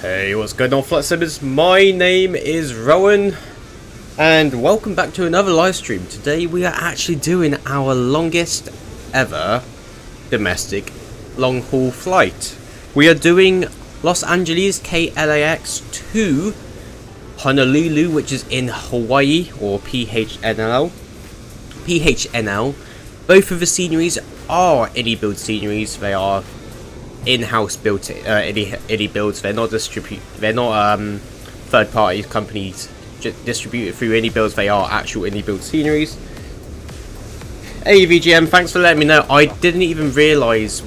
Hey, what's going on, Flight Simmers? My name is Rowan, and welcome back to another live stream. Today we are actually doing our longest ever domestic long haul flight. We are doing Los Angeles KLAX to Honolulu, which is in Hawaii, or PHNL. Both of the sceneries are IniBuilds sceneries. They are in-house built IniBuilds. They're not third-party companies distributed through IniBuilds. They are actual IniBuilds sceneries. Hey VGM, thanks for letting me know. I didn't even realise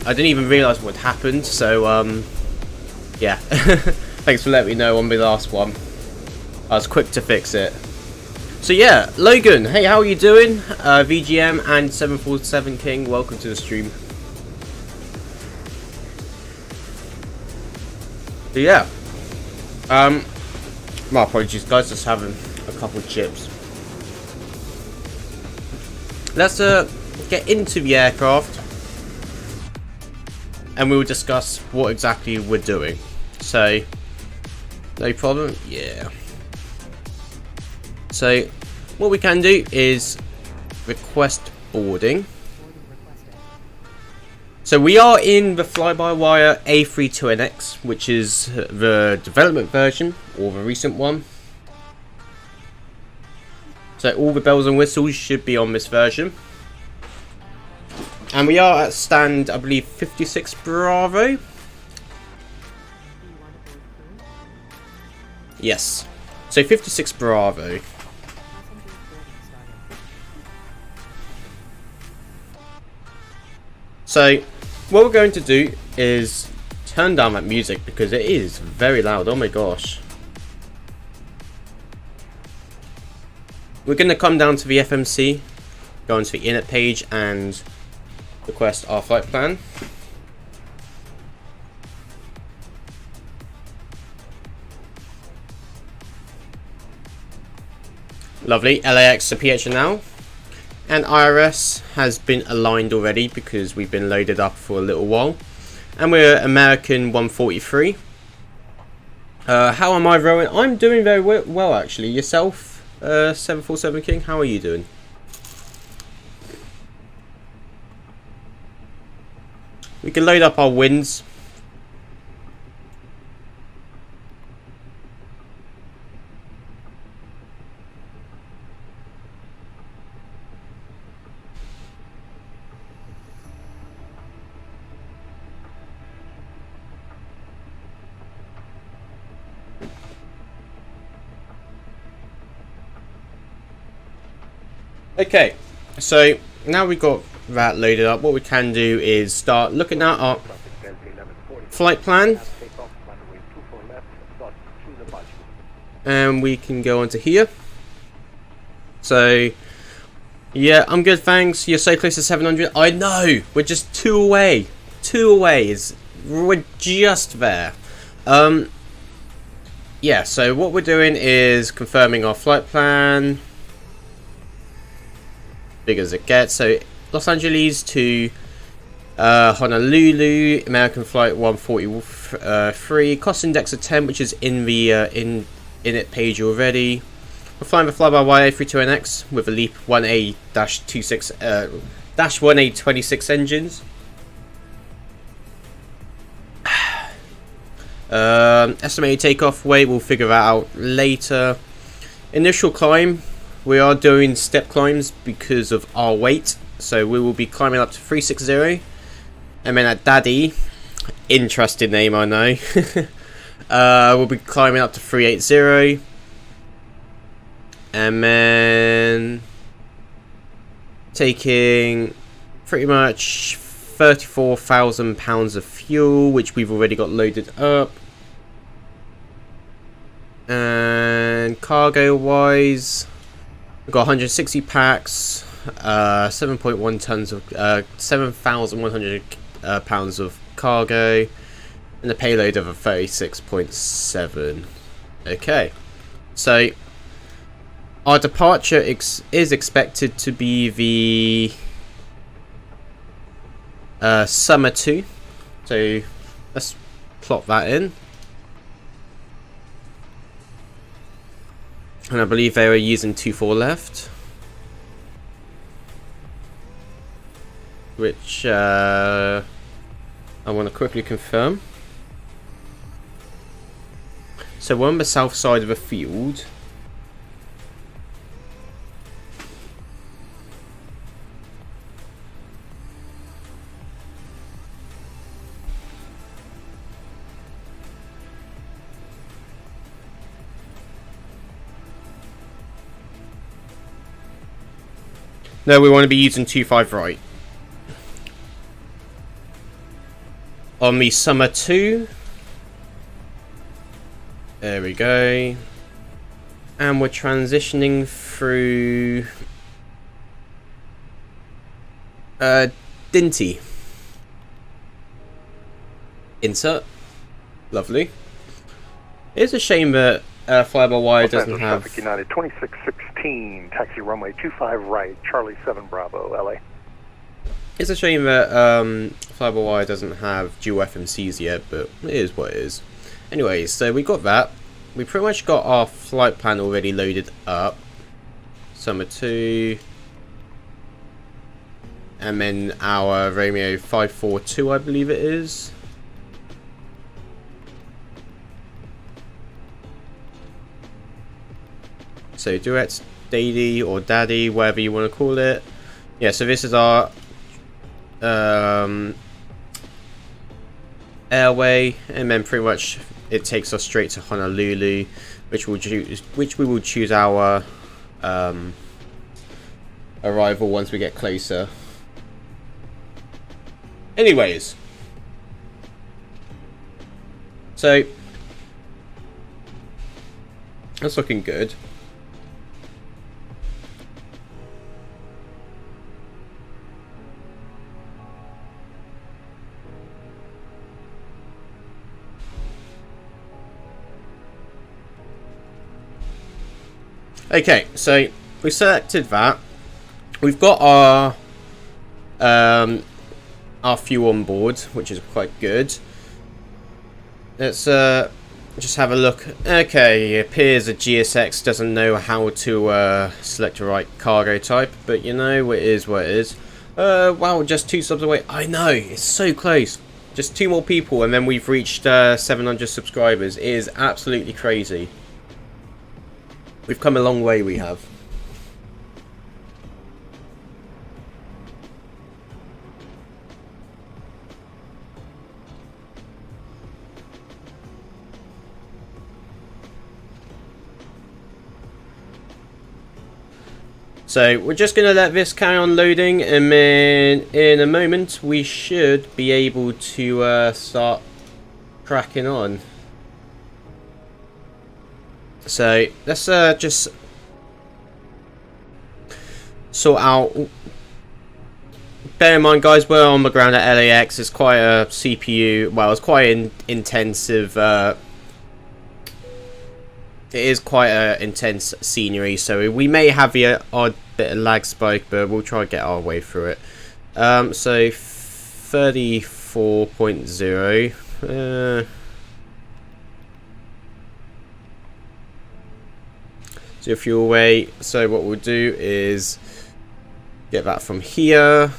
what happened, so yeah. Thanks for letting me know on the last one. I was quick to fix it. So yeah, Logan, hey, how are you doing? VGM and 747 King, welcome to the stream. So yeah, my apologies guys, just having a couple of chips. Let's get into the aircraft and we will discuss what exactly we're doing. So, no problem, yeah. So, what we can do is request boarding. So we are in the FlyByWire A32NX, which is the development version, or the recent one. So all the bells and whistles should be on this version. And we are at stand, I believe, 56 Bravo. Yes. So 56 Bravo. So, what we're going to do is turn down that music because it is very loud. Oh my gosh. We're going to come down to the FMC, go into the init page and request our flight plan. Lovely. LAX to PHNL. And IRS has been aligned already because we've been loaded up for a little while. And we're American 143. How am I, Rowan? I'm doing very well actually. Yourself? 747 King, how are you doing? We can load up our wins. Okay, so now we've got that loaded up, what we can do is start looking at our flight plan. And we can go onto here. So, yeah, I'm good, thanks. You're so close to 700. I know, we're just 2 away. 2 away, we're just there. Yeah, so what we're doing is confirming our flight plan. Big as it gets. So Los Angeles to Honolulu, American flight 143, cost index of 10, which is in the init page already. We're flying the FlyByWire A32NX with a LEAP 1A-1A26 engines. Estimated takeoff weight, we'll figure that out later. Initial climb, we are doing step climbs because of our weight, so we will be climbing up to 360, and then at DADIE, interesting name I know, we'll be climbing up to 380, and then taking pretty much 34,000 pounds of fuel, which we've already got loaded up. And cargo wise, we've got 160 packs, 7.1 tons of 7,100 pounds of cargo, and a payload of a 36.7. Okay, so our departure is expected to be the summer 2. So let's plot that in. And I believe they were using 2-4 left, which I want to quickly confirm. So we're on the south side of the field. No, we want to be using 2-5 right. On the summer 2. There we go. And we're transitioning through DINTY. Insert. Lovely. It's a shame that FlyByWire doesn't have... Traffic United 2616, taxi runway 25 right, Charlie 7 Bravo, LA. It's a shame that FlyByWire doesn't have dual FMCs yet, but it is what it is. Anyways, so we got that. We pretty much got our flight plan already loaded up. Summer 2. And then our Romeo 542, I believe it is. So DUETS, DADIE or DADIE, whatever you want to call it. Yeah, so this is our airway, and then pretty much it takes us straight to Honolulu, which we will choose our arrival once we get closer. Anyways, so that's looking good. Okay, so we selected that. We've got our fuel on board, which is quite good. Let's just have a look. Okay, it appears that GSX doesn't know how to select the right cargo type, but you know, it is what it is. Wow, just 2 subs away. I know, it's so close. Just 2 more people and then we've reached 700 subscribers. It is absolutely crazy. We've come a long way, we have. So we're just going to let this carry on loading, and then in a moment we should be able to start cracking on. So let's just sort out. Bear in mind, guys, we're on the ground at LAX. It's quite a CPU. Well, it's quite an intensive. It is quite an intense scenery, so we may have the odd bit of lag spike, but we'll try to get our way through it. So 34.0. So fuel weight. So what we'll do is get that from here.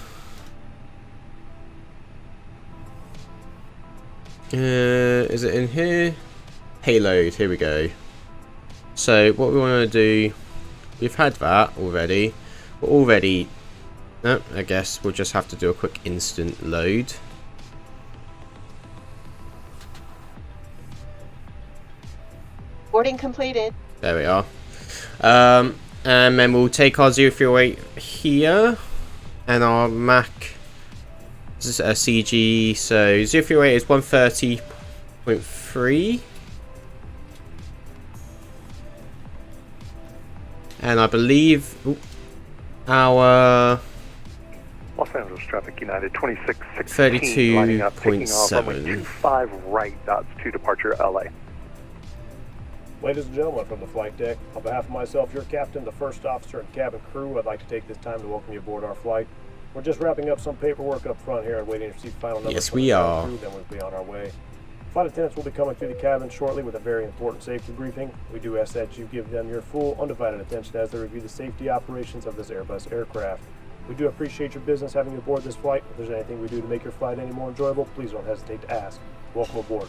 Is it in here? Payload. Here we go. So what we want to do, we've had that already. We're already. No, I guess we'll just have to do a quick instant load. Boarding completed. There we are. And then we'll take our 038 here, and our Mac. This is a CG. So 038 is 130.3. And I believe our Los Angeles traffic United 2616 lining up, taking off runway 25 right, dots to departure LA. Ladies and gentlemen, from the flight deck, on behalf of myself, your captain, the first officer, and cabin crew, I'd like to take this time to welcome you aboard our flight. We're just wrapping up some paperwork up front here and waiting to receive final numbers. Yes, from we the are. crew, then we'll be on our way. Flight attendants will be coming through the cabin shortly with a very important safety briefing. We do ask that you give them your full, undivided attention as they review the safety operations of this Airbus aircraft. We do appreciate your business having you aboard this flight. If there's anything we do to make your flight any more enjoyable, please don't hesitate to ask. Welcome aboard.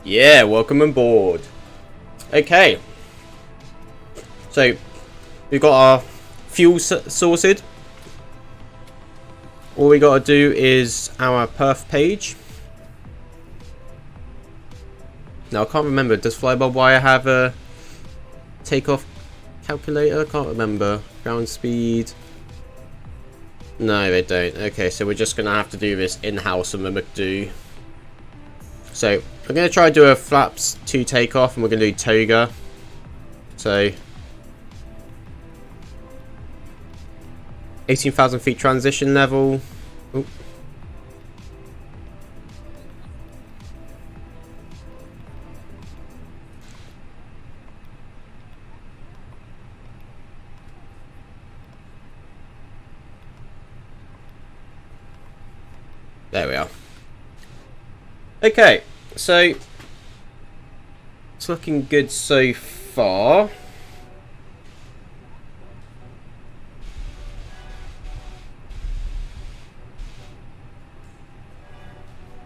Yeah, welcome aboard. Okay. So, we've got our fuel sorted. All we got to do is our perf page. Now, I can't remember. Does FlyByWire have a takeoff calculator? I can't remember. Ground speed. No, they don't. Okay, so we're just going to have to do this in-house on the McDo. So, I'm going to try to do a flaps 2 takeoff, and we're going to do toga. So, 18,000 feet transition level. Ooh. There we are. Okay, so it's looking good so far.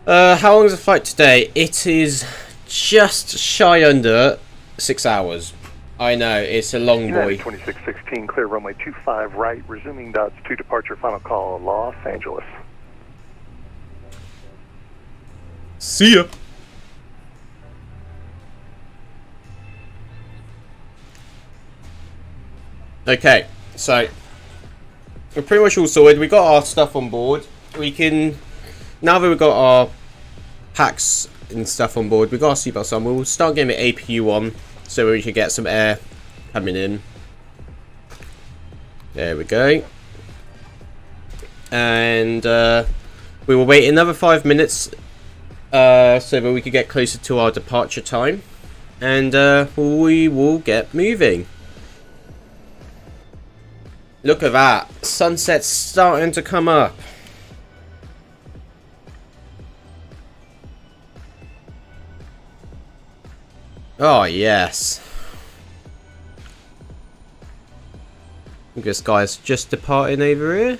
How long is the flight today? It is just shy under 6 hours. I know, it's a long boy. United 2616, clear runway 25 right, resuming dots to departure, final call, Los Angeles. See ya. Okay, so we're pretty much all sorted. We got our stuff on board. We can, now that we've got our packs and stuff on board, we've got our seatbelts on. We'll start getting the APU on so we can get some air coming in. There we go. And we will wait another 5 minutes so that we can get closer to our departure time, and we will get moving. Look at that, sunset's starting to come up. Oh, yes. I think this guy's just departing over here.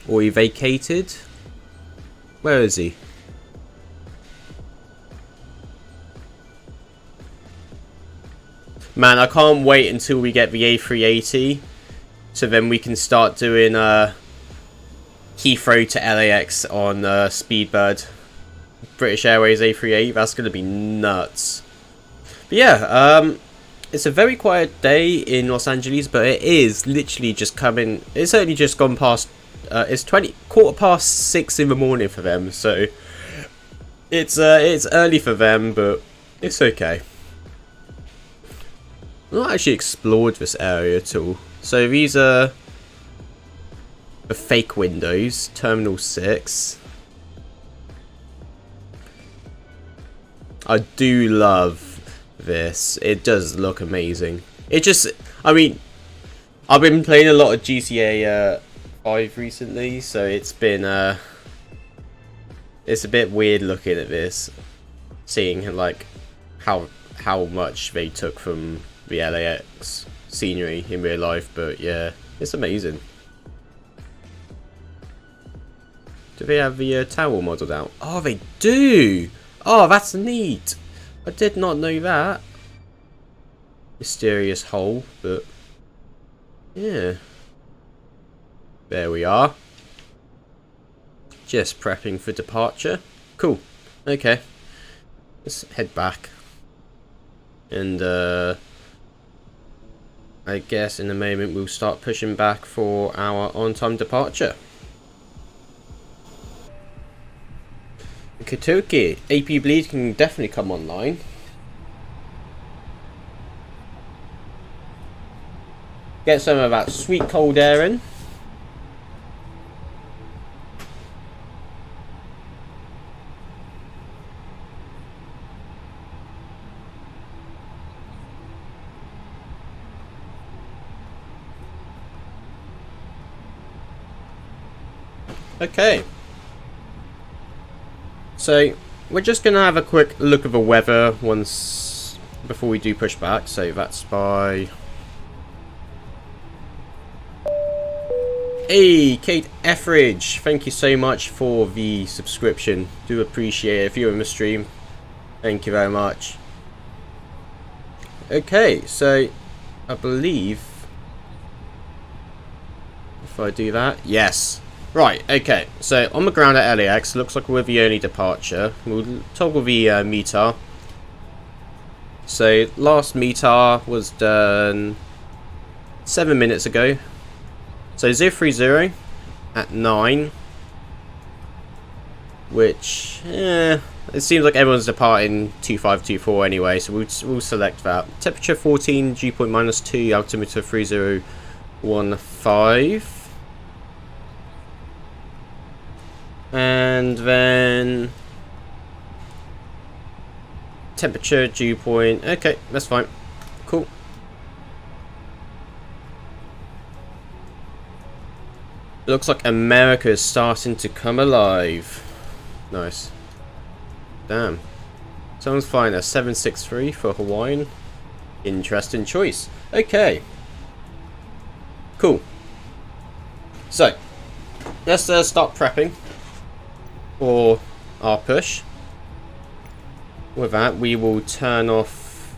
Or he vacated. Where is he? Man, I can't wait until we get the A380. So then we can start doing Heathrow to LAX on Speedbird. British Airways A380. That's going to be nuts. But yeah, it's a very quiet day in Los Angeles, but it is literally just coming. It's only just gone past. It's 6:15 in the morning for them, so it's early for them, but it's okay. I've not actually explored this area at all. So these are the fake windows, Terminal 6. I do love this. It does look amazing. It just, I mean, I've been playing a lot of GTA 5 recently, so it's been it's a bit weird looking at this, seeing like how much they took from the LAX scenery in real life. But yeah, it's amazing. Do they have the tower modelled out? Oh, they do! Oh, that's neat! I did not know that. Mysterious hole, but yeah. There we are. Just prepping for departure. Cool. Okay. Let's head back. And I guess in a moment we'll start pushing back for our on-time departure. Katoki, AP Bleed can definitely come online. Get some of that sweet cold air in. Okay. So we're just gonna have a quick look at the weather once before we do push back. So that's by. Hey, Kate Etheridge, thank you so much for the subscription. Do appreciate it. If you're in the stream, thank you very much. Okay, so I believe if I do that, yes. Right, okay, so on the ground at LAX, looks like we're the only departure. We'll toggle the METAR. So last METAR was done 7 minutes ago. So 030 at 9. Which, it seems like everyone's departing 2524 anyway, so we'll select that. Temperature 14, dew point -2, altimeter 3015. And then temperature, dew point. Okay, that's fine. Cool. Looks like America is starting to come alive. Nice. Damn. Someone's flying a 763 for Hawaiian. Interesting choice. Okay. Cool. So, let's start prepping for our push. With that, we will turn off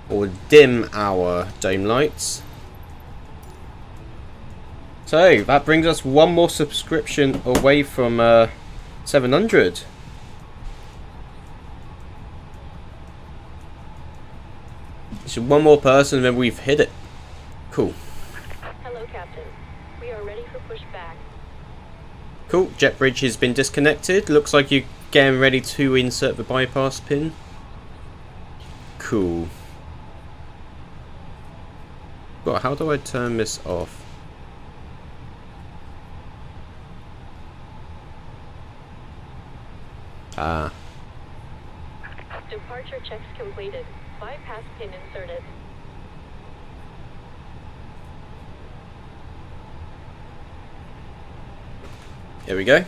or dim our dome lights. So that brings us one more subscription away from 700. So one more person, then we've hit it. Cool. Hello, Captain. We are ready for pushback. Cool. Jet bridge has been disconnected. Looks like you're getting ready to insert the bypass pin. Cool. Well, how do I turn this off? Ah. Departure checks completed. Bypass pin inserted. Here we go.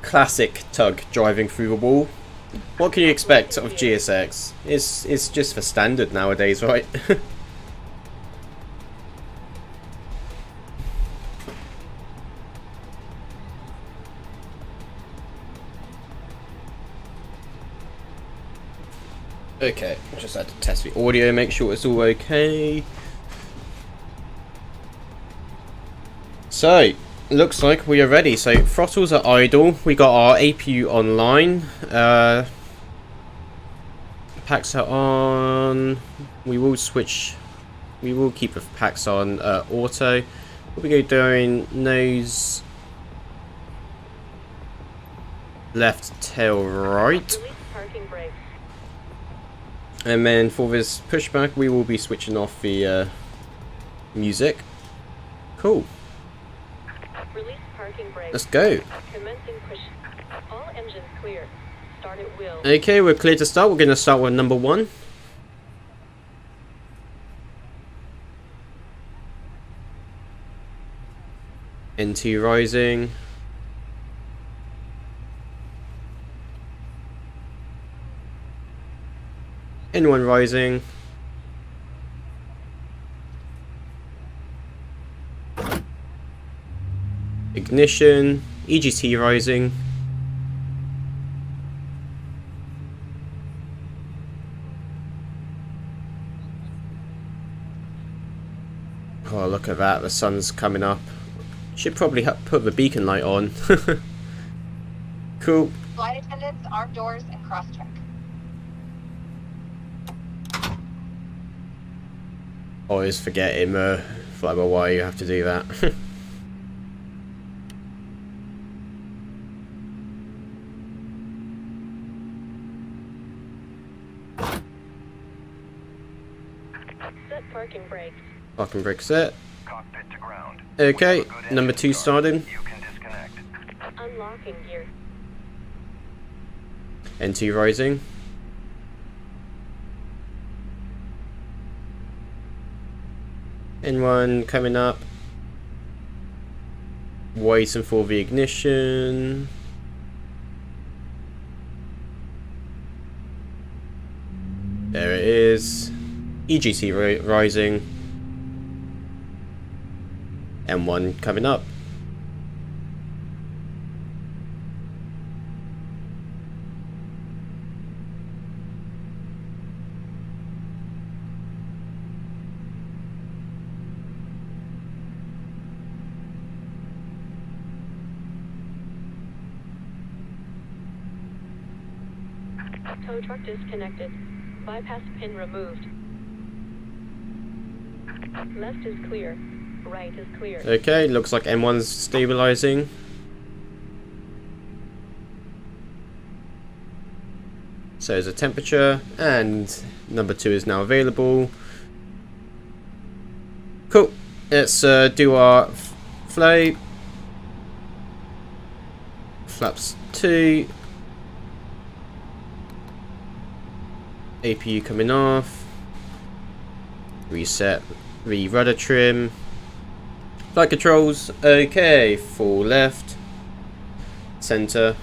classic tug driving through the wall. What can you expect of GSX? It's just for standard nowadays, right? Okay, just had to test the audio, make sure it's all okay. So, looks like we are ready. So, throttles are idle. We got our APU online. Packs are on. We will switch. We will keep the packs on auto. What we go doing? Nose left, tail right. And then for this pushback, we will be switching off the music. Cool. Release parking brakes. Let's go. Commencing push. All engines clear. Start at will. Okay, we're clear to start. We're going to start with number 1. NT rising. N1 rising. Ignition. EGT rising. Oh, look at that. The sun's coming up. Should probably put the beacon light on. Cool. Flight attendants, arm doors, and cross-check. Always forget in FlyByWire you have to do that. Set parking brakes. Parking brake set. Cockpit to ground. Okay, number 2 started. You can disconnect. Unlocking gear. NT rising. N1 coming up. Waiting for the ignition. There it is. EGT rising. M1 coming up. Tow truck disconnected. Bypass pin removed. Left is clear. Right is clear. Okay, looks like M1's stabilizing. So there's a temperature, and number 2 is now available. Cool. Let's do our flow. Flaps 2. APU coming off. Reset the rudder trim. Flight controls. Okay, full left, center,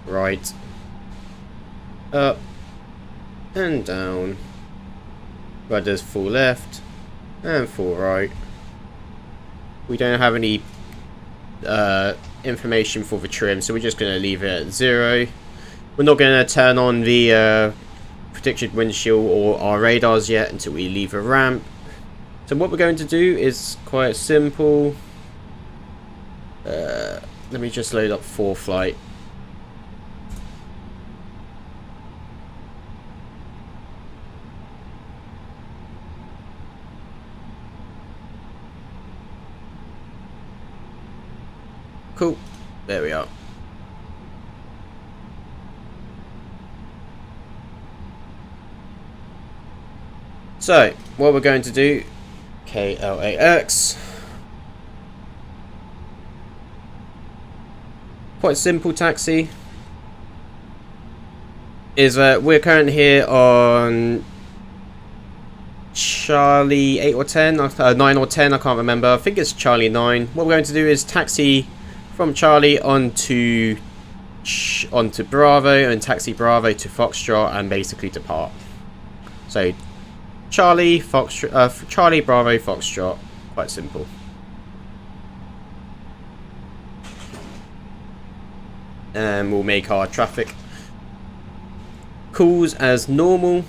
right, up, and down. Rudders full left and full right. We don't have any information for the trim, so we're just going to leave it at 0. We're not going to turn on the predicted windshield or our radars yet until we leave a ramp. So what we're going to do is quite simple. Let me just load up 4Flight. Cool. There we are. So, what we're going to do, KLAX. Quite simple taxi. Is we're currently here on Charlie 8 or 10, 9 or 10, I can't remember. I think it's Charlie 9. What we're going to do is taxi from Charlie onto switch onto Bravo and taxi Bravo to Foxtrot and basically depart. So Charlie, Charlie, Bravo, Foxtrot. Quite simple. And we'll make our traffic calls as normal.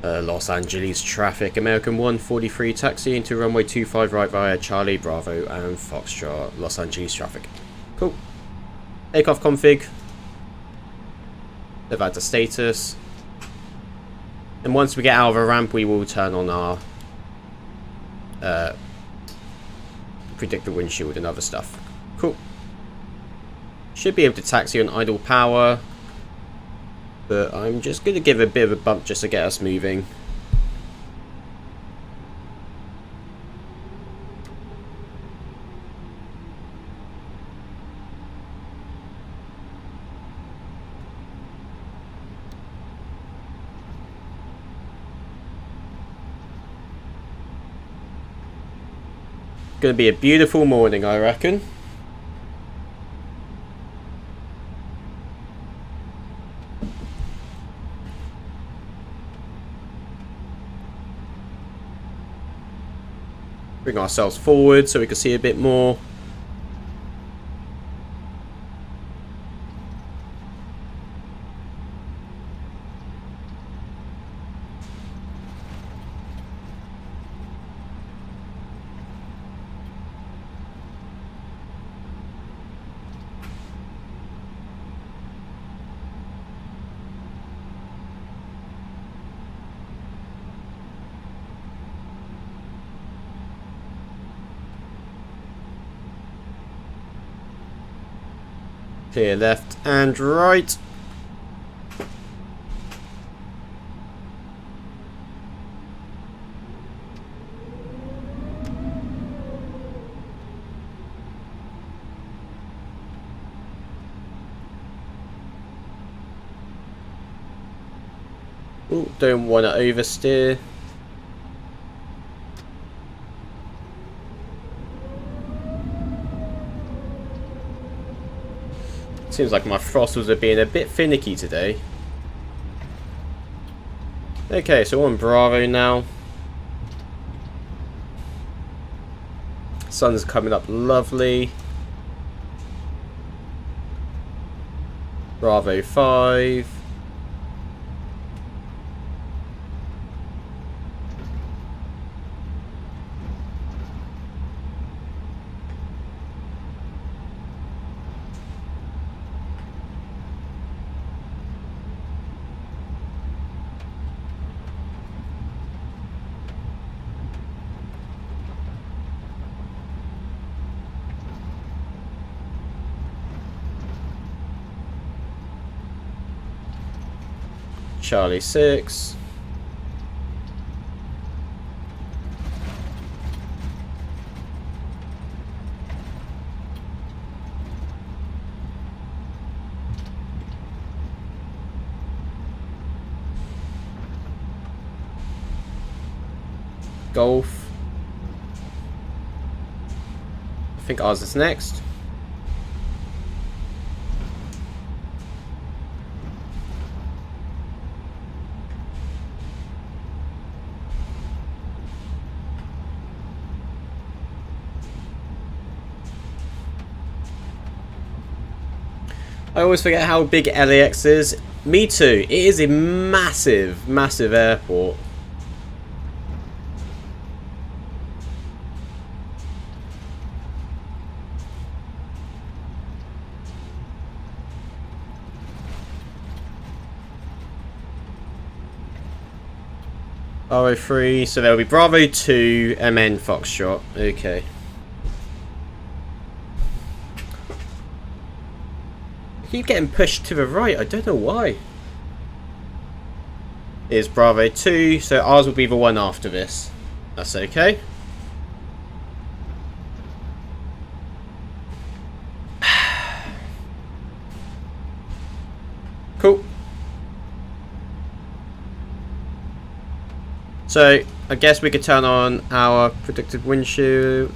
Los Angeles traffic, American 143 taxi into runway 25 right via Charlie, Bravo and Foxtrot. Los Angeles traffic. Cool. Takeoff config. Live out to status. And once we get out of a ramp, we will turn on our predict the windshield and other stuff. Cool. Should be able to taxi on idle power. But I'm just going to give a bit of a bump just to get us moving. Going to be a beautiful morning, I reckon. Bring ourselves forward so we can see a bit more. Clear left and right. Ooh, don't want to oversteer. Seems like my throttles are being a bit finicky today. Okay, so we're on Bravo now. Sun's coming up lovely. Bravo 5. Charlie 6. Golf. I think ours is next. I always forget how big LAX is. Me too. It is a massive, massive airport. RO3, so there'll be Bravo 2, MN Foxtrot. Okay. Keep getting pushed to the right, I don't know why. Here's Bravo 2, so ours will be the one after this. That's okay. Cool. So, I guess we could turn on our predicted windshield.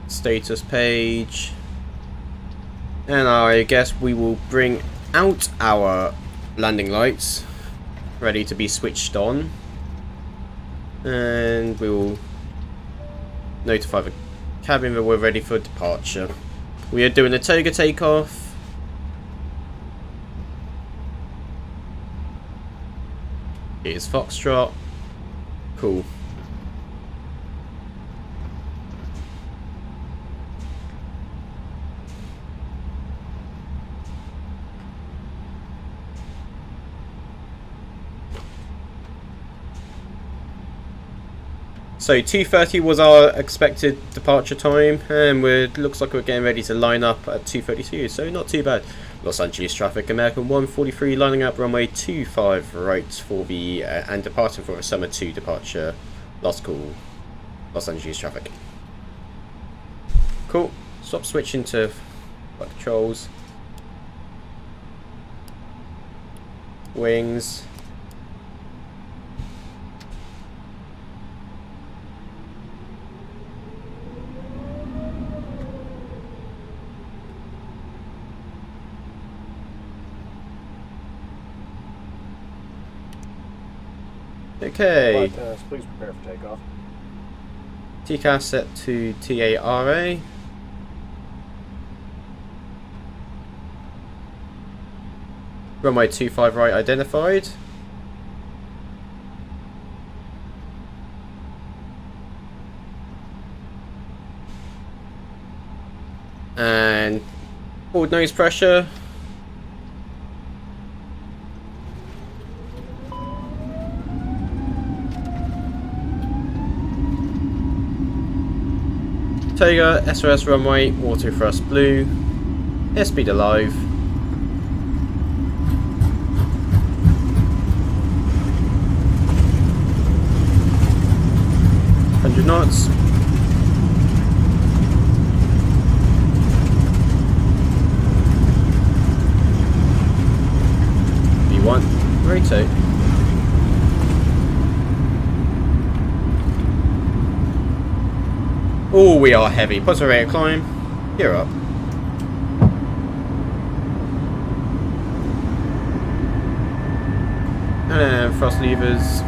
Status page, and I guess we will bring out our landing lights, ready to be switched on, and we will notify the cabin that we're ready for departure. We are doing a toga takeoff. Here's Foxtrot. Cool. So 2:30 was our expected departure time, and looks like we're getting ready to line up at 2:32, so not too bad. Los Angeles traffic, American 143 lining up runway 25 right for the and departing for a summer 2 departure. Last call, Los Angeles traffic. Cool. Stop switching to flight controls. Wings. Okay. Flight attendants, please prepare for takeoff. TCAS set to TARA. Runway 25 right identified. And forward nose pressure. Toga, SOS runway, auto thrust blue, airspeed alive. Knots. V1, rotate. Oh, we are heavy. Positive rate of climb. Gear up. And thrust levers.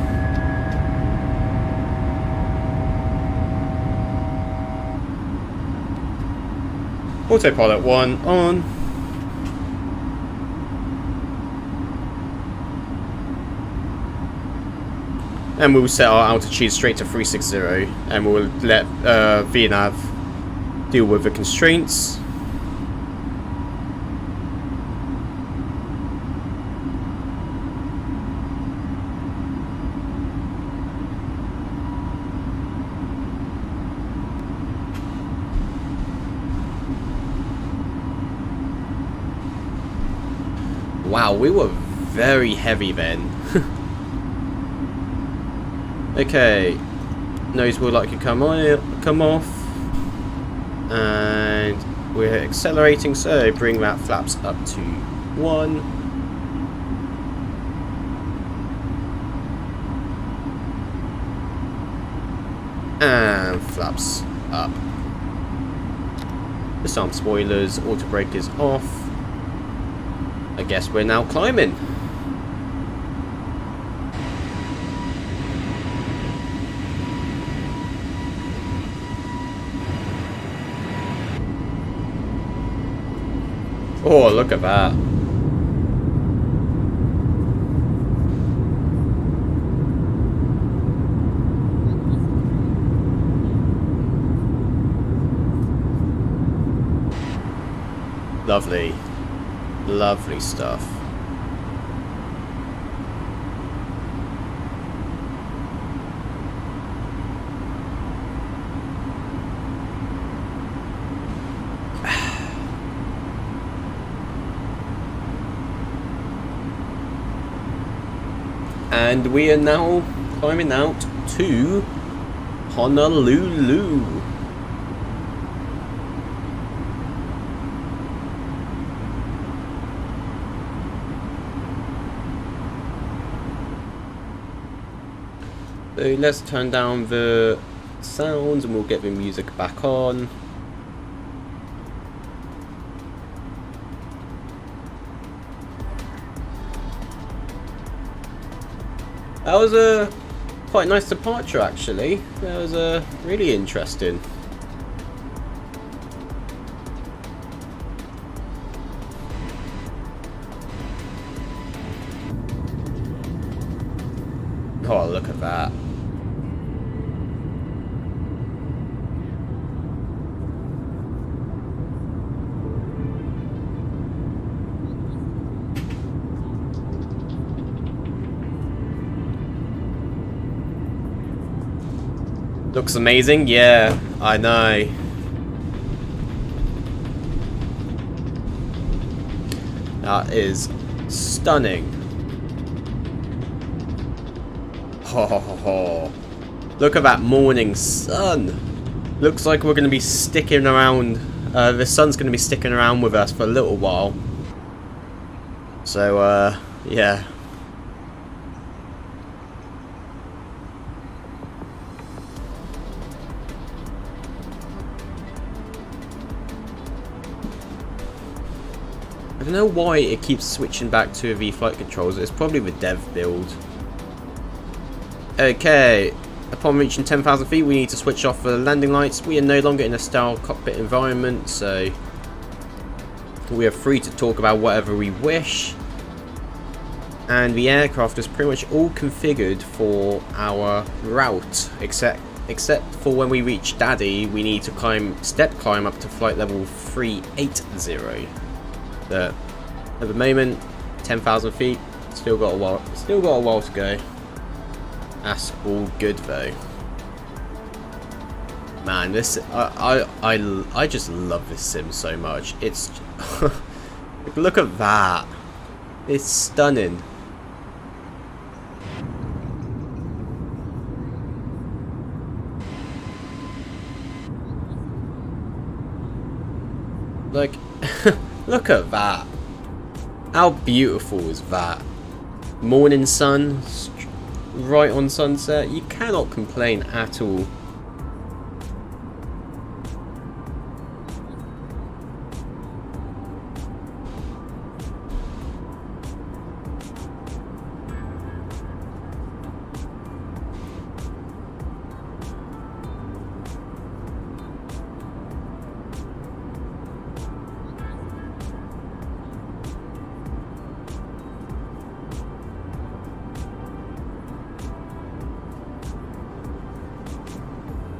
Autopilot 1 on. And we'll set our altitude straight to 360, and we'll let VNAV deal with the constraints. Wow, we were very heavy then. Okay, nose will likely come off, and we're accelerating, so bring that flaps up to 1. And flaps up. Disarm spoilers, auto brake is off. I guess we're now climbing. Oh, look at that. Lovely. Lovely stuff. And we are now climbing out to Honolulu. So let's turn down the sounds and we'll get the music back on. That was a quite nice departure actually. That was really interesting. Oh, look at that. Looks amazing, yeah, I know. That is stunning. Ho ho ho ho. Look at that morning sun. Looks like we're going to be sticking around. The sun's going to be sticking around with us for a little while. So, yeah. I don't know why it keeps switching back to the flight controls. It's probably the dev build. Okay, upon reaching 10,000 feet we need to switch off the landing lights. We are no longer in a style cockpit environment, so we are free to talk about whatever we wish. And the aircraft is pretty much all configured for our route, except for when we reach DADIE, we need to step climb up to flight level 380. But at the moment, 10,000 feet, still got a while to go. That's all good though. Man, this I just love this sim so much. It's look at that. It's stunning. Like, look at that. How beautiful is that? Morning sun, right on sunset. You cannot complain at all.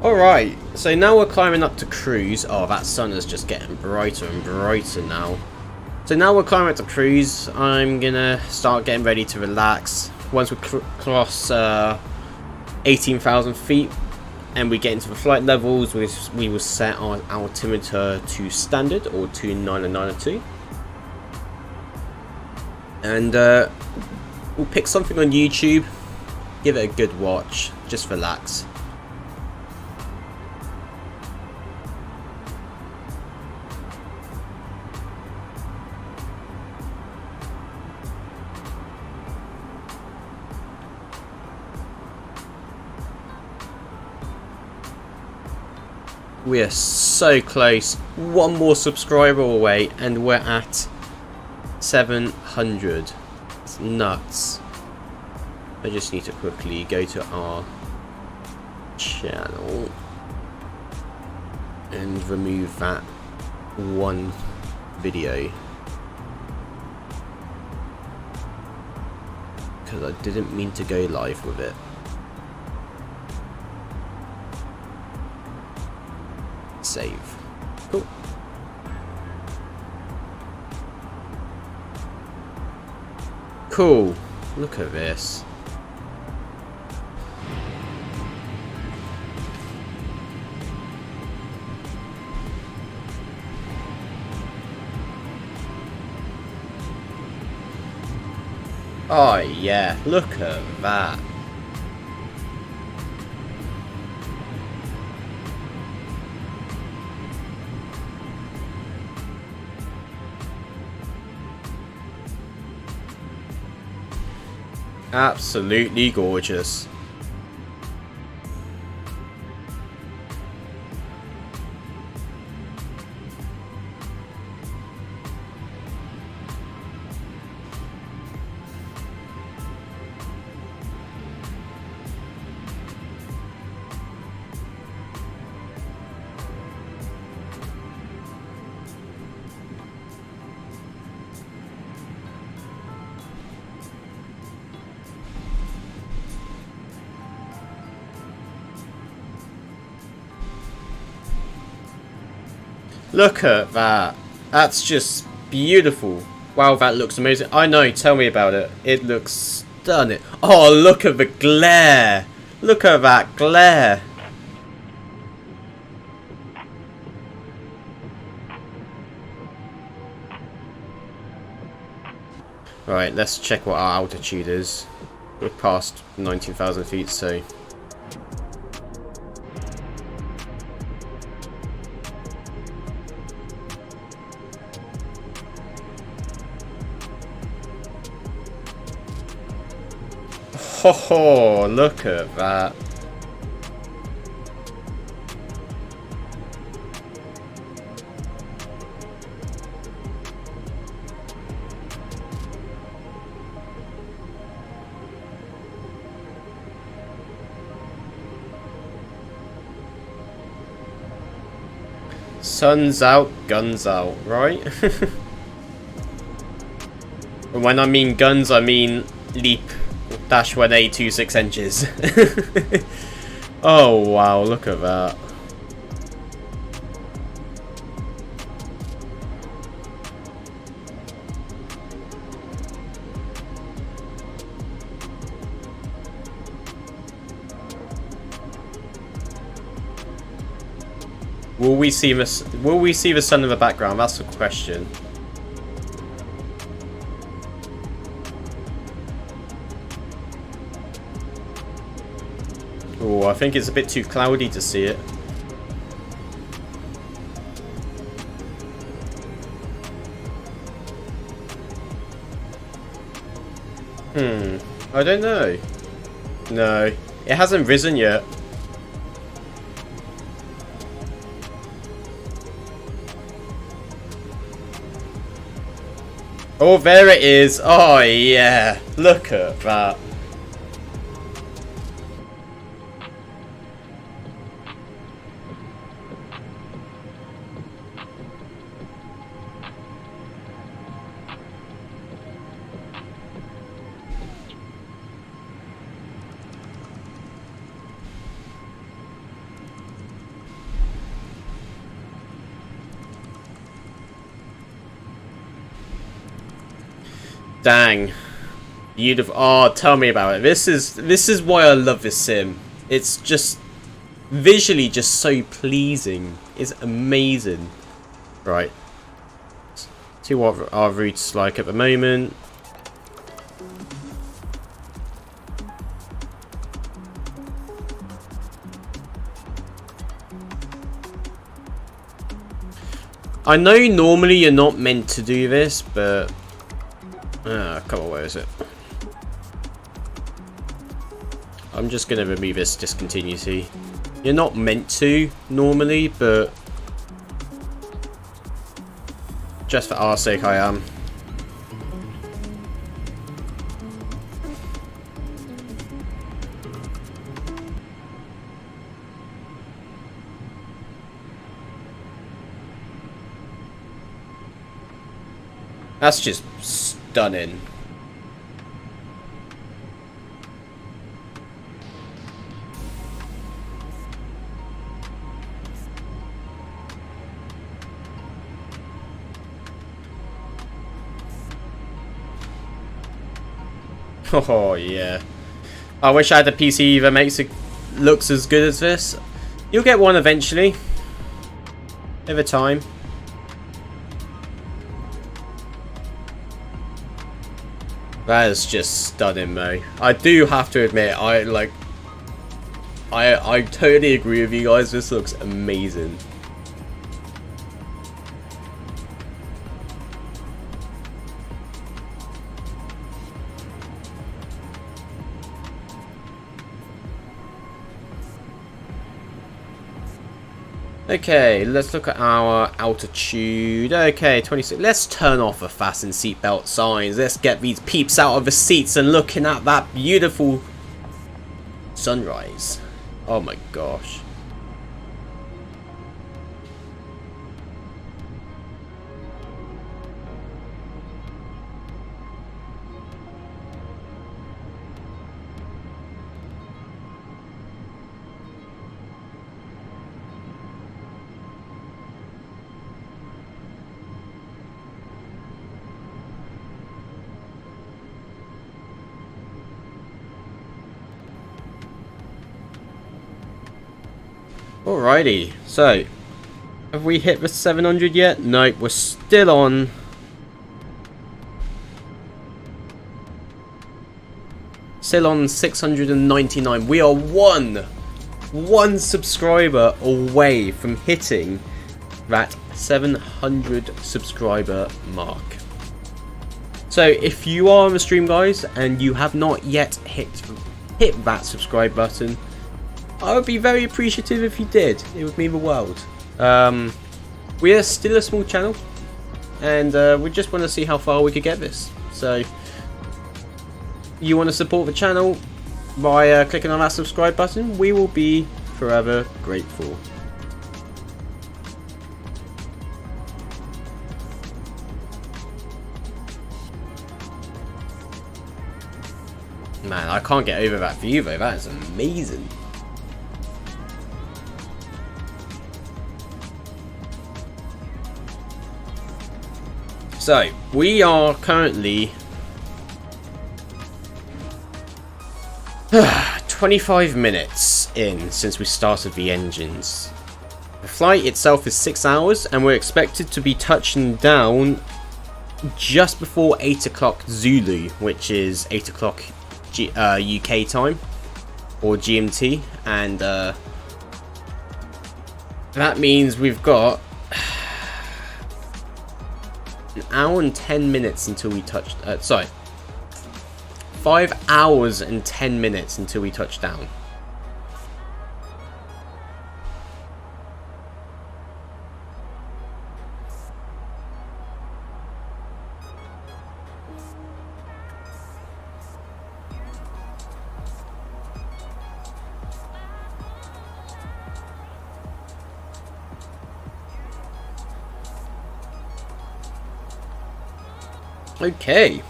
Alright, so now we're climbing up to cruise. Oh, that sun is just getting brighter and brighter now. So now we're climbing up to cruise. I'm gonna start getting ready to relax. Once we cross 18,000 feet and we get into the flight levels, we will set our altimeter to standard or to 902. And we'll pick something on YouTube, give it a good watch, just relax. We are so close. One more subscriber away and we're at 700. It's nuts. I just need to quickly go to our channel and remove that one video because I didn't mean to go live with it. Save. Cool. Cool. Look at this. Oh yeah, look at that. Absolutely gorgeous. Look at that. That's just beautiful. Wow, that looks amazing. I know, tell me about it. It looks stunning. Oh, look at the glare. Look at that glare. Right, let's check what our altitude is. We're past 19,000 feet, so... Ho ho, look at that. Sun's out, guns out, right? And when I mean guns, I mean leap. -1A 26 inches. Oh wow, look at that. Will we see the sun in the background? That's the question. Oh, I think it's a bit too cloudy to see it. I don't know. No, it hasn't risen yet. Oh, there it is. Oh, yeah. Look at that. Dang. Beautiful. Oh, tell me about it. This is why I love this sim. It's just visually just so pleasing. It's amazing. Right. See what our route's like at the moment. I know normally you're not meant to do this, but come on, where is it? I'm just gonna remove this discontinuity. You're not meant to normally, but just for our sake I am. That's just stunning. Oh yeah. I wish I had a PC that makes it looks as good as this. You'll get one eventually. Over time. That is just stunning, though. I do have to admit, I totally agree with you guys. This looks amazing. Okay, let's look at our altitude. Okay, 26. Let's turn off the fasten seatbelt signs. Let's get these peeps out of the seats and looking at that beautiful sunrise. Oh my gosh. Alrighty, so have we hit the 700 yet? Nope, we're still on. Still on 699. We are one subscriber away from hitting that 700 subscriber mark. So if you are on the stream, guys, and you have not yet hit that subscribe button, I would be very appreciative if you did. It would mean the world. We are still a small channel, and we just want to see how far we could get this. So you want to support the channel by clicking on that subscribe button, we will be forever grateful. Man, I can't get over that view though, that is amazing. So, we are currently 25 minutes in since we started the engines. The flight itself is 6 hours, and we're expected to be touching down just before 8 o'clock Zulu, which is 8 o'clock UK time, or GMT, and that means we've got an hour and 10 minutes until we touch, 5 hours and 10 minutes until we touch down. Okay.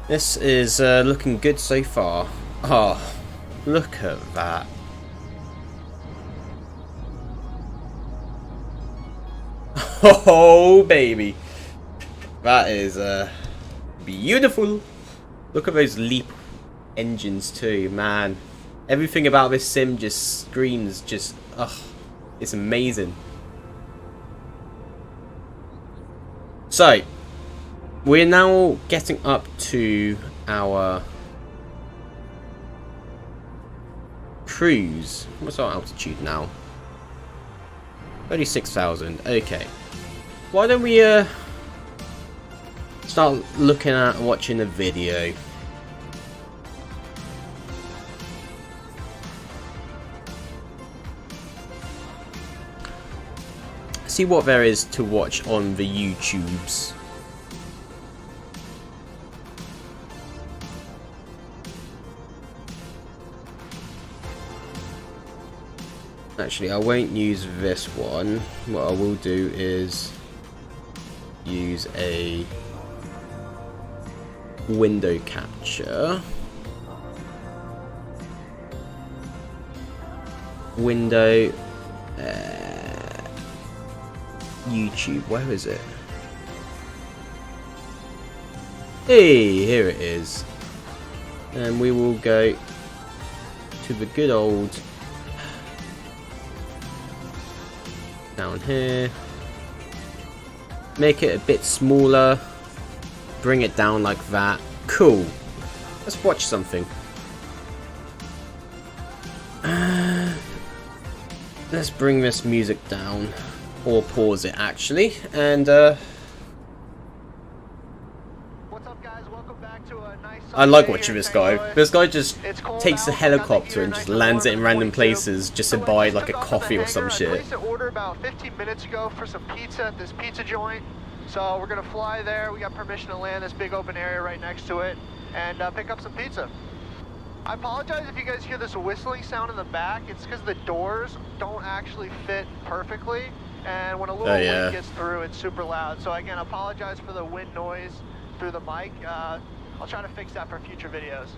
This is looking good so far. Oh, look at that. Oh, baby. That is beautiful. Look at those LEAP engines too, man. Everything about this sim just screams just, it's amazing. So, we're now getting up to our cruise. What's our altitude now? 36,000. Okay. Why don't we start looking at watching a video? See what there is to watch on the YouTubes. Actually, I won't use this one. What I will do is use a window capture. Window YouTube, where is it? Hey, here it is. And we will go to the good old down here. Make it a bit smaller. Bring it down like that. Cool. Let's watch something. Let's bring this music down. Or pause it actually, and what's up, guys? Welcome back to a nice I like watching this guy. This guy just takes a helicopter and just lands it in random places just to buy like a coffee or some shit. I placed an order about 15 minutes ago for some pizza at this pizza joint, so we're gonna fly there. We got permission to land this big open area right next to it and pick up some pizza. I apologize if you guys hear this whistling sound in the back. It's because the doors don't actually fit perfectly. And when a little wind gets through, it's super loud. So again, I apologize for the wind noise through the mic. I'll try to fix that for future videos.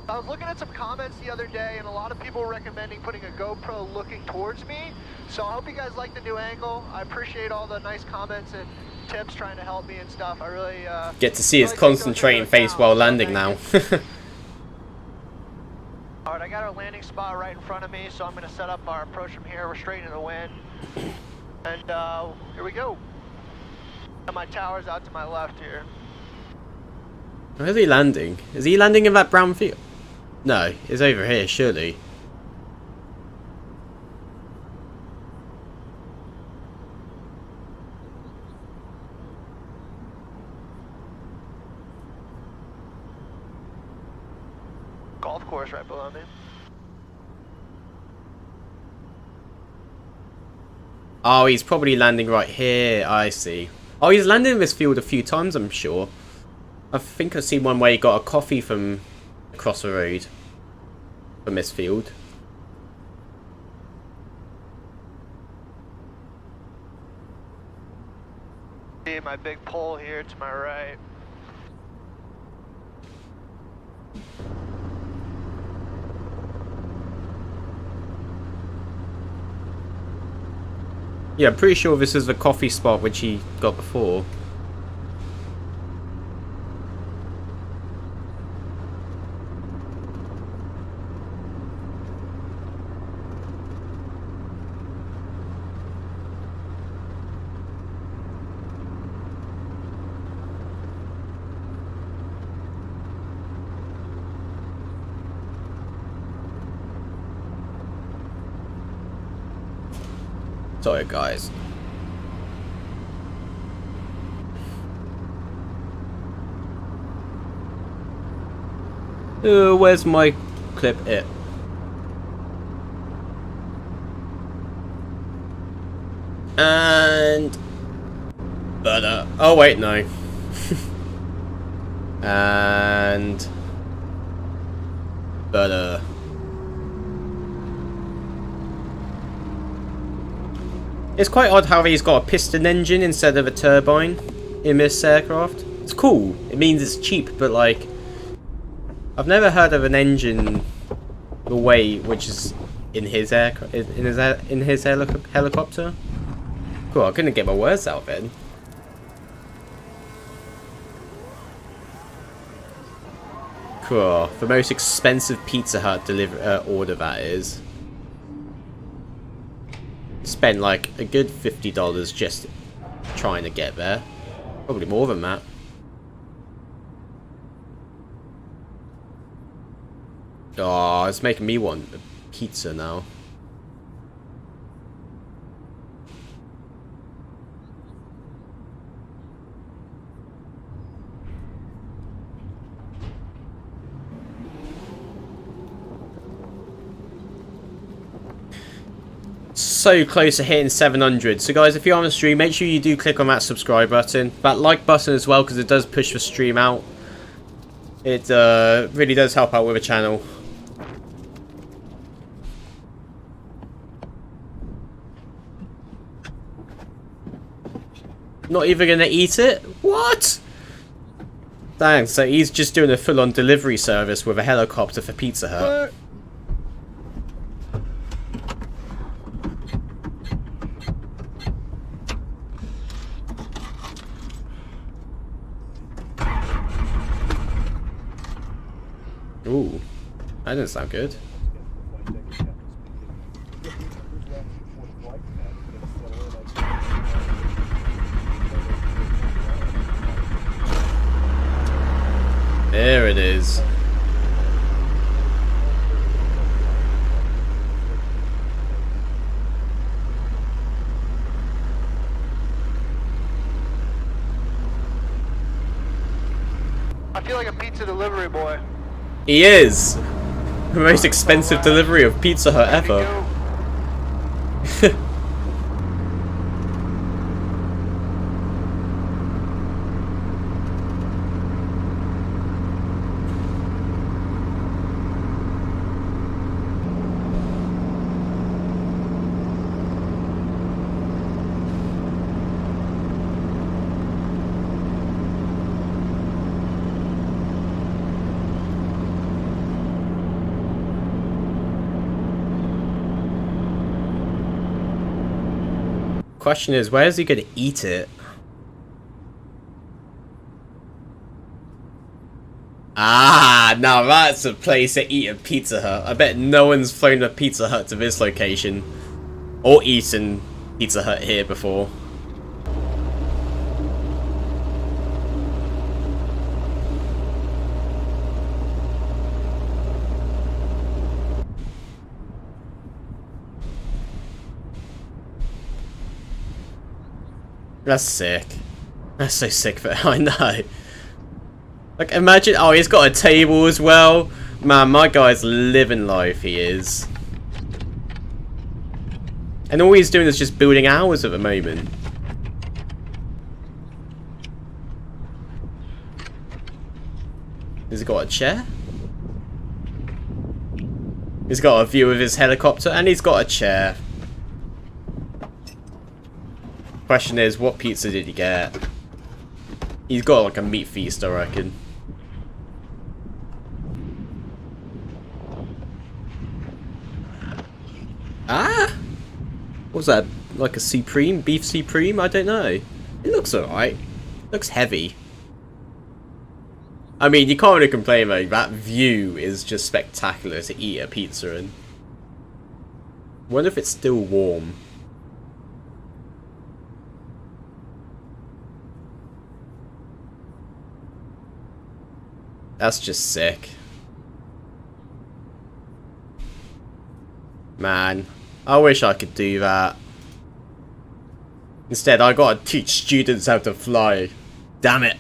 I was looking at some comments the other day, and a lot of people were recommending putting a GoPro looking towards me. So I hope you guys like the new angle. I appreciate all the nice comments and tips trying to help me and stuff. I really get to see his concentrating face while landing now. Alright, I got our landing spot right in front of me, so I'm going to set up our approach from here. We're straight into the wind. And here we go. And my tower's out to my left here. Where's he landing? Is he landing in that brown field? No, it's over here, surely. Golf course right below me. Oh, he's probably landing right here. I see. Oh, he's landed in this field a few times, I'm sure. I think I've seen one where he got a coffee from across the road from this field. See my big pole here to my right. Yeah, I'm pretty sure this is the coffee spot which he got before. Sorry, guys. Where's my clip? It. And. But, oh, wait, no. And. But, it's quite odd how he's got a piston engine instead of a turbine in this aircraft. It's cool. It means it's cheap, but like, I've never heard of an engine the way which is in his helicopter. Cool. I couldn't get my words out then. Cool. The most expensive Pizza Hut order that is. Spent like a good $50 just trying to get there. Probably more than that. Oh, it's making me want a pizza now. So close to hitting 700. So guys, if you're on the stream, make sure you do click on that subscribe button, that like button as well, because it does push the stream out. It really does help out with the channel. Not even gonna eat it? What? Dang, so he's just doing a full-on delivery service with a helicopter for Pizza Hut. Ooh, that didn't sound good. There it is. I feel like a pizza delivery boy. He is! The most expensive delivery of Pizza Hut ever. Question is, where is he going to eat it? Ah, now that's a place to eat a Pizza Hut. I bet no one's flown a Pizza Hut to this location. Or eaten Pizza Hut here before. That's sick. That's so sick, but I know. Like, imagine, oh, he's got a table as well. Man, my guy's living life, he is. And all he's doing is just building hours at the moment. Has he got a chair? He's got a view of his helicopter, and he's got a chair. Question is, what pizza did he get? He's got like a meat feast, I reckon. Ah? What's that? Like a supreme? Beef supreme? I don't know. It looks alright. Looks heavy. I mean, you can't really complain though. That view is just spectacular to eat a pizza in. Wonder if it's still warm. That's just sick. Man, I wish I could do that. Instead, I gotta teach students how to fly. Damn it.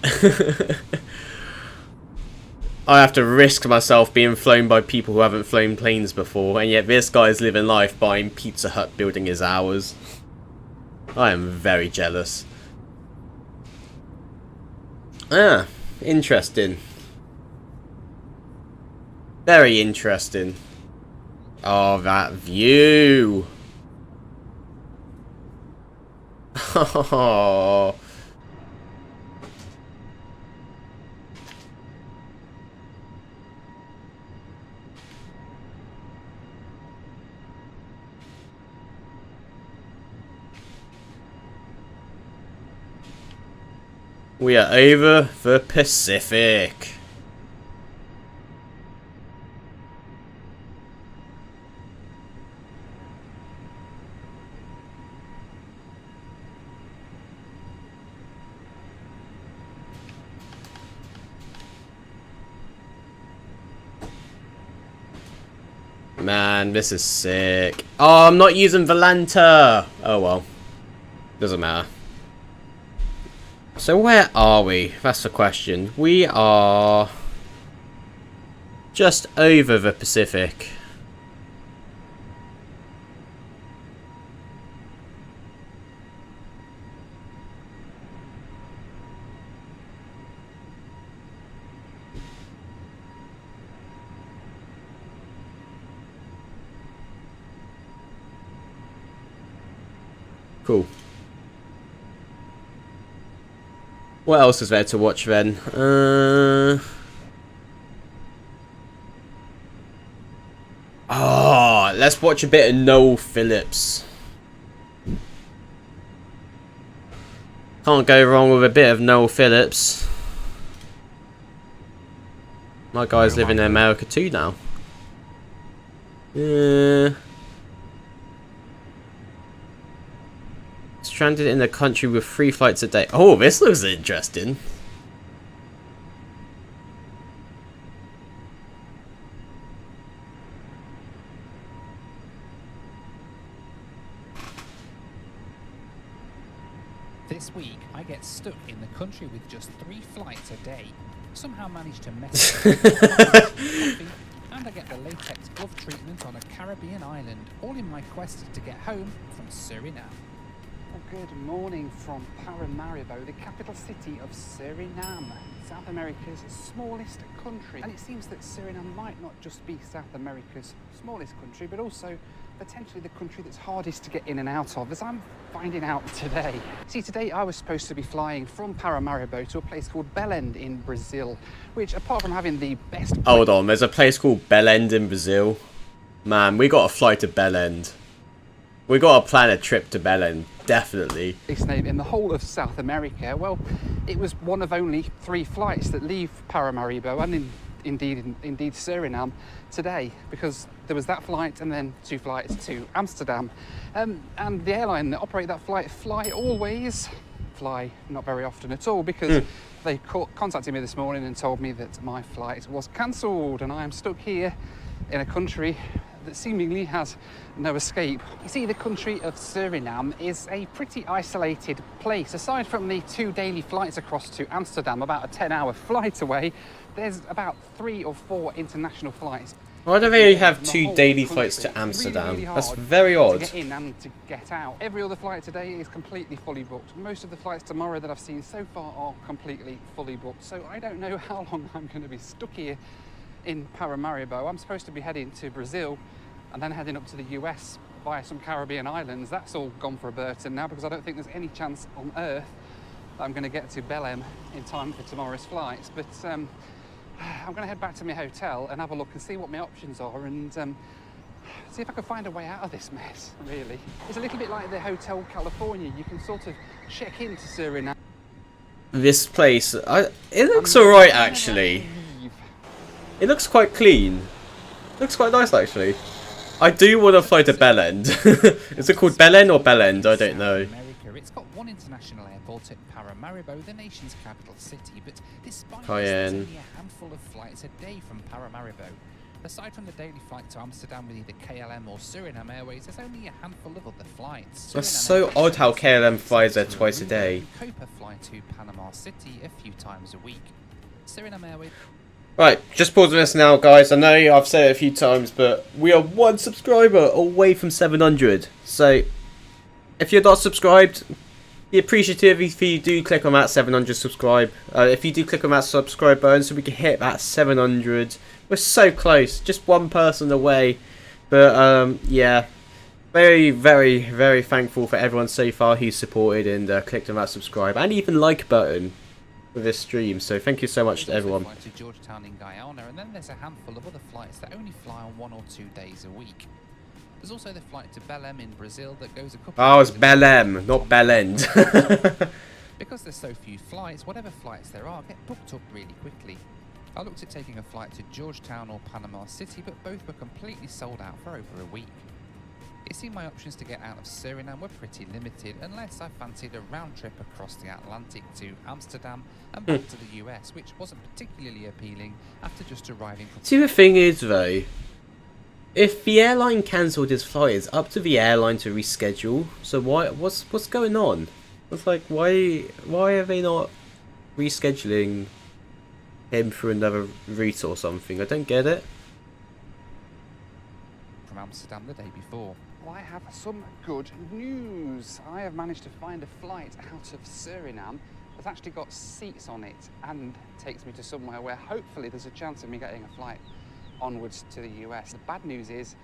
I have to risk myself being flown by people who haven't flown planes before, and yet this guy's living life buying Pizza Hut, building his hours. I am very jealous. Ah, interesting. Very interesting. Oh, that view. Oh. We are over the Pacific. Man, this is sick. Oh, I'm not using Volanta. Oh well. Doesn't matter. So where are we? That's the question. We are just over the Pacific. Cool. What else is there to watch then? Oh, let's watch a bit of Noel Phillips. Can't go wrong with a bit of Noel Phillips. My guy's living in America too now. Stranded in a country with 3 flights a day. Oh, this looks interesting. This week, I get stuck in the country with just 3 flights a day. Somehow manage to mess with coffee, and I get the latex glove treatment on a Caribbean island, all in my quest to get home from Suriname. Good morning from Paramaribo, the capital city of Suriname, South America's smallest country. And it seems that Suriname might not just be South America's smallest country, but also potentially the country that's hardest to get in and out of, as I'm finding out today. See, today I was supposed to be flying from Paramaribo to a place called Belém in Brazil, which, apart from having the best... Hold on, there's a place called Belém in Brazil. Man, we got to fly to Belém. We got to plan a trip to Belém. Definitely. Its name in the whole of South America. Well, it was one of only 3 flights that leave Paramaribo and indeed Suriname today, because there was that flight and then 2 flights to Amsterdam. And the airline that operate that flight, fly not very often at all, because they contacted me this morning and told me that my flight was cancelled and I am stuck here in a country that seemingly has no escape. You see, the country of Suriname is a pretty isolated place. Aside from the 2 daily flights across to Amsterdam, about a 10-hour flight away, there's about 3 or 4 international flights. Why do they have 2 daily flights to Amsterdam? Really That's very odd. To get in and to get out. Every other flight today is completely fully booked. Most of the flights tomorrow that I've seen so far are completely fully booked. So I don't know how long I'm going to be stuck here in Paramaribo. I'm supposed to be heading to Brazil and then heading up to the US via some Caribbean islands. That's all gone for a Burton now, because I don't think there's any chance on earth that I'm going to get to Belém in time for tomorrow's flights. But I'm going to head back to my hotel and have a look and see what my options are, and see if I can find a way out of this mess, really. It's a little bit like the Hotel California. You can sort of check into Suriname. This place, it looks alright actually. It looks quite clean. It looks quite nice actually. I do want to fly to Belém. Is it called Belém or Belém? I don't know. It's got 1 international airport at Paramaribo, the nation's capital city, but despite Cayenne. this, there's only a handful of flights a day from Paramaribo. Aside from the daily flight to Amsterdam with either KLM or Suriname Airways, there's only a handful of other flights. That's so odd how KLM flies there twice a day. Copa fly to Panama City a few times a week. Suriname Airways. Right, just pausing this now, guys. I know I've said it a few times, but we are 1 subscriber away from 700. So, if you're not subscribed, be appreciative if you do click on that 700 subscribe. If you do click on that subscribe button, so we can hit that 700. We're so close, just 1 person away. But yeah, very, very, very thankful for everyone so far who's supported and clicked on that subscribe and even like button for this stream. So thank you so much to everyone. To Georgetown in Guyana, and then there's a handful of other flights that only fly on 1 or 2 days a week. There's also the flight to Belém in Brazil that goes a couple Oh, of it's Belém, not Belém. Because there's so few flights, whatever flights there are get booked up really quickly. I looked at taking a flight to Georgetown or Panama City, but both were completely sold out for over a week. It seemed my options to get out of Suriname were pretty limited, unless I fancied a round trip across the Atlantic to Amsterdam and back to the US, which wasn't particularly appealing after just arriving from... See, the thing is though, if the airline cancelled his flight, it's up to the airline to reschedule. So what's going on? It's like, why are they not rescheduling him for another route or something? I don't get it. From Amsterdam the day before. Well, I have some good news. I have managed to find a flight out of Suriname that's actually got seats on it and takes me to somewhere where hopefully there's a chance of me getting a flight onwards to the US. The bad news is...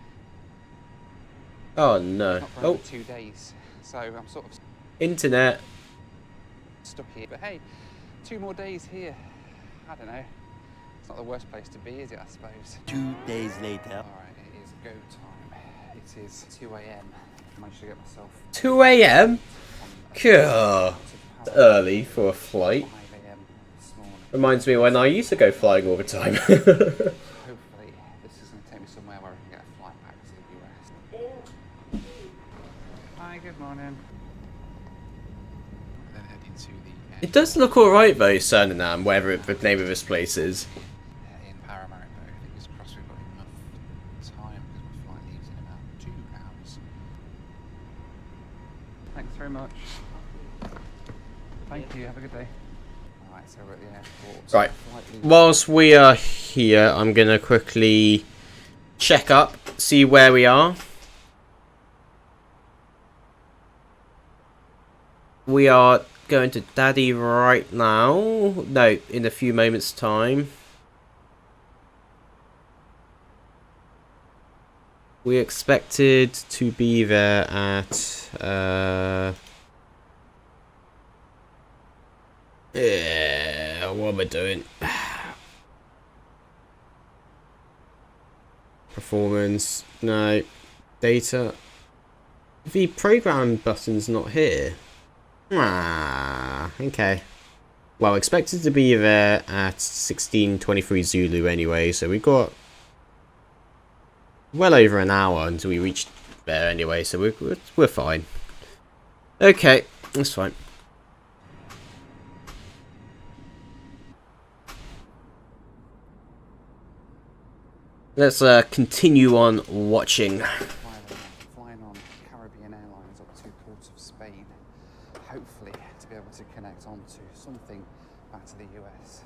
Oh no. Not for over 2 days, so I'm sort of... Internet. Stuck here. But hey, 2 more days here. I don't know. It's not the worst place to be, is it, I suppose? 2 days later. Alright, it is go time. It is 2 a.m. I managed to get myself... 2 a.m? Cool. Early for a flight. 5 a.m. this morning. Reminds me when I used to go flying all the time. Hopefully, this is going to take me somewhere where I can get a flight back to the US. Hi, good morning. Then head into the... It does look alright though, Suriname, wherever the name of this place is. in Paramaribo. Fingers crossed we've got enough time because my flight leaves in about 2 hours. Thanks very much. Thank you, have a good day. Alright, so we're at the airport. Right. Flight leaves- Whilst we are here, I'm gonna quickly check up, see where we are. We are going to DADIE right now. No, in a few moments' time. We expected to be there at yeah, what am I doing? Performance, no. Data. The program button's not here. Ah, okay. Well, expected to be there at 16:23 Zulu anyway, so we've got well over an hour until we reach there anyway, so we're fine. Okay, that's fine. Let's continue on watching. Flying on Caribbean Airlines up to ports of Spain, hopefully to be able to connect onto something back to the US.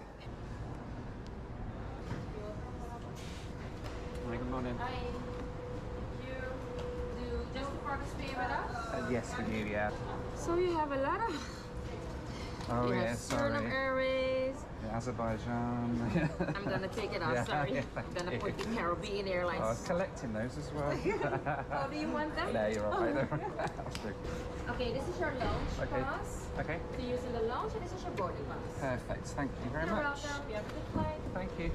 Hi, good morning. Hi. You do just for the Spain with us? Yes, we do, yeah. So you have a lot of... Oh, you yeah, have sorry. Suriname Airways. Azerbaijan. I'm gonna take it off, Yeah, sorry. yeah, I'm gonna thank put you. the Caribbean Airlines. I was collecting those as well. Oh, do you want them? No, you're alright. Okay, this is your lounge Okay. pass. Okay, To use in the lounge, and this is your boarding pass. perfect. Thank you very You're much. welcome. You have a good flight. Thank you.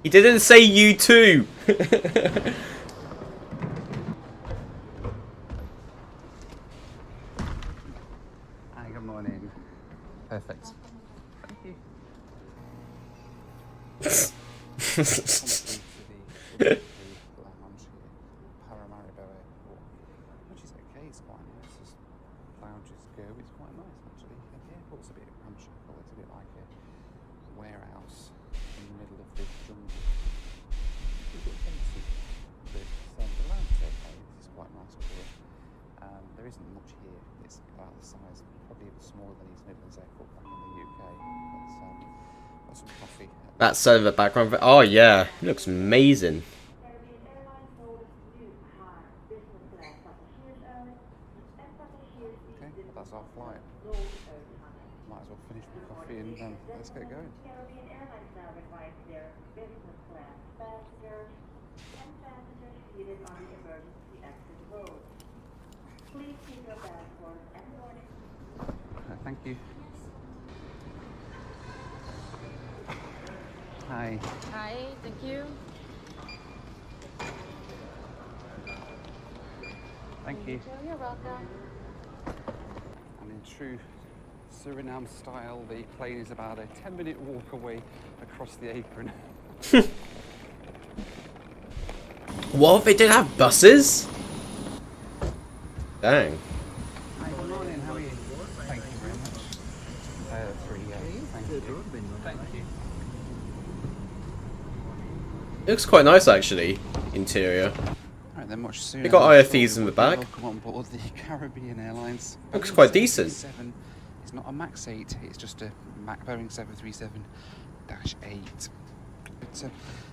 He didn't say you too. Hi, good morning. Perfect. Thank you. Lounge here, Paramaribo Airport, which is okay. It's quite nice. As lounges go, it's quite nice actually. And the airport's a bit ramshackle. It's a bit like a warehouse in the middle of the jungle. It's a bit fancy, but the lounge is okay. This is quite nice up here. There isn't much here. It's about the size, probably even smaller than East Midlands Airport back in the UK. But got some coffee. That side of the background. Oh yeah, it looks amazing. Okay, well, that's our flight. Might as well finish my coffee and let's get going. Thank you. Hi. Hi, thank you. Thank you. You're welcome. And in true Suriname style, the plane is about a 10-minute walk away across the apron. What? They didn't have buses? Dang. Hi, good morning. How are you? Thank you very much. 3, yeah. Thank you. Thank you. It looks quite nice actually, interior. Alright then, much sooner. They got IFEs in the back. Welcome on board the Caribbean Airlines. Looks Boeing quite decent. 737. It's not a MAX 8, it's just a Boeing 737-8. But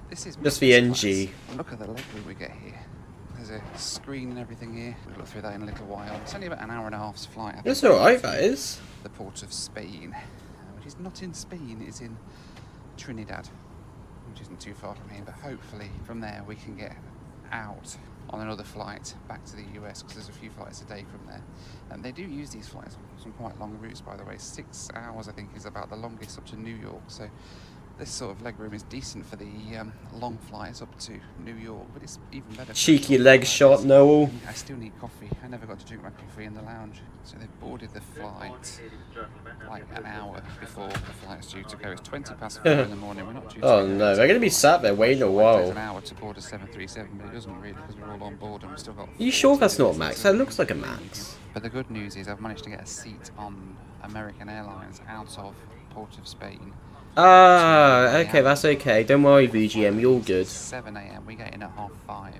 this is Just the NG. class. Look at the legroom we get here. There's a screen and everything here. We'll look through that in a little while. It's only about an hour and a half's flight. I think, That's alright, that is. the port of Spain, which is not in Spain, it's in Trinidad, which isn't too far from here, but hopefully from there we can get out on another flight back to the US, because there's a few flights a day from there. And they do use these flights on some quite long routes, by the way. 6 hours I think is about the longest up to New York, so this sort of legroom is decent for the long flights up to New York, but it's even better for Cheeky the leg flights. shot, Noel. I still need coffee. I never got to drink my coffee in the lounge. So they boarded the flight like an hour before the flight's due to go. It's 20 past 4 in the morning. We're not due to Oh go. no, they're gonna be sat there waiting a It takes while. an hour to board a 737, but it doesn't really, because we're all on board and we've still got... Are you sure that's not a 40 Max? minutes That to- looks like a Max. But the good news is I've managed to get a seat on American Airlines out of Port of Spain. Ah, okay, that's okay. Don't worry, VGM, you're good. 7 a.m. We get in at 5:30.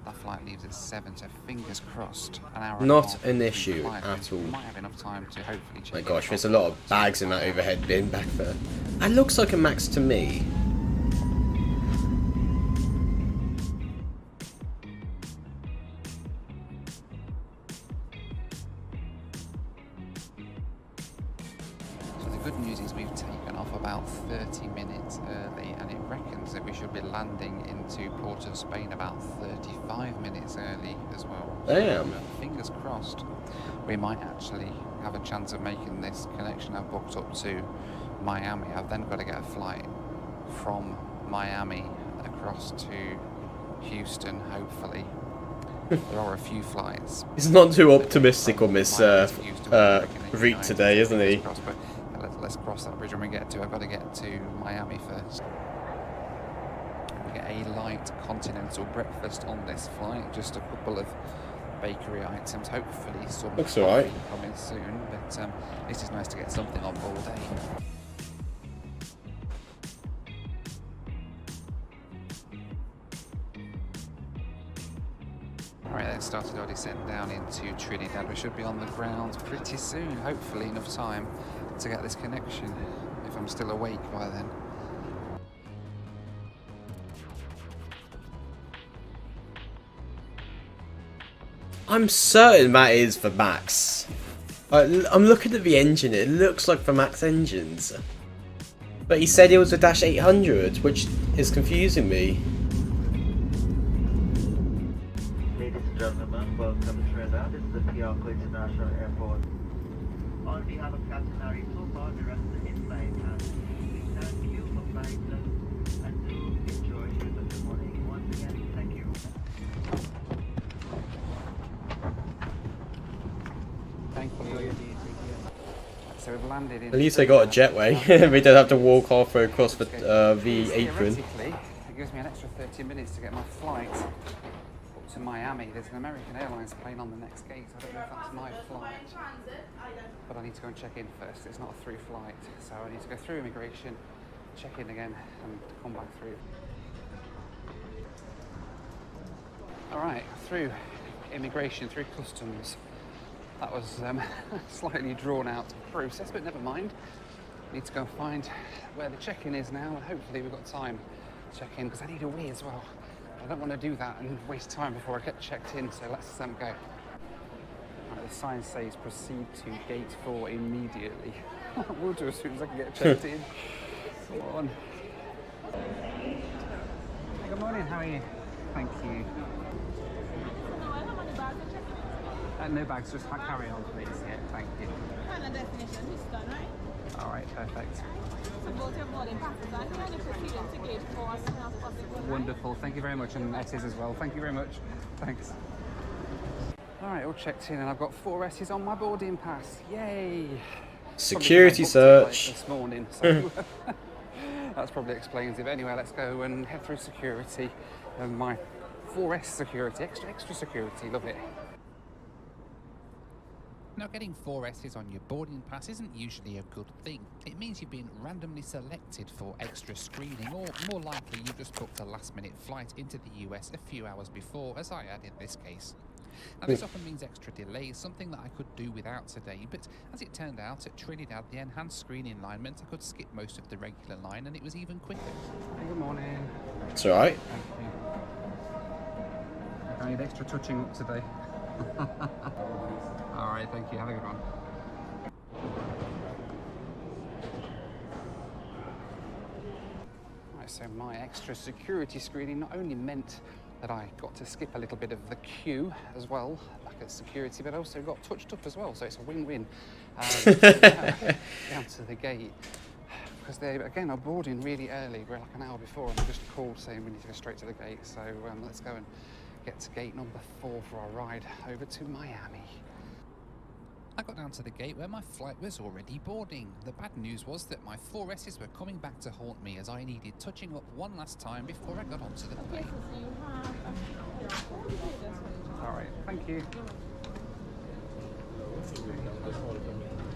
That flight leaves at 7, so fingers crossed. An hour Not and a half an from issue flight. at We all. might have enough time to hopefully check My in gosh, there's a from- lot of bags in that overhead bin back there. That looks like a Max to me. So the good news is we've taken off about 30 minutes early, and it reckons that we should be landing into Port of Spain about 35 minutes early as well. Damn. So, fingers crossed, we might actually have a chance of making this connection. I've booked up to Miami. I've then got to get a flight from Miami across to Houston, hopefully. There are a few flights. He's not too optimistic on this route today, isn't he? Let's cross that bridge when we get to it. I've got to get to Miami first. We get a light continental breakfast on this flight. Just a couple of bakery items. Hopefully some looks alright. Coming soon. But this is nice to get something on board, eh? Alright, then started our descent down into Trinidad. We should be on the ground pretty soon, hopefully enough time to get this connection, if I'm still awake by then. I'm certain that is for Max. I'm looking at the engine, it looks like for Max engines. But he said it was a Dash 800, which is confusing me. Ladies and gentlemen, welcome to Trinidad. This is the KLAX International Airport. On behalf of Captain Larry Cooper, the rest of the in-flight passengers, we thank you for flying us and do enjoy the rest of the morning. Once again, thank you. Thank you. So we've landed in. At least they got a jetway. They don't have to walk halfway across the apron. Theoretically, it gives me an extra 30 minutes to get my flight up to Miami. There's an American Airlines plane on the next gate. I don't know if that's my flight, but I need to go and check in first. It's not a through flight, so I need to go through immigration, check in again, and come back through. All right, through immigration, through customs. That was a slightly drawn out process, but never mind. Need to go and find where the check-in is now, and hopefully we've got time to check in, because I need a wee as well. I don't want to do that and waste time before I get checked in, so let's go. Right, the sign says proceed to gate 4 immediately. We'll do as soon as I can get checked in. Come on. Hey, good morning, how are you? Thank you. No bags, just carry on, please. Yeah, thank you. Final destination is done, right? All right, perfect. So both your boarding passes are here and you're proceeding to gate 4 as soon as possible. Wonderful, thank you very much, and S's as well. Thank you very much. Thanks. All right, all checked in, and I've got 4 S's on my boarding pass. Yay! Security search. This morning, so that's probably explains it. But anyway, let's go and head through security, and my 4S security, extra security. Love it. Now, getting 4 S's on your boarding pass isn't usually a good thing. It means you've been randomly selected for extra screening, or more likely you just booked a last-minute flight into the US a few hours before, as I had in this case. Now, this often means extra delays, something that I could do without today, but as it turned out, at Trinidad, the enhanced screening line meant I could skip most of the regular line, and it was even quicker. Hey, good morning. It's alright. Thank you. I need extra touching up today. All right, thank you. Have a good one. Right, so my extra security screening not only meant that I got to skip a little bit of the queue as well, back at security, but also got touched up as well, so it's a win-win. Down to the gate, because they, again, are boarding really early. We're like an hour before, and they just called saying we need to go straight to the gate, so let's go and get to gate number 4 for our ride over to Miami. I got down to the gate where my flight was already boarding. The bad news was that my 4 S's were coming back to haunt me, as I needed touching up one last time before I got onto the plane. All right, thank you.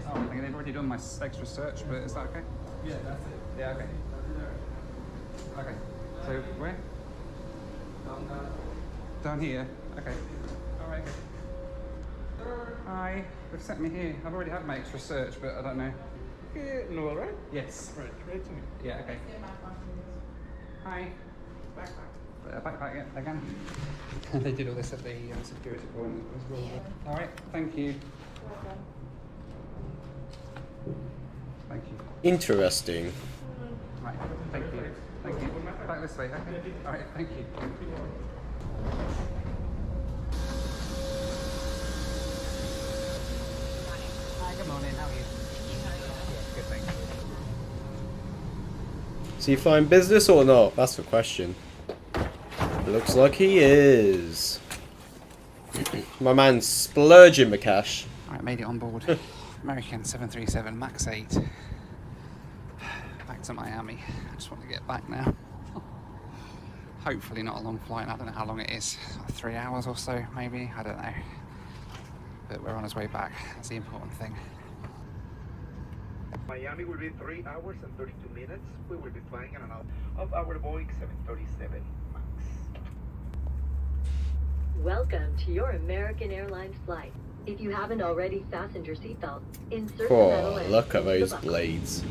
Oh, I think they've already done my extra search, but is that okay? Yeah, that's it. Yeah, okay. Okay, so where? Down here? Okay. All right, okay. Hi, they've sent me here. I've already had my extra search, but I don't know. No, right? Yes. Right to me. Yeah, okay. Hi. Backpack. Backpack, yeah, again. They did all this at the security point as well. All right, thank you. Thank you. Interesting. Right, thank you. Thank you. Back this way, okay. All right, thank you. Hi, good morning, how are you? Yeah, good, thank you. Is he flying business or not? That's the question. Looks like he is. My man's splurging the cash. Alright, made it on board. American 737 MAX 8. Back to Miami. I just want to get back now. Hopefully not a long flight. I don't know how long it is. 3 hours or so, maybe. I don't know. But we're on his way back. That's the important thing. Miami will be 3 hours and 32 minutes. We will be flying in and out of our Boeing 737 MAX. Welcome to your American Airlines flight. If you haven't already fastened your seatbelt, insert the metal Oh, end look at into the those buckle. blades.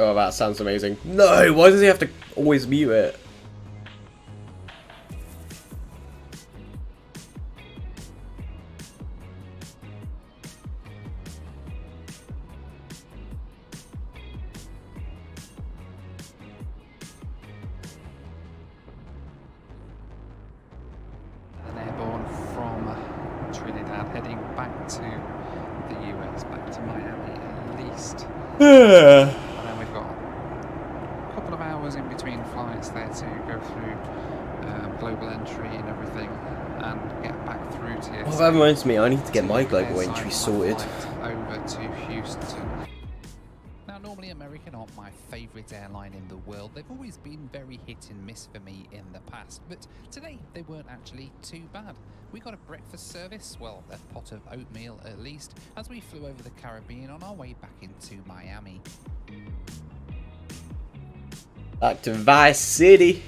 Oh, that sounds amazing. No, why does he have to always mute it? An airborne from Trinidad, heading back to the US, back to Miami at least. And then we've got a couple of hours in between flights there to go through global entry and everything, and get back through to. Oh, that reminds me, I need to get my global entry sorted. Over to Houston. Now, normally American aren't my favourite airline in the world. They've always been very hit and miss for me in the past, but today they weren't actually too bad. We got a breakfast service, well, a pot of oatmeal at least, as we flew over the Caribbean on our way back into Miami. Back to Vice City.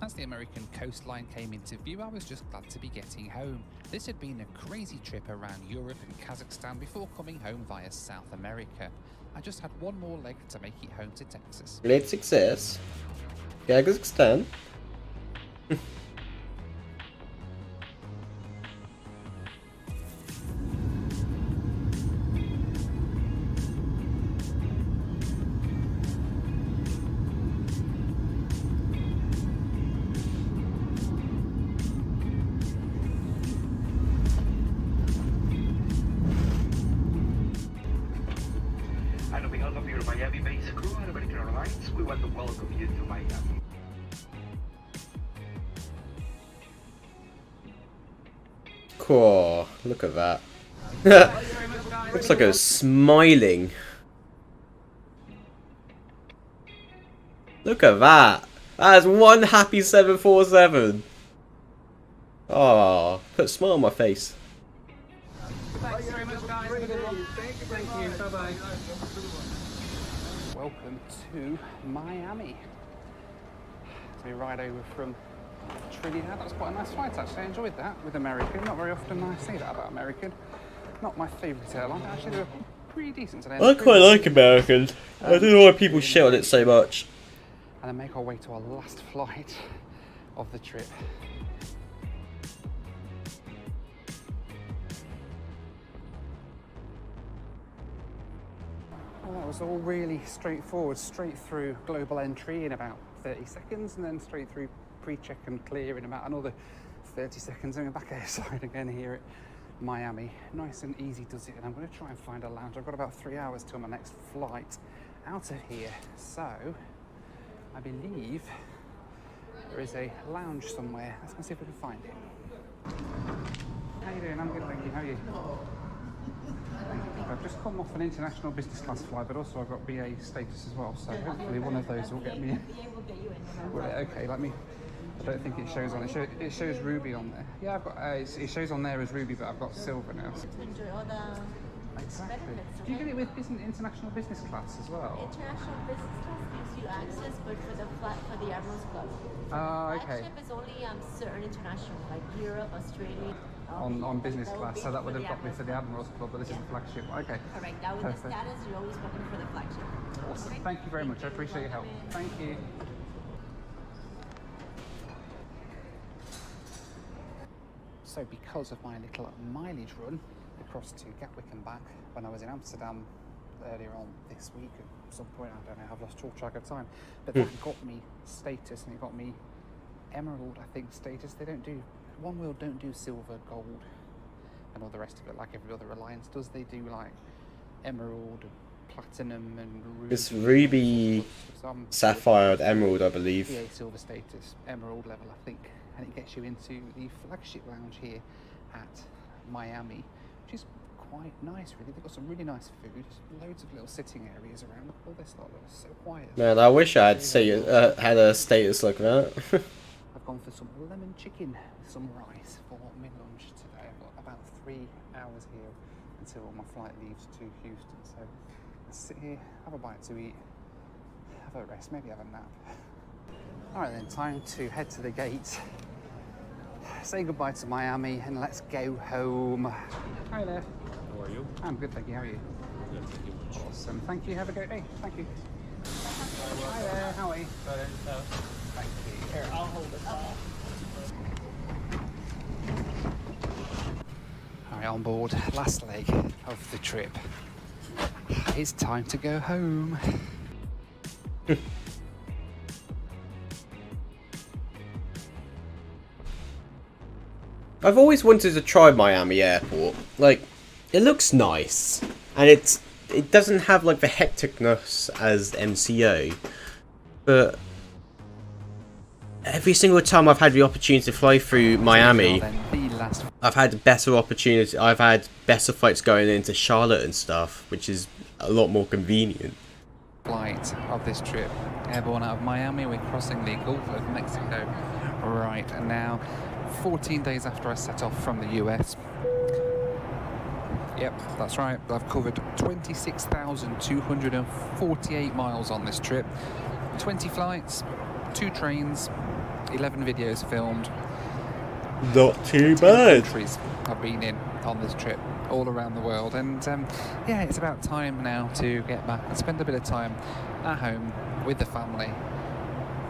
As the American coastline came into view, I was just glad to be getting home. This had been a crazy trip around Europe and Kazakhstan before coming home via South America. I just had one more leg to make it home to Texas. Great success. Kazakhstan. And on behalf of your Miami-based crew and American Airlines, we want to welcome you to Miami. Cool. Look at that. Looks like a smiling. Look at that. That is one happy 747. Oh, put a smile on my face. Thanks very much, guys. Thank you. Bye-bye. Welcome to Miami. So we ride over from Trinidad. That was quite a nice flight actually. I enjoyed that with American. Not very often I say that about American. Not my favourite airline. Actually, they were pretty decent today. I quite like American. I don't know why people shit on it so much. And then make our way to our last flight of the trip. Well, that was all really straightforward, straight through global entry in about 30 seconds, and then straight through pre-check and clear in about another 30 seconds, and we're back airside again here at Miami. Nice and easy does it, and I'm going to try and find a lounge. I've got about 3 hours till my next flight out of here, so I believe there is a lounge somewhere. Let's go see if we can find it. How you doing? I'm good, thank you. How are you? I've just come off an international business class flight, but also I've got BA status as well, so hopefully one of those will get me in. Okay, let me. I don't think it shows on. It shows Ruby on there. Yeah, I've got. It shows on there as Ruby, but I've got silver now. Enjoy all the Exactly. Do you get it with international business class as well? international business class gives you access, but for the Admirals Club. Oh, okay. Flagship is only certain international, like Europe, Australia. On business class, so that would have got me to the Admirals Club, but this is the flagship. Okay. Correct. That was the status. You're always welcome for the flagship. Awesome. Thank you very much. I appreciate your help. Thank you. So because of my little mileage run across to Gatwick and back when I was in Amsterdam earlier on this week at some point, I don't know, I've lost all track of time, but that got me status, and it got me emerald, I think, status. They don't do, One World don't do silver, gold and all the rest of it like every other alliance does. They do like emerald, platinum and ruby. It's ruby, sapphire and emerald, I believe. PA silver status, emerald level, I think, and it gets you into the flagship lounge here at Miami, which is quite nice, really. They've got some really nice food, loads of little sitting areas around. Look at all this lot, it's so quiet. Man, I wish I had had a status like that. I've gone for some lemon chicken, some rice for my lunch today. I've got about 3 hours here until my flight leaves to Houston, so let's sit here, have a bite to eat, have a rest, maybe have a nap. Alright then, time to head to the gate, say goodbye to Miami, and let's go home. Hi there. How are you? I'm good, thank you. How are you? Good, thank you much. Awesome, thank you. Have a great day. Thank you. Hi there, how are you? Thank you. Here, I'll hold it. Alright, on board, last leg of the trip. It's time to go home. I've always wanted to try Miami Airport. Like, it looks nice, and it doesn't have like the hecticness as MCO, but every single time I've had the opportunity to fly through Miami, I've had better opportunity. I've had better flights going into Charlotte and stuff, which is a lot more convenient. Flight of this trip, airborne out of Miami. We're crossing the Gulf of Mexico right now, 14 days after I set off from the US. Yep, that's right. I've covered 26,248 miles on this trip. 20 flights, 2 trains, 11 videos filmed. Not too 10 bad. countries I've been in on this trip, all around the world. And yeah, it's about time now to get back and spend a bit of time at home with the family,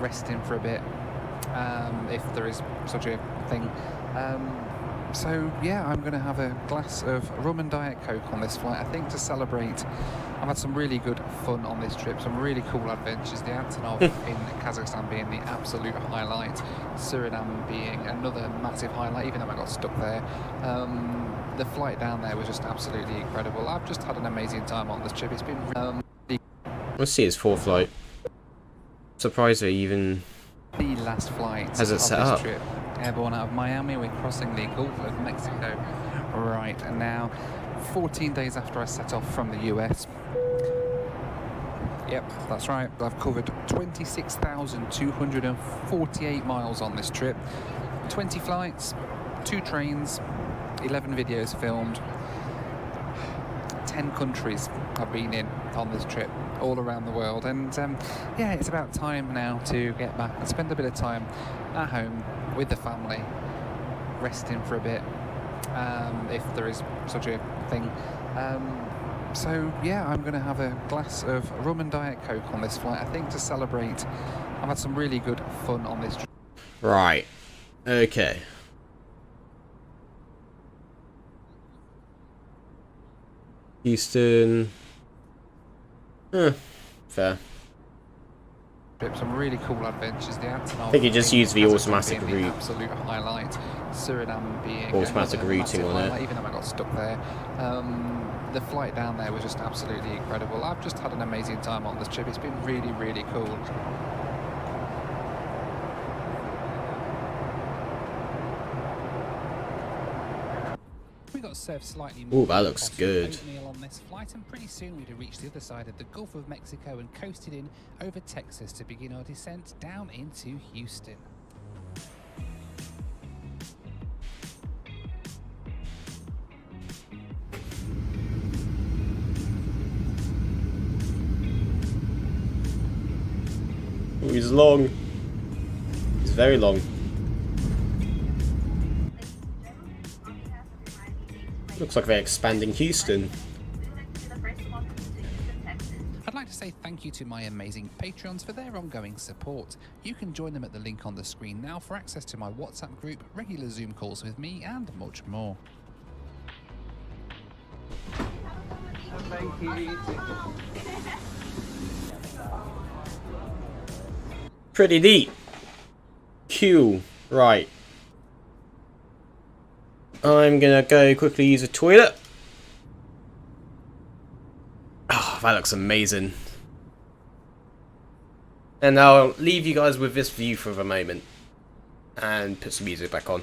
resting for a bit, if there is such a thing. So yeah, I'm going to have a glass of rum and Diet Coke on this flight, I think, to celebrate. I've had some really good fun on this trip, some really cool adventures. The Antonov in Kazakhstan being the absolute highlight, Suriname being another massive highlight, even though I got stuck there. The flight down there was just absolutely incredible. I've just had an amazing time on this trip. It's been Let's see his 4th flight. Surprised they even the last flight has it of set this up. trip. Airborne out of Miami, we're crossing the Gulf of Mexico right now, 14 days after I set off from the US. Yep, that's right. I've covered 26,248 miles on this trip. 20 flights, 2 trains, 11 videos filmed. 10 countries I've been in on this trip, all around the world. And yeah, it's about time now to get back and spend a bit of time at home with the family, resting for a bit, if there is such a thing. So yeah, I'm going to have a glass of rum and Diet Coke on this flight, I think, to celebrate. I've had some really good fun on this trip. Right. Okay. Houston. Fair. Some really cool adventures. The Antonov, I think you just use the automatic being the route. absolute highlight. Suriname being Automatic another routing massive on it. highlight, even though I got stuck there. The flight down there was just absolutely incredible. I've just had an amazing time on this trip. It's been really, really cool. We got served slightly more. Ooh, that looks good. Oatmeal on this flight, and pretty soon we'd have reached the other side of the Gulf of Mexico and coasted in over Texas to begin our descent down into Houston. Ooh, he's long. He's very long. Looks like they're expanding Houston. I'd like to say thank you to my amazing Patreons for their ongoing support. You can join them at the link on the screen now for access to my WhatsApp group, regular Zoom calls with me, and much more. Thank you. Pretty neat. Cool. Right. I'm gonna go quickly use a toilet. Oh, that looks amazing. And I'll leave you guys with this view for the moment and put some music back on.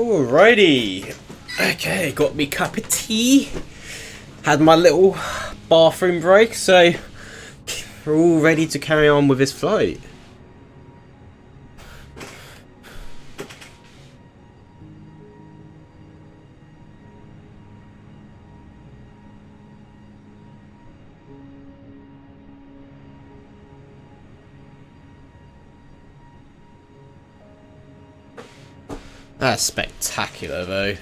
Alrighty. Okay, got me cup of tea. Had my little bathroom break, so we're all ready to carry on with this flight. That's spectacular though.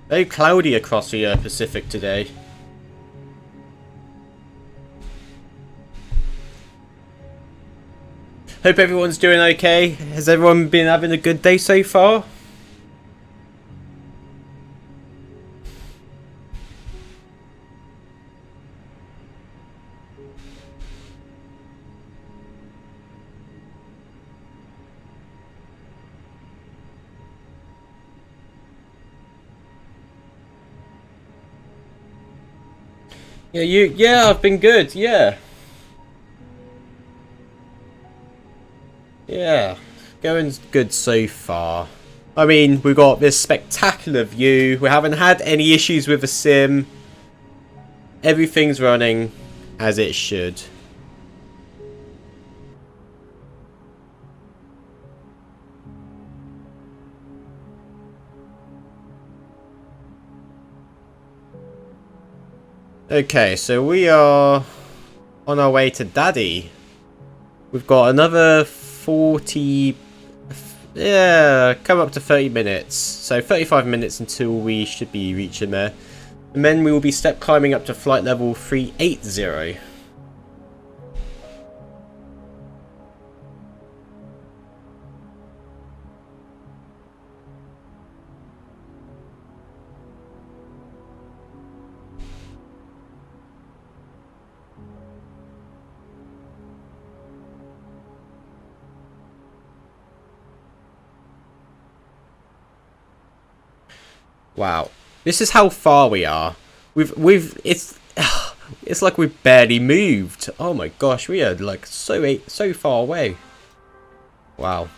Very cloudy across the Pacific today. Hope everyone's doing okay. Has everyone been having a good day so far? Yeah, I've been good, yeah. Yeah, going good so far. I mean, we've got this spectacular view. We haven't had any issues with the sim. Everything's running as it should. Okay, so we are on our way to DADIE. We've got another 40... yeah, come up to 30 minutes. So 35 minutes until we should be reaching there. And then we will be step climbing up to flight level 380. Wow, this is how far we are. It's like we've barely moved. Oh my gosh, we are like so far away. Wow.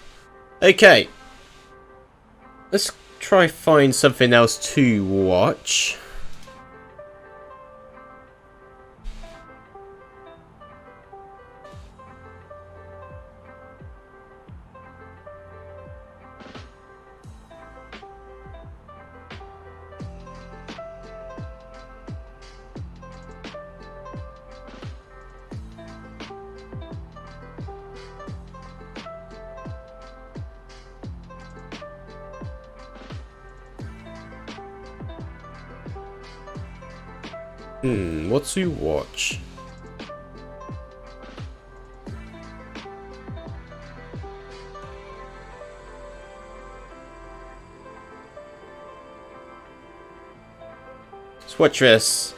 Okay, let's try find something else to watch. What to watch? Let's watch this.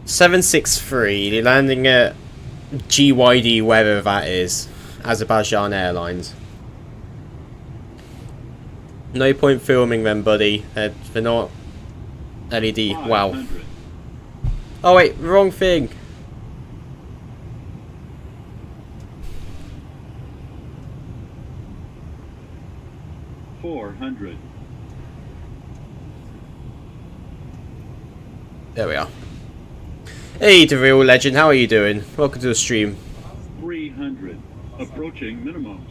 $763, landing at GYD, wherever that is. Azerbaijan Airlines. No point filming them, buddy. They're not LED. Wow. Oh wait, wrong thing. $400. There we are. Hey, the real legend. How are you doing? Welcome to the stream. 300. Approaching minimums.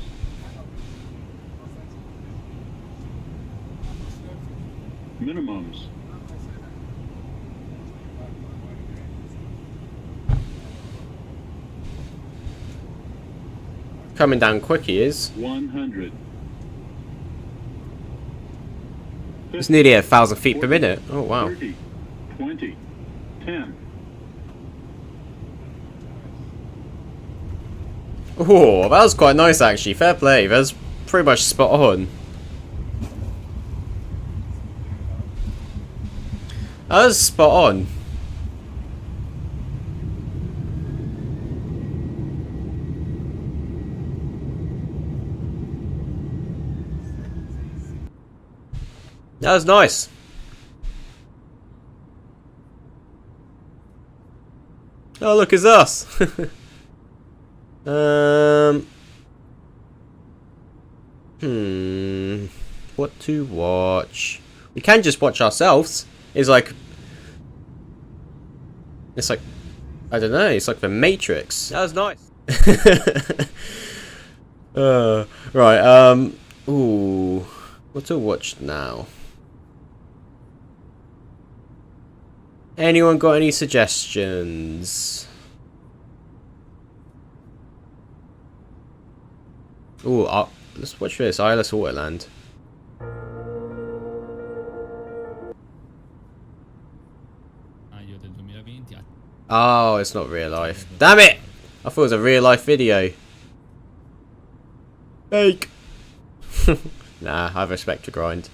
Minimums. Coming down quick, he is. 100. It's nearly 1,000 feet per minute. Oh wow. 30, 20, 10. Oh, that was quite nice actually. Fair play. That was pretty much spot on. That was spot on. That was nice. Oh, look, it's us. What to watch? We can just watch ourselves. It's like, I don't know. It's like the Matrix. That was nice. Right. Ooh, what to watch now? Anyone got any suggestions? Ooh, let's watch this. Isla Waterland. Oh, it's not real life. Damn it! I thought it was a real life video. Fake. Nah, I have respect to grind.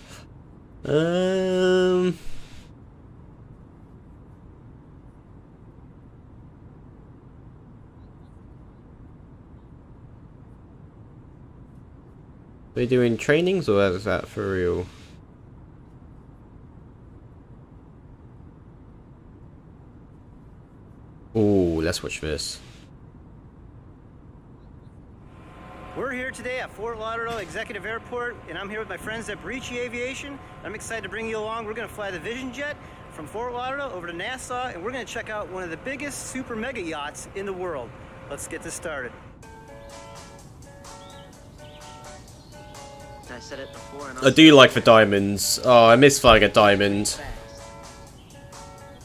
Are they doing trainings or is that for real? Ooh, let's watch this. We're here today at Fort Lauderdale Executive Airport, and I'm here with my friends at Breachy Aviation. I'm excited to bring you along. We're going to fly the Vision Jet from Fort Lauderdale over to Nassau, and we're going to check out one of the biggest super mega yachts in the world. Let's get this started. I said it before. I do like the diamonds. Oh, I miss flying a diamond.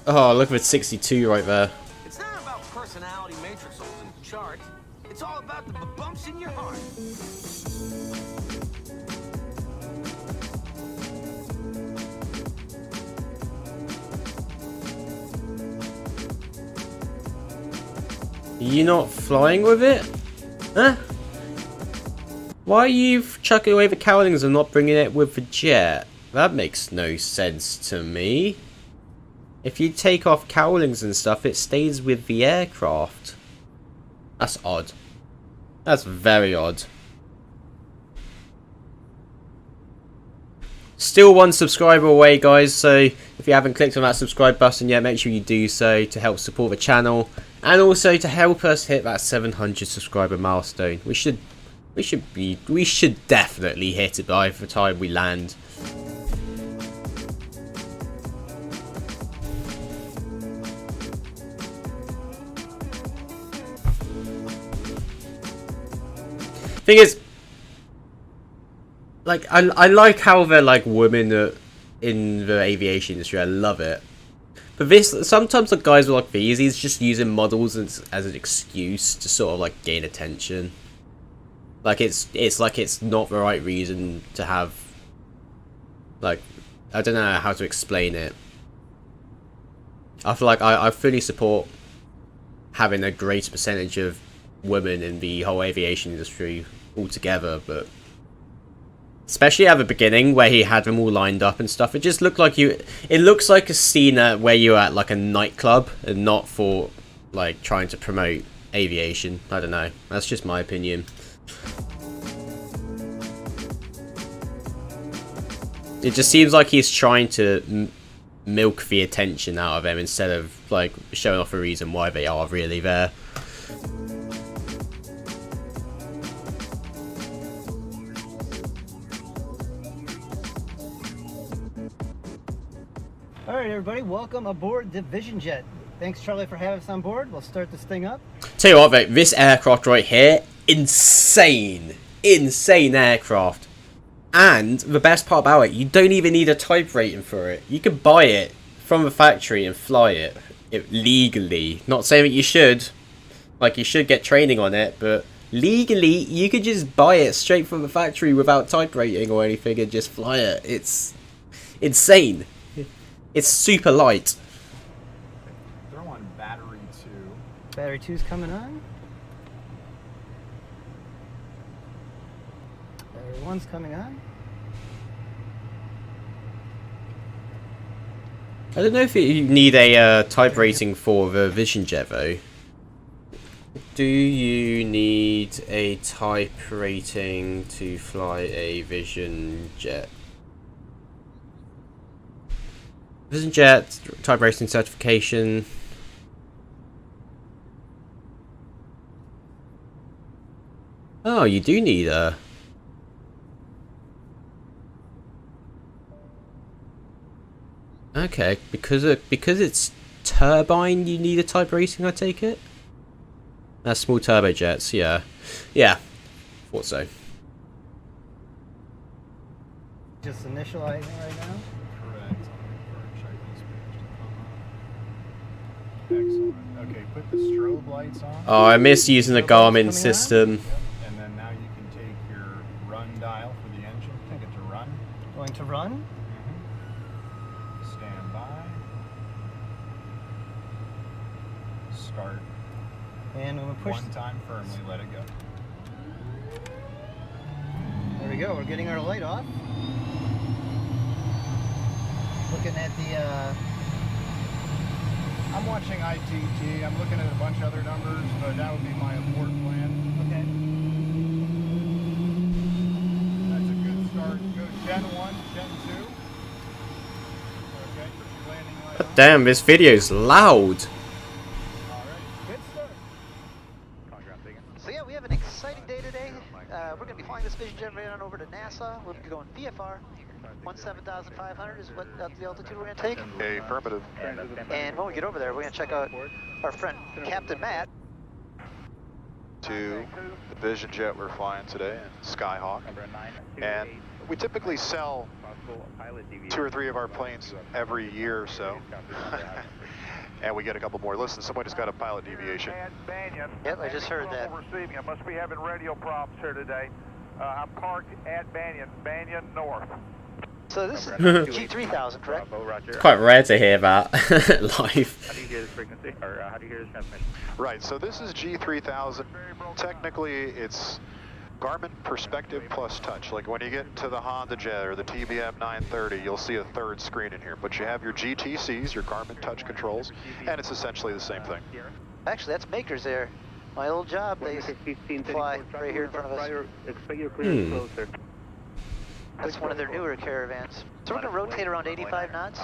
Oh, look at the 62 right there. It's not about personality matrixes and charts. It's all about the bumps in your heart. You not flying with it? Huh? Why are you chucking away the cowlings and not bringing it with the jet? That makes no sense to me. If you take off cowlings and stuff, it stays with the aircraft. That's odd. That's very odd. Still one subscriber away, guys, so if you haven't clicked on that subscribe button yet, make sure you do so to help support the channel and also to help us hit that 700 subscriber milestone. We should definitely hit it by the time we land. Thing is, like, I like how they're like women in the aviation industry. I love it. But sometimes the guys like these, he's just using models as an excuse to sort of like gain attention. Like it's like it's not the right reason to have. Like, I don't know how to explain it. I feel like I fully support having a greater percentage of women in the whole aviation industry altogether, but especially at the beginning where he had them all lined up and stuff, it just looked like it looks like a scene where you're at like a nightclub and not for like trying to promote aviation. I don't know, that's just my opinion. It just seems like he's trying to milk the attention out of them instead of like showing off a reason why they are really there. All right, everybody, welcome aboard the Vision Jet. Thanks, Charlie, for having us on board. We'll start this thing up. Tell you what, mate, this aircraft right here, insane aircraft. And the best part about it, you don't even need a type rating for it. You can buy it from the factory and fly it legally. Not saying that you should, like you should get training on it, but legally you could just buy it straight from the factory without type rating or anything and just fly it. It's insane. It's super light. Throw on battery 2. Battery 2's coming on. Battery 1's coming on. I don't know if you need a type rating for the Vision Jet though. Do you need a type rating to fly a Vision Jet? Vision Jet type rating certification. Oh, you do need a... Okay, because it's turbine, you need a type rating, I take it? That's small turbojets, yeah. Yeah, thought so. Just initializing right now? Correct. Excellent. Okay, put the strobe lights on. Oh, I miss using the Garmin system. Yep. And then now you can take your run dial for the engine. Take it to run. Going to run? Stand by. Start. And I'm going to push. One time firmly, let it go. There we go, we're getting our light off. Looking at the, I'm watching ITT. I'm looking at a bunch of other numbers, but that would be my abort plan. Okay. That's a good start. Go Gen 1, Gen 2. Okay, put your landing light on. Damn, this video's loud. So yeah, we have an exciting day today. We're going to be flying this Vision Jet right on over to NASA. We'll be going VFR. 17,500 is what the altitude we're going to take. Affirmative. And when we get over there, we're going to check out our friend Captain Matt. To the Vision Jet we're flying today, Skyhawk. And we typically sell 2 or 3 of our planes every year or so. And we get a couple more. Listen, somebody just got a pilot deviation. Yep, I just heard that. Receiving. I must be having radio problems here today. I'm parked at Banyan North. So this is G3000, correct? It's quite rare to hear that live. How do you hear this frequency, or how do you hear this transmission? Right, so this is G3000. Technically, it's Garmin Perspective plus touch. Like when you get to the Honda Jet or the TBM 930, you'll see a third screen in here. But you have your GTCs, your Garmin touch controls, and it's essentially the same thing. Actually, that's Makers there. My old job, they fly right here in front of us. That's one of their newer caravans. So we're going to rotate around 85 knots?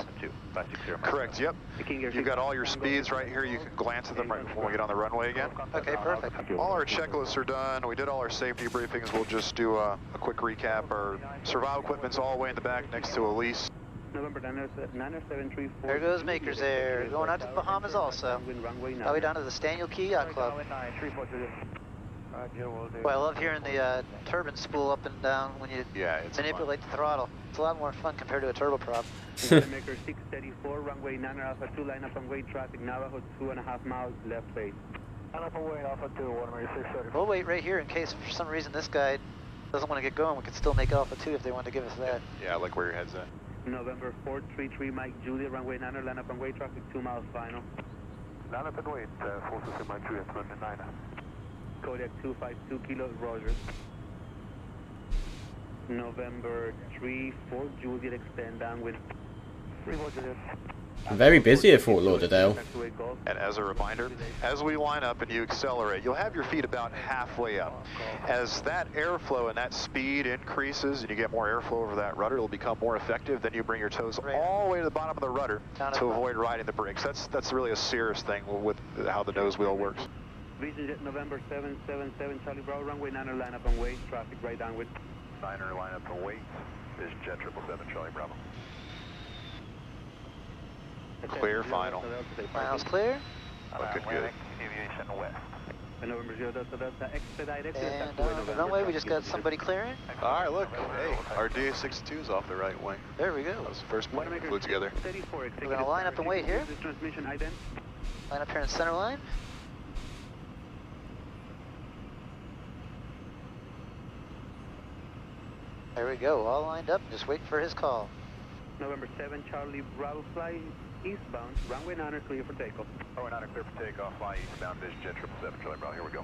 Correct, yep. You've got all your speeds right here. You can glance at them right before we get on the runway again. Okay, perfect. All our checklists are done. We did all our safety briefings. We'll just do a quick recap. Our survival equipment's all the way in the back next to Elise. There goes Makers there. Going out to the Bahamas also. All the way down to the Staniel Key Yacht Club. Well, I love hearing the turbine spool up and down when you manipulate the throttle. It's a lot more fun compared to a turboprop. Maker 634, runway 9 Alpha 2, line up on way traffic, Navajo 2.5 miles, left base. Line up on way Alpha 2, 1 We'll wait right here in case for some reason this guy doesn't want to get going. We could still make Alpha 2 if they want to give us that. Yeah, I like where your head's at. November 433, Mike Julia, runway 9, line up on way traffic, 2 miles final. Line up and wait, 463 Mike Julia, 29. Kodiak 252 kilos, Roger. November 3, 4 Juliet, extend downwind. I'm very busy at Fort Lauderdale. And as a reminder, as we line up and you accelerate, you'll have your feet about halfway up. As that airflow and that speed increases and you get more airflow over that rudder, it'll become more effective. Then you bring your toes all the way to the bottom of the rudder to avoid riding the brakes. That's really a serious thing with how the nose wheel works. Vision Jet November 777, Charlie Bravo, runway 9 line up and wait, traffic right downwind. 9er line up and wait, Vision Jet 777, Charlie Bravo. Clear final. Final's clear. Looking good. Aviation west. November 0 Delta expedite. And on the runway, we just got somebody clearing. All right, look. Hey, our DA62 is off the right wing. There we go. That was the first one we flew together. We're going to line up and wait here. Line up here in center line. There we go, all lined up, just waiting for his call. November 7, Charlie Bravo, fly eastbound, runway 9 clear for takeoff. Runway 9 clear for takeoff, fly eastbound, Vision Jet 777, Charlie Bravo, here we go.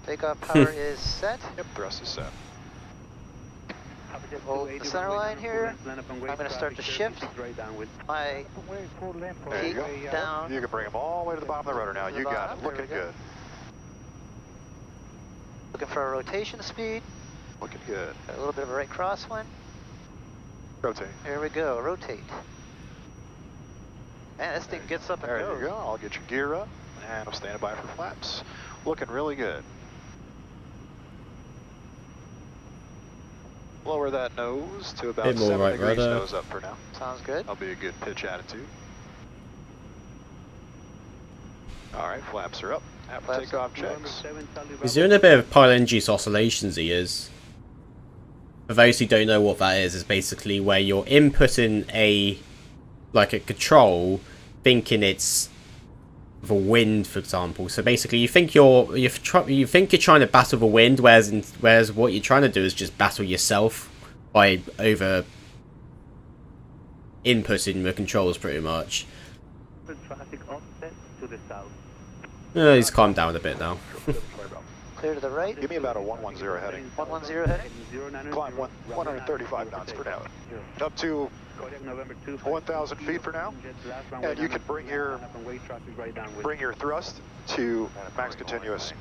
Takeoff power is set. Yep, thrust is set. Hold the center line here. I'm going to start to shift my feet down. You can bring them all the way to the bottom of the rudder now. You got it, looking good. Looking for a rotation speed. Looking good. Got a little bit of a right crosswind. Rotate. Here we go, rotate. Man, this thing gets up and goes. There you go, I'll get your gear up, and I'm standing by for flaps. Looking really good. Lower that nose to about Bit more 7 right degrees rudder. nose up for now. Sounds good. That'll be a good pitch attitude. Alright, flaps are up. Have takeoff checks. He's doing a bit of pilot-induced oscillations, he is. For those who don't know what that is, it's basically where you're inputting a control, thinking it's the wind, for example. So basically, you think you're trying to battle the wind, whereas what you're trying to do is just battle yourself by over inputting the controls, pretty much. Traffic offset to the south. He's calmed down a bit now. Clear to the right. Give me about a 110 heading. 110 heading. Climb 135 knots per hour. Up to 1,000 feet for now. And you can bring your thrust to max continuous.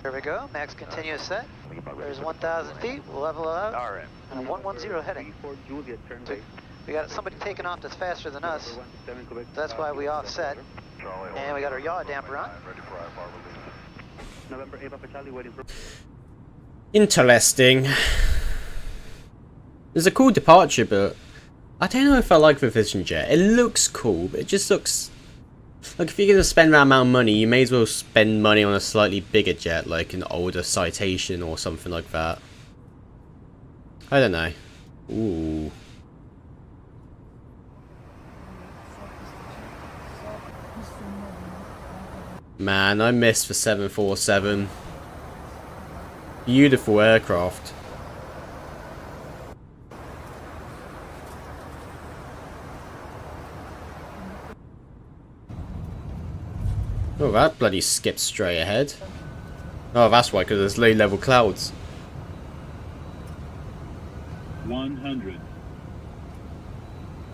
Here we go. Max continuous set. There's 1,000 feet. We'll level it out. All right. And 110 heading. So we got somebody taking off that's faster than us. That's why we offset. And we got our yaw damper on. Interesting. It's a cool departure, but I don't know if I like the Vision Jet. It looks cool, but it just looks like if you're going to spend that amount of money, you may as well spend money on a slightly bigger jet, like an older Citation or something like that. I don't know. Ooh. Man, I missed the 747. Beautiful aircraft. Oh, that bloody skipped straight ahead. Oh, that's why, because there's low-level clouds. 100.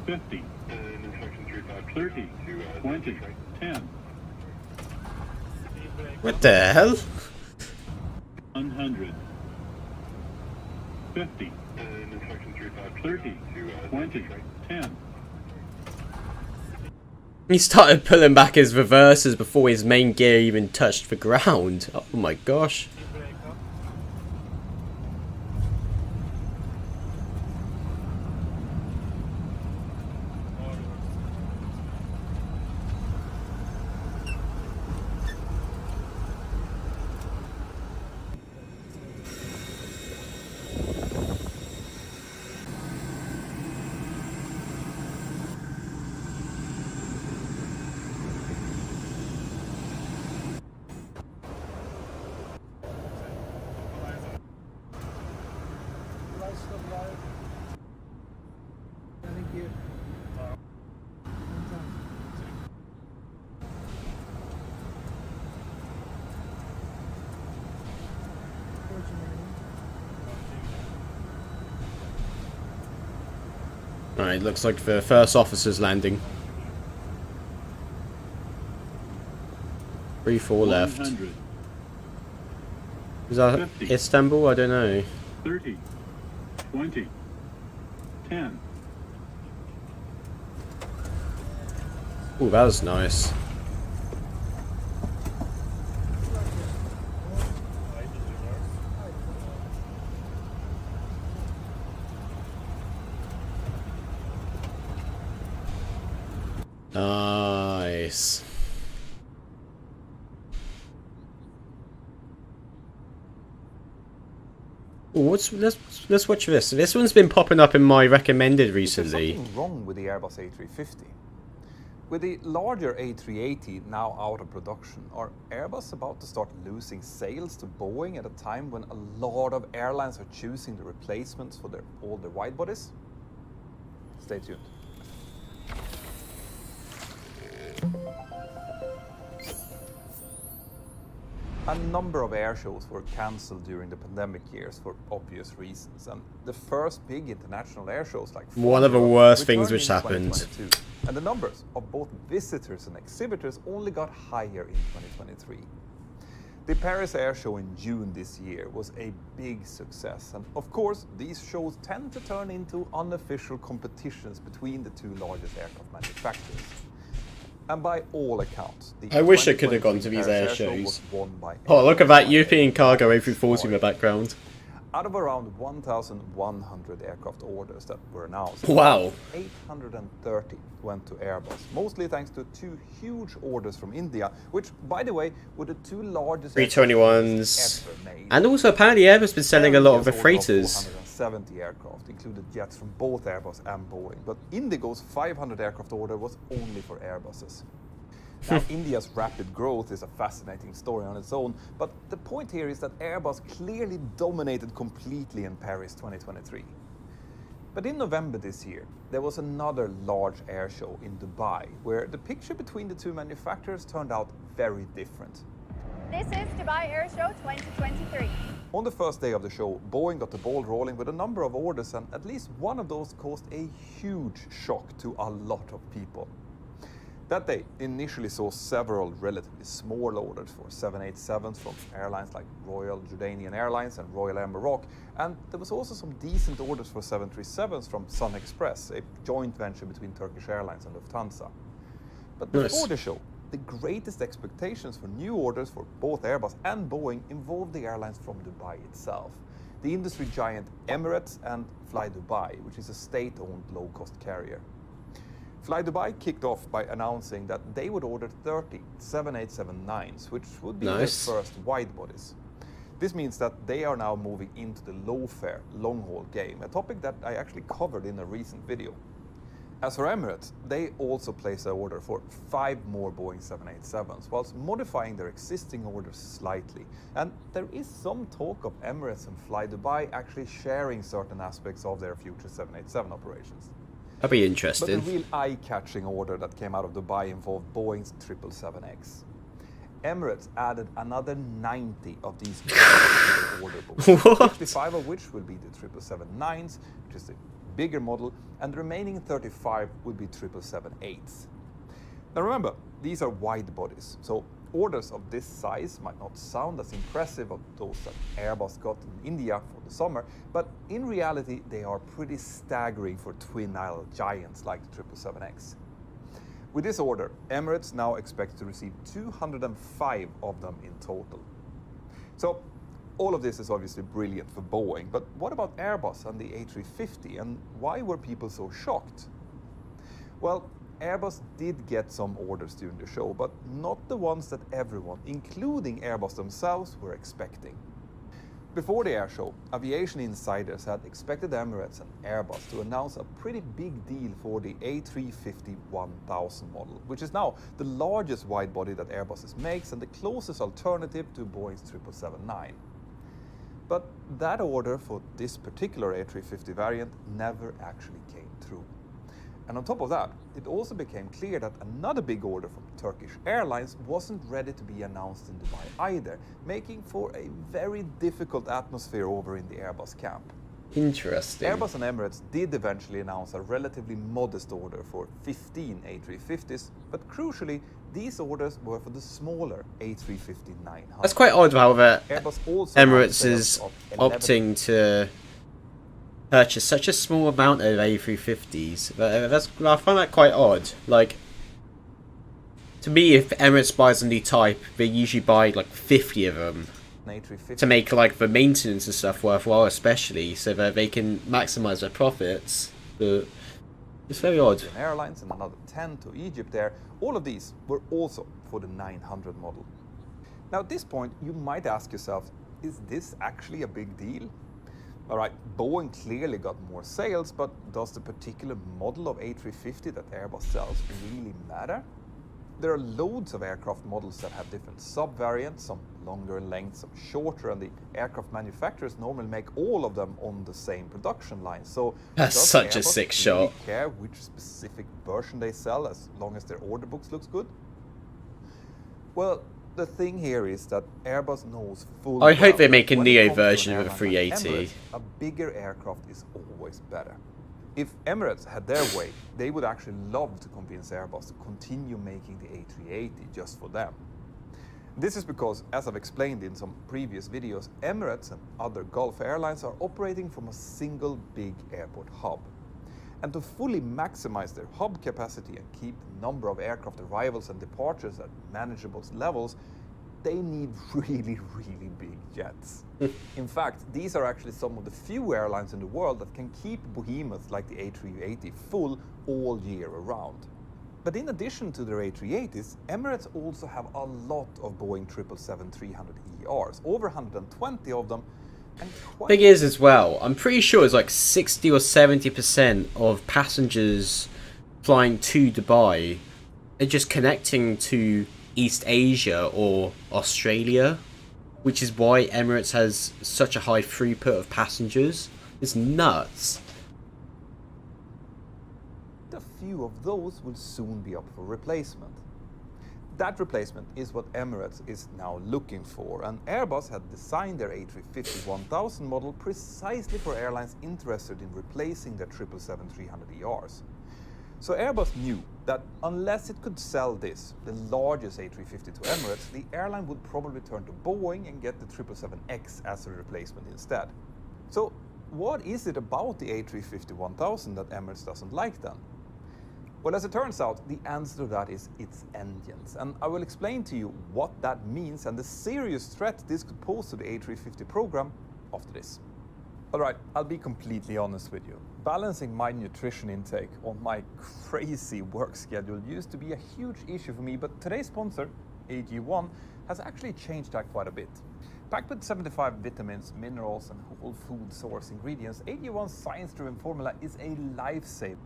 50. 30. 20. 10. What the hell? 100. 50. 30. 20. 10. He started pulling back his reversers before his main gear even touched the ground. Oh my gosh. Alright, looks like the first officer's landing. 3-4 left. 100. Is that 50. Istanbul? I don't know. 30. 20. 10. Ooh, that was nice. Nice. Ooh, let's watch this. This one's been popping up in my recommended recently. There's something wrong with the Airbus A350. With the larger A380 now out of production, are Airbus about to start losing sales to Boeing at a time when a lot of airlines are choosing the replacements for their older widebodies? Stay tuned. A number of air shows were cancelled during the pandemic years for obvious reasons, and the first big international air shows like one of the worst things which happened. And the numbers of both visitors and exhibitors only got higher in 2023. The Paris Air Show in June this year was a big success, and of course these shows tend to turn into unofficial competitions between the two largest aircraft manufacturers. And by all accounts, I wish I could have gone to these air shows. Oh, look at that European cargo A340 in the background. Out of around 1,100 aircraft orders that were announced, wow, 830 went to Airbus, mostly thanks to 2 huge orders from India, which, by the way, were the 2 largest 321s. ever made. And also, apparently, Airbus has been selling a lot of the freighters. 470 aircraft included jets from both Airbus and Boeing, but Indigo's 500 aircraft order was only for Airbuses. Now, India's rapid growth is a fascinating story on its own, but the point here is that Airbus clearly dominated completely in Paris 2023. But in November this year, there was another large air show in Dubai, where the picture between the 2 manufacturers turned out very different. This is Dubai Air Show 2023. On the first day of the show, Boeing got the ball rolling with a number of orders, and at least one of those caused a huge shock to a lot of people. That day initially saw several relatively small orders for 787s from airlines like Royal Jordanian Airlines and Royal Air Maroc, and there was also some decent orders for 737s from Sun Express, a joint venture between Turkish Airlines and Lufthansa. But before the show, the greatest expectations for new orders for both Airbus and Boeing involved the airlines from Dubai itself, the industry giant Emirates and FlyDubai, which is a state-owned low-cost carrier. FlyDubai kicked off by announcing that they would order 30 787-9s, which would be their first wide-bodies. This means that they are now moving into the low-fare, long-haul game, a topic that I actually covered in a recent video. As for Emirates, they also placed an order for 5 more Boeing 787s, whilst modifying their existing orders slightly. And there is some talk of Emirates and FlyDubai actually sharing certain aspects of their future 787 operations. That'd be interesting. But the real eye-catching order that came out of Dubai involved Boeing's 777X. Emirates added another 90 of these to their order book, 55 of which will be the 777-9s, which is the bigger model, and the remaining 35 will be 777-8s. Now remember, these are wide bodies, so orders of this size might not sound as impressive as those that Airbus got in India for the summer, but in reality they are pretty staggering for twin-aisle giants like the 777X. With this order, Emirates now expects to receive 205 of them in total. So all of this is obviously brilliant for Boeing, but what about Airbus and the A350, and why were people so shocked? Well, Airbus did get some orders during the show, but not the ones that everyone, including Airbus themselves, were expecting. Before the air show, aviation insiders had expected Emirates and Airbus to announce a pretty big deal for the A350-1000 model, which is now the largest wide-body that Airbus makes and the closest alternative to Boeing's 777-9. But that order for this particular A350 variant never actually came through. And on top of that, it also became clear that another big order from Turkish Airlines wasn't ready to be announced in Dubai either, making for a very difficult atmosphere over in the Airbus camp. Interesting. Airbus and Emirates did eventually announce a relatively modest order for 15 A350s, but crucially, these orders were for the smaller A350-900. That's quite odd, however. Emirates is opting to purchase such a small amount of A350s. I find that quite odd. Like, to me, if Emirates buys a new type, they usually buy like 50 of them to make like the maintenance and stuff worthwhile, especially so that they can maximize their profits. But it's very odd. Airlines and another 10 to Egypt Air. All of these were also for the 900 model. Now at this point, you might ask yourself, is this actually a big deal? Alright, Boeing clearly got more sales, but does the particular model of A350 that Airbus sells really matter? There are loads of aircraft models that have different sub-variants, some longer in length, some shorter, and the aircraft manufacturers normally make all of them on the same production line. So that's such a sick shot. Really care which specific version they sell as long as their order books looks good? Well, the thing here is that Airbus knows full I hope they make a when Neo it comes to version an of a airline like 380. Emirates, a bigger aircraft is always better. If Emirates had their way, they would actually love to convince Airbus to continue making the A380 just for them. This is because, as I've explained in some previous videos, Emirates and other Gulf airlines are operating from a single big airport hub. And to fully maximize their hub capacity and keep the number of aircraft arrivals and departures at manageable levels, they need really, really big jets. In fact, these are actually some of the few airlines in the world that can keep behemoths like the A380 full all year around. But in addition to their A380s, Emirates also have a lot of Boeing 777-300ERs, over 120 of them. Thing is as well, I'm pretty sure it's like 60 or 70% of passengers flying to Dubai are just connecting to East Asia or Australia, which is why Emirates has such a high throughput of passengers. It's nuts. A few of those will soon be up for replacement. That replacement is what Emirates is now looking for, and Airbus had designed their A350-1000 model precisely for airlines interested in replacing their 777-300ERs. So Airbus knew that unless it could sell this, the largest A350 to Emirates, the airline would probably turn to Boeing and get the 777X as a replacement instead. So what is it about the A350-1000 that Emirates doesn't like then? Well, as it turns out, the answer to that is its engines, and I will explain to you what that means and the serious threat this could pose to the A350 program after this. Alright, I'll be completely honest with you. Balancing my nutrition intake on my crazy work schedule used to be a huge issue for me, but today's sponsor, AG1, has actually changed that quite a bit. Packed with 75 vitamins, minerals and whole food source ingredients, AG1's science-driven formula is a lifesaver.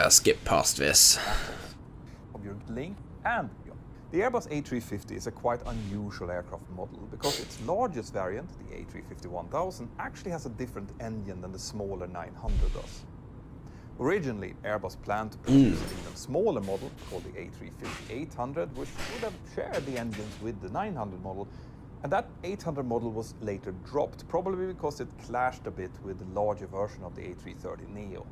Skip past this. Of your link and the Airbus A350 is a quite unusual aircraft model because its largest variant, the A350-1000, actually has a different engine than the smaller 900 does. Originally, Airbus planned to produce an even smaller model called the A350-800, which would have shared the engines with the 900 model, and that 800 model was later dropped, probably because it clashed a bit with the larger version of the A330neo.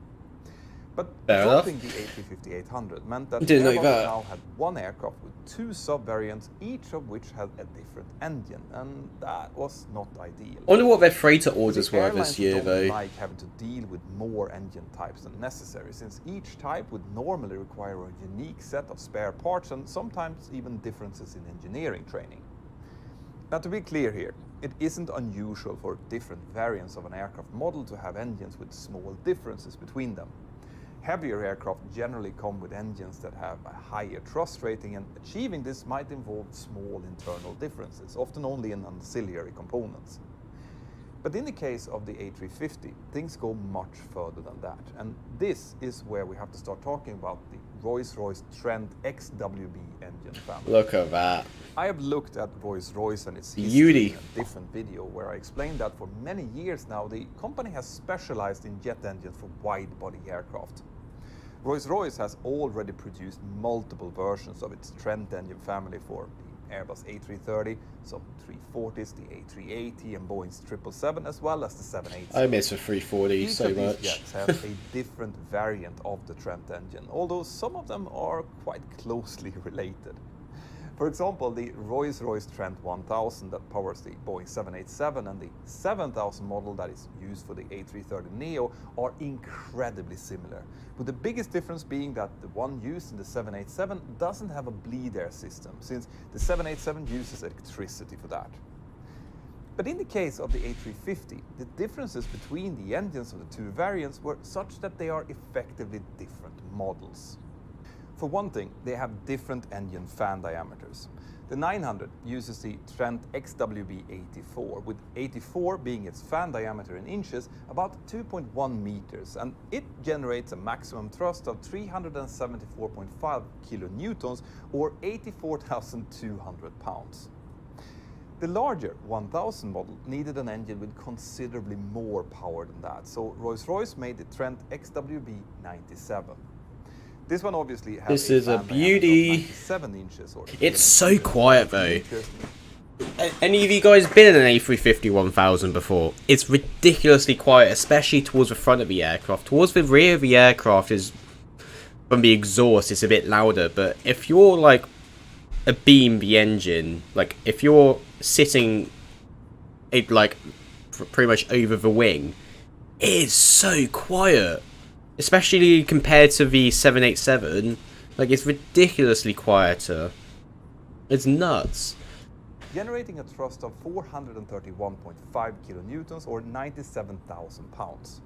But dropping the A350-800 meant that Airbus now had one aircraft with two sub-variants, each of which had a different engine, and that was not ideal. I wonder what their freighter orders were this year, though. Like having to deal with more engine types than necessary, since each type would normally require a unique set of spare parts and sometimes even differences in engineering training. Now, to be clear here, it isn't unusual for different variants of an aircraft model to have engines with small differences between them. Heavier aircraft generally come with engines that have a higher thrust rating, and achieving this might involve small internal differences, often only in ancillary components. But in the case of the A350, things go much further than that, and this is where we have to start talking about the Rolls-Royce Trent XWB engine family. Look at that. I have looked at Rolls-Royce and its history in a different video where I explained that for many years now the company has specialized in jet engines for wide-body aircraft. Rolls-Royce has already produced multiple versions of its Trent engine family for the Airbus A330, some 340s, the A380 and Boeing's 777, as well as the 787. I miss a 340 so much. Each of these jets have a different variant of the Trent engine, although some of them are quite closely related. For example, the Rolls-Royce Trent 1000 that powers the Boeing 787 and the 7000 model that is used for the A330neo are incredibly similar, with the biggest difference being that the one used in the 787 doesn't have a bleed air system, since the 787 uses electricity for that. But in the case of the A350, the differences between the engines of the two variants were such that they are effectively different models. For one thing, they have different engine fan diameters. The 900 uses the Trent XWB 84, with 84 being its fan diameter in inches, about 2.1 meters, and it generates a maximum thrust of 374.5 kilonewtons, or 84,200 pounds. The larger 1000 model needed an engine with considerably more power than that, so Rolls-Royce made the Trent XWB 97. This one obviously has a beauty. 7 inches or it's so quiet though. Any of you guys been in an A350-1000 before? It's ridiculously quiet, especially towards the front of the aircraft. Towards the rear of the aircraft is, from the exhaust, it's a bit louder. But if you're like abeam the engine, like if you're sitting it like pretty much over the wing, it is so quiet. Especially compared to the 787, Like, it's ridiculously quieter. It's nuts. Generating a thrust of 431.5 kilonewtons or 97,000 pounds.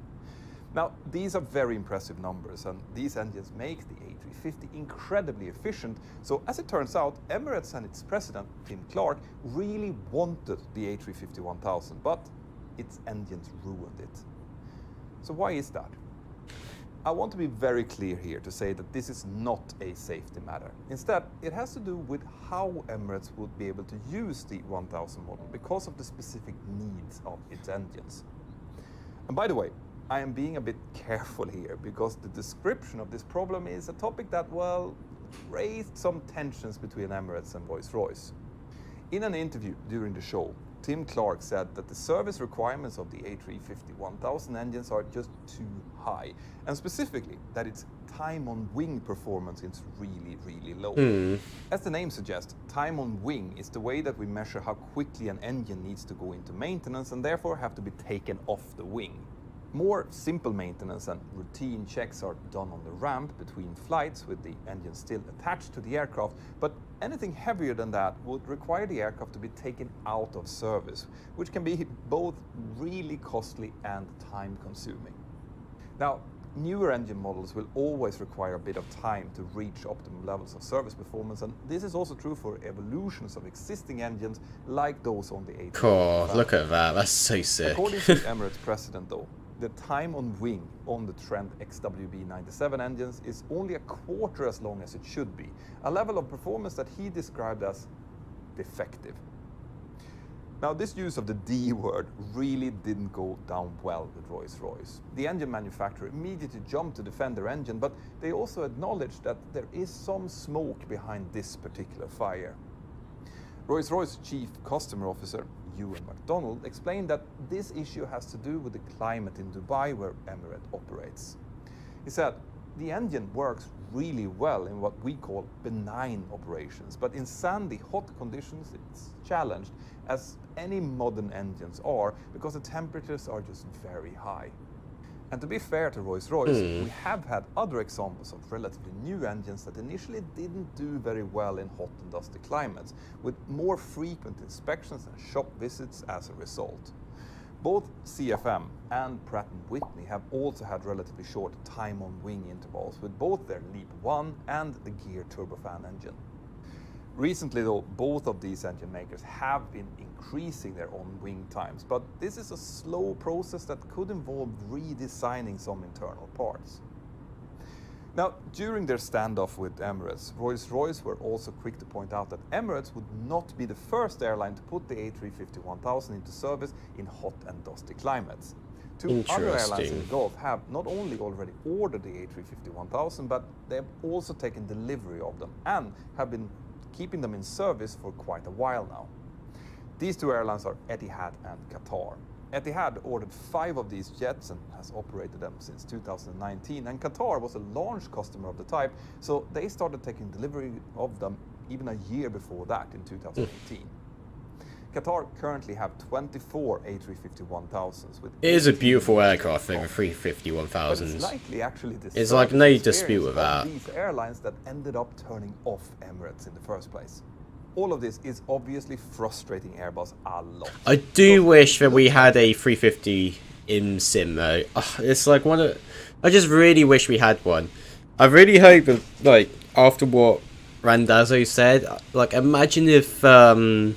Now, these are very impressive numbers, and these engines make the A350 incredibly efficient. So, as it turns out, Emirates and its president, Tim Clark, really wanted the A350 1000, but its engines ruined it. So why is that? I want to be very clear here to say that this is not a safety matter. Instead, it has to do with how Emirates would be able to use the 1000 model because of the specific needs of its engines. And by the way, I am being a bit careful here because the description of this problem is a topic that, well, raised some tensions between Emirates and Rolls-Royce. In an interview during the show, Tim Clark said that the service requirements of the A350 1000 engines are just too high, and specifically that its time on wing performance is really, really low. As the name suggests, time on wing is the way that we measure how quickly an engine needs to go into maintenance and therefore have to be taken off the wing. More simple maintenance and routine checks are done on the ramp between flights with the engine still attached to the aircraft, but anything heavier than that would require the aircraft to be taken out of service, which can be both really costly and time-consuming. Now, newer engine models will always require a bit of time to reach optimal levels of service performance, and this is also true for evolutions of existing engines like those on the A350. Cool, look at that, that's so sick. According to Emirates president though, the time on wing on the Trent XWB-97 engines is only a quarter as long as it should be, a level of performance that he described as defective. Now, this use of the D word really didn't go down well with Rolls-Royce. The engine manufacturer immediately jumped to defend their engine, but they also acknowledged that there is some smoke behind this particular fire. Rolls-Royce Chief Customer Officer Ewan McDonald explained that this issue has to do with the climate in Dubai where Emirates operates. He said, the engine works really well in what we call benign operations, but in sandy, hot conditions it's challenged, as any modern engines are, because the temperatures are just very high. And to be fair to Rolls-Royce, we have had other examples of relatively new engines that initially didn't do very well in hot and dusty climates, with more frequent inspections and shop visits as a result. Both CFM and Pratt & Whitney have also had relatively short time on wing intervals with both their LEAP 1 and the Gear turbofan engine. Recently though, both of these engine makers have been increasing their on-wing times, but this is a slow process that could involve redesigning some internal parts. Now, during their standoff with Emirates, Rolls-Royce were also quick to point out that Emirates would not be the first airline to put the A350 1000 into service in hot and dusty climates. Two other airlines in the Gulf have not only already ordered the A350 1000, but they have also taken delivery of them and have been keeping them in service for quite a while now. These two airlines are Etihad and Qatar. Etihad ordered 5 of these jets and has operated them since 2019, and Qatar was a launch customer of the type, so they started taking delivery of them even a year before that in 2018. Qatar currently have 24 A350 1000s with... It is a beautiful aircraft over 350 1000s. It's likely actually it's like no dispute with that. These airlines that ended up turning off Emirates in the first place. All of this is obviously frustrating Airbus a lot. I do wish that we had a 350 in sim though. It's like one of... I just really wish we had one. I really hope that, like, after what Randazzo said, like, imagine if PMDG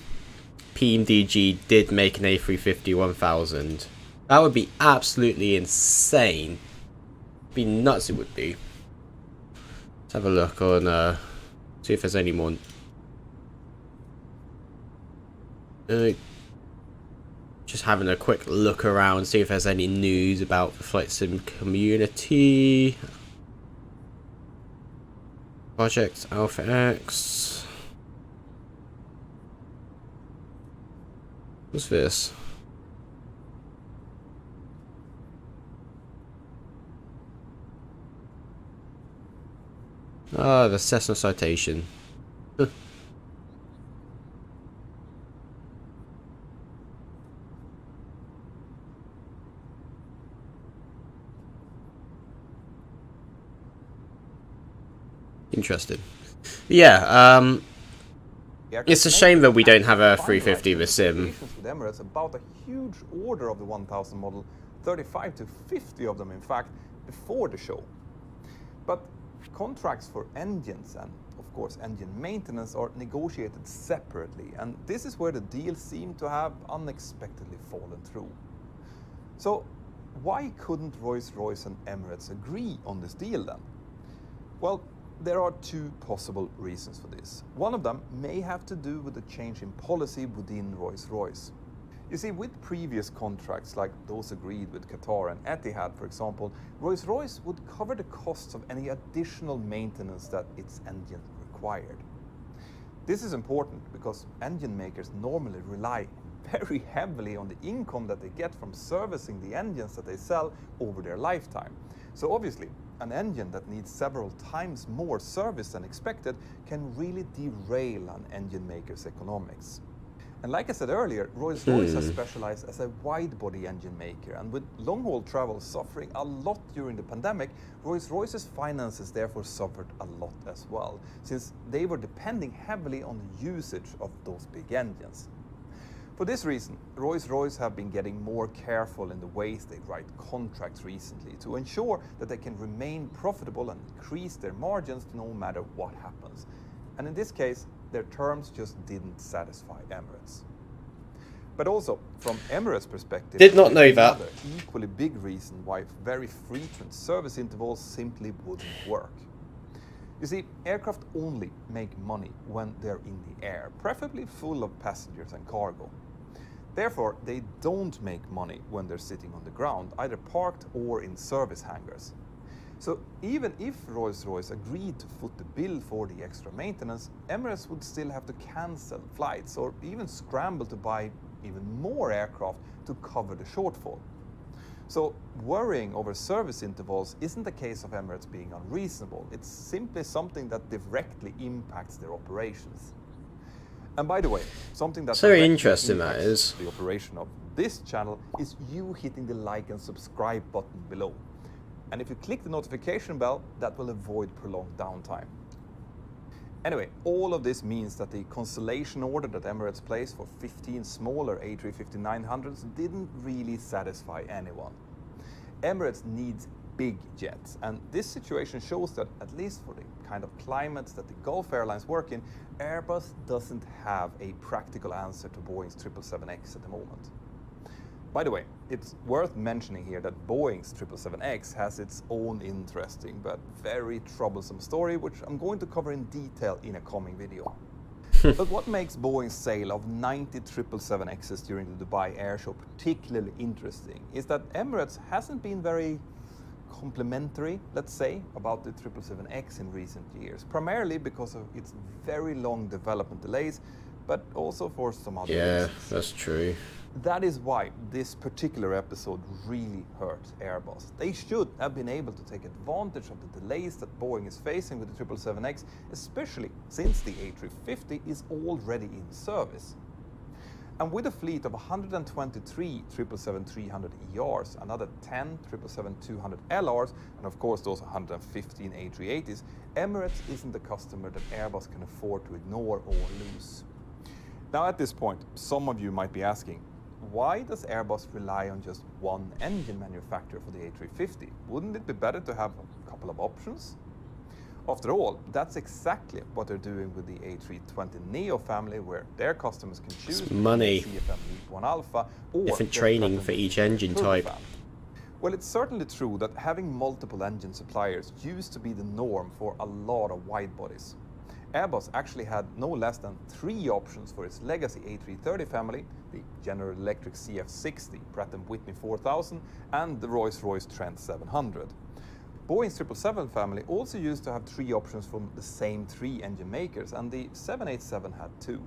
did make an A350 1000. That would be absolutely insane. It'd be nuts, it would be. Let's have a look on, see if there's any more. Just having a quick look around, see if there's any news about the flight sim community. Project Alpha X. What's this? Ah, the Cessna citation. Interesting. Yeah, it's a shame that we don't have a 350 Vatsim. With Emirates about a huge order of the 1000 model, 35 to 50 of them in fact, before the show. But contracts for engines and of course engine maintenance are negotiated separately, and this is where the deal seemed to have unexpectedly fallen through. So why couldn't Rolls-Royce and Emirates agree on this deal then? Well, there are two possible reasons for this. One of them may have to do with the change in policy within Rolls-Royce. You see, with previous contracts like those agreed with Qatar and Etihad, for example, Rolls-Royce would cover the costs of any additional maintenance that its engine required. This is important because engine makers normally rely very heavily on the income that they get from servicing the engines that they sell over their lifetime. So obviously, an engine that needs several times more service than expected can really derail an engine maker's economics. And like I said earlier, Rolls-Royce has specialized as a wide-body engine maker, and with long-haul travel suffering a lot during the pandemic, Rolls-Royce's finances therefore suffered a lot as well, since they were depending heavily on the usage of those big engines. For this reason, Rolls-Royce have been getting more careful in the ways they write contracts recently to ensure that they can remain profitable and increase their margins no matter what happens. And in this case, their terms just didn't satisfy Emirates. But also, from Emirates' perspective, did not know that. Another equally big reason why very frequent service intervals simply wouldn't work. You see, aircraft only make money when they're in the air, preferably full of passengers and cargo. Therefore, they don't make money when they're sitting on the ground, either parked or in service hangars. So even if Rolls-Royce agreed to foot the bill for the extra maintenance, Emirates would still have to cancel flights or even scramble to buy even more aircraft to cover the shortfall. So worrying over service intervals isn't a case of Emirates being unreasonable. It's simply something that directly impacts their operations. And by the way, something that's very interesting that is the operation of this channel is you hitting the like and subscribe button below. And if you click the notification bell, that will avoid prolonged downtime. Anyway, all of this means that the constellation order that Emirates placed for 15 smaller A350-900s didn't really satisfy anyone. Emirates needs big jets, and this situation shows that, at least for the kind of climates that the Gulf airlines work in, Airbus doesn't have a practical answer to Boeing's 777X at the moment. By the way, it's worth mentioning here that Boeing's 777X has its own interesting but very troublesome story, which I'm going to cover in detail in a coming video. But what makes Boeing's sale of 90 777Xs during the Dubai Air Show particularly interesting is that Emirates hasn't been very complimentary, let's say, about the 777X in recent years, primarily because of its very long development delays, but also for some other reasons. Yeah, that's true. That is why this particular episode really hurt Airbus. They should have been able to take advantage of the delays that Boeing is facing with the 777X, especially since the A350 is already in service. And with a fleet of 123 777-300 ERs, another 10 777-200 LRs, and of course those 115 A380s, Emirates isn't a customer that Airbus can afford to ignore or lose. Now at this point, some of you might be asking, why does Airbus rely on just one engine manufacturer for the A350? Wouldn't it be better to have a couple of options? After all, that's exactly what they're doing with the A320neo family, where their customers can choose money. CFM LEAP-1 Alpha or different training for each engine type. Well, it's certainly true that having multiple engine suppliers used to be the norm for a lot of wide bodies. Airbus actually had no less than 3 options for its legacy A330 family, the General Electric CF60, Pratt & Whitney 4000, and the Rolls-Royce Trent 700. Boeing's 777 family also used to have 3 options from the same 3 engine makers, and the 787 had 2.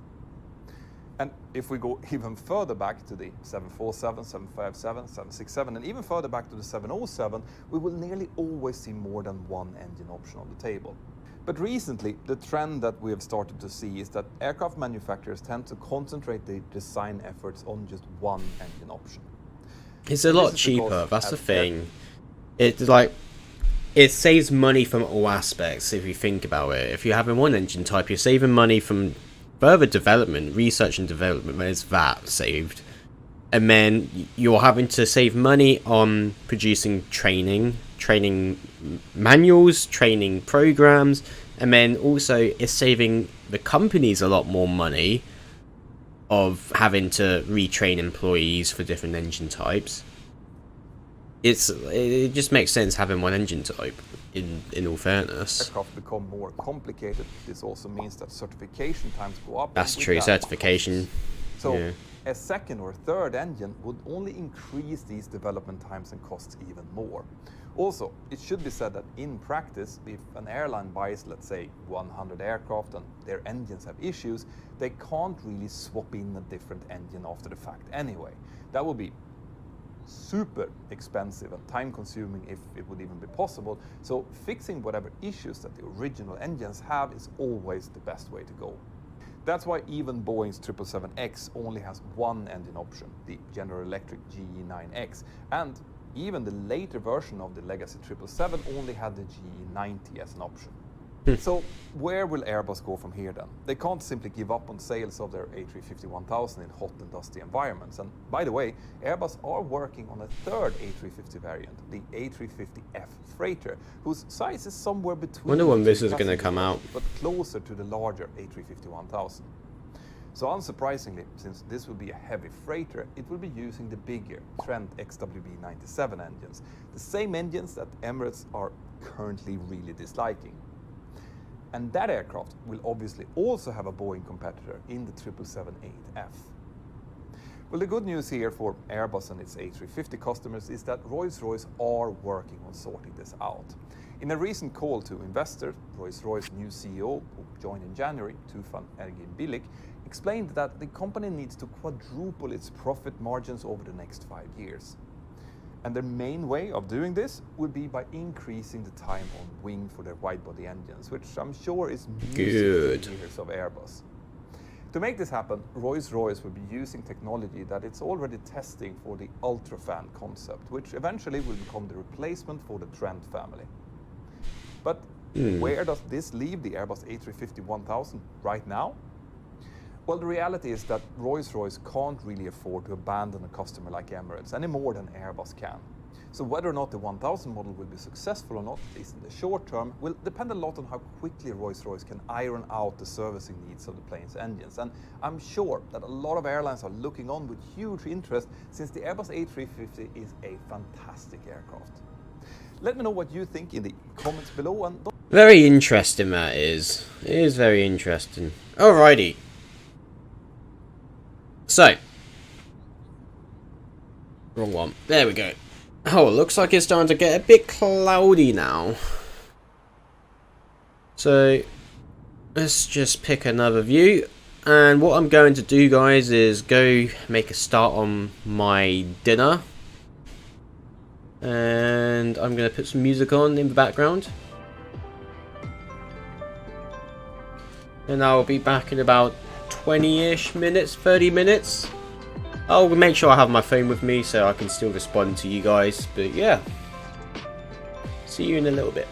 And if we go even further back to the 747, 757, 767, and even further back to the 707, we will nearly always see more than 1 engine option on the table. But recently, the trend that we have started to see is that aircraft manufacturers tend to concentrate their design efforts on just 1 engine option. It's a lot cheaper, that's the thing. It's like, it saves money from all aspects if you think about it. If you're having one engine type, you're saving money from further development, research and development, there's that saved. And then you're having to save money on producing training manuals, training programs, and then also it's saving the companies a lot more money of having to retrain employees for different engine types. It just makes sense having one engine type, in all fairness. Aircraft become more complicated. This also means that certification times go up. That's true, certification. So yeah. A second or third engine would only increase these development times and costs even more. Also, it should be said that in practice, if an airline buys, let's say, 100 aircraft and their engines have issues, they can't really swap in a different engine after the fact anyway. That would be super expensive and time consuming if it would even be possible. So fixing whatever issues that the original engines have is always the best way to go. That's why even Boeing's 777X only has one engine option, the General Electric GE9X, and even the later version of the legacy 777 only had the GE90 as an option. So where will Airbus go from here then? They can't simply give up on sales of their A350-1000 in hot and dusty environments. And by the way, Airbus are working on a third A350 variant, the A350F Freighter, whose size is somewhere between... I wonder when this is going to come out. But closer to the larger A350-1000. So unsurprisingly, since this will be a heavy freighter, it will be using the bigger Trent XWB-97 engines, the same engines that Emirates are currently really disliking. And that aircraft will obviously also have a Boeing competitor in the 777-8F. Well, the good news here for Airbus and its A350 customers is that Rolls-Royce are working on sorting this out. In a recent call to investors, Rolls-Royce's new CEO, who joined in January, Tufan Ergin-Bilik, explained that the company needs to quadruple its profit margins over the next 5 years. And their main way of doing this would be by increasing the time on wing for their wide-body engines, which I'm sure is music to the ears of Airbus. To make this happen, Rolls-Royce will be using technology that it's already testing for the UltraFan concept, which eventually will become the replacement for the Trent family. But where does this leave the Airbus A350-1000 right now? Well, the reality is that Rolls-Royce can't really afford to abandon a customer like Emirates any more than Airbus can. So whether or not the 1000 model will be successful or not, at least in the short term, will depend a lot on how quickly Rolls-Royce can iron out the servicing needs of the plane's engines. And I'm sure that a lot of airlines are looking on with huge interest, since the Airbus A350 is a fantastic aircraft. Let me know what you think in the comments below. And very interesting, that is. It is very interesting. Alrighty. So, wrong one. There we go. Oh, it looks like it's starting to get a bit cloudy now. So, let's just pick another view. And what I'm going to do, guys, is go make a start on my dinner. And I'm going to put some music on in the background. And I'll be back in about 20-ish minutes, 30 minutes. I'll make sure I have my phone with me so I can still respond to you guys. But yeah, see you in a little bit.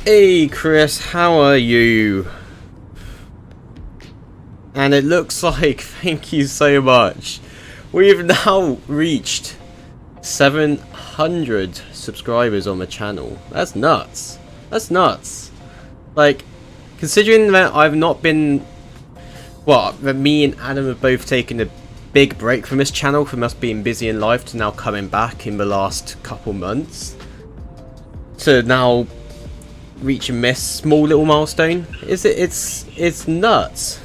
Hey Chris, how are you? And it looks like, thank you so much, we've now reached 700 subscribers on the channel. That's nuts. That's nuts. Like, considering that I've not been, well, that me and Adam have both taken a big break from this channel, from us being busy in life to now coming back in the last couple months, to now reaching this small little milestone, it's nuts.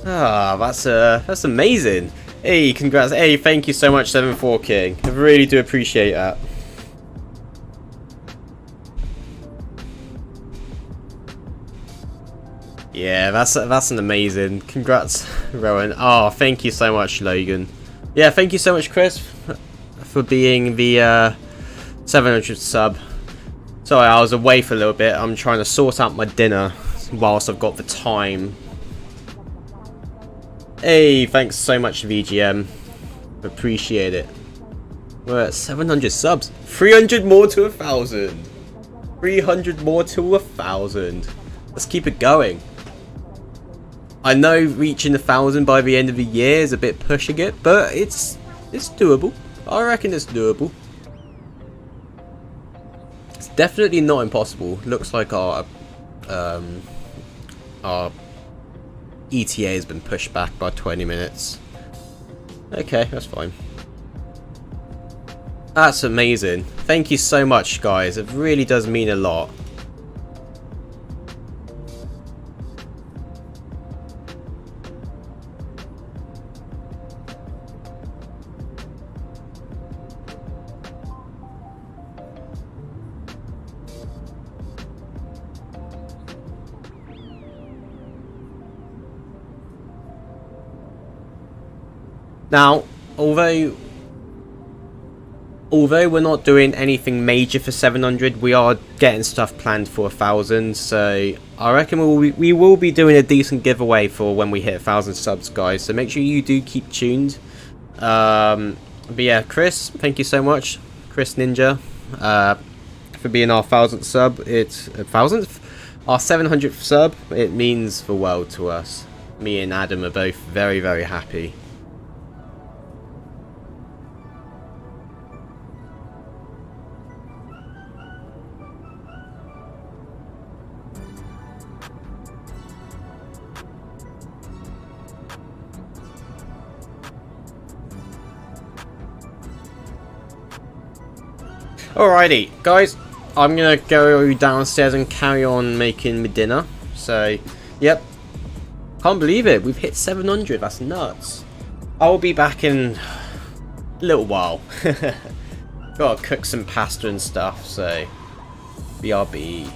Ah, that's amazing. Hey, congrats. Hey, thank you so much, 74 King. I really do appreciate that. Yeah, that's an amazing. Congrats, Rowan. Oh, thank you so much, Logan. Yeah, thank you so much, Chris, for being the 700th sub. Sorry, I was away for a little bit. I'm trying to sort out my dinner whilst I've got the time. Hey, thanks so much, VGM. Appreciate it. We're at 700 subs. 300 more to 1,000. 300 more to 1,000. Let's keep it going. I know reaching 1,000 by the end of the year is a bit pushing it, but it's doable. I reckon it's doable. It's definitely not impossible. Looks like our ETA has been pushed back by 20 minutes. Okay, that's fine. That's amazing. Thank you so much, guys. It really does mean a lot. Now, although we're not doing anything major for 700, we are getting stuff planned for 1,000. So I reckon we will be doing a decent giveaway for when we hit 1,000 subs, guys. So make sure you do keep tuned. But yeah, Chris, thank you so much, Chris Ninja, for being our 1,000th sub. It's 1,000th, our 700th sub. It means the world to us. Me and Adam are both very, very happy. Alrighty, guys, I'm gonna go downstairs and carry on making my dinner. So, yep, can't believe it. We've hit 700. That's nuts. I'll be back in a little while. Gotta cook some pasta and stuff. So, BRB.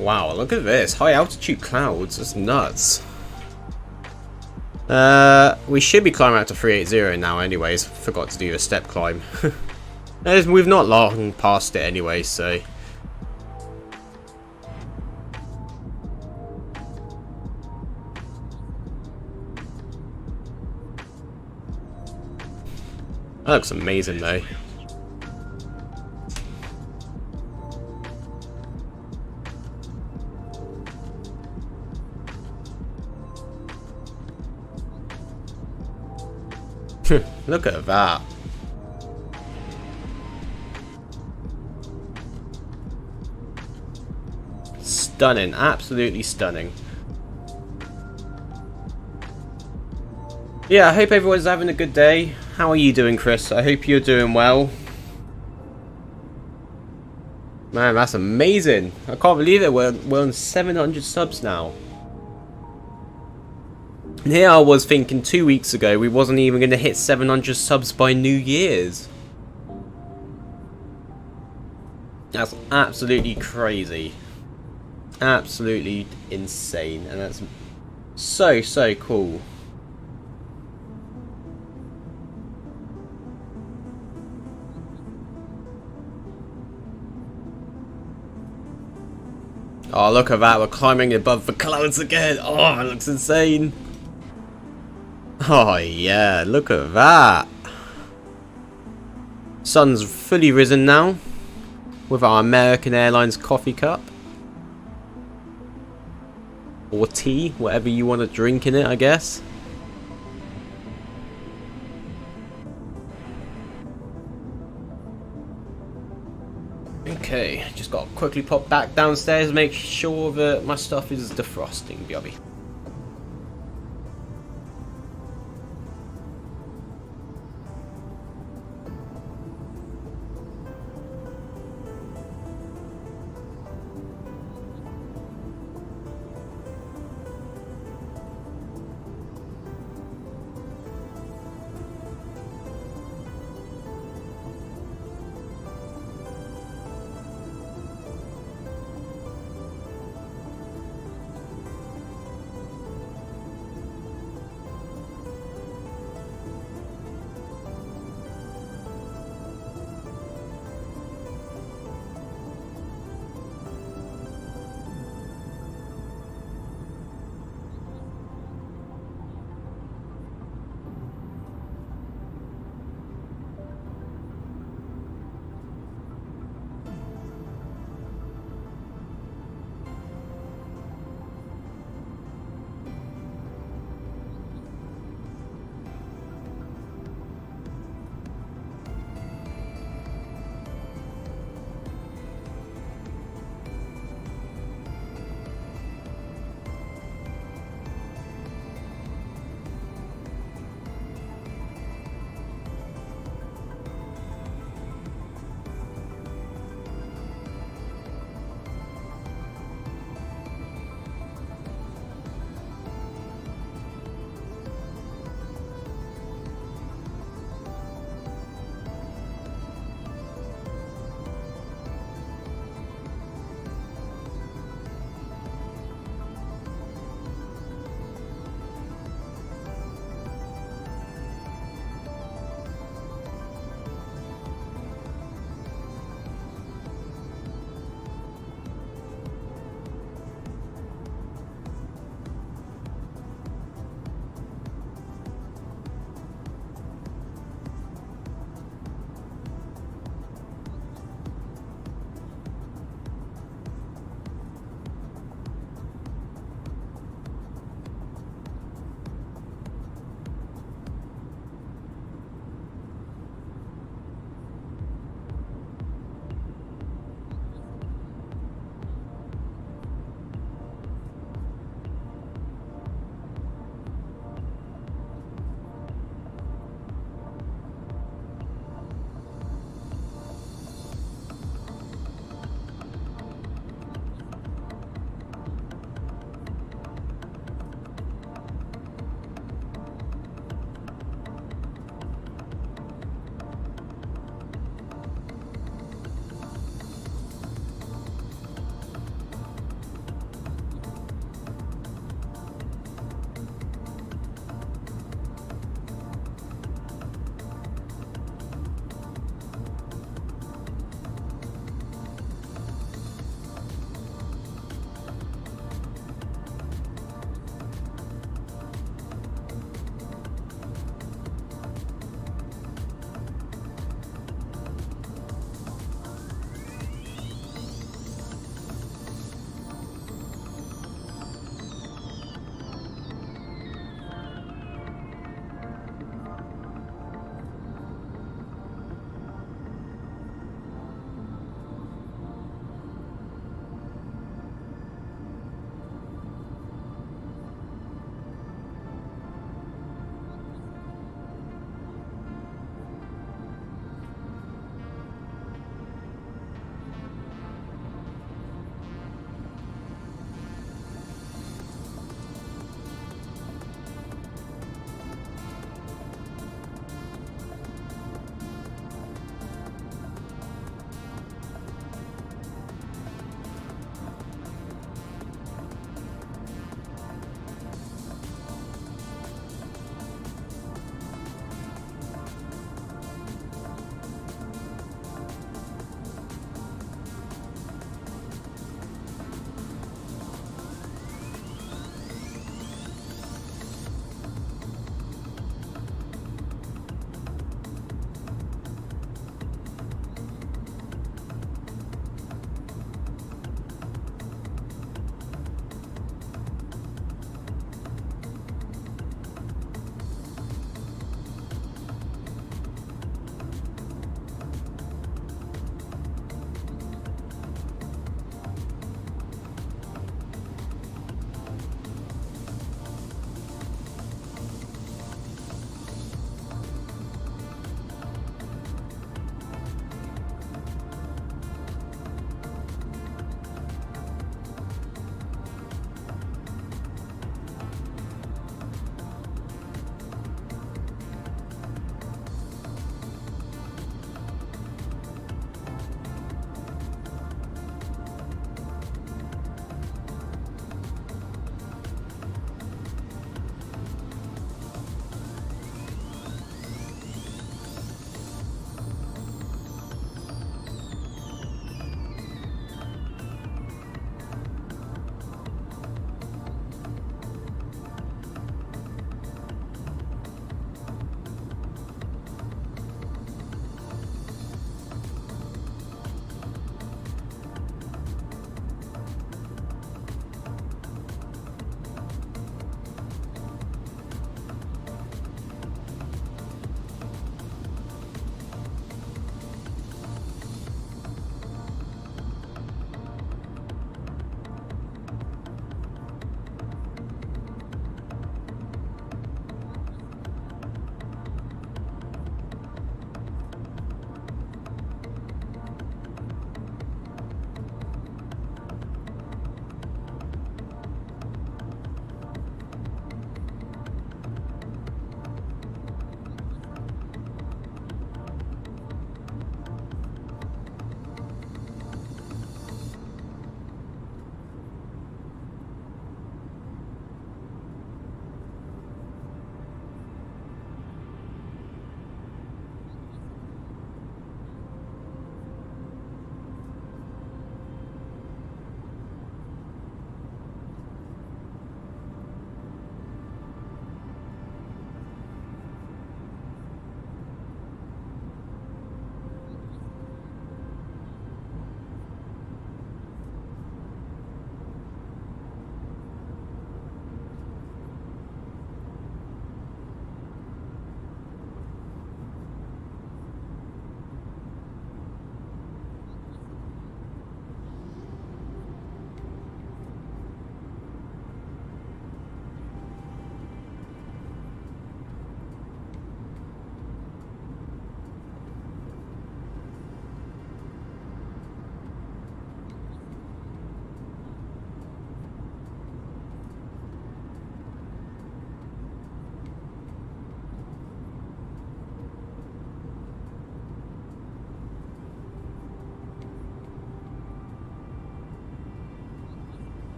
Wow, look at this. High altitude clouds. That's nuts. We should be climbing out to 380 now anyways. Forgot to do a step climb. We've not long passed it anyway, so... That looks amazing though. Look at that. Stunning, absolutely stunning. Yeah, I hope everyone's having a good day. How are you doing, Chris? I hope you're doing well. Man, that's amazing. I can't believe it. We're on 700 subs now. And here I was thinking 2 weeks ago we wasn't even going to hit 700 subs by New Year's. That's absolutely crazy. Absolutely insane. And that's so cool. Oh, look at that. We're climbing above the clouds again. Oh, it looks insane. Oh, yeah. Look at that. Sun's fully risen now. With our American Airlines coffee cup. Or tea. Whatever you want to drink in it, I guess. Okay, just got to quickly pop back downstairs and make sure that my stuff is defrosting, BRB.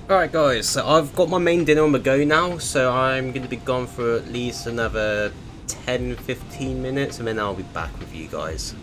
Alright guys, so I've got my main dinner on the go now, so I'm going to be gone for at least another 10-15 minutes and then I'll be back with you guys.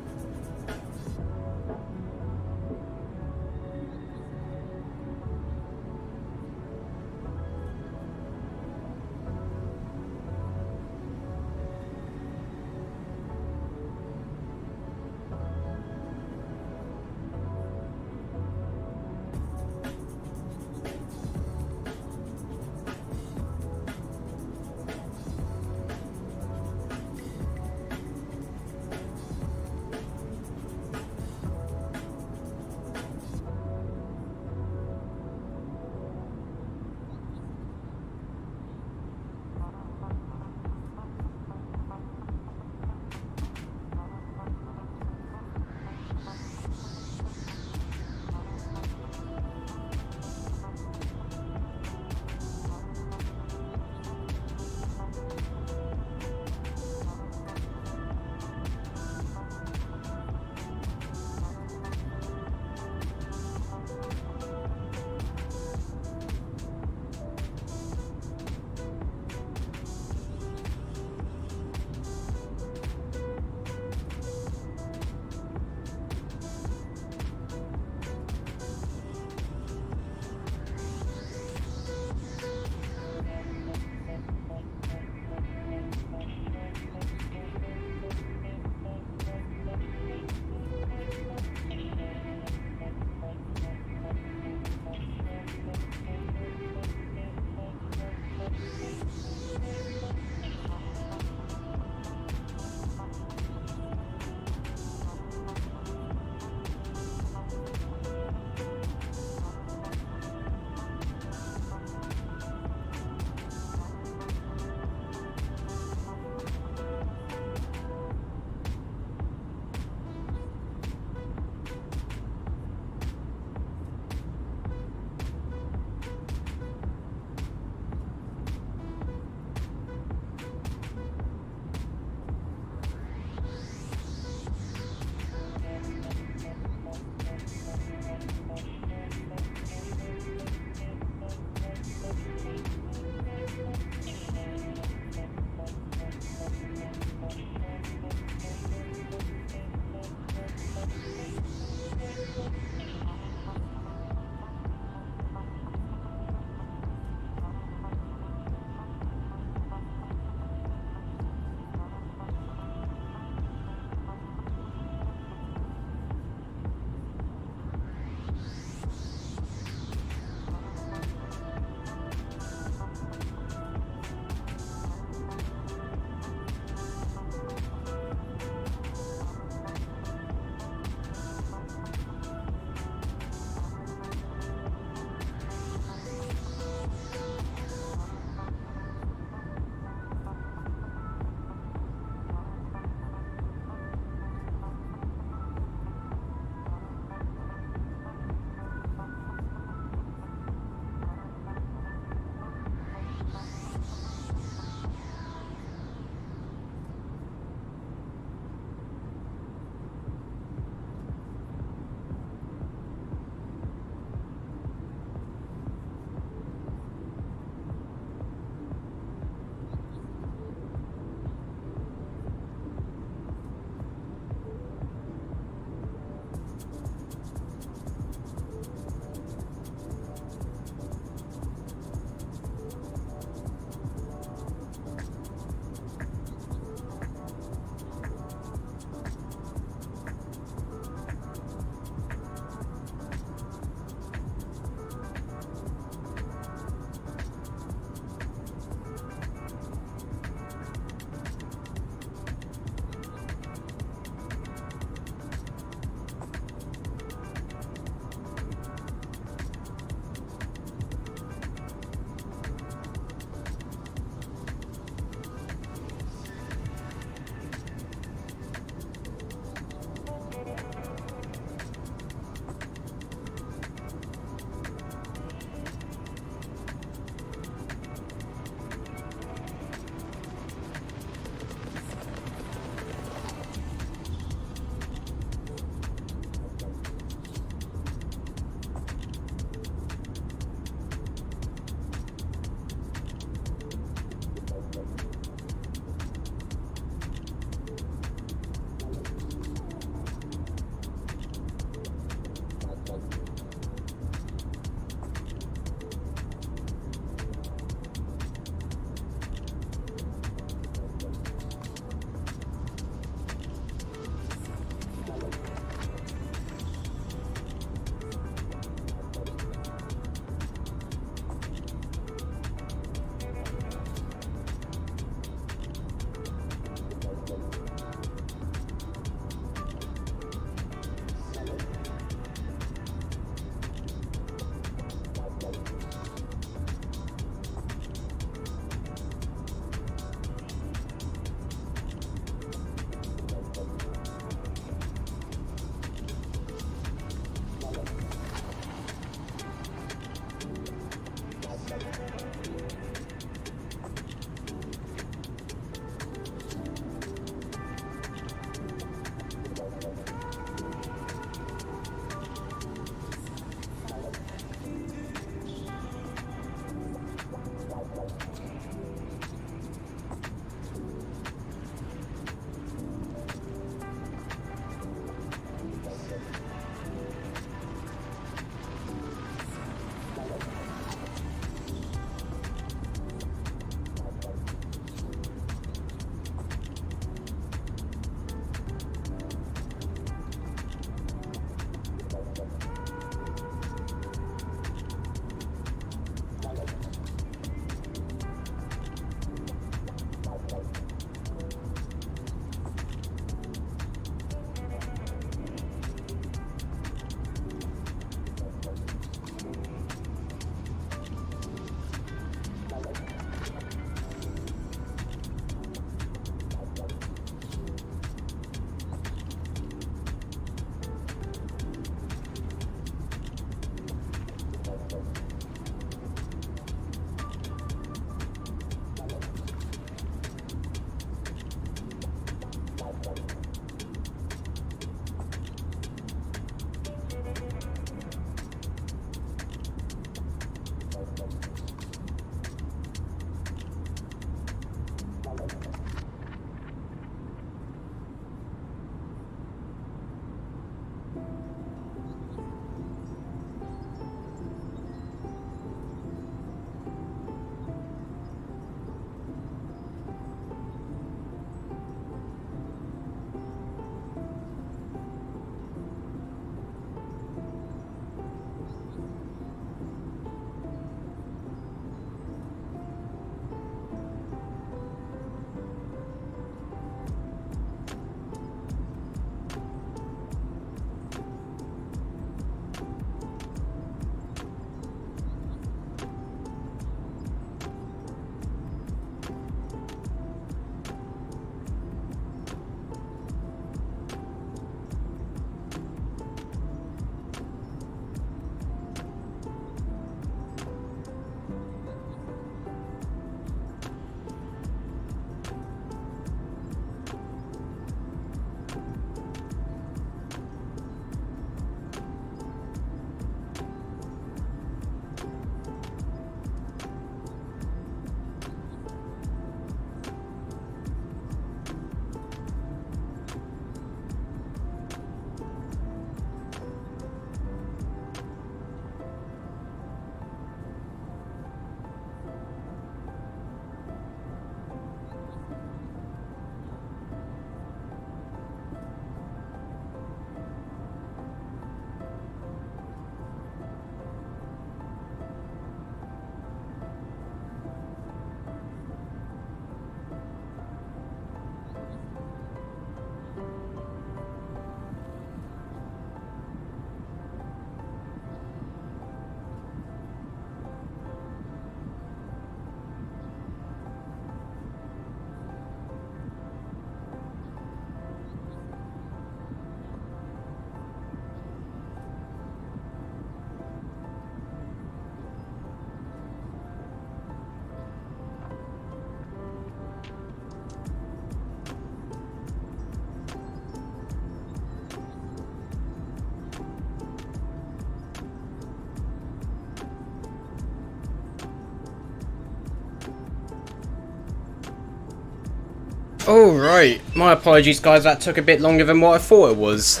Alright, my apologies guys, that took a bit longer than what I thought it was.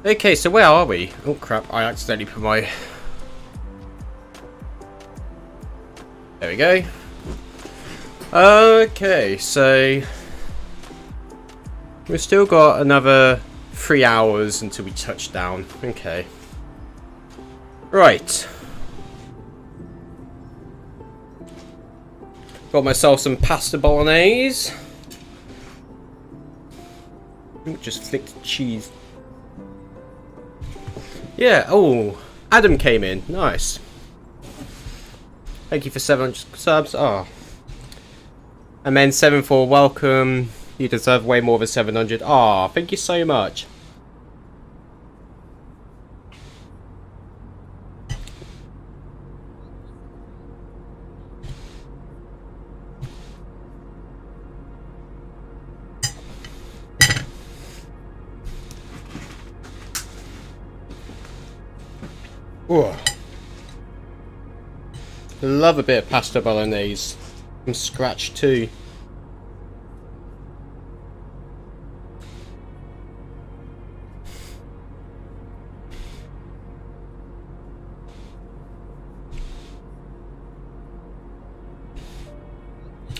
Okay, so where are we? Oh crap, I accidentally put my... There we go. Okay, so... we've still got another 3 hours until we touch down. Okay. Right. Got myself some pasta bolognese. Just flicked cheese. Yeah, oh, Adam came in. Nice. Thank you for 700 subs. Oh. And then 74, welcome. You deserve way more than 700. Ah, thank you so much. Ooh. Love a bit of pasta bolognese from scratch too.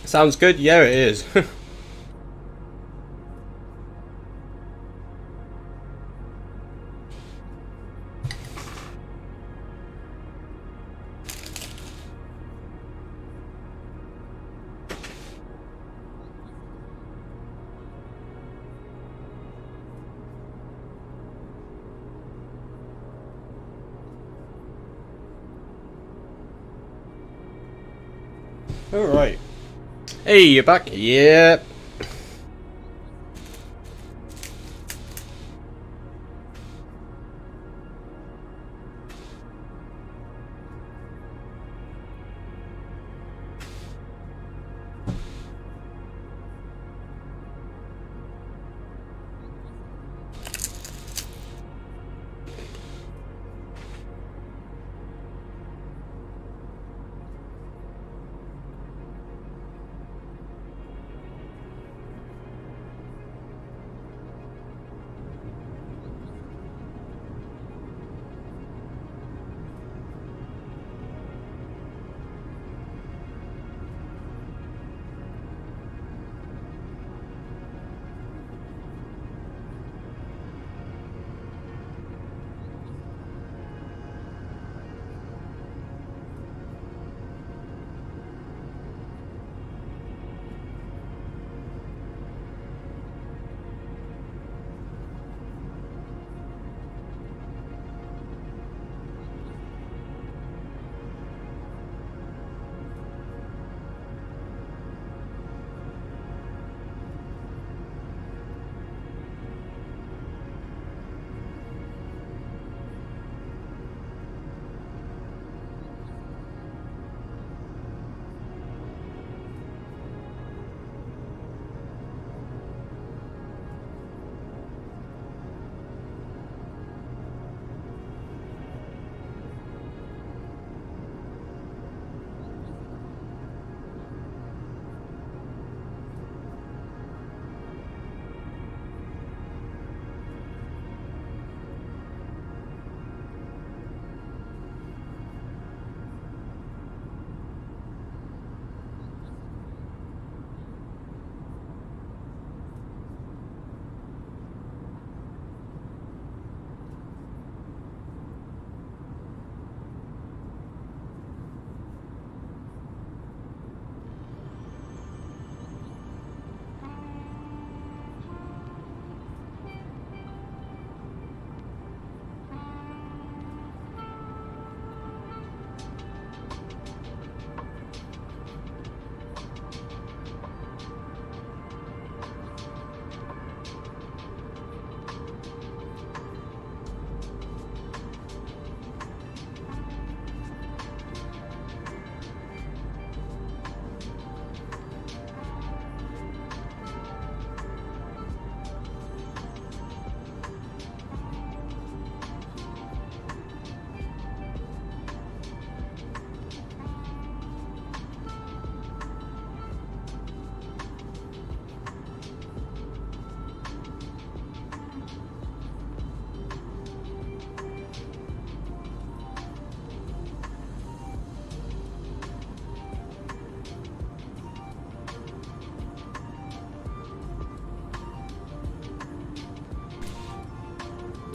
Sounds good? Yeah, it is. Alright. Hey, you're back? Yep.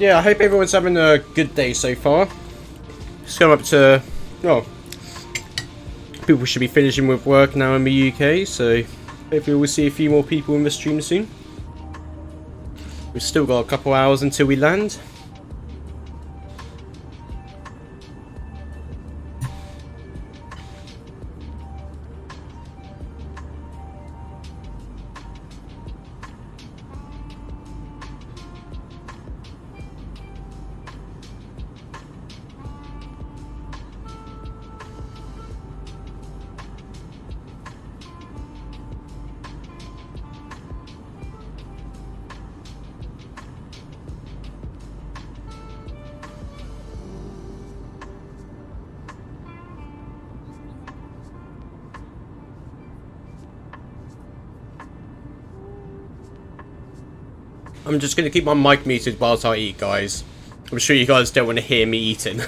yeah, I hope everyone's having a good day so far. It's come up to, well, people should be finishing with work now in the UK, so hopefully we'll see a few more people in the stream soon. We've still got a couple hours until we land. I'm just going to keep my mic muted whilst I eat, guys. I'm sure you guys don't want to hear me eating.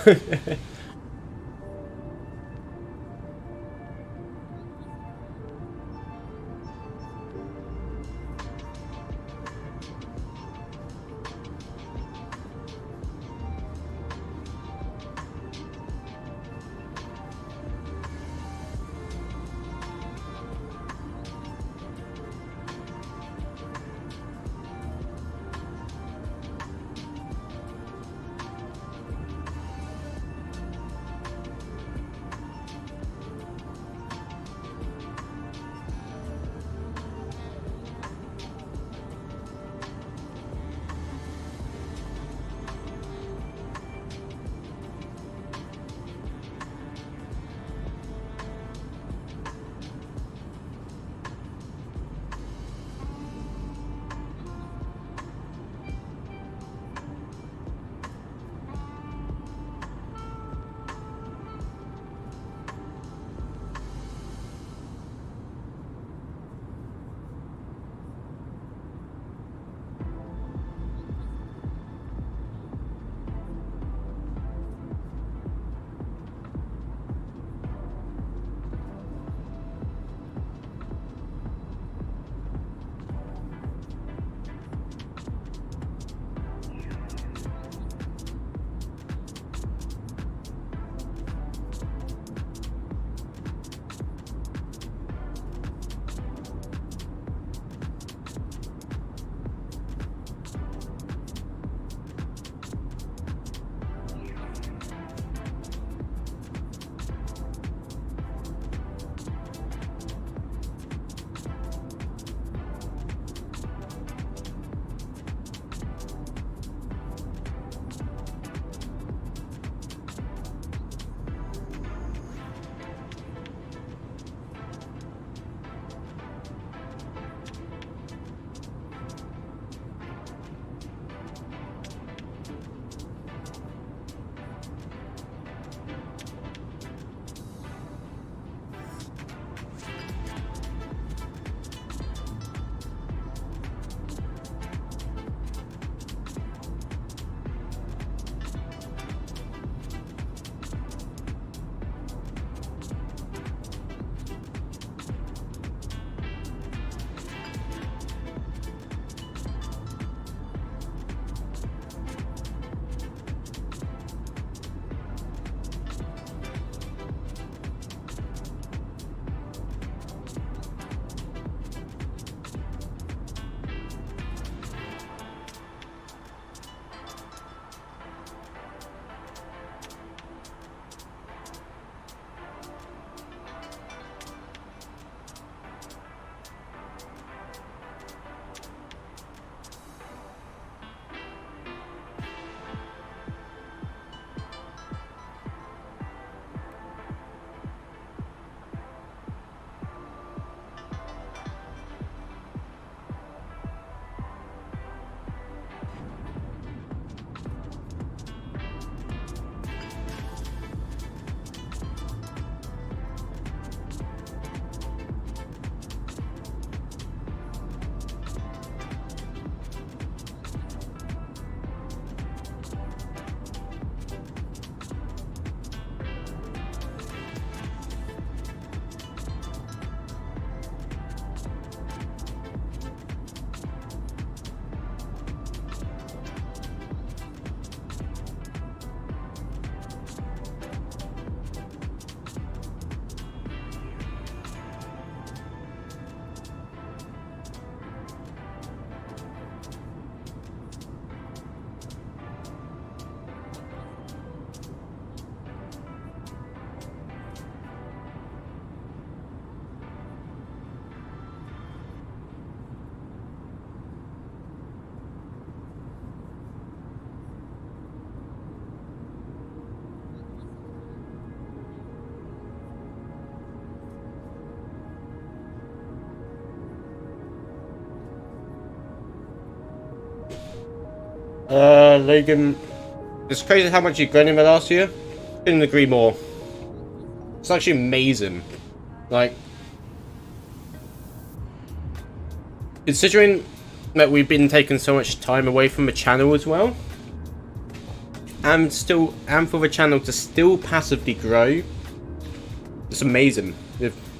Logan, it's crazy how much you've grown in the last year. Couldn't agree more. It's actually amazing. Like, considering that we've been taking so much time away from the channel as well, and for the channel to still passively grow, it's amazing.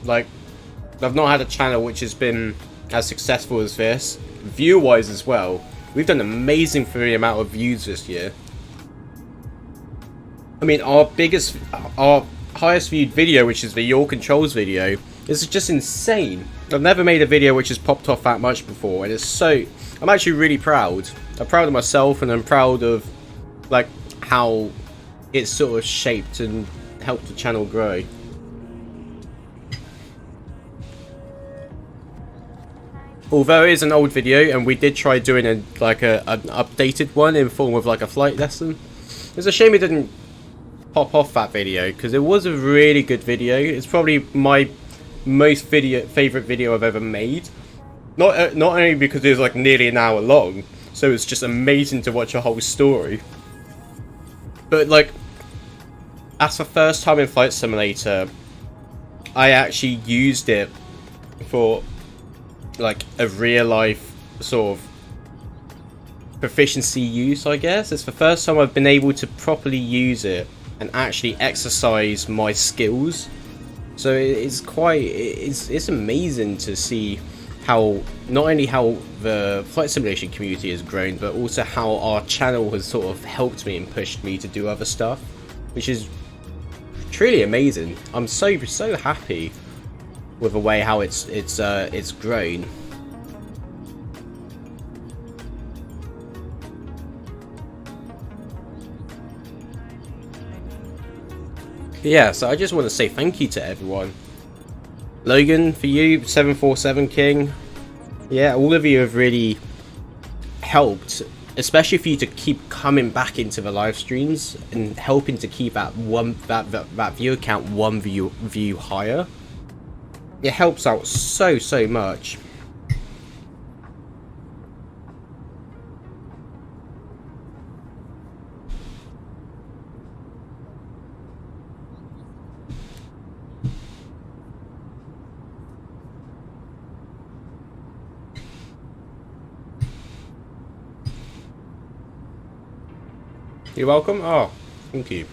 Like, I've not had a channel which has been as successful as this, view-wise as well. We've done amazing for the amount of views this year. I mean, our highest viewed video, which is the Your Controls video, is just insane. I've never made a video which has popped off that much before, and it's so... I'm actually really proud. I'm proud of myself, and I'm proud of, like, how it's sort of shaped and helped the channel grow. Although it is an old video, and we did try doing an updated one in form of like a flight lesson. It's a shame it didn't pop off that video, because it was a really good video. It's probably my most favorite video I've ever made. Not only because it was like nearly an hour long, so it's just amazing to watch a whole story. But like, that's the first time in Flight Simulator I actually used it for like a real life sort of proficiency use, I guess. It's the first time I've been able to properly use it and actually exercise my skills. So it's amazing to see how, not only how the flight simulation community has grown, but also how our channel has sort of helped me and pushed me to do other stuff, which is truly amazing. I'm so happy with the way how it's grown. Yeah, so I just want to say thank you to everyone. Logan, for you, 747 King. Yeah, all of you have really helped, especially for you to keep coming back into the live streams and helping to keep that viewer count one view higher. It helps out so much. You're welcome. Oh, thank you.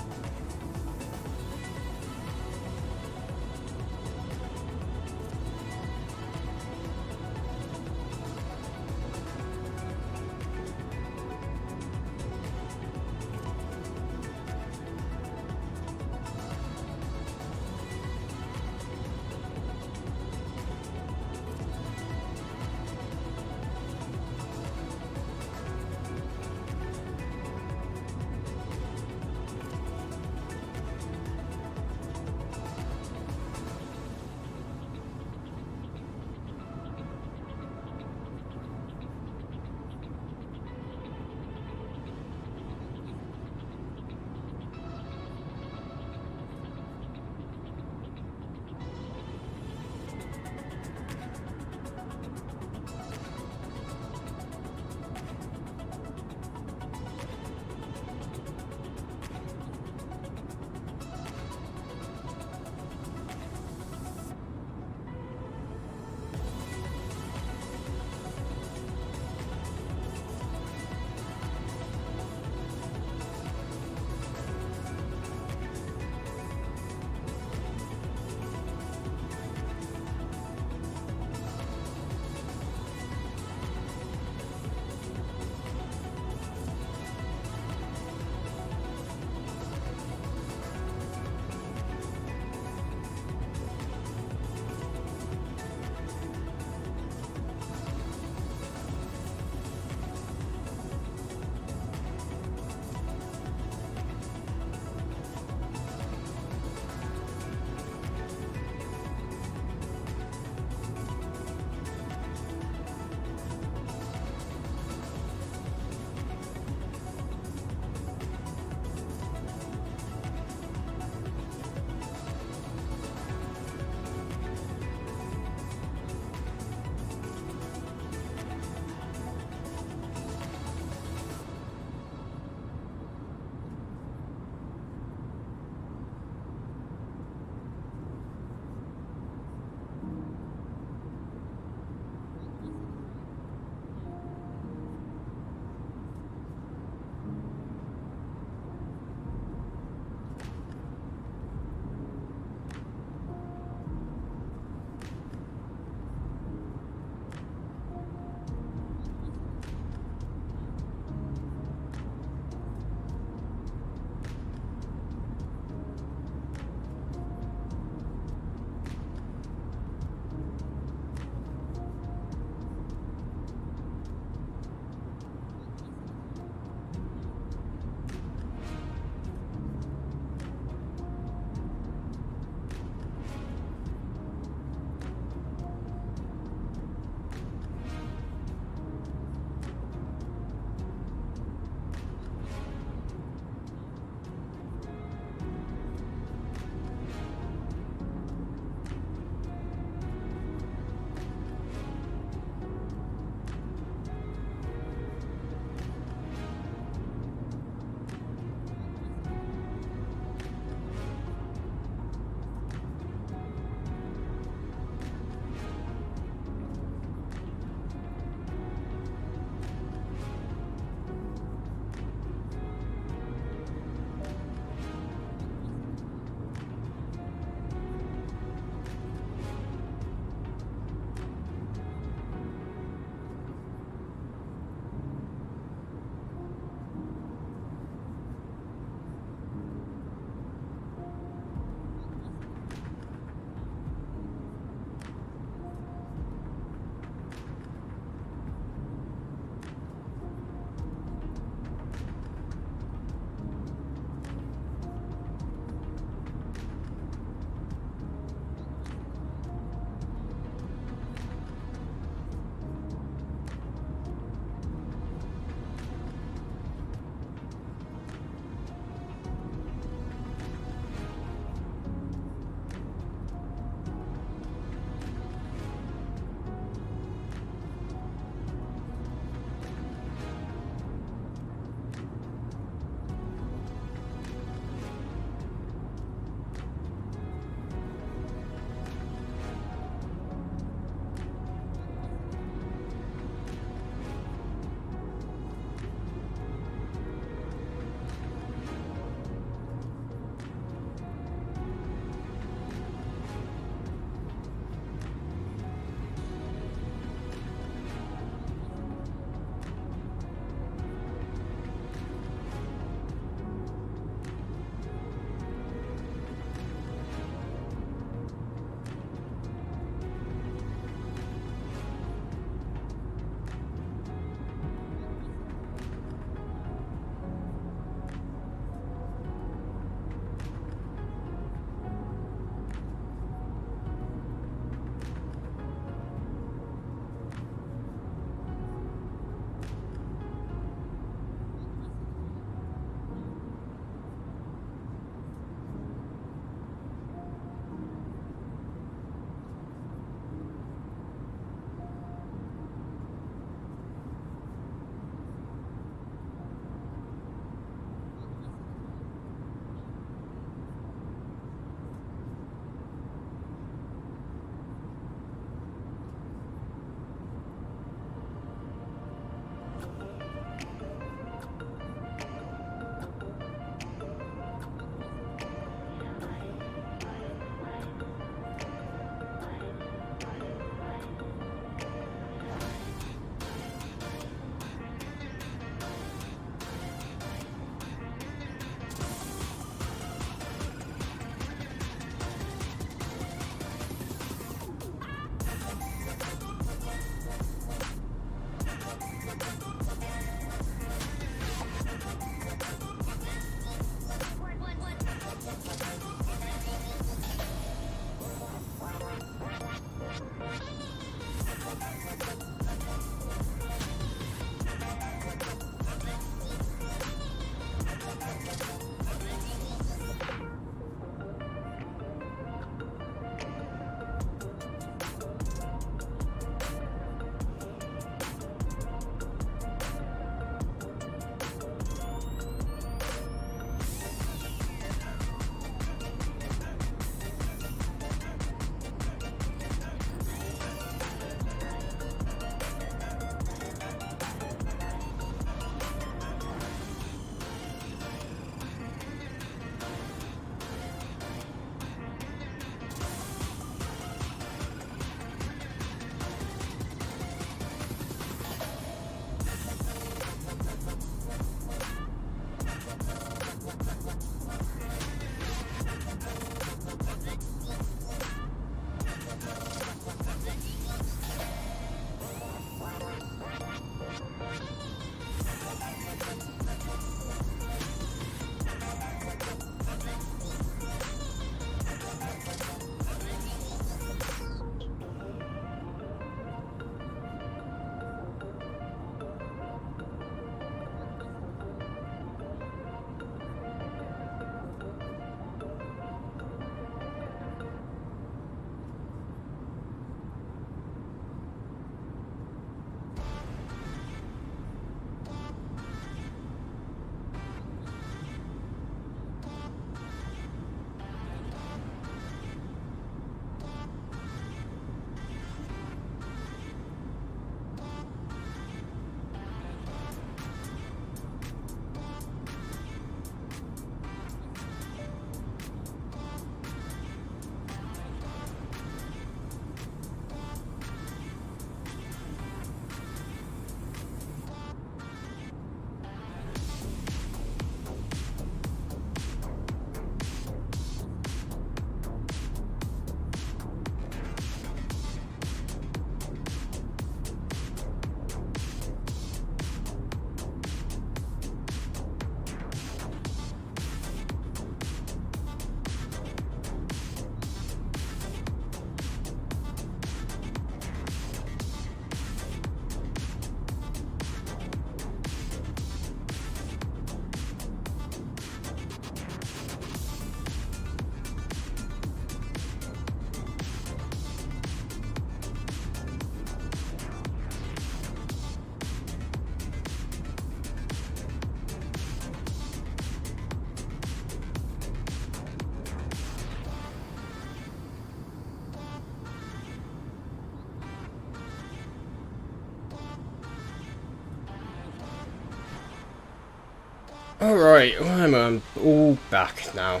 Alright, I'm all back now.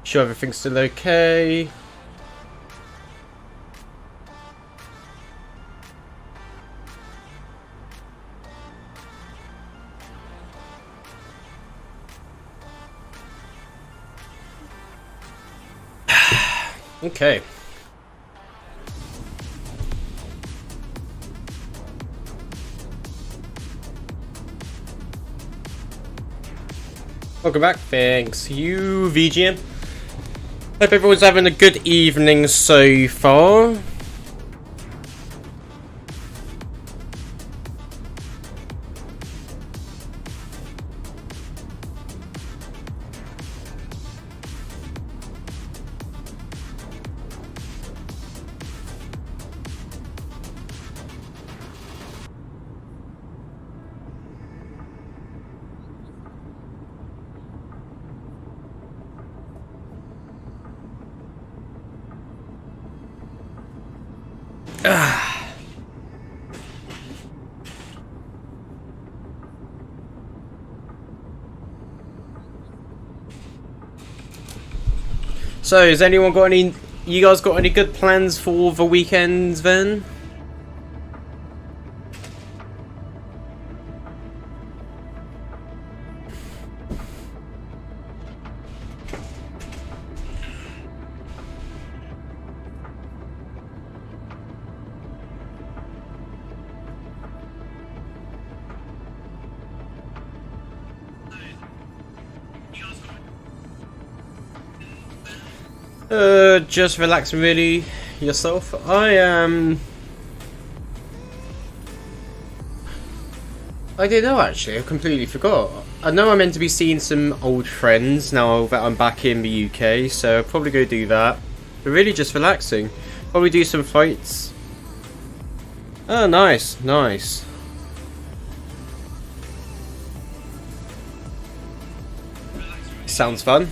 Sure everything's still okay. Okay. Welcome back. Thanks, you, VGM. Hope everyone's having a good evening so far. So, has anyone got any? You guys got any good plans for the weekends then? Just relaxing really. Yourself? I didn't know actually, I completely forgot. I know I'm meant to be seeing some old friends now that I'm back in the UK, so I'll probably go do that. But really just relaxing. Probably do some fights. Oh, nice, nice. Sounds fun.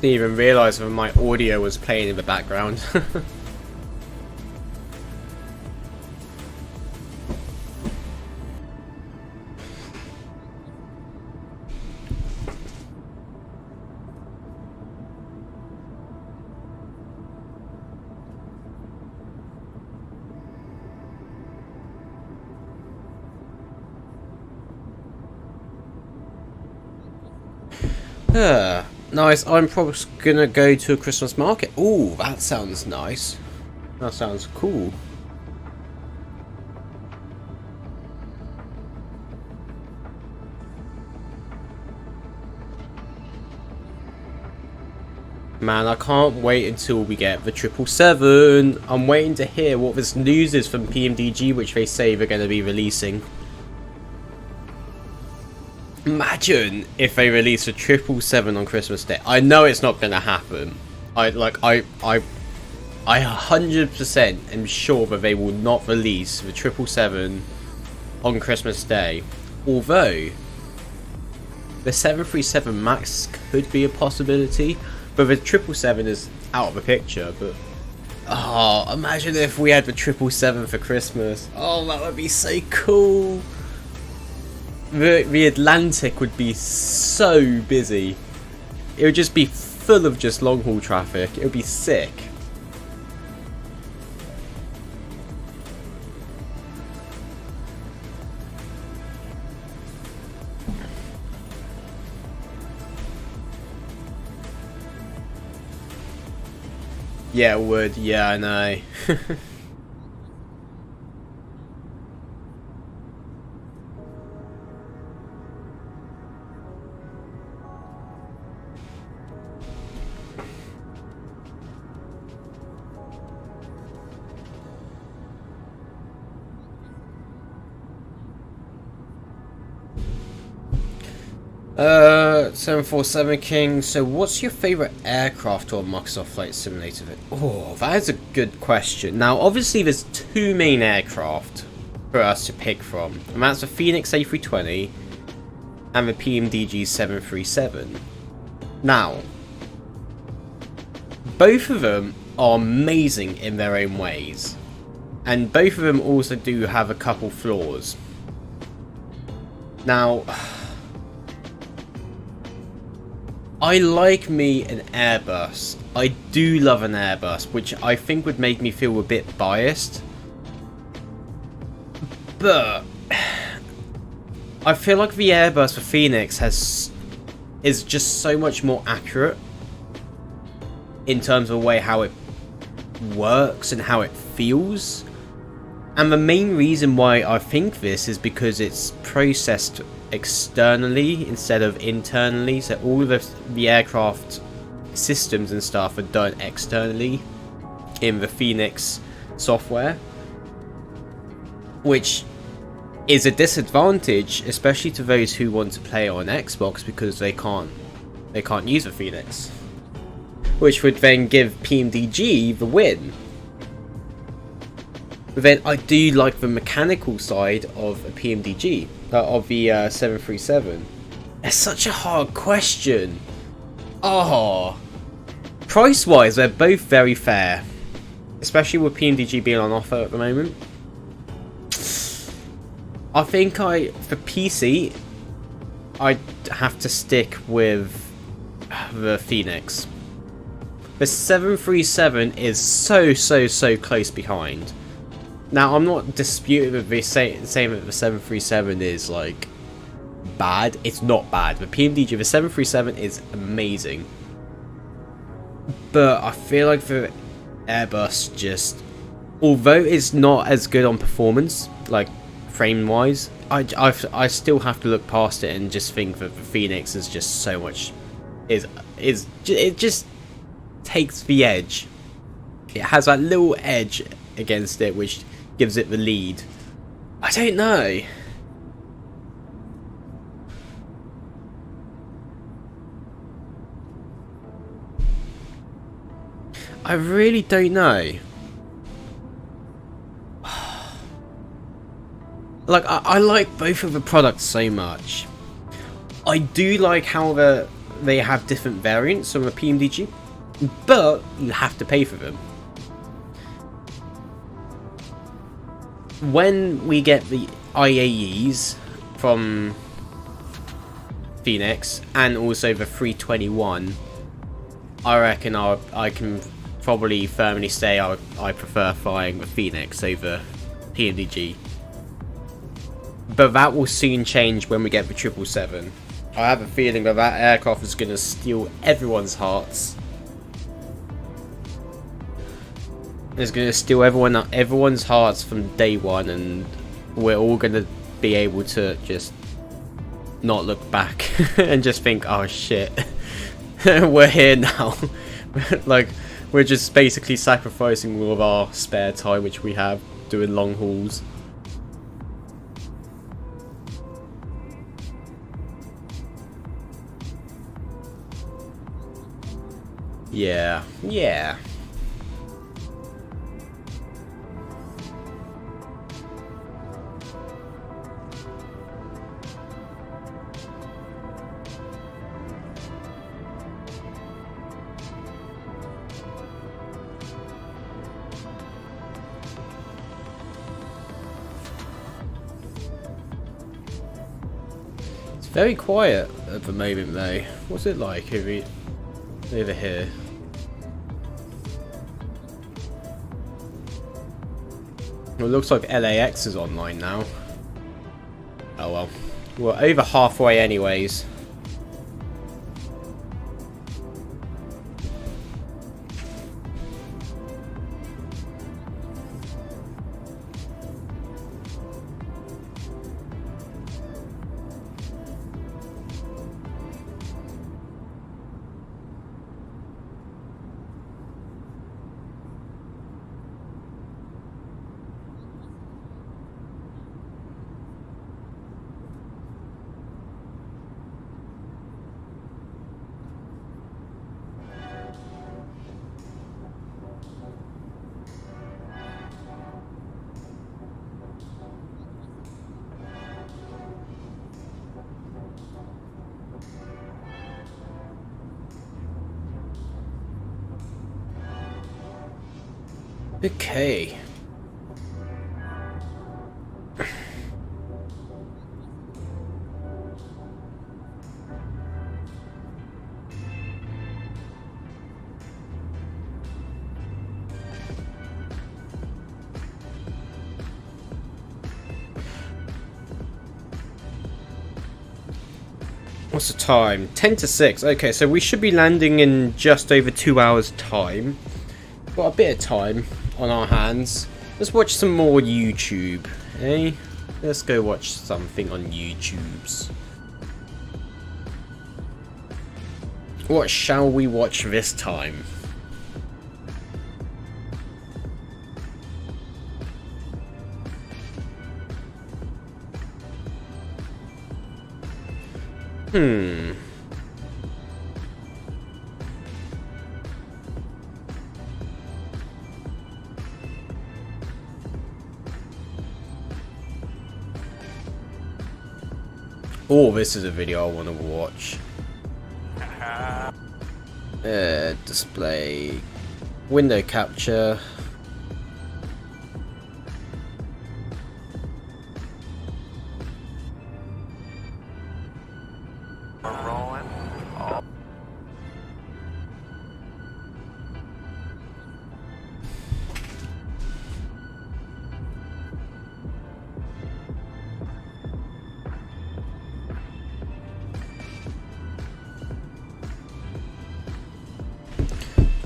Didn't even realise that my audio was playing in the background. Nice, I'm probably gonna go to a Christmas market. Ooh, that sounds nice. That sounds cool. Man, I can't wait until we get the 777. I'm waiting to hear what this news is from PMDG, which they say they're going to be releasing. Imagine if they release a 777 on Christmas Day. I know it's not going to happen. I 100% am sure that they will not release the 777 on Christmas Day. Although the 737 MAX could be a possibility, but the 777 is out of the picture. But oh, imagine if we had the 777 for Christmas. Oh, that would be so cool. The Atlantic would be so busy. It would just be full of just long haul traffic. It would be sick. Yeah, it would. Yeah, I know. Uh, 747 King, so what's your favourite aircraft or Microsoft Flight Simulator? Oh, that is a good question. Now, obviously there's two main aircraft for us to pick from, and that's the Phoenix A320 and the PMDG 737. Now, both of them are amazing in their own ways, and both of them also do have a couple flaws. Now, I like me an Airbus. I do love an Airbus, which I think would make me feel a bit biased. But I feel like the Airbus for Phoenix is just so much more accurate in terms of the way how it works and how it feels. And the main reason why I think this is because it's processed externally instead of internally, so all of the aircraft systems and stuff are done externally in the Phoenix software, which is a disadvantage, especially to those who want to play on Xbox, because they can't use the Phoenix, which would then give PMDG the win. But then I do like the mechanical side of a PMDG, of the 737. It's such a hard question. Oh, price-wise, they're both very fair, especially with PMDG being on offer at the moment. I think for PC, I'd have to stick with the Phoenix. The 737 is so close behind. Now, I'm not disputing that the saying that the 737 is like bad. It's not bad. The PMDG, the 737 is amazing. But I feel like the Airbus just, although it's not as good on performance, like frame wise, I still have to look past it and just think that the Phoenix is just so much, it just takes the edge. It has that little edge against it which gives it the lead. I don't know. I really don't know. Like, I like both of the products so much. I do like how they have different variants on the PMDG, but you have to pay for them. When we get the IAEs from Phoenix and also the 321, I reckon I can probably firmly say I prefer flying the Phoenix over PMDG. But that will soon change when we get the 777. I have a feeling that aircraft is going to steal everyone's hearts. It's going to steal everyone's hearts from day one, and we're all going to be able to just not look back and just think, oh shit, we're here now. Like, we're just basically sacrificing all of our spare time which we have doing long hauls. Yeah. It's very quiet at the moment though. What's it like over here? Well, it looks like LAX is online now. Oh well. We're over halfway anyways. Okay. What's the time? 10 to 6. Okay, so we should be landing in just over 2 hours time. Got a bit of time on our hands. Let's watch some more YouTube, eh? Let's go watch something on YouTube's. What shall we watch this time? Oh, this is a video I want to watch. Display, window capture.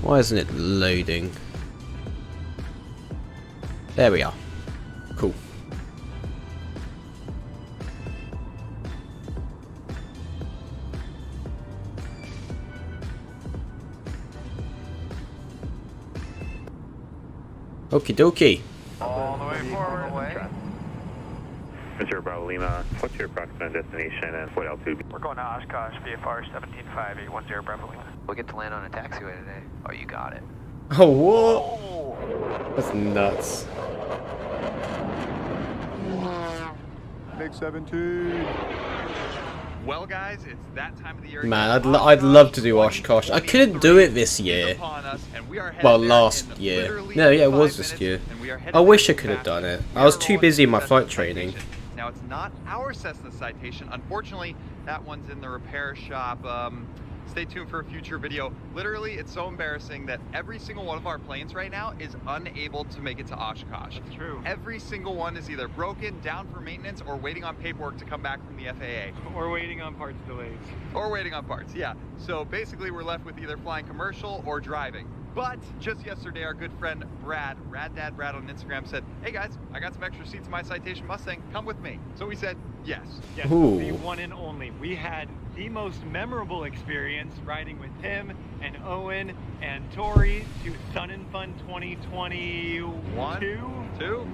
Why isn't it loading? There we are. Cool. Okie dokie. All the way forward. Mr. Bravo Lima, what's your approximate destination and what altitude? We're going to Oshkosh, VFR 175810 Bravo Lima. We'll get to land on a taxiway today. Oh, you got it. Oh, what? That's nuts. Big 17. Well, guys, it's that time of the year. Man, I'd love to do Oshkosh. I couldn't do it this year. Well, last year. No, yeah, it was this year. I wish I could have done it. I was too busy in my flight training. Now, it's not our Cessna citation. Unfortunately, that one's in the repair shop. Stay tuned for a future video. Literally, it's so embarrassing that every single one of our planes right now is unable to make it to Oshkosh. That's true. Every single one is either broken, down for maintenance, or waiting on paperwork to come back from the FAA. Or waiting on parts delays. Or waiting on parts, yeah. So basically, we're left with either flying commercial or driving. But just yesterday, our good friend Brad, Raddad Brad on Instagram said, "Hey guys, I got some extra seats in my Citation Mustang. Come with me." So we said yes. Yes, Ooh. the one and only. We had the most memorable experience riding with him and Owen and Tori to Sun and Fun 2022.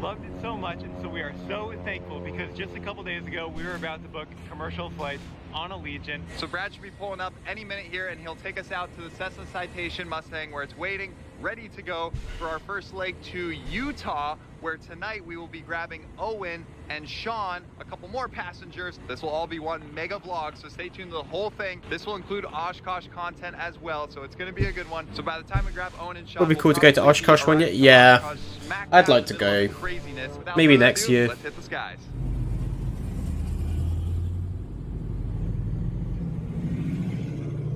Loved it so much, and so we are so thankful because just a couple days ago we were about to book commercial flights on Allegiant. So Brad should be pulling up any minute here, and he'll take us out to the Cessna Citation Mustang where it's waiting, ready to go for our first leg to Utah, where tonight we will be grabbing Owen and Sean, a couple more passengers. This will all be one mega vlog, so stay tuned to the whole thing. This will include Oshkosh content as well, so it's going to be a good one. So by the time we grab Owen and Sean, Would be cool to go to Oshkosh one year. Yeah, I'd like to go. Maybe next year. Let's hit the skies.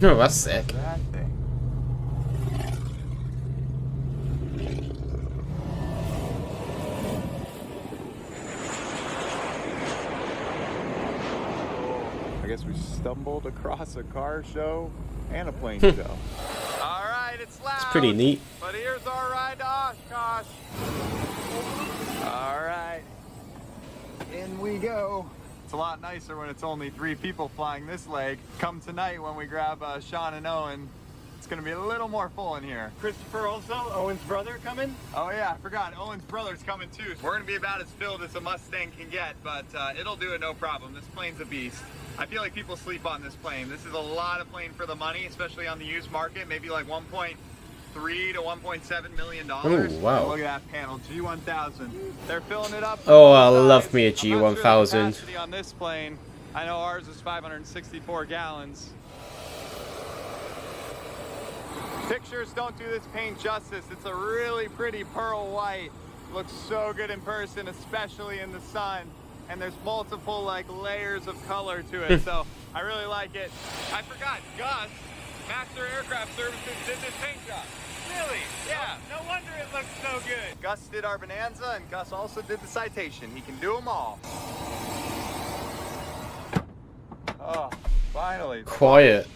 Oh, that's sick. I guess we stumbled across a car show and a plane show. All right, it's loud. It's pretty neat. But here's our ride to Oshkosh. All right, in we go. It's a lot nicer when it's only 3 people flying this leg. Come tonight when we grab Sean and Owen, it's going to be a little more full in here. Christopher also, Owen's brother, coming? Oh yeah, I forgot. Owen's brother's coming too. We're going to be about as filled as a Mustang can get, but it'll do it no problem. This plane's a beast. I feel like people sleep on this plane. This is a lot of plane for the money, especially on the used market. Maybe like 1.3 to 1.7 million dollars. Oh wow! Look at that panel, G1000. They're filling it up. Oh, I love me a G1000. Sure on this plane, I know ours is 564 gallons. Pictures don't do this paint justice. It's a really pretty pearl white. Looks so good in person, especially in the sun. And there's multiple like layers of color to it, so I really like it. I forgot, Gus, Master Aircraft Services, did this paint job. Really? Yeah. No wonder it looks so good. Gus did our Bonanza, and Gus also did the Citation. He can do them all. Oh, finally. Quiet.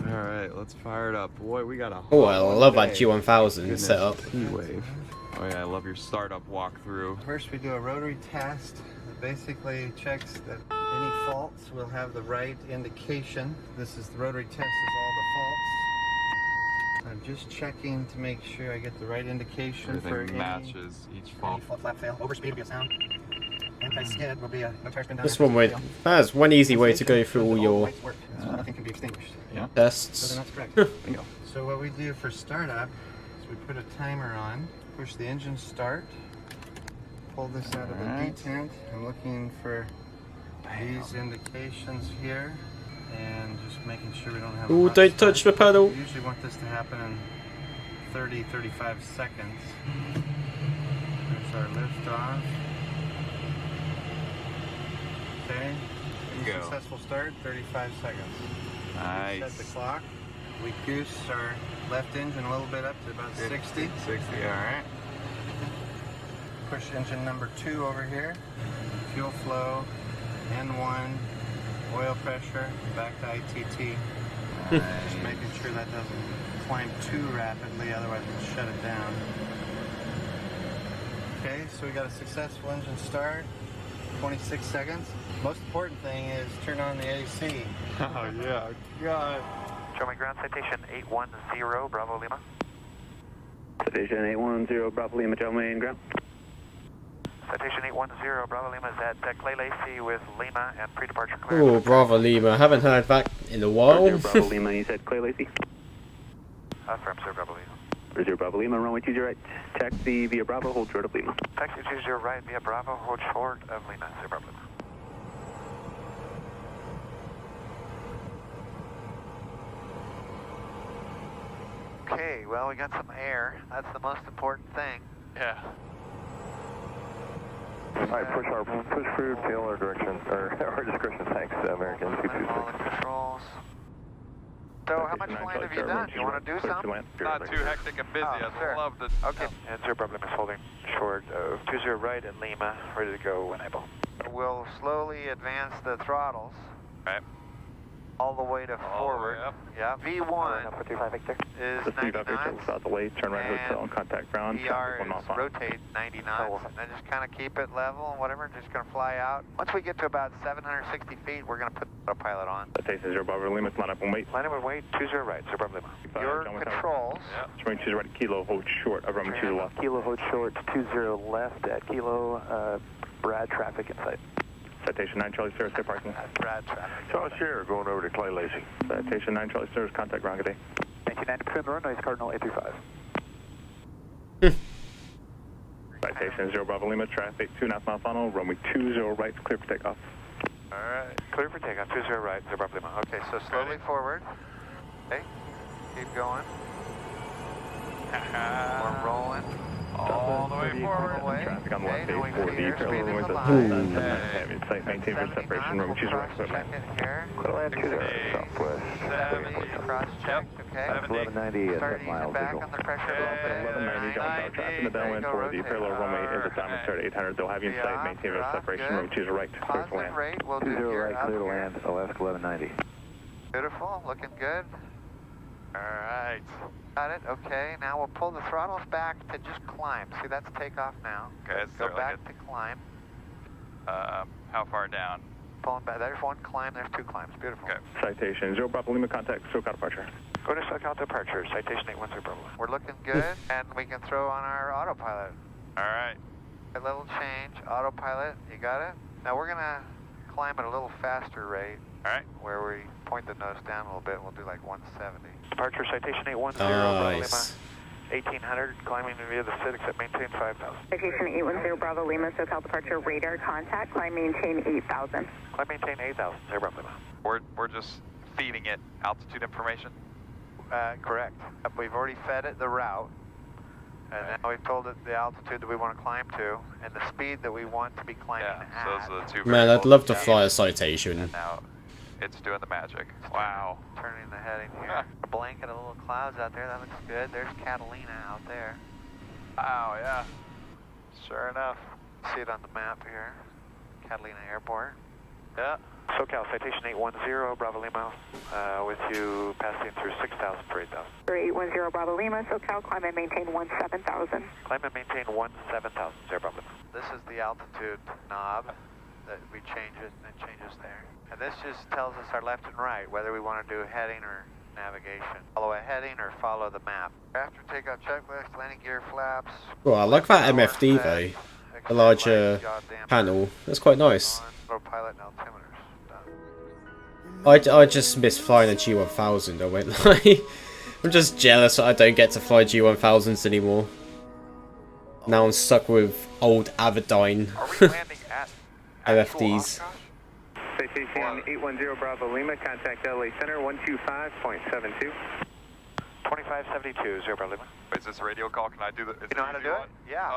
All right, let's fire it up. Boy, we got a Oh, I love that G1000 setup. Wave. Oh yeah, I love your startup walkthrough. First we do a rotary test that basically checks that any faults will have the right indication. This is the rotary test is all the faults. I'm just checking to make sure I get the right indication. Everything for matches each fault. Any flap fail, overspeed will be a sound. Anti-skid will be a no tire spin down. That's one way. That's one easy way to go through all your So nothing can be extinguished. Yeah. tests. So then that's correct. Bingo. So what we do for startup is we put a timer on, push the engine start, pull this out of the detent. I'm looking for these indications here, and just making sure we don't have. Oh, don't touch the pedal. We usually want this to happen in 30-35 seconds. There's our lift off. Okay. Go. Successful start, 35 seconds. Nice. Set the clock. We goose our left engine a little bit up to about 60. 60, alright. Push engine number 2 over here. Fuel flow, N1, oil pressure, back to ITT. Just making sure that doesn't climb too rapidly, otherwise we'll shut it down. Okay, so we got a successful engine start, 26 seconds. Most important thing is turn on the AC. Oh yeah, God. Show me ground citation 810 Bravo Lima. Citation 810 Bravo Lima, tell me ground. Citation 810 Bravo Lima is at KLAX with Lima and pre-departure Oh, clearance. Bravo Lima. Haven't heard back in a while. Bravo Lima, you said KLAX? Affirm, sir, Bravo Lima. 0 Bravo Lima, runway 20 right. Taxi via Bravo, hold short of Lima. Taxi 20 right via Bravo, hold short of Lima, sir, Bravo Lima. Okay, well, we got some air. That's the most important thing. Yeah. Alright, push through, tail our direction, or our discretion, thanks, American All the 226. controls. So how much flying have you done? You want to do some? Not too hectic and busy. I'd love to. Okay. And 0 Bravo Lima is holding short of 20 right at Lima, ready to go when able. We'll slowly advance the throttles. Right. All the way to forward. Yeah. V1 is 99. Without delay, turn right hotel and contact ground. PR is rotate 90 knots. And then just kind of keep it level and whatever. Just going to fly out. Once we get to about 760 feet, we're going to put the pilot on. Citation 0 Bravo Lima, line up and wait. Line up and wait. 20 right, 0 Bravo Lima. Your controls. Runway 20 right, kilo, hold short of runway 20 left. Kilo, hold short, 20 left at Kilo, Brad traffic in sight. Citation 9 Charlie Sierra, stay parking. Brad traffic. Charlie Sierra going over to Clay Lacey. Citation 9 Charlie Sierra, contact ground, good day. 1990% the runway is Cardinal 835. Citation 0 Bravo Lima, traffic 2.5 mile final, runway 20 right, clear for takeoff. Alright, clear for takeoff, 20 right, 0 Bravo Lima. Okay, so slowly forward. Okay, keep going. We're rolling. All the way forward. Traffic on the left base for the parallel runway that's site maintain for separation, runway 20 right, equipment. Land 20 southwest. 70, cross check, okay. 1190 at 10 Starting miles. back on the pressure a little bit. 1190 downbound traffic in the downwind for the parallel runway is at Diamond Start 800. They'll have you in sight, maintain for separation, runway 20 right, clear to land. Rate, we'll do 20 gear right, clear to up land, Alaska 1190. Beautiful, looking good. Alright. Got it, okay. Now we'll pull the throttles back to just climb. See, that's takeoff now. Okay, Go back to climb. How far down? Pulling back. There's one climb, there's two climbs. Beautiful. Okay. Citation 0 Bravo Lima, contact SoCal departure. Go to SoCal departure, citation 810 Bravo. We're looking good, and we can throw on our autopilot. Alright. A little change, autopilot, you got it? Now we're gonna climb at a little faster rate. Alright. Where we point the nose down a little bit, we'll do like 170. Departure citation 810, Bravo Lima, 1800, climbing via the SID, except maintain 5000. Citation 810, Bravo Lima, SoCal departure, radar contact, climb maintain 8000. Climb maintain 8000, 0 Bravo Lima. We're just feeding it altitude information? Correct. We've already fed it the route, and now we've told it the altitude that we want to climb to, and the speed that we want to be climbing at. So those are the two Man, I'd variables. love to fly a citation. And now it's doing the magic. Wow. Turning the heading here. A blanket of little clouds out there, that looks good. There's Catalina out there. Wow, yeah. Sure enough. See it on the map here. Catalina Airport. Yeah. SoCal Citation 810, Bravo Lima, with you passing through 6,000 for 8,000. 810 Bravo Lima, SoCal, climb and maintain 17,000. Climb and maintain 17,000, 0 Bravo Lima. This is the altitude knob that we change it and it changes there. And this just tells us our left and right, whether we want to do heading or navigation. Follow a heading or follow the map. After takeoff checklist, landing gear flaps. Well, I like that MFD though. The larger panel. That's quite nice. Pilot and altimeters. I just miss flying a G1000, I won't lie. I'm just jealous that I don't get to fly G1000s anymore. Now I'm stuck with old Avidyne MFDs. Citation 810 Bravo Lima, contact LA Center 125.72. 2572, 0 Bravo Lima. Is this a radio call? Can I do the? You know how to do it? Yeah.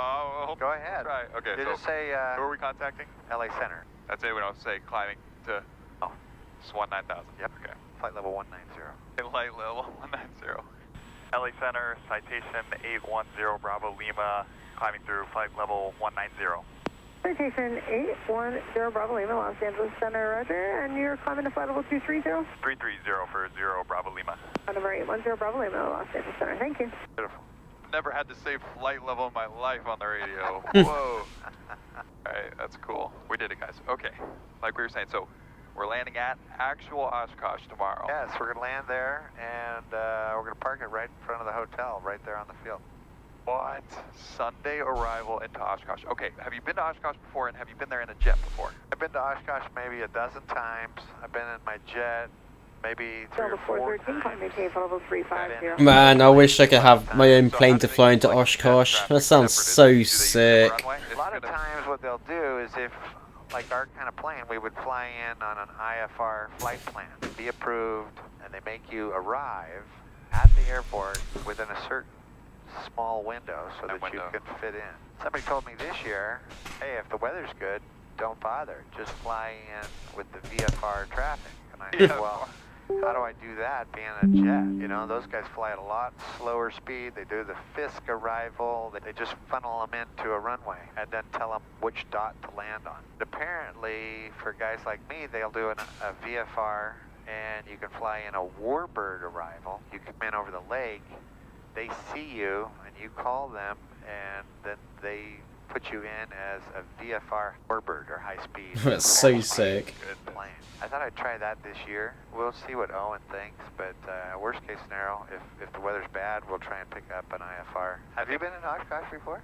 Go ahead. Right. Okay. You so just say, who are we contacting? LA Center. That's it. We don't say climbing to. Oh. It's 19,000. Yep. Okay. Flight level 190. Flight level 190. LA Center, citation 810 Bravo Lima, climbing through flight level 190. Citation 810 Bravo Lima, Los Angeles Center, roger. And you're climbing to flight level 230? 330 for 0 Bravo Lima. Number 810 Bravo Lima, Los Angeles Center. Thank you. Beautiful. Never had to say flight level in my life on the radio. Whoa. Alright, that's cool. We did it, guys. Okay. Like we were saying, so we're landing at actual Oshkosh tomorrow. Yes, we're going to land there, and we're going to park it right in front of the hotel, right there on the field. What? Sunday arrival into Oshkosh. Okay, have you been to Oshkosh before, and have you been there in a jet before? I've been to Oshkosh maybe a dozen times. I've been in my jet maybe 3 or 4 times. Man, I wish I could have my own plane to fly into Oshkosh. That sounds so sick. A lot of times what they'll do is if, like our kind of plane, we would fly in on an IFR flight plan, be approved, and they make you arrive at the airport within a certain small window so that you can fit in. Somebody told me this year, hey, if the weather's good, don't bother. Just fly in with the VFR traffic. And I said, well, how do I do that being a jet? You know, those guys fly at a lot slower speed. They do the Fisk arrival. They just funnel them into a runway and then tell them which dot to land on. But apparently, for guys like me, they'll do a VFR, and you can fly in a warbird arrival. You come in over the lake. They see you, and you call them, and then they put you in as a VFR warbird or high-speed. That's so sick. Good plane. I thought I'd try that this year. We'll see what Owen thinks, but worst-case scenario, if the weather's bad, we'll try and pick up an IFR. Have you been in Oshkosh before?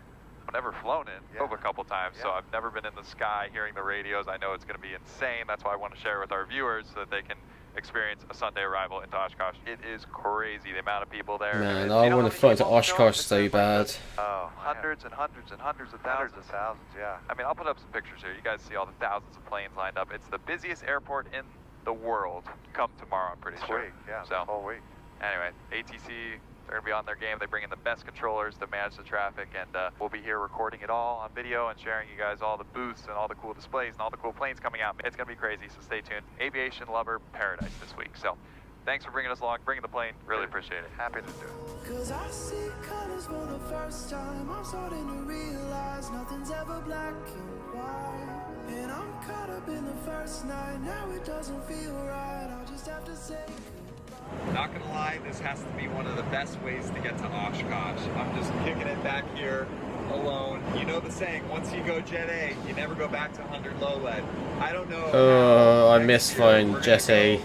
I've never flown in a couple times, so I've never been in the sky hearing the radios. I know it's going to be insane. That's why I want to share with our viewers so that they can experience a Sunday arrival into Oshkosh. It is crazy, the amount of people there. Man, I want to fly to Oshkosh so bad. Oh, hundreds and hundreds and hundreds of thousands. Hundreds of thousands, yeah. I mean, I'll put up some pictures here. You guys see all the thousands of planes lined up. It's the busiest airport in the world. Come tomorrow, I'm pretty sure. Week, yeah, so, whole week. Anyway, ATC, they're going to be on their game. They bring in the best controllers to manage the traffic, and we'll be here recording it all on video and sharing you guys all the booths and all the cool displays and all the cool planes coming out. It's going to be crazy, so stay tuned. Aviation lover paradise this week. So thanks for bringing us along, bringing the plane. Really appreciate it. Happy to do it. Cause I see colors for the first time. I'm starting to realize nothing's ever black and white. And I'm caught up in the first night. Now it doesn't feel right. I'll just have to say not gonna lie, this has to be one of the best ways to get to Oshkosh. I'm just kicking it back here alone. You know the saying, once you go Jet A, you never go back to 100 low lead. I don't know. Oh, I miss flying Jet A.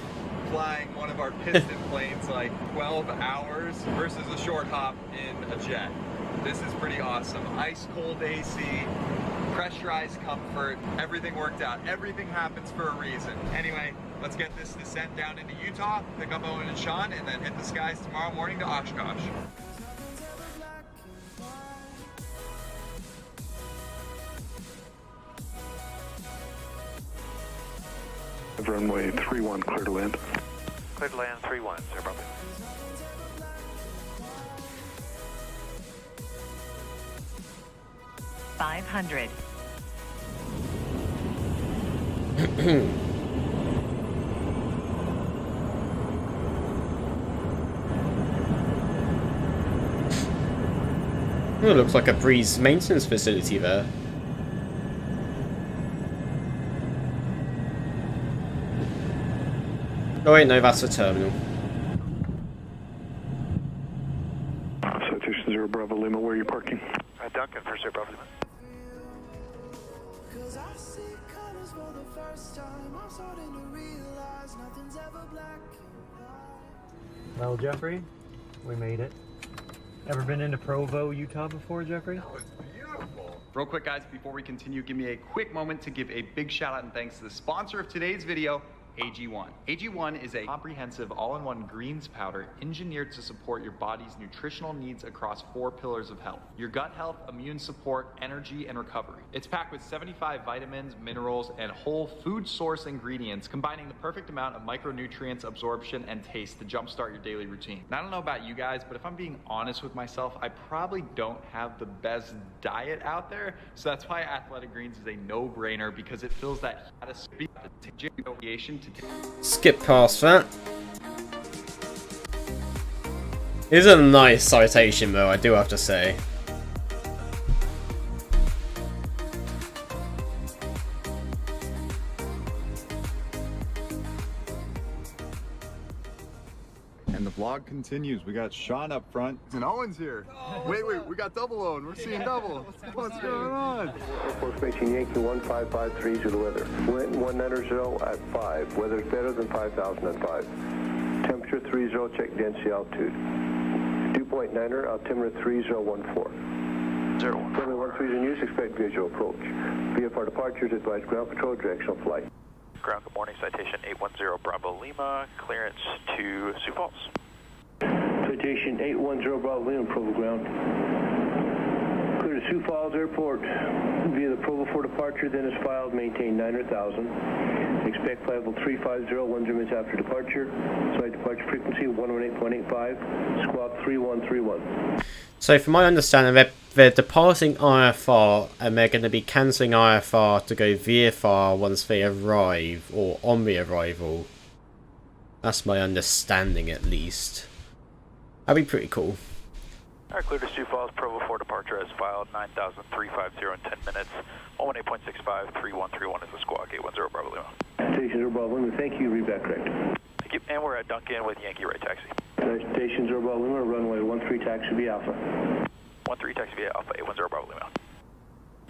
Flying one of our piston planes like 12 hours versus a short hop in a jet. This is pretty awesome. Ice cold AC, pressurized comfort, everything worked out. Everything happens for a reason. Anyway, let's get this descent down into Utah, pick up Owen and Sean, and then hit the skies tomorrow morning to Oshkosh. Runway 31 clear to land. Clear to land 3-1, sir, Bravo. $500. Oh, it looks like a breeze maintenance facility there. Oh wait, no, that's a terminal. Citation 0 Bravo Lima, where are you parking? Duncan for Sir Bravo Lima. Cause I see colors for the first time. I'm starting to realize nothing's ever black and white. Well, Jeffrey, we made it. Ever been into Provo, Utah before, Jeffrey? Oh, it's beautiful. Real quick, guys, before we continue, give me a quick moment to give a big shout out and thanks to the sponsor of today's video, AG1. AG1 is a comprehensive all-in-one greens powder engineered to support your body's nutritional needs across 4 pillars of health: your gut health, immune support, energy, and recovery. It's packed with 75 vitamins, minerals, and whole food source ingredients, combining the perfect amount of micronutrients, absorption, and taste to jumpstart your daily routine. And I don't know about you guys, but if I'm being honest with myself, I probably don't have the best diet out there, so that's why Athletic Greens is a no-brainer, because it fills that Skip past that. It is a nice citation though, I do have to say. And the vlog continues. We got Sean up front, and Owen's here. Wait, we got double Owen. We're seeing double. What's going on? Airport Station Yankee 1553 to the weather. Wind 190 at 5. Weather's better than 5,005. Temperature 30, check density altitude. Dew point 9er, altimeter 3014. 01. Runway 13 in use, expect visual approach. VFR departures, advise ground control, directional flight. Ground, good morning, citation 810 Bravo Lima, clearance to Sioux Falls. Citation 810 Bravo Lima, Provo ground. Clear to Sioux Falls Airport via the Provo for departure, then is filed, maintain 900,000. Expect flight level 350, 1 minutes after departure. Site departure frequency 118.85, squawk 3131. So from my understanding, they're departing IFR and they're going to be cancelling IFR to go VFR once they arrive, or on the arrival. That's my understanding at least. That'd be pretty cool. Alright, clear to Sioux Falls, Provo 4 departure as filed, 9,350 in 10 minutes. 118.65, 3131 is the squawk, 810 Bravo Lima. Station 0 Bravo Lima, thank you, read back correct. Thank you, and we're at Duncan with Yankee right taxi. Station 0 Bravo Lima, runway 13 taxi via Alpha. 13 taxi via Alpha, 810 Bravo Lima.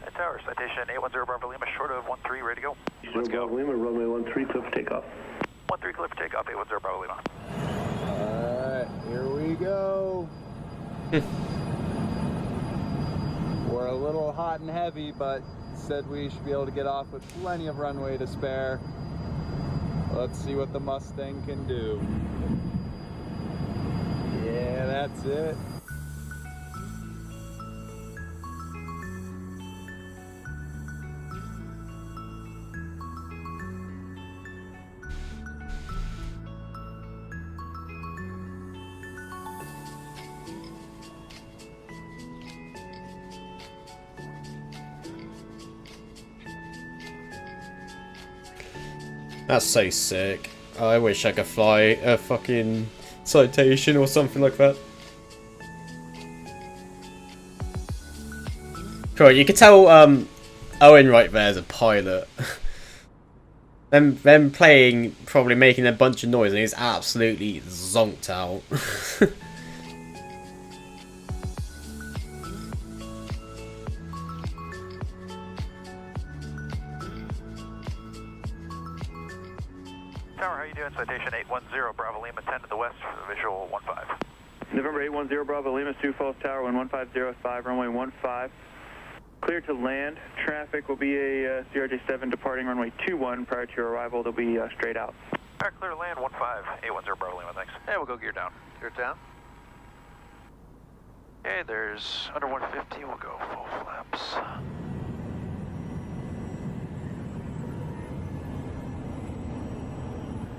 At Tower, citation 810 Bravo Lima, short of 13, ready to go. Let's go. Bravo Lima, runway 13, clear for takeoff. 13, clear for takeoff, 810 Bravo Lima. Alright, here we go. We're a little hot and heavy, but said we should be able to get off with plenty of runway to spare. Let's see what the Mustang can do. Yeah, that's it. That's so sick. I wish I could fly a fucking citation or something like that. Cool, you can tell Owen right there is a pilot. them playing, probably making a bunch of noise, and he's absolutely zonked out. Tower, how you doing? Citation 810 Bravo Lima, 10 to the west for the visual 15. November 810 Bravo Lima, Sioux Falls Tower, 11505, runway 15. Clear to land. Traffic will be a CRJ7 departing runway 21. Prior to your arrival, they'll be straight out. All right, clear to land, 15, 810 Bravo Lima, thanks. And we'll go gear down. Gear down. Okay, there's under 150, we'll go full flaps.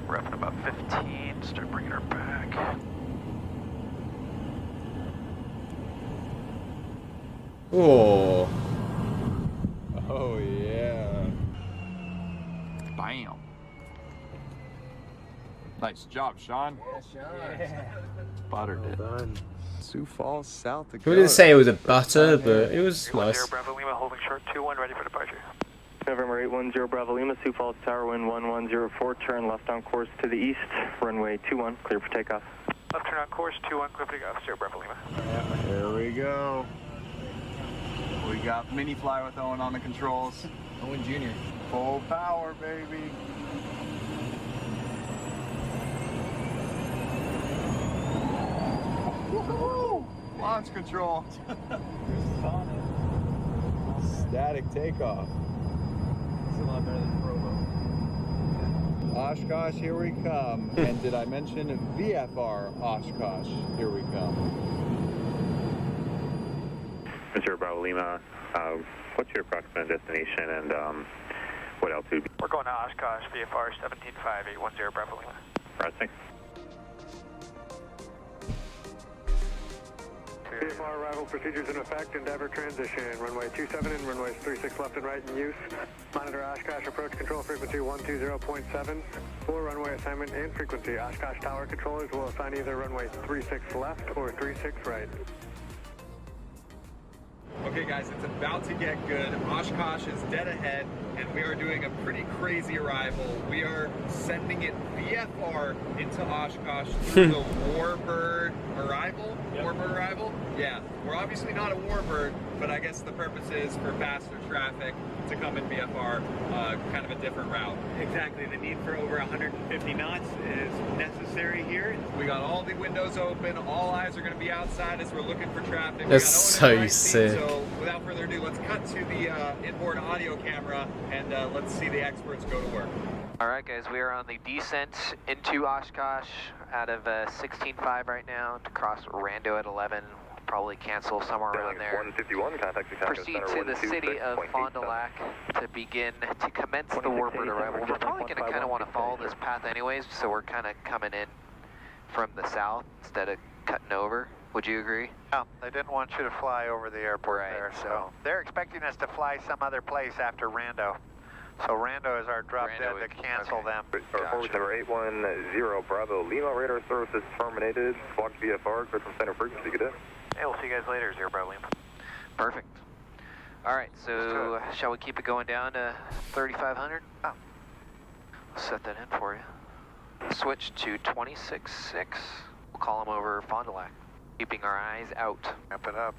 Revving about 15, start bringing her back. Oh. Oh yeah. Bam. Nice job, Sean. Buttered it. Sioux Falls, South Dakota. We didn't say it was a butter, but it was nice. Bravo Lima holding short 2-1, ready for departure. November 810 Bravo Lima, Sioux Falls Tower, wind 1104, turn left on course to the east, runway 21, clear for takeoff. Left turn on course 21, clear for takeoff, Sierra Bravo Lima. Here we go. We got mini fly with Owen on the controls. Owen Jr. Full power, baby. Woohoo! Launch control. Static takeoff. It's a lot better than Provo. Oshkosh, here we come. And did I mention VFR Oshkosh? Here we come. Mr. Bravo Lima, what's your approximate destination and what altitude? We're going to Oshkosh, VFR 175810 Bravo Lima. Pressing. VFR arrival procedures in effect, endeavor transition, runway 27 and runways 36 left and right in use. Monitor Oshkosh approach control frequency 120.7. For runway assignment and frequency, Oshkosh tower controllers will assign either runway 36 left or 36 right. Okay guys, it's about to get good. Oshkosh is dead ahead and we are doing a pretty crazy arrival. We are sending it VFR into Oshkosh through the Warbird arrival. Yep. Warbird arrival? Yeah, we're obviously not a Warbird, but I guess the purpose is for faster traffic to come in VFR, kind of a different route. Exactly, the need for over 150 knots is necessary here. We got all the windows open, all eyes are going to be outside as we're looking for traffic. That's so sick. So without further ado, let's cut to the inboard audio camera and let's see the experts go to work. Alright guys, we are on the descent into Oshkosh out of 16.5 right now to cross Rando at 11. Probably cancel somewhere around there. 151, contact Proceed to the city of Fond du Lac to begin to commence the Warbird arrival. We're probably going to kind of want to follow this path anyways, so we're kind of coming in from the south instead of cutting over. Would you agree? No, they didn't want you to fly over the airport there, so they're expecting us to fly some other place after Rando. So Rando is our drop dead to cancel them. Forward number 810 Bravo Lima, radar services terminated. Block VFR, clear from center frequency, good day. Hey, we'll see you guys later, 0 Bravo Lima. Perfect. Alright, so shall we keep it going down to 3,500? Oh. Set that in for you. Switch to 26.6. We'll call them over Fond du Lac. Keeping our eyes out. Ramp it up.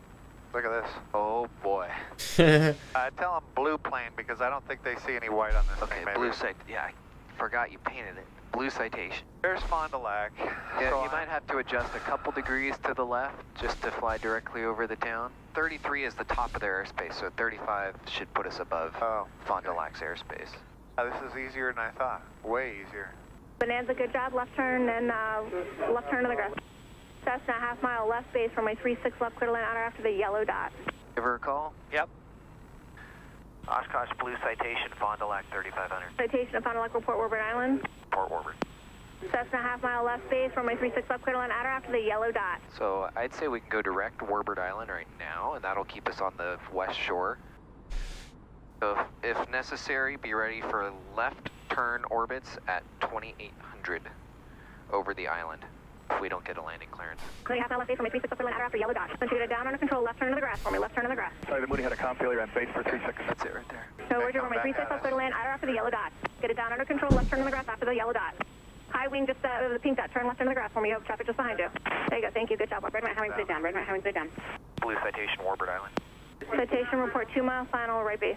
Look at this. Oh boy. Tell them blue plane because I don't think they see any white on this thing. Okay, blue sight. Yeah, I forgot you painted it. Blue citation. There's Fond du Lac. Yeah, so you might have to adjust a couple degrees to the left just to fly directly over the town. 33 is the top of their airspace, so 35 should put us above Fond du Lac's airspace. This is easier than I thought. Way easier. Bonanza, good job. Left turn and left turn to the grass. Cessna, half-mile left base from my 36 left, clear to land outer after the yellow dot. Give her a call? Yep. Oshkosh Blue Citation, Fond du Lac 3500. Citation of Fond du Lac, report Warbird Island. Port Warbird. Cessna, half-mile left base from my 36 left, clear to land outer after the yellow dot. So I'd say we can go direct to Warbird Island right now, and that'll keep us on the west shore. So if necessary, be ready for left turn orbits at 2800 over the island. If we don't get a landing clearance. Clear half-mile left base from my 36 left, clear to land outer after yellow dot. Then get down under control, left turn to the grass for me, left turn to the grass. Sorry, the Mooney had a comm failure at base for 36. That's it right there. So we're doing my 36 left, clear to land outer after the yellow dot. Get it down under control, left turn to the grass after the yellow dot. High wing, just the pink dot, turn left into the grass for me, you have traffic just behind you. There you go, thank you, good job. Red right, having sit down, red right, having sit down. Blue Citation, Warbird Island. Citation, report 2-mile final, right base.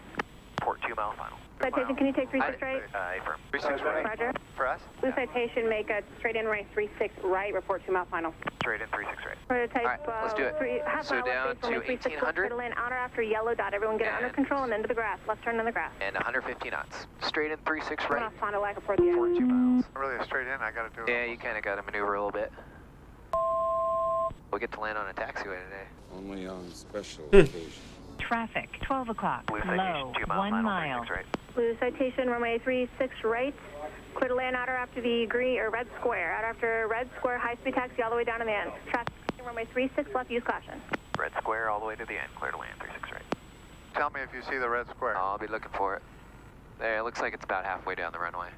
Report 2-mile final. Citation, can you take 36 right? Affirm. 36 right. Roger. For us? Blue Citation, make a straight in right, 36 right, report 2-mile final. Straight in 36 right. Prototype, All right, let's do it. So down to 1800. Land outer after yellow dot, everyone get it under control and into the grass, left turn in the grass. And 150 knots. Straight in 36 right. Fond du Lac, report the 42 miles. Really a straight in, I gotta do it. Yeah, you kind of got to maneuver a little bit. We'll get to land on a taxiway today. Only on special occasions. Traffic, 12 o'clock, Blue low, Citation, 2-mile 1 final, mile. 36 right. Blue Citation, runway 36 right, Clear to land outer after the green or red square. Out after red square, high-speed taxi all the way down to the end. Traffic runway 36 left, use caution. Red square all the way to the end. Clear to land, 36 right. Tell me if you see the red square. I'll be looking for it. There, it looks like it's about halfway down the runway.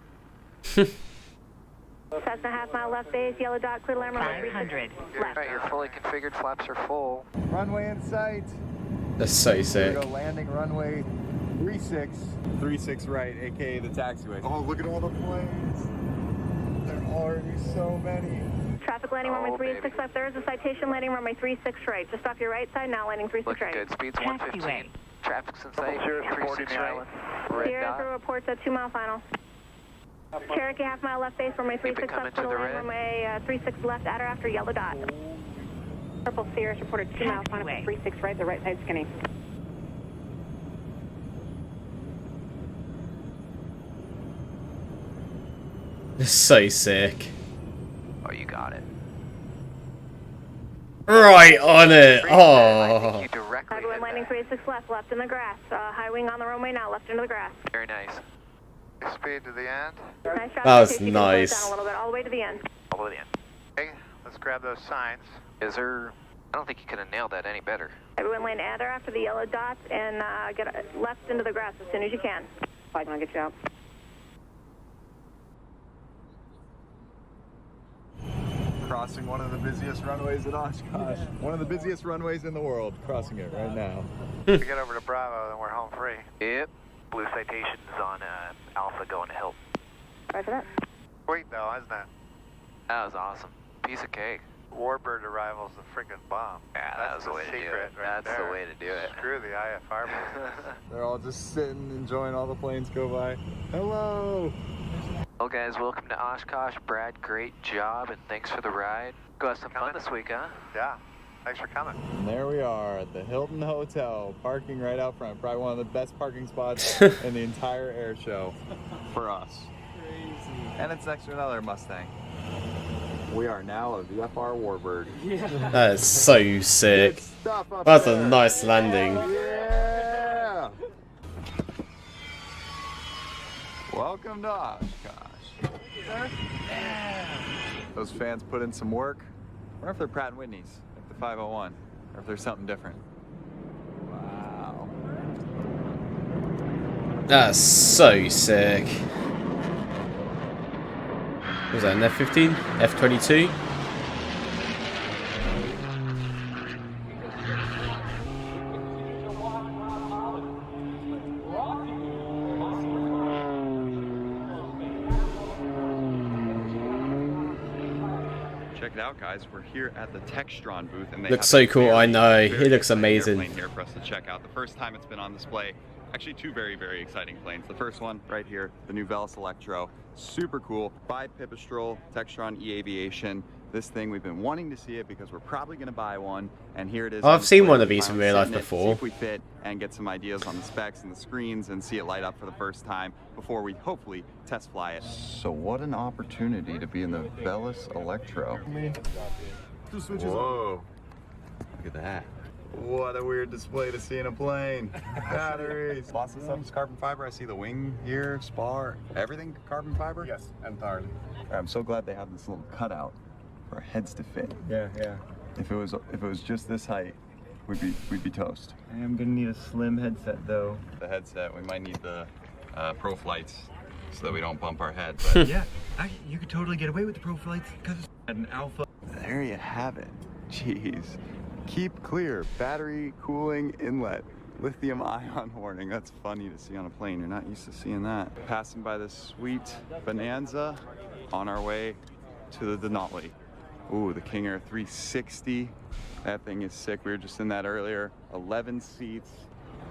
Cessna half-mile left base, yellow dot, clear to land runway 36 left. Alright, you're fully configured, flaps are full. Runway in sight. That's so Here sick. we go, landing runway 36. 36 right, aka the taxiway. Oh, look at all the planes. There are already so many. Traffic landing runway 36 left. There is a citation landing runway 36 right. Just off your right side, now landing 36 right. Good, speed's 115. Traffic's in sight, 36 right. Sierra Zero reports at 2 mile final. Cherokee half-mile left base, runway 36 left, to the land, runway 36 left, outer after yellow dot. Purple Sierra reported 2 mile final, 36 right, the right side skinny. That's so sick. Oh, you got it. Right on it. Oh. Everyone landing 36 left, left in the grass. High wing on the runway now, left into the grass. Very nice. Speed to the end. Nice job. That was Casey. You can slow it nice. down a little bit, all the way to the end. All the way to the end. Okay, let's grab those signs. Is there... I don't think you could have nailed that any better. Everyone land outer after the yellow dots and get left into the grass as soon as you can. I'm gonna get you out. Crossing one of the busiest runways in Oshkosh. One of the busiest runways in the world. Crossing it right now. We get over to Bravo, then we're home free. Yep. Blue citations on Alpha going to Hilton. Right for that. Sweet though, isn't it? That was awesome. Piece of cake. Warbird arrival's the freaking bomb. Yeah, that was the way to do it. Right That's there. the way to do it. Screw the IFR business. They're all just sitting, enjoying all the planes go by. Hello! Well, guys, welcome to Oshkosh. Brad, great job, and thanks for the ride. Go have some fun this week, huh? Yeah, thanks for coming. And there we are at the Hilton Hotel, parking right out front. Probably one of the best parking spots in the entire air show for us. Crazy. And it's next to another Mustang. We are now a VFR Warbird. That is so sick. That's a nice landing. Yeah! Welcome to Oshkosh. Those fans put in some work. I wonder if they're Pratt & Whitney's, like the 501, or if there's something different. Wow. That's so sick. Was that an F-15? F-22? Check it out, guys. We're here at the Textron booth, and they Looks have so a cool. very, I know. very It looks exciting amazing. airplane here for us to check out. The first time it's been on display. Actually, two very, very exciting planes. The first one right here, the new Velis Electro. Super cool. Bi-pipistrel Textron E-Aviation. This thing, we've been wanting to see it because we're probably going to buy one, and here it is. I've seen one of these in real life See before. if we fit and get some ideas on the specs and the screens and see it light up for the first time before we hopefully test fly it. So what an opportunity to be in the Velis Electro. Whoa. Look at that. What a weird display to see in a plane. Batteries. Lots of stuff is carbon fiber. I see the wing here, spar, everything carbon fiber? Yes, entirely. I'm so glad they have this little cutout for our heads to fit. Yeah, yeah. If it was just this height, we'd be toast. I am gonna need a slim headset though. The headset, we might need the Pro Flights so that we don't bump our head. But yeah, you could totally get away with the Pro Flights because it's an Alpha. There you have it. Jeez. Keep clear. Battery cooling inlet. Lithium ion warning. That's funny to see on a plane. You're not used to seeing that. Passing by this sweet Bonanza on our way to the Denali. Ooh, the King Air 360. That thing is sick. We were just in that earlier. 11 seats.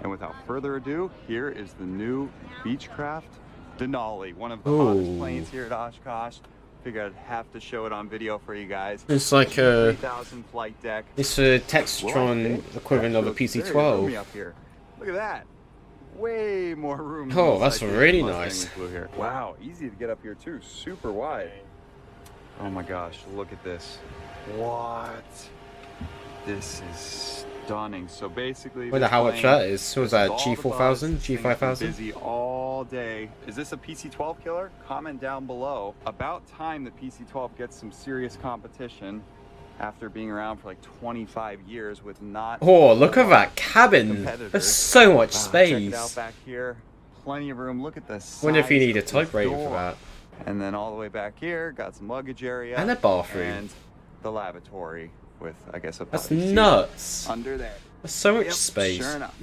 And without further ado, here is the new Beechcraft Denali. One of the hottest planes here at Oshkosh. Figured I'd have to show it on video for you guys. It's like a 3000 flight deck. It's a Textron equivalent of a PC-12. Up here. Look at that. Way more room. Oh, that's really nice. Here. Wow, easy to get up here too. Super wide. Oh my gosh, look at this. What? This is stunning. So basically, Wonder how much that is. Was that G4000, G5000? Busy all all day. Is this a PC-12 killer? Comment down below. About time the PC-12 gets some serious competition after being around for like 25 years with not... Oh, look at that cabin. There's so much space. Check it out back here. Plenty of room. Look at this. Wonder if you need a type rating for that. And then all the way back here, got some luggage area. And a bathroom. And the lavatory with, I guess, a That's potty seat nuts. under there. There's so much space. Sure enough.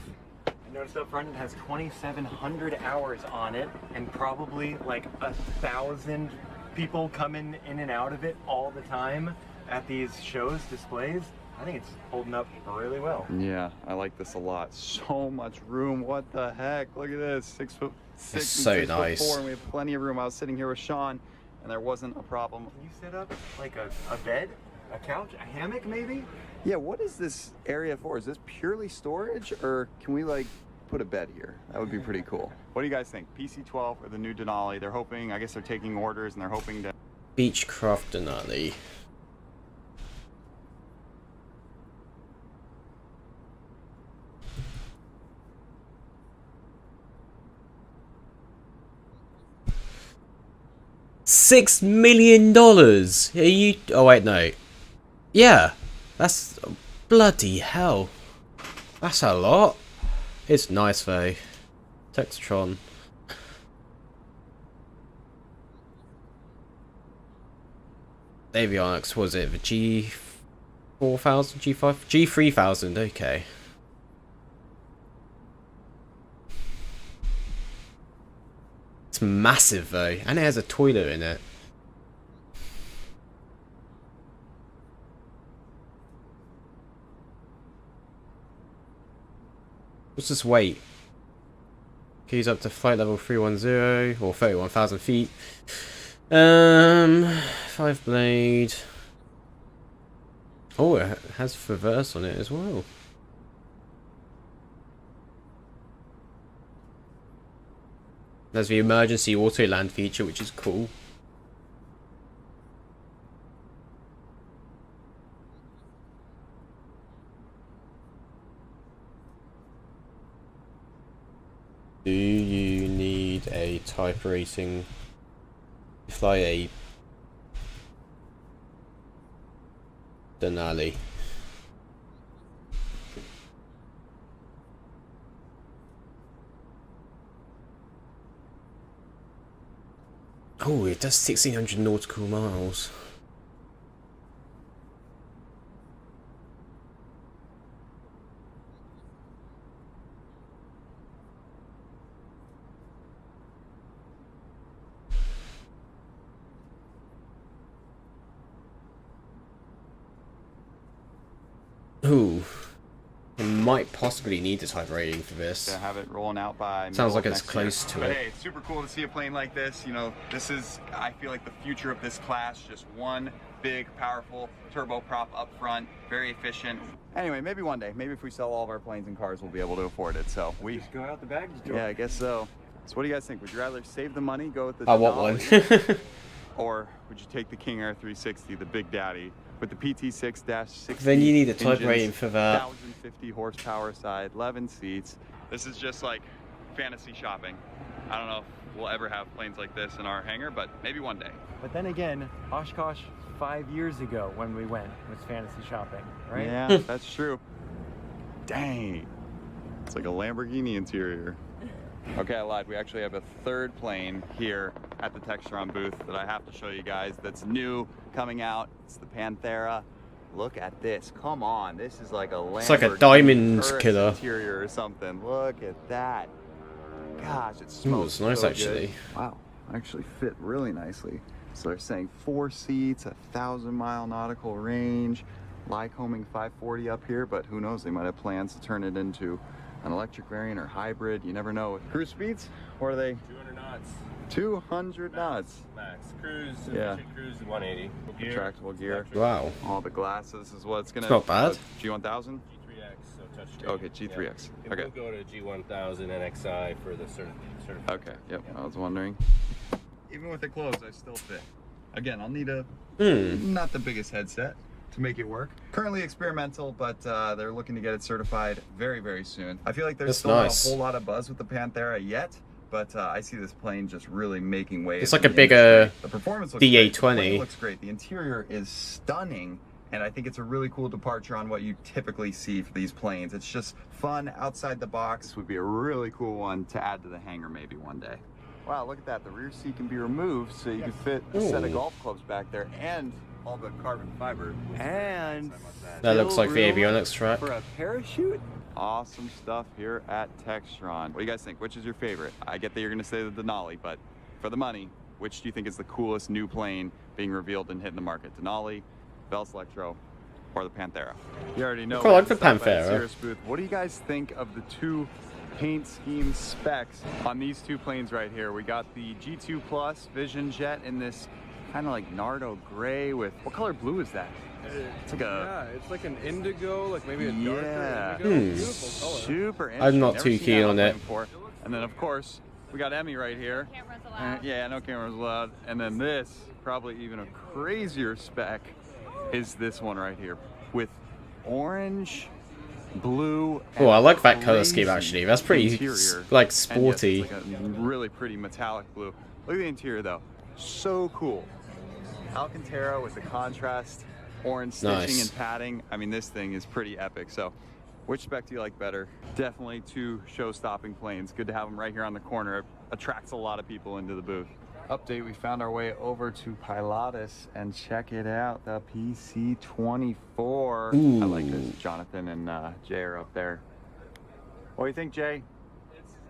I noticed up front it has 2,700 hours on it, and probably like 1,000 people coming in and out of it all the time at these shows, displays. I think it's holding up really well. Yeah, I like this a lot. So much room. What the heck? Look at this. 6'6" and so 6'4", nice. and we have plenty of room. I was sitting here with Sean, and there wasn't a problem. Can you set up like a bed, a couch, a hammock maybe? Yeah, what is this area for? Is this purely storage, or can we like put a bed here? That would be pretty cool. What do you guys think? PC-12 or the new Denali? They're hoping, I guess they're taking orders, and they're hoping to... Beechcraft Denali. $6 million. Are you? Oh wait, no. Yeah, that's bloody hell. That's a lot. It's nice though. Textron. Avionics, was it the G4000, G5, G3000? Okay. It's massive though, and it has a toilet in it. What's this weight? Keys up to flight level 310 or 31,000 feet. 5 blade. Oh, it has reverse on it as well. There's the emergency auto land feature, which is cool. Do you need a type rating to fly a Denali? Oh, it does 1,600 nautical miles. Ooh, I might possibly need a type rating for this. To have it rolling out by sounds like it's close to but it. Hey, it's super cool to see a plane like this. You know, this is, I feel like, the future of this class. Just one big, powerful turboprop up front, very efficient. Anyway, maybe one day, maybe if we sell all of our planes and cars, we'll be able to afford it. So we just go out the baggage door. Yeah, I guess so. So what do you guys think? Would you rather save the money, go with the I want one. or would you take the King Air 360, the Big Daddy, with the PT6-60? Then you need a type engines, rating for that. 1,050 horsepower side, 11 seats. This is just like fantasy shopping. I don't know if we'll ever have planes like this in our hangar, but maybe one day. But then again, Oshkosh 5 years ago when we went was fantasy shopping, right? Yeah, that's true. Dang. It's like a Lamborghini interior. Okay, I lied. We actually have a third plane here at the Textron booth that I have to show you guys that's new, coming out. It's the Panthera. Look at this. Come on. This is like a Lamborghini. It's like a diamond killer. Interior or something. Look at that. Gosh, it smells it's nice so actually. Good. Wow, actually fit really nicely. So they're saying 4 seats, 1,000-mile nautical range, Lycoming 540 up here, but who knows? They might have plans to turn it into an electric variant or hybrid. You never know. Cruise speeds? What are they? 200 knots. 200 knots. Max. Cruise, yeah. Cruise is 180. Gear, retractable gear. Wow. All the glasses is what it's gonna. It's not bad. G1000. G3X, so touchscreen. Okay, G3X. Yeah. Okay. We'll go to G1000 NXI for the certification. Okay. Yep. Yeah. I was wondering. Even with it closed, I still fit. Again, I'll need a not the biggest headset to make it work. Currently experimental, but they're looking to get it certified very, very soon. I feel like there's still not a whole lot of buzz with the Panthera yet, but I see this plane just really making waves. It's like a in the bigger industry. The performance looks great. The DA20. plane looks great. The interior is stunning, and I think it's a really cool departure on what you typically see for these planes. It's just fun, outside the box. Would be a really cool one to add to the hangar maybe one day. Wow, look at that. The rear seat can be removed so you can fit a set of golf clubs back there and all the carbon fiber. And that looks like the avionics track. For a parachute? Awesome stuff here at Textron. What do you guys think? Which is your favorite? I get that you're going to say the Denali, but for the money, which do you think is the coolest new plane being revealed and hitting the market? Denali, Bell Electro, or the Panthera? You already know. I like the Panthera. What do you guys think of the two paint scheme specs on these two planes right here? We got the G2 Plus Vision Jet in this kind of like Nardo gray with, what color blue is that? It's like a, yeah, it's like an indigo, like maybe a darker indigo. Beautiful color. Super interesting. I'm not too keen on it. And then of course we got Emmy right here. Cameras allowed. Yeah, no cameras allowed. And then this, probably even a crazier spec, is this one right here with orange, blue. Oh, I like that color scheme actually. That's pretty like sporty. Yes, it's like a really pretty metallic blue. Look at the interior though. So cool. Alcantara with the contrast, orange stitching and padding. I mean, this thing is pretty epic. So which spec do you like better? Definitely two show-stopping planes. Good to have them right here on the corner. It attracts a lot of people into the booth. Update, we found our way over to Pilatus and check it out, the PC-24. I like this. Jonathan and Jay are up there. What do you think, Jay?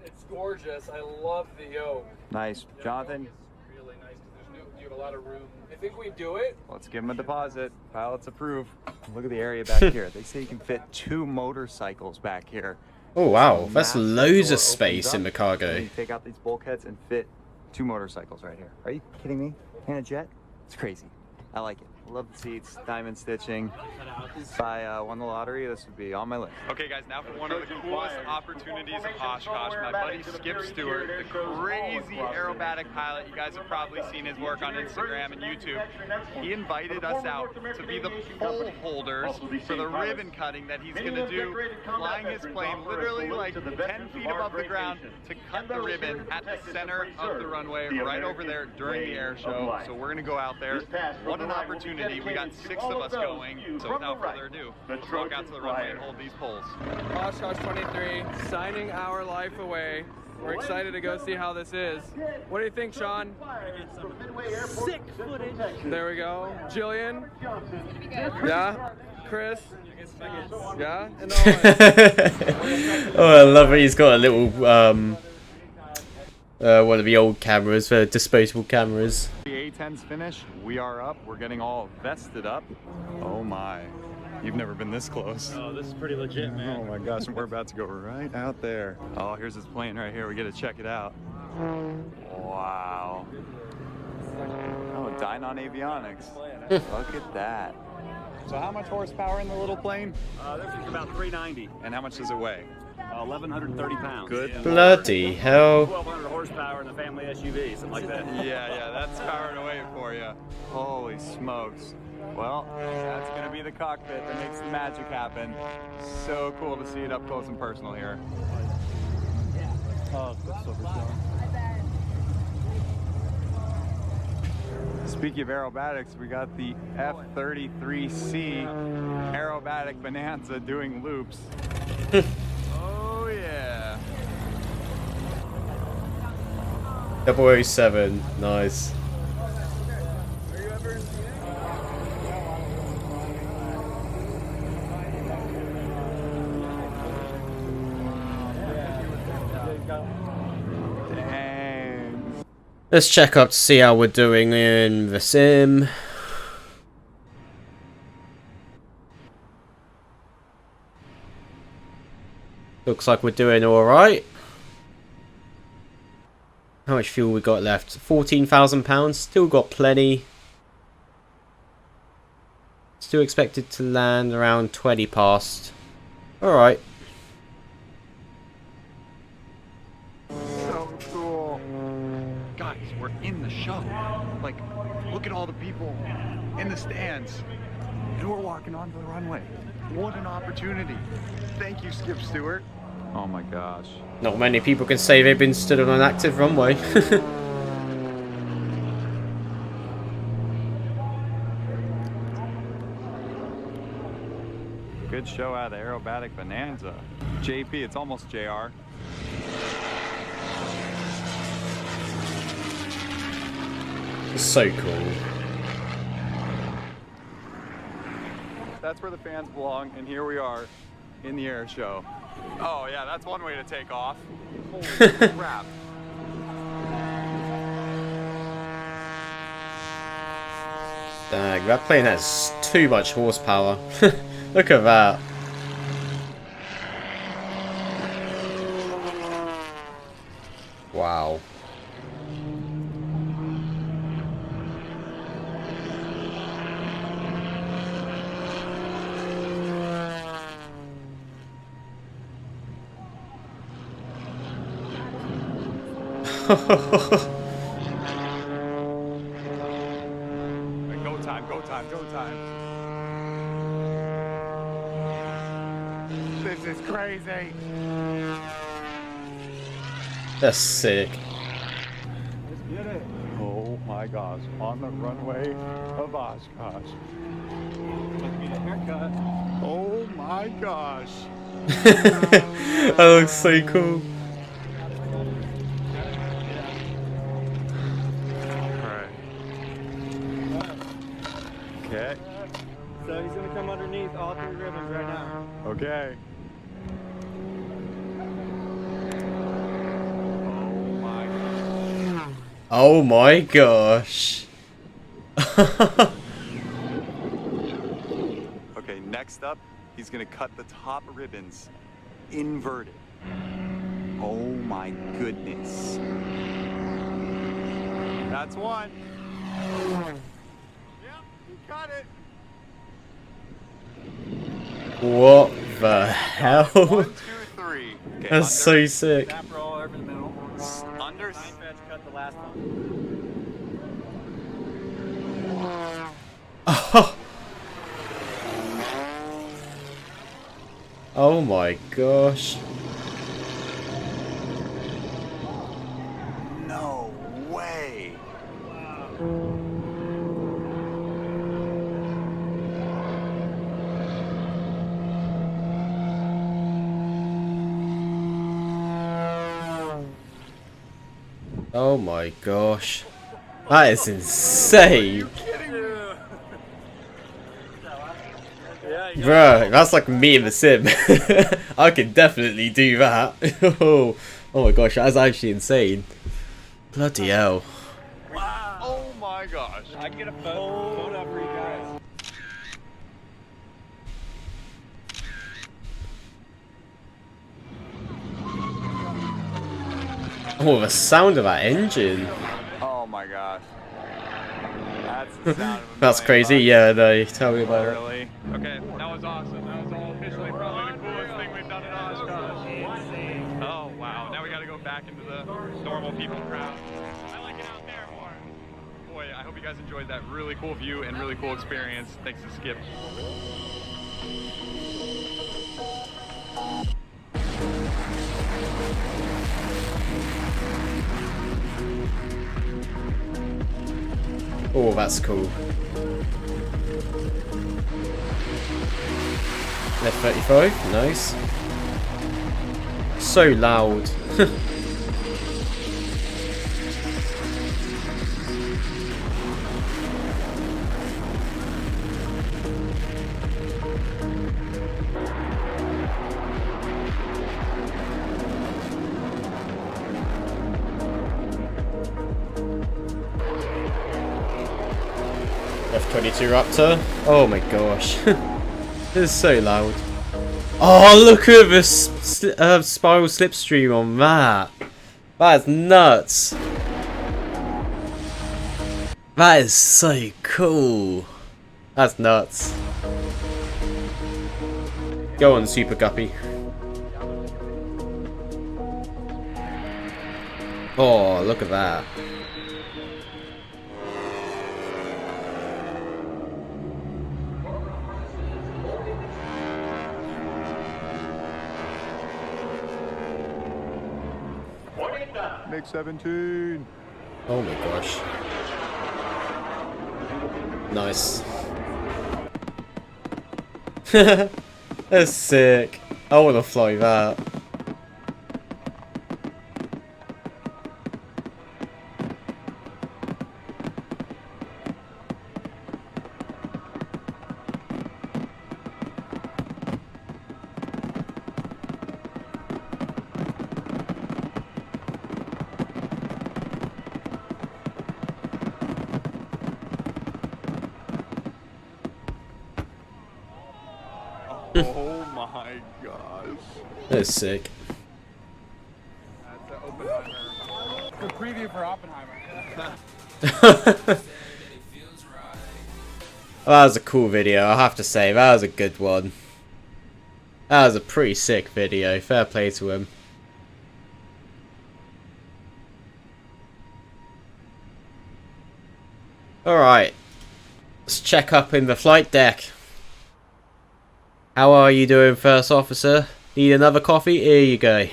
It's gorgeous. I love the yoke. Nice. Jonathan? Really nice because you have a lot of room. I think we do it. Let's give them a deposit. Pilots approve. Look at the area back here. They say you can fit 2 motorcycles back here. Oh wow, that's loads of space in the cargo. You take out these bulkheads and fit 2 motorcycles right here. Are you kidding me? And a jet? It's crazy. I like it. Love the seats, diamond stitching. If I won the lottery, this would be on my list. Okay, guys, now for one of the coolest opportunities of Oshkosh. My buddy Skip Stewart, the crazy aerobatic pilot. You guys have probably seen his work on Instagram and YouTube. He invited us out to be the pole holders for the ribbon cutting that he's going to do, flying his plane literally like 10 feet above the ground to cut the ribbon at the center of the runway right over there during the air show. So we're going to go out there. What an opportunity. We got 6 of us going, so without further ado, let's walk out to the runway and hold these poles. Oshkosh 23, signing our life away. We're excited to go see how this is. What do you think, Sean? Sick footage. There we go. Jillian? Yeah? Chris? Yeah? And Oh, I love it. He's got a little one of the old cameras, disposable cameras. The A10's finished. We are up. We're getting all vested up. Oh my. You've never been this close. Oh, this is pretty legit, man. Oh my gosh, and we're about to go right out there. Oh, here's this plane right here. We get to check it out. Wow. Oh, Dynon Avionics. Look at that. So how much horsepower in the little plane? This is about 390. And how much does it weigh? 1,130 pounds. Good. Bloody hell. 1,200 horsepower in the family SUV, something like that. Yeah, that's powering away for you. Holy smokes. Well, that's going to be the cockpit that makes the magic happen. So cool to see it up close and personal here. Oh, Quicksilver. Speaking of aerobatics, we got the F33C aerobatic bonanza doing loops. Oh yeah. 007, nice. Dang. Let's check up to see how we're doing in the sim. Looks like we're doing alright. How much fuel we got left? £14,000. Still got plenty. Still expected to land around 20 past. Alright. So cool. Guys, we're in the show. Like, look at all the people in the stands. And we're walking onto the runway. What an opportunity. Thank you, Skip Stewart. Oh my gosh. Not many people can say they've been stood on an active runway. Good show out of the aerobatic bonanza. JP, it's almost JR. It's so cool. That's where the fans belong, and here we are in the air show. Oh yeah, that's one way to take off. Holy crap. Dang, that plane has too much horsepower. Look at that. Wow. Go time, go time, go time. This is crazy. That's sick. Let's get it. Oh my gosh, on the runway of Oshkosh. Let's get a haircut. Oh my gosh. That looks so cool. Okay. So he's gonna come underneath all 3 ribbons right now. Okay. Oh my gosh. Okay, next up, he's gonna cut the top ribbons inverted. Oh my goodness. That's one. Yep, he cut it. What the hell? 1, 2, 3. Okay, That's so sick. Snap roll over the middle. Under. 9 fetch, cut the last one. Oh. Oh my gosh. No way. Oh my gosh. That is insane. Bruh, that's like me in the sim. I can definitely do that. Oh my gosh, that's actually insane. Bloody hell. Wow. Oh my gosh. I can get a photo for you guys. Oh, the sound of that engine. Oh my gosh. That's the sound of a That's crazy, yeah, they tell me about it. Really? Okay, that was awesome. That was all officially probably the coolest thing we've done in Oshkosh. Oh wow, now we gotta go back into the normal people crowd. I like it out there more. Boy, I hope you guys enjoyed that really cool view and really cool experience. Thanks to Skip. Oh, that's cool. F-35, nice. So loud. F-22 Raptor. Oh my gosh. This is so loud. Oh, look at the spiral slipstream on that. That is nuts. That is so cool. That's nuts. Go on, Super Guppy. Oh, look at that. Mix 17. Oh my gosh. Nice. That's sick. I want to fly that. Oh my gosh. That's sick. That's Oppenheimer. Good preview for Oppenheimer. That was a cool video, I have to say. That was a good one. That was a pretty sick video. Fair play to him. Alright. Let's check up in the flight deck. How are you doing, First Officer? Need another coffee? Here you go.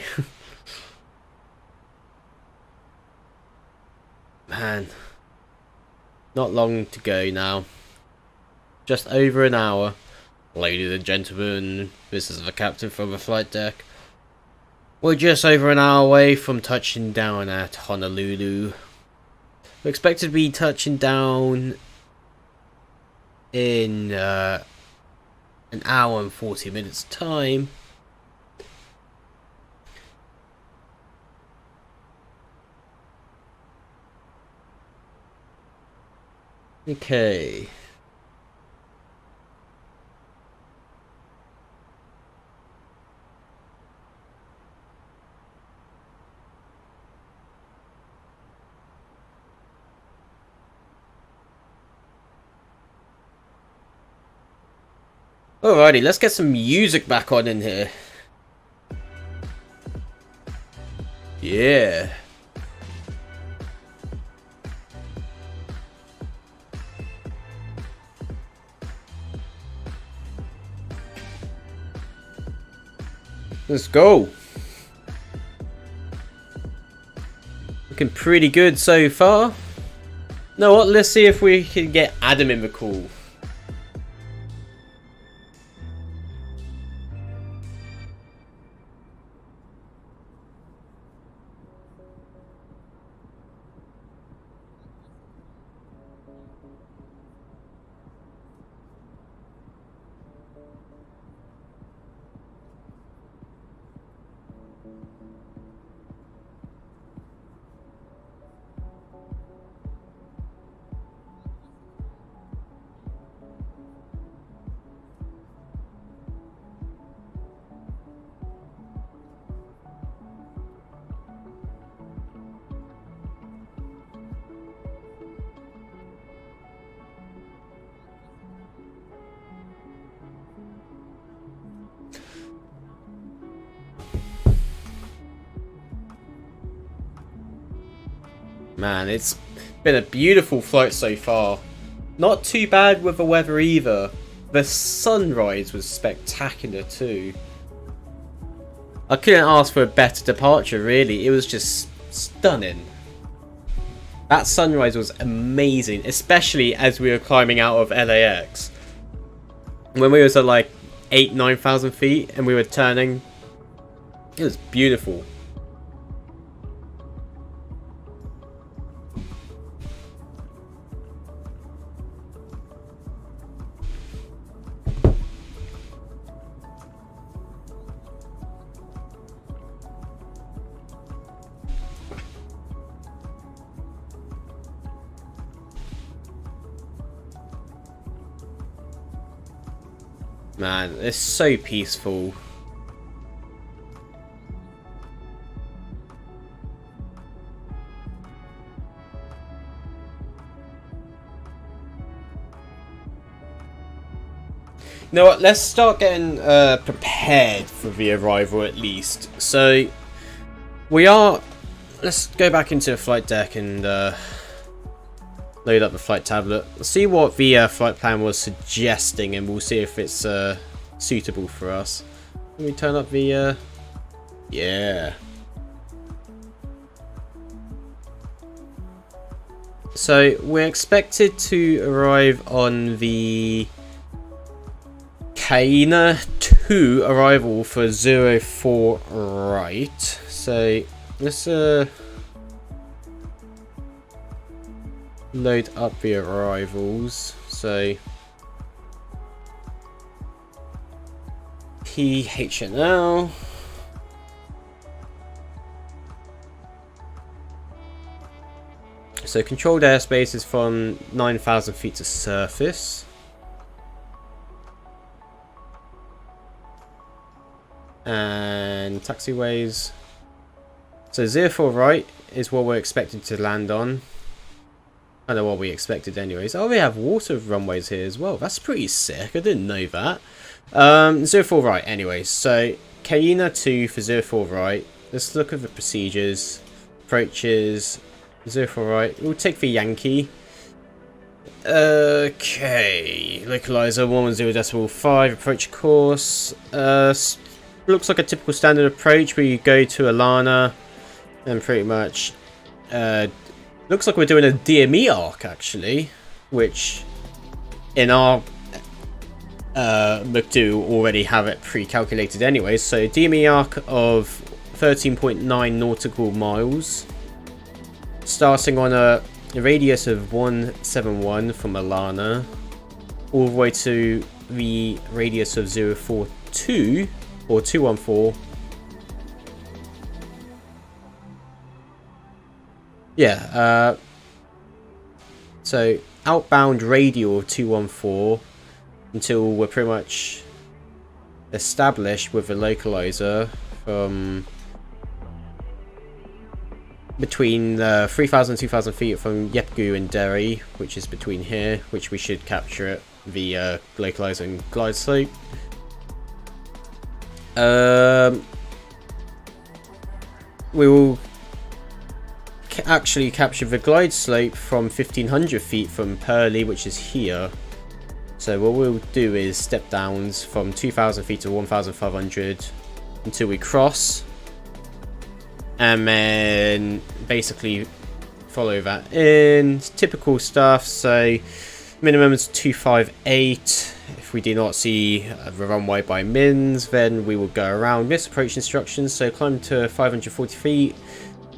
Man. Not long to go now. Just over an hour. Ladies and gentlemen, this is the captain from the flight deck. We're just over an hour away from touching down at Honolulu. We're expected to be touching down in an hour and 40 minutes time. Okay. Alrighty, let's get some music back on in here. Yeah. Let's go. Looking pretty good so far. Know what? Let's see if we can get Adam in the call. Man, it's been a beautiful flight so far. Not too bad with the weather either. The sunrise was spectacular too. I couldn't ask for a better departure really, it was just stunning. That sunrise was amazing, especially as we were climbing out of LAX. When we was at like 8,000-9,000 feet and we were turning, it was beautiful. Man, it's so peaceful. You know what, let's start getting prepared for the arrival at least. So, let's go back into the flight deck and load up the flight tablet. Let's see what the flight plan was suggesting and we'll see if it's suitable for us. Let me turn up the... yeah. So we're expected to arrive on the Kaina 2 arrival for 04 right. So let's load up the arrivals. So PHNL. So controlled airspace is from 9,000 feet to surface. And taxiways. So 04 right is what we're expected to land on. I don't know what we expected anyways. Oh, we have water runways here as well. That's pretty sick. I didn't know that. 04 right anyways. So Kaina 2 for 04 right. Let's look at the procedures. Approaches. 04 right. We'll take the Yankee. Okay. Localizer 110.5. Approach course. Looks like a typical standard approach where you go to Alana and pretty much looks like we're doing a DME arc actually, which in our Mukdu already have it pre-calculated anyway. So DME arc of 13.9 nautical miles, starting on a radius of 171 from Alana, all the way to the radius of 042 or 214. Yeah, so outbound radial of 214 until we're pretty much established with a localizer from between 3,000 and 2,000 feet from Yepgu and Derry, which is between here, which we should capture it via localizer and glide slope. We will actually capture the glide slope from 1,500 feet from Purley, which is here. So what we'll do is step downs from 2,000 feet to 1,500 until we cross, and then basically follow that in. Typical stuff. So minimum is 258. If we do not see the runway by mins, then we will go around this approach instructions. So climb to 540 feet,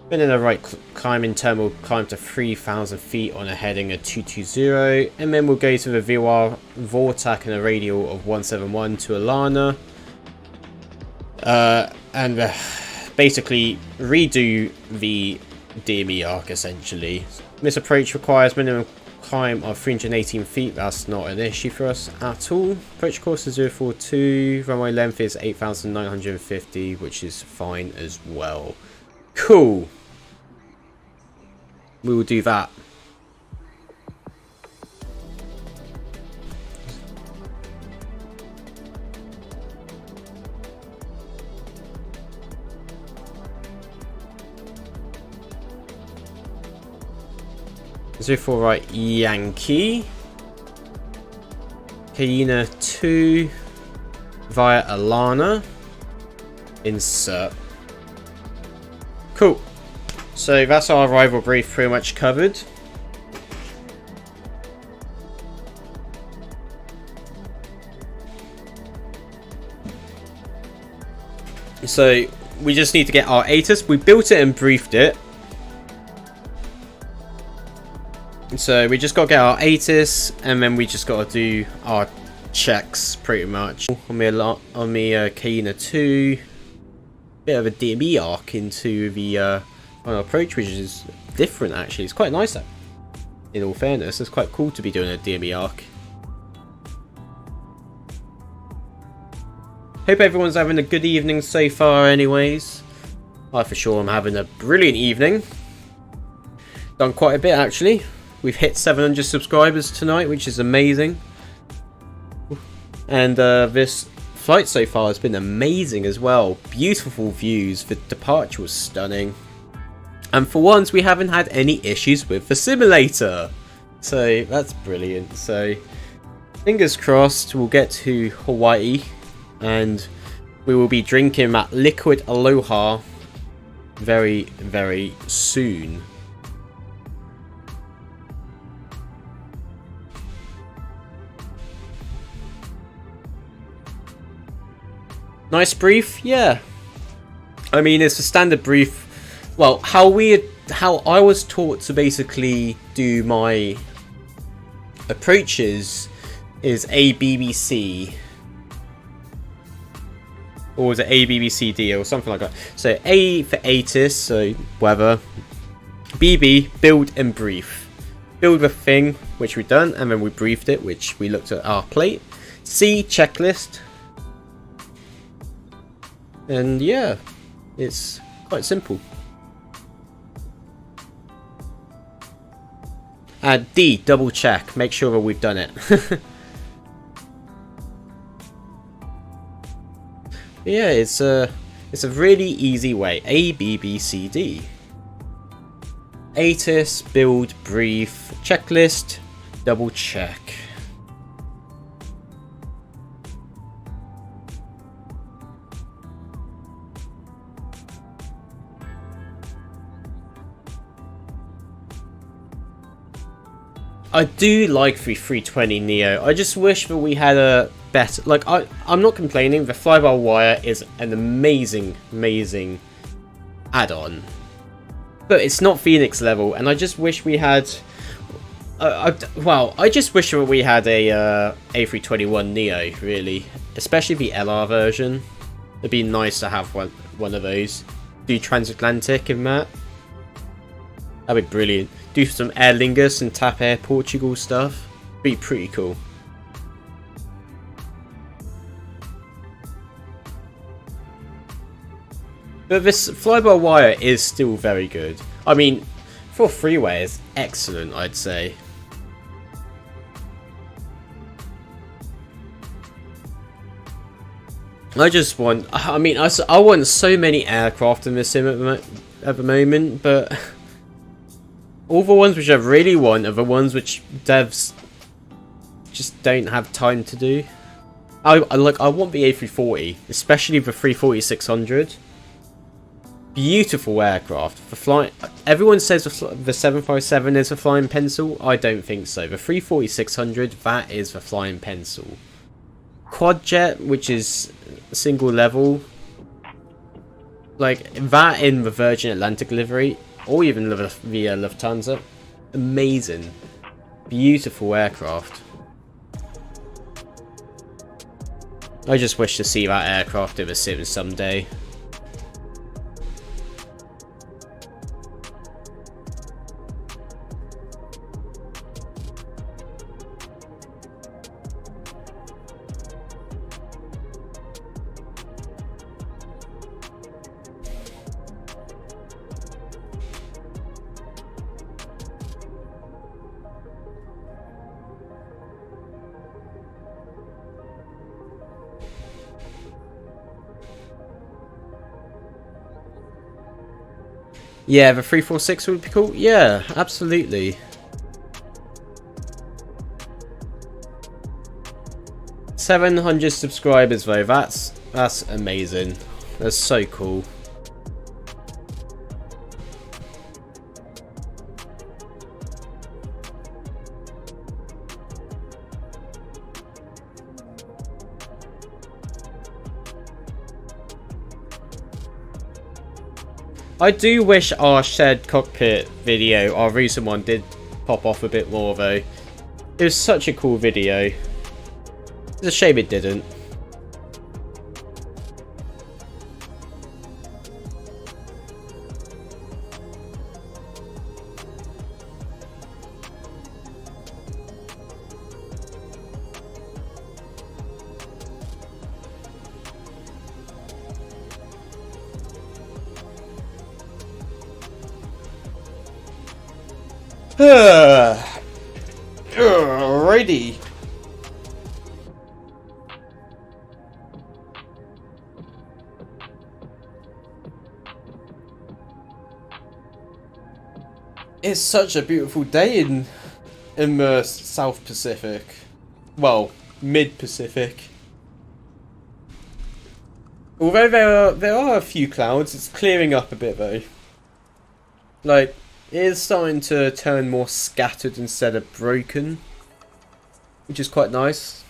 then in a right climbing turn we'll climb to 3,000 feet on a heading of 220, and then we'll go to the VOR Vortac and a radial of 171 to Alana, and basically redo the DME arc essentially. This approach requires minimum climb of 318 feet. That's not an issue for us at all. Approach course is 042. Runway length is 8,950, which is fine as well. Cool. We will do that. For right Yankee, Kaina 2 via Alana, insert. Cool. So that's our arrival brief pretty much covered. So we just need to get our ATIS. We built it and briefed it. So we just got to get our ATIS, and then we just got to do our checks pretty much. On the Kaina 2, bit of a DME arc into the final approach, which is different actually. It's quite nice though. In all fairness, it's quite cool to be doing a DME arc. Hope everyone's having a good evening so far anyways. I for sure am having a brilliant evening. Done quite a bit actually. We've hit 700 subscribers tonight, which is amazing. And this flight so far has been amazing as well. Beautiful views. The departure was stunning. And for once, we haven't had any issues with the simulator. So that's brilliant. So fingers crossed we'll get to Hawaii. And we will be drinking that liquid Aloha very, very soon. Nice brief, yeah. I mean, it's a standard brief. Well, how I was taught to basically do my approaches is ABBC, or was it ABBCD or something like that? So A for ATIS, so weather. BB, build and brief. Build the thing, which we've done, and then we briefed it, which we looked at our plate. C, checklist. And yeah, it's quite simple. D, double check, make sure that we've done it. Yeah, it's a really easy way. A, B, B, C, D. ATIS, build, brief, checklist, double check. I do like the 320 Neo. I just wish that we had a better... Like, I'm not complaining. The Fly-by-Wire is an amazing add-on. But it's not Phoenix level, and I just wish we had... I just wish that we had a A321 Neo, really. Especially the LR version. It'd be nice to have one of those. Do transatlantic in that. That'd be brilliant. Do some Aer Lingus and TAP Air Portugal stuff. Be pretty cool. But this fly-by-wire is still very good. I mean, for freeway, it's excellent, I'd say. I just want... I mean, I want so many aircraft in this sim at the moment, but... all the ones which I really want are the ones which devs just don't have time to do. I want the A340, especially the 340-600. Beautiful aircraft. The flying. Everyone says the 757 is the flying pencil. I don't think so. The 340-600, that is the flying pencil. Quadjet, which is single level, like that in the Virgin Atlantic livery, or even the Lufthansa, amazing, beautiful aircraft. I just wish to see that aircraft in a sim someday. Yeah, the 346 would be cool. Yeah, absolutely. $700 subscribers though. That's amazing. That's so cool. I do wish our shared cockpit video, our recent one, did pop off a bit more though. It was such a cool video. It's a shame it didn't. Alrighty. It's such a beautiful day in the South Pacific. Well, mid-Pacific. Although there are a few clouds, it's clearing up a bit though. Like, it is starting to turn more scattered instead of broken, which is quite nice.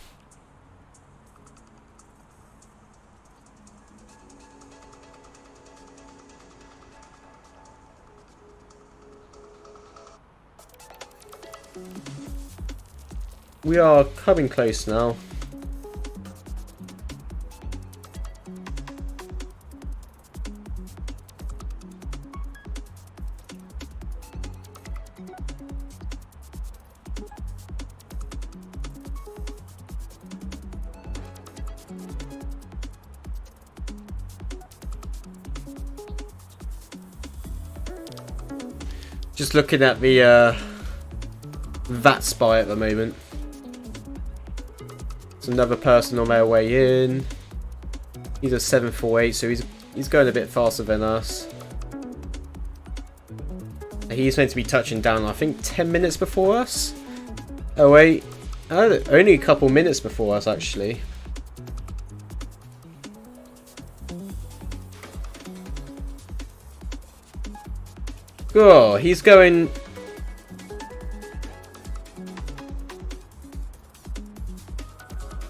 we are coming close now. Just looking at the VAT spy at the moment. There's another person on their way in. He's a 748, so he's going a bit faster than us. He's meant to be touching down, I think, 10 minutes before us. Oh wait, only a couple minutes before us actually. Oh, he's going.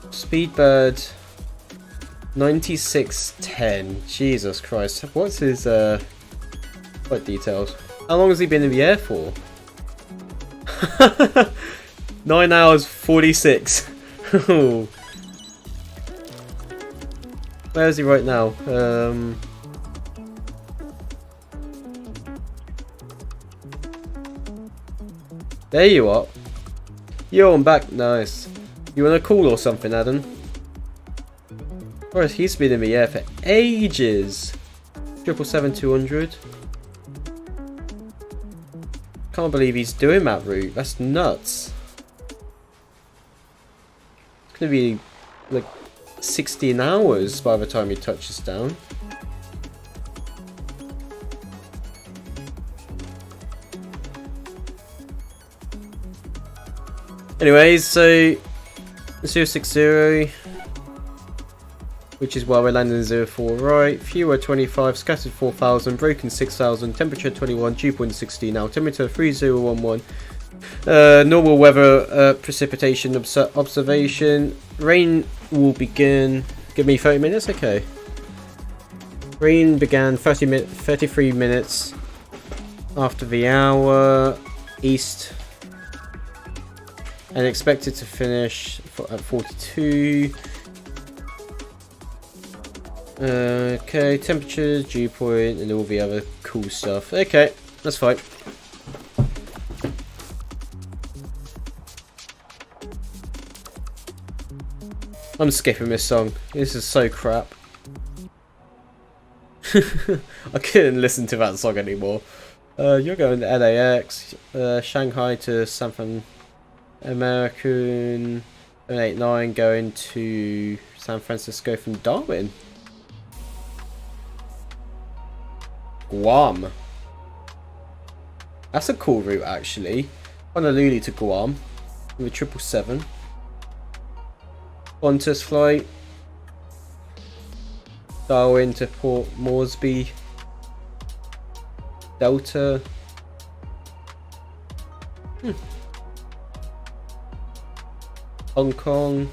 Speedbird 9610. Jesus Christ. What's his flight details? How long has he been in the air for? 9 hours 46. Where is he right now? There you are. Yo, I'm back. Nice. You want a call or something, Adam? Whereas he's been in the air for ages. 777-200. Can't believe he's doing that route. That's nuts. It's gonna be like 16 hours by the time he touches down. Anyways, so 060, which is why we're landing 04 right. Fuel 25, scattered 4,000, broken 6,000, temperature 21, dew point 16, altimeter 3011. Normal weather precipitation observation. Rain will begin. Give me 30 minutes, okay. Rain began 33 minutes after the hour east. And expected to finish at 42. Okay, temperature, dew point, and all the other cool stuff. Okay, that's fine. I'm skipping this song. This is so crap. I couldn't listen to that song anymore. You're going to LAX, Shanghai to San Francisco. American 789 going to San Francisco from Darwin. Guam. That's a cool route actually. Honolulu to Guam with a 777. Qantas flight. Darwin to Port Moresby. Delta. Hong Kong.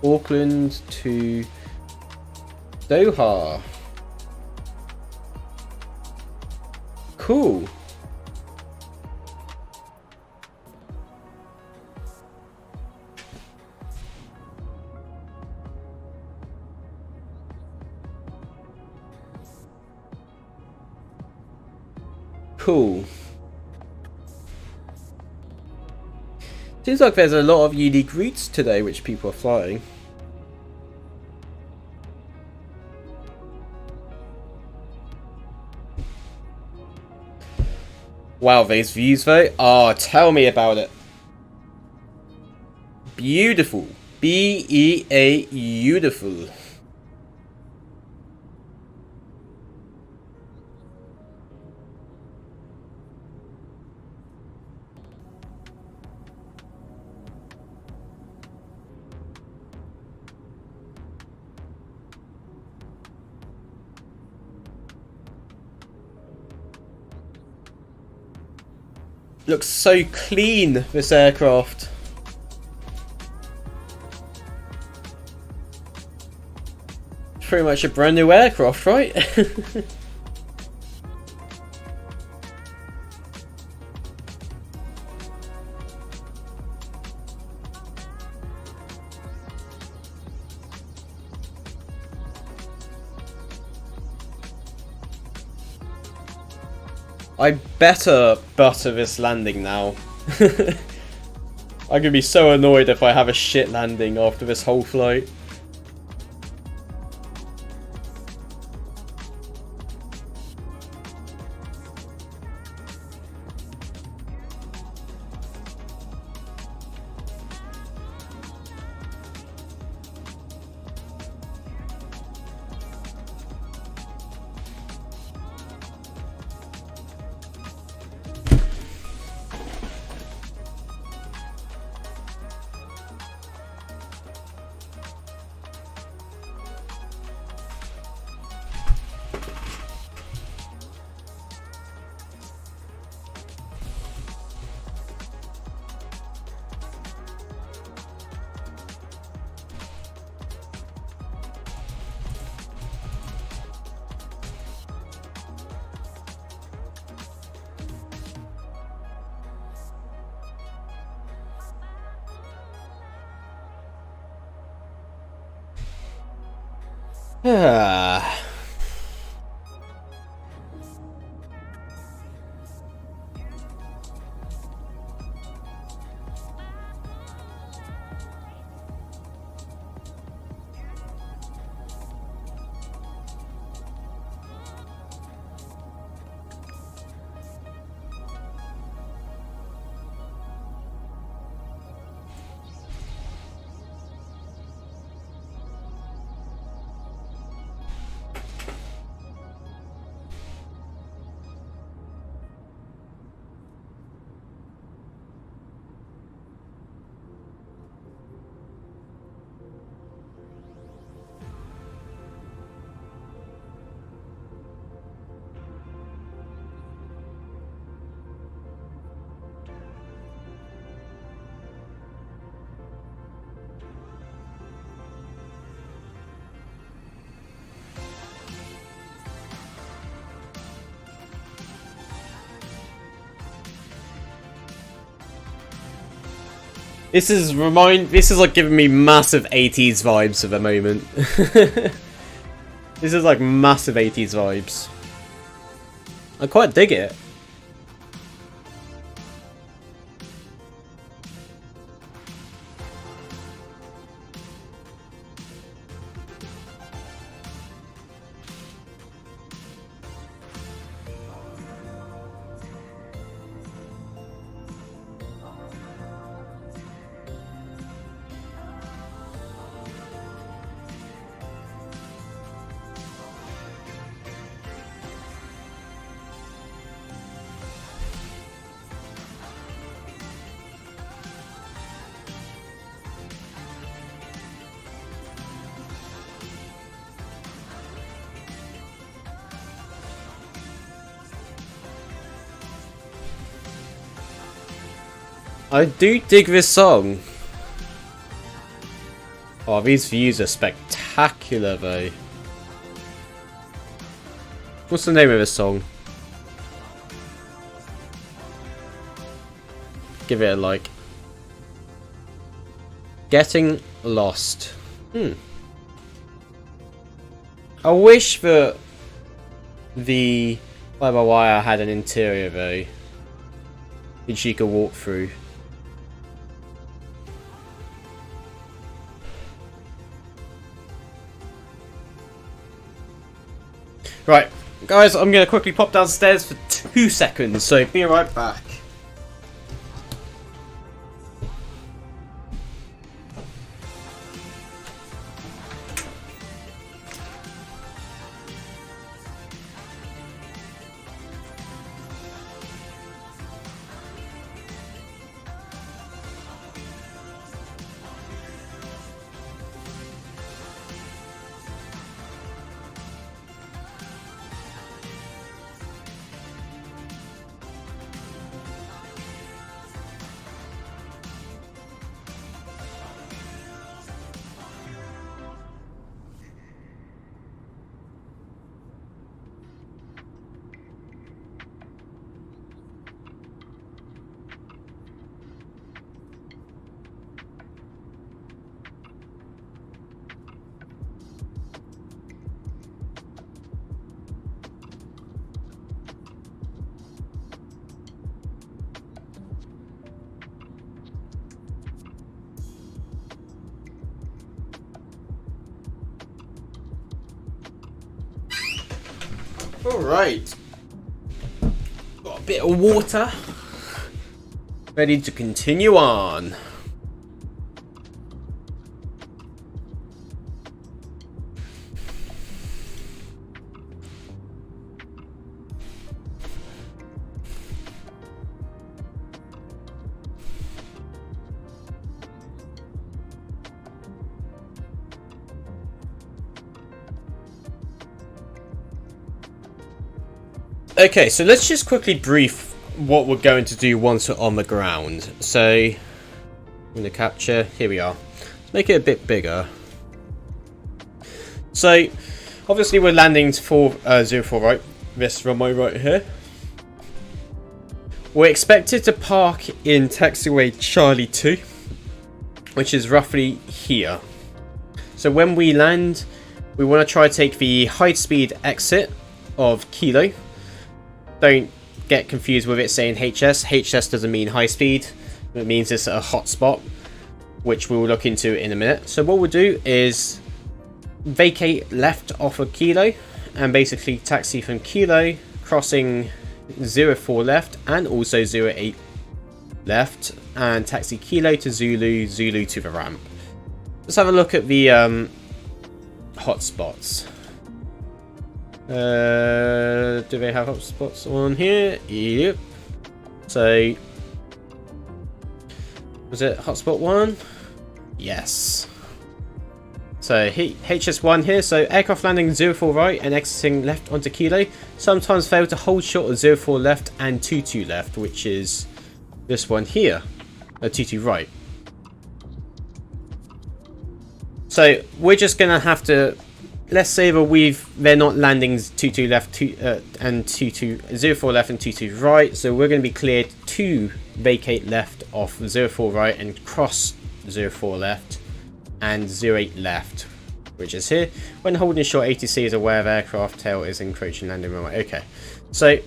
Auckland to Doha. Cool. Cool. Seems like there's a lot of unique routes today which people are flying. Wow, these views though. Oh, tell me about it. Beautiful. B-E-A beautiful. Looks so clean, this aircraft. Pretty much a brand new aircraft, right? I better butter this landing now. I'm gonna be so annoyed if I have a shit landing after this whole flight. Ah. This is like giving me massive 80s vibes at the moment. This is like massive 80s vibes. I quite dig it. I do dig this song. Oh, these views are spectacular though. What's the name of this song? Give it a like. Getting Lost. I wish that the FlyByWire had an interior though, which you could walk through. Right, guys, I'm going to quickly pop downstairs for 2 seconds, so be right back. Alright. Got a bit of water. Ready to continue on. Okay, so let's just quickly brief what we're going to do once we're on the ground. So, I'm going to capture, here we are. Let's make it a bit bigger. So, obviously we're landing to 04 right, this runway right here. We're expected to park in taxiway Charlie 2, which is roughly here. So when we land, we want to try to take the high speed exit of Kilo. Don't get confused with it saying HS. HS doesn't mean high speed. It means it's a hotspot, which we'll look into in a minute. So what we'll do is vacate left off of Kilo and basically taxi from Kilo, crossing 04 left and also 08 left, and taxi Kilo to Zulu, Zulu to the ramp. Let's have a look at the hotspots. Do they have hotspots on here? Yep. So, was it hotspot 1? Yes. So HS1 here. So aircraft landing 04 right and exiting left onto Kilo sometimes fail to hold short of 04 left and 22 left, which is this one here. 22 right. So we're just gonna have to, let's say that they're not landing 22 left and 04 left and 22 right, so we're going to be cleared to vacate left off 04 right and cross 04 left and 08 left, which is here. When holding short, ATC is aware of aircraft tail is encroaching landing runway. Okay, so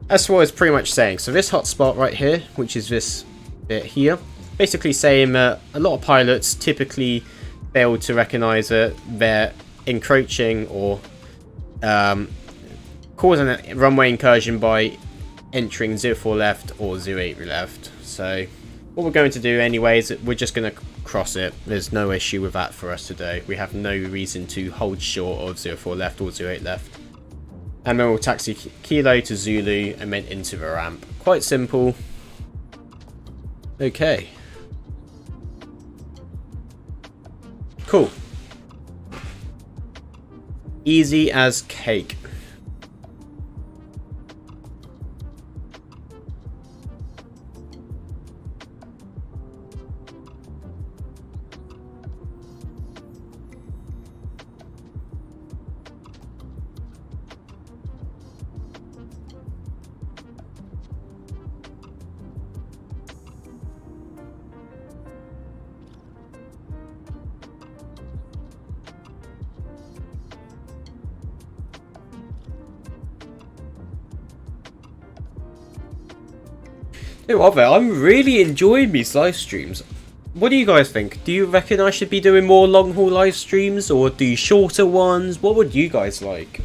that's what it's pretty much saying. So this hotspot right here, which is this bit here, basically saying that a lot of pilots typically fail to recognize that they're encroaching or causing a runway incursion by entering 04 left or 08 left. So what we're going to do anyway is we're just going to cross it. There's no issue with that for us today. We have no reason to hold short of 04 left or 08 left. And then we'll taxi Kilo to Zulu and then into the ramp. Quite simple. Okay. Cool. Easy as cake. I'm really enjoying these live streams. What do you guys think? Do you reckon I should be doing more long haul live streams or do shorter ones? What would you guys like?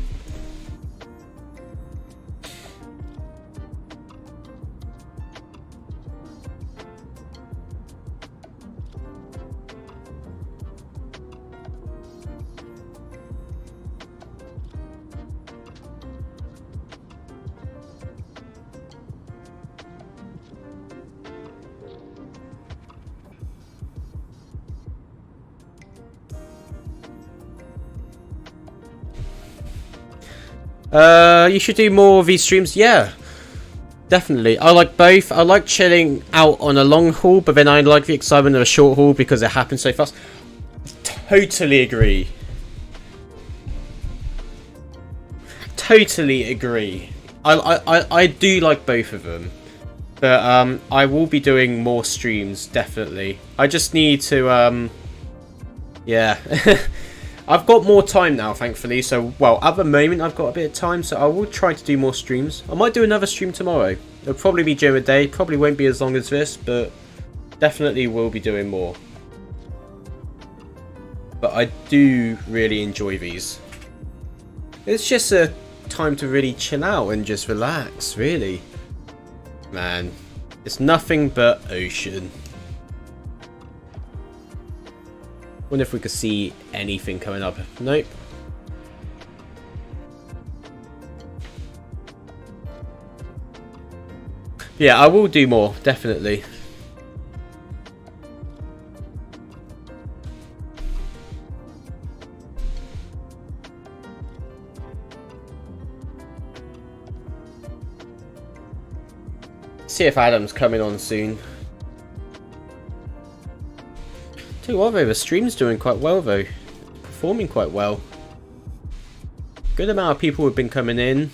You should do more of these streams. Yeah, definitely. I like both. I like chilling out on a long haul, but then I like the excitement of a short haul because it happens so fast. Totally agree. Totally agree. I do like both of them, but I will be doing more streams definitely. I just need to yeah. I've got more time now, thankfully, so, well, at the moment I've got a bit of time, so I will try to do more streams. I might do another stream tomorrow. It'll probably be during the day, probably won't be as long as this, but definitely will be doing more. But I do really enjoy these. It's just a time to really chill out and just relax, really. Man, it's nothing but ocean. Wonder if we could see anything coming up. Nope. Yeah, I will do more, definitely. See if Adam's coming on soon. Tell you what though, the stream's doing quite well though. Performing quite well. Good amount of people have been coming in.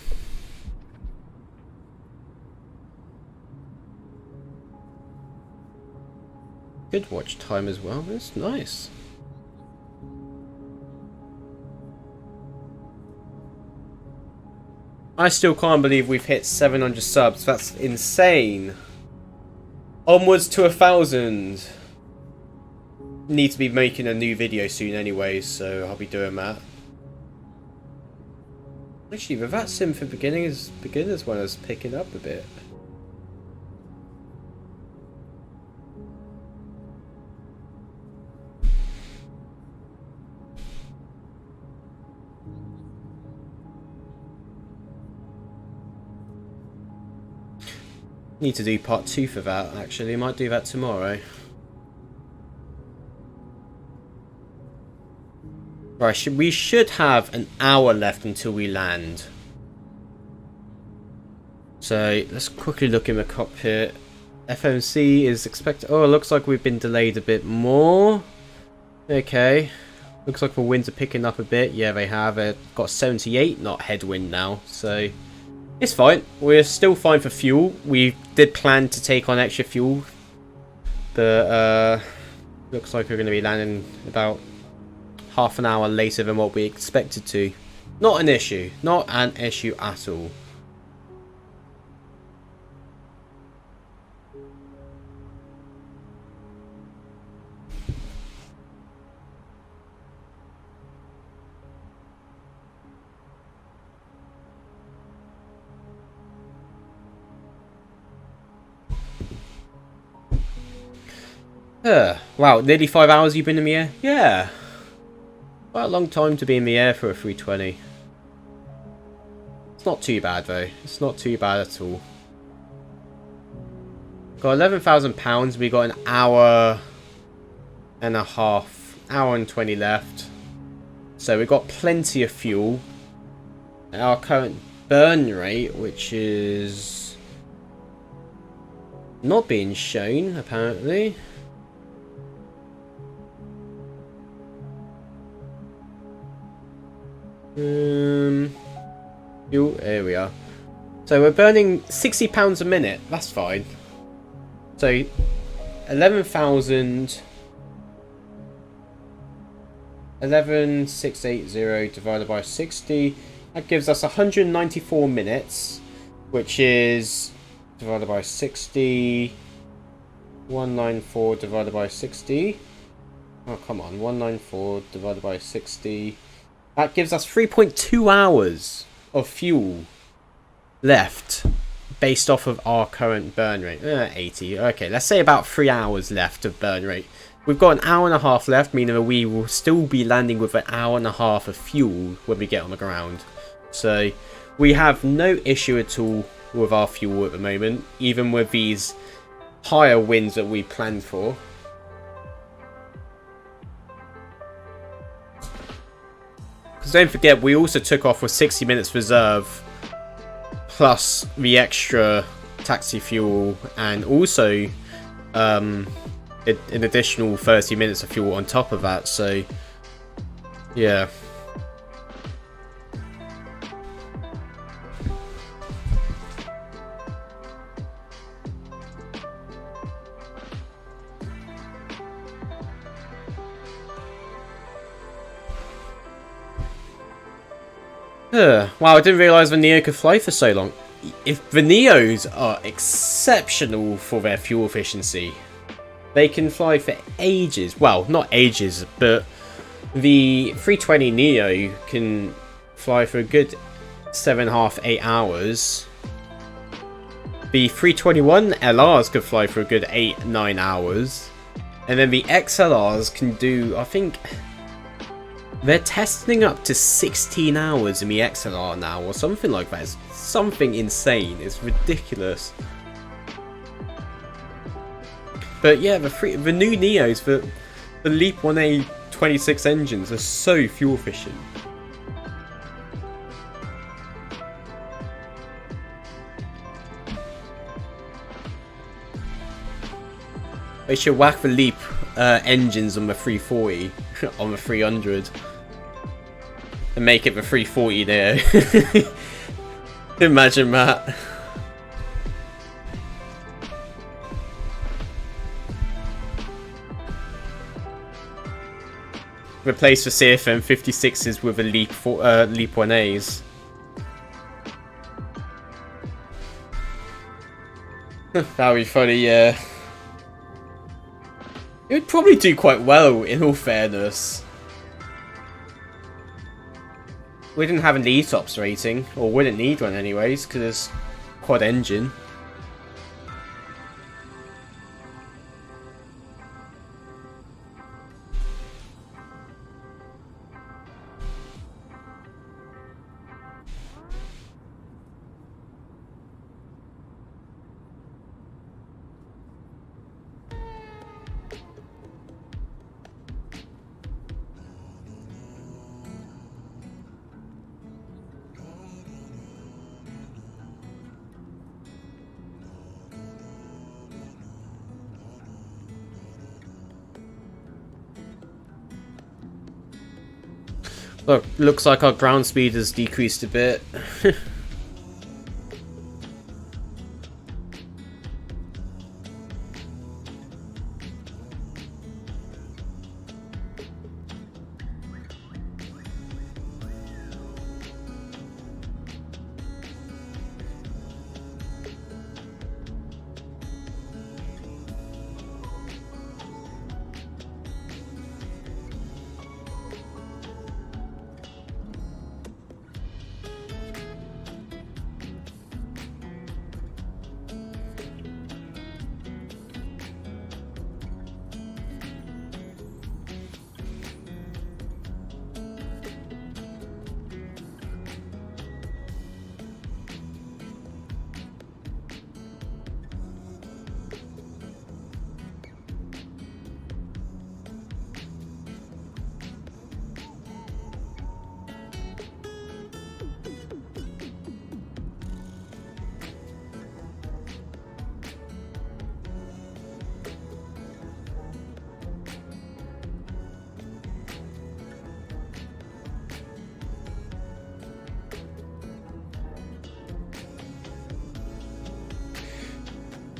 Good watch time as well, that's nice. I still can't believe we've hit 700 subs, that's insane. Onwards to 1,000. Need to be making a new video soon anyway, so I'll be doing that. Actually, the Vatsim for beginners one is picking up a bit. Need to do part 2 for that, actually. Might do that tomorrow. Right, we should have an hour left until we land. So, let's quickly look in the cockpit. FMC is expected... Oh, it looks like we've been delayed a bit more. Okay. Looks like the winds are picking up a bit. Yeah, they have. They've got 78 knot headwind now, so... It's fine. We're still fine for fuel. We did plan to take on extra fuel. But, looks like we're going to be landing about half an hour later than what we expected to. Not an issue. Not an issue at all. Wow, nearly 5 hours you've been in the air? Yeah. Quite a long time to be in the air for a 320. It's not too bad though. It's not too bad at all. Got £11,000. We got an hour and a half. Hour and 20 left. So we've got plenty of fuel. Our current burn rate, which is not being shown apparently. Fuel, there we are. So we're burning £60 a minute. That's fine. So 11,680 divided by 60. That gives us 194 minutes, which is divided by 60. 194 divided by 60. Oh come on, 194 divided by 60. That gives us 3.2 hours of fuel left based off of our current burn rate. 80. Okay, let's say about 3 hours left of burn rate. We've got an hour and a half left, meaning that we will still be landing with an hour and a half of fuel when we get on the ground. So we have no issue at all with our fuel at the moment, even with these higher winds that we planned for. Don't forget, we also took off with 60 minutes reserve, plus the extra taxi fuel, and also an additional 30 minutes of fuel on top of that. So, yeah. Wow, I didn't realise the Neo could fly for so long. If the Neos are exceptional for their fuel efficiency, they can fly for ages. Well, not ages, but the 320 Neo can fly for a good 7.5, 8 hours. The 321 LRs could fly for a good 8, 9 hours. And then the XLRs can do, I think, they're testing up to 16 hours in the XLR now, or something like that. It's something insane. It's ridiculous. But yeah, the new Neos, the Leap 1A26 engines are so fuel efficient. They should whack the Leap engines on the 340, on the 300, and make it the 340 there. Imagine that. Replace the CFM 56s with a Leap 1As. That would be funny, yeah. It would probably do quite well, in all fairness. We didn't have an ETOPS rating, or wouldn't need one anyways, because it's quad engine. Look, looks like our ground speed has decreased a bit.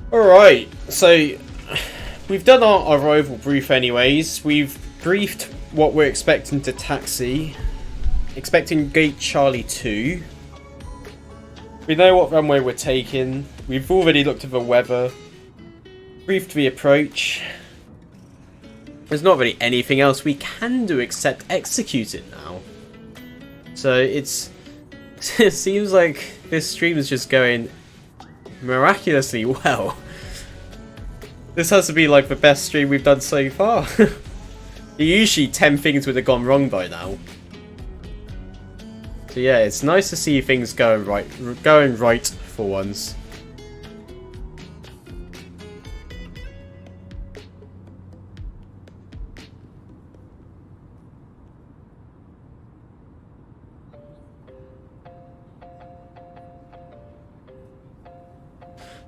Alright, so we've done our arrival brief anyways. We've briefed what we're expecting to taxi. Expecting gate Charlie 2. We know what runway we're taking. We've already looked at the weather. Briefed the approach. There's not really anything else we can do except execute it now. So it seems like this stream is just going miraculously well. This has to be like the best stream we've done so far. Usually 10 things would have gone wrong by now. So yeah, it's nice to see things going right for once.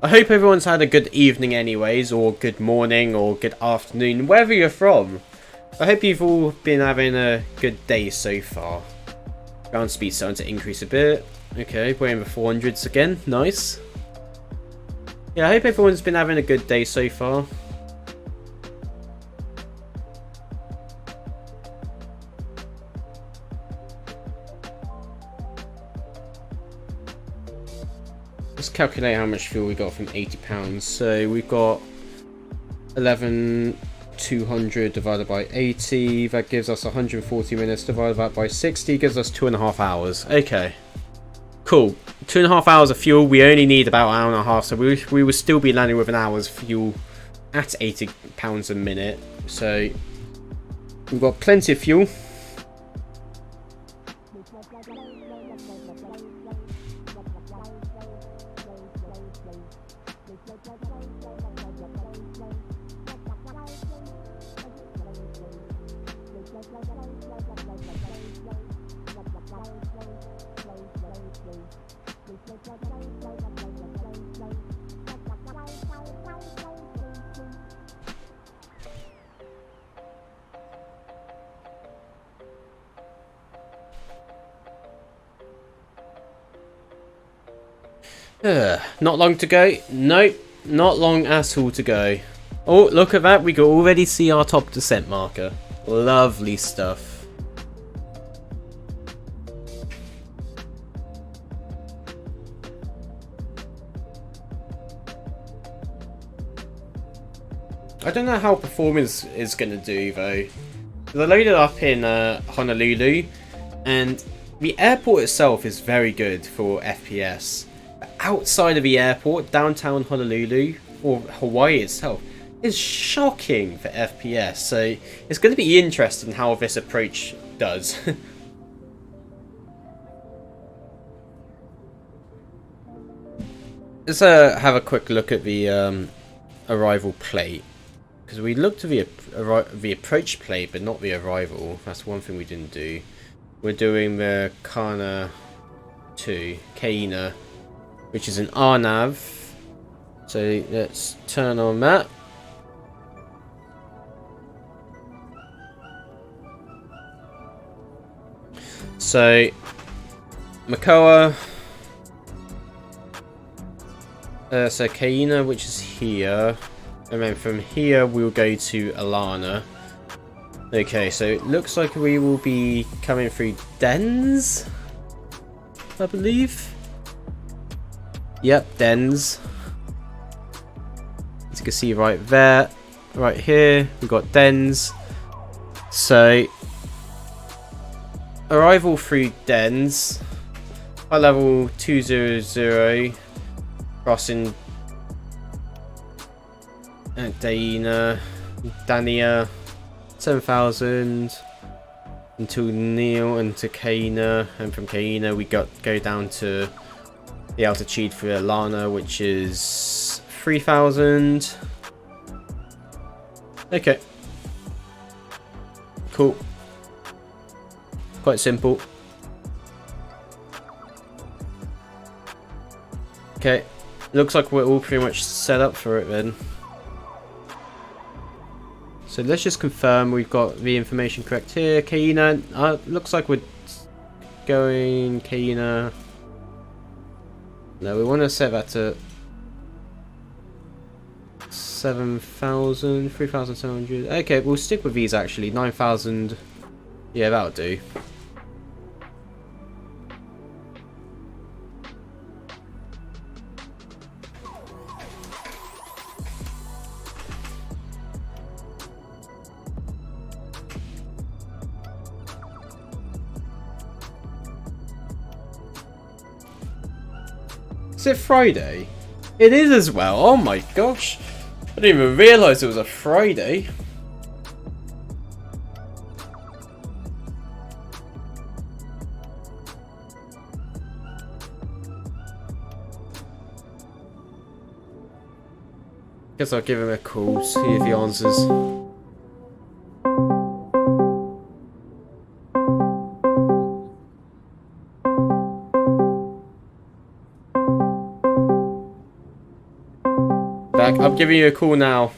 I hope everyone's had a good evening anyways, or good morning, or good afternoon, wherever you're from. I hope you've all been having a good day so far. Ground speed's starting to increase a bit. Okay, we're in the 400s again, nice. Yeah, I hope everyone's been having a good day so far. Let's calculate how much fuel we got from 80 pounds. So we've got 11,200 divided by 80. That gives us 140 minutes divided that by 60. Gives us 2.5 hours. Okay. Cool. 2.5 hours of fuel. We only need about an hour and a half, so we will still be landing with an hour's fuel at 80 pounds a minute. So we've got plenty of fuel. Not long to go. Nope, not long at all to go. Oh, look at that. We can already see our top descent marker. Lovely stuff. I don't know how performance is going to do though. I loaded up in Honolulu, and the airport itself is very good for FPS. Outside of the airport, downtown Honolulu, or Hawaii itself, is shocking for FPS. So it's going to be interesting how this approach does. Let's have a quick look at the arrival plate, because we looked at the approach plate, but not the arrival. That's one thing we didn't do. We're doing the Kana 2, Kaina, which is an RNAV. So let's turn on that. So Makoa, so Kaina, which is here, and then from here we'll go to Alana. Okay, so it looks like we will be coming through Dens, I believe. Yep, Dens. As you can see right there, right here, we've got Dens. So, arrival through Dens, high level 200, crossing Dania, 7,000 until Neil and to Kaina, and from Kaina we go down to the altitude for Alana, which is 3,000. Okay. Cool. Quite simple. Okay. Looks like we're all pretty much set up for it then. So let's just confirm we've got the information correct here. Kaina, looks like we're going Kaina. No, we want to set that to 7,000, 3,700. Okay, we'll stick with these actually. 9,000. Yeah, that'll do. Is it Friday? It is as well. Oh my gosh. I didn't even realise it was a Friday. Guess I'll give him a call, see if he answers. I'm giving you a call now.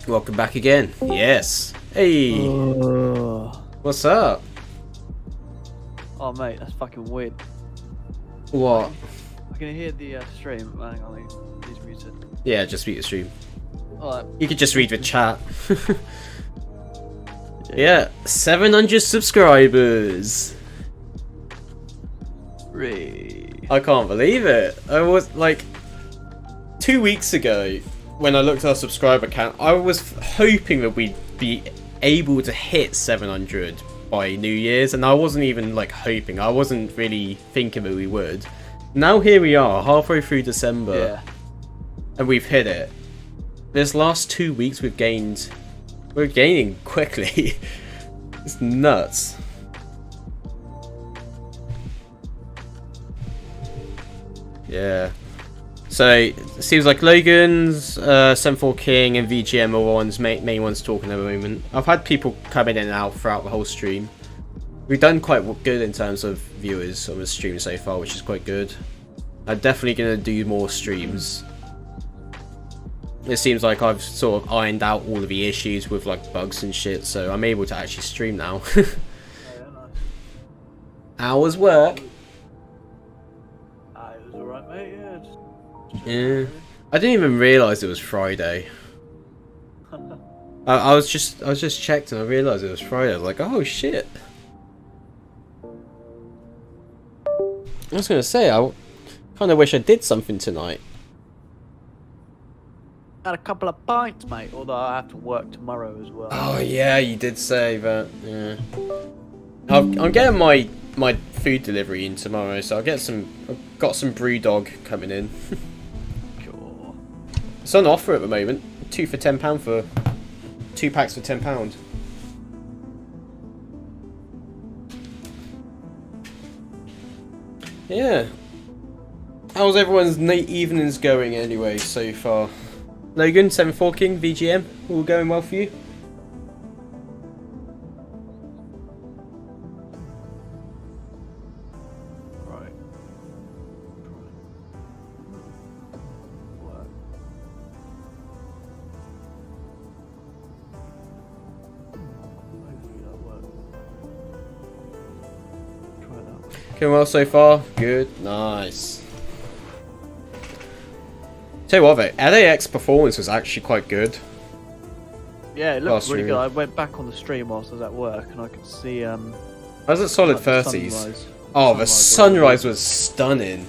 Welcome back again. Yes. Hey. What's up? Oh mate, that's fucking weird. What? I can hear the stream. Hang on, please mute it. Yeah, just mute the stream. Alright. You could just read the chat. Yeah, 700 subscribers. I can't believe it. I was like 2 weeks ago when I looked at our subscriber count, I was hoping that we'd be able to hit 700 by New Year's, and I wasn't even like hoping. I wasn't really thinking that we would. Now here we are, halfway through December, and we've hit it. This last 2 weeks we're gaining quickly. It's nuts. Yeah. So it seems like Logan's, 74 King, and VGM are main ones talking at the moment. I've had people coming in and out throughout the whole stream. We've done quite good in terms of viewers on the stream so far, which is quite good. I'm definitely going to do more streams. It seems like I've sort of ironed out all of the issues with like bugs and shit, so I'm able to actually stream now. Hours work. It was alright, mate. Yeah, I didn't even realise it was Friday. I was just checked and I realised it was Friday. I was like, oh shit. I was gonna say, I kind of wish I did something tonight. Had a couple of pints, mate. Although I have to work tomorrow as well. Oh yeah, you did say that. Yeah, I'm getting my food delivery in tomorrow, so I've got some BrewDog coming in. Cool. It's on offer at the moment. 2 for £10 for 2 packs for £10. Yeah. How's everyone's evenings going anyway so far? Logan, 74 King, VGM, all going well for you? Right. Going well so far? Good. Nice. Tell you what, the LAX performance was actually quite good. Yeah, it looked really stream. good. I went back on the stream whilst I was at work and I could see I was at solid like the 30s. sunrise. Oh, the sunrise was stunning.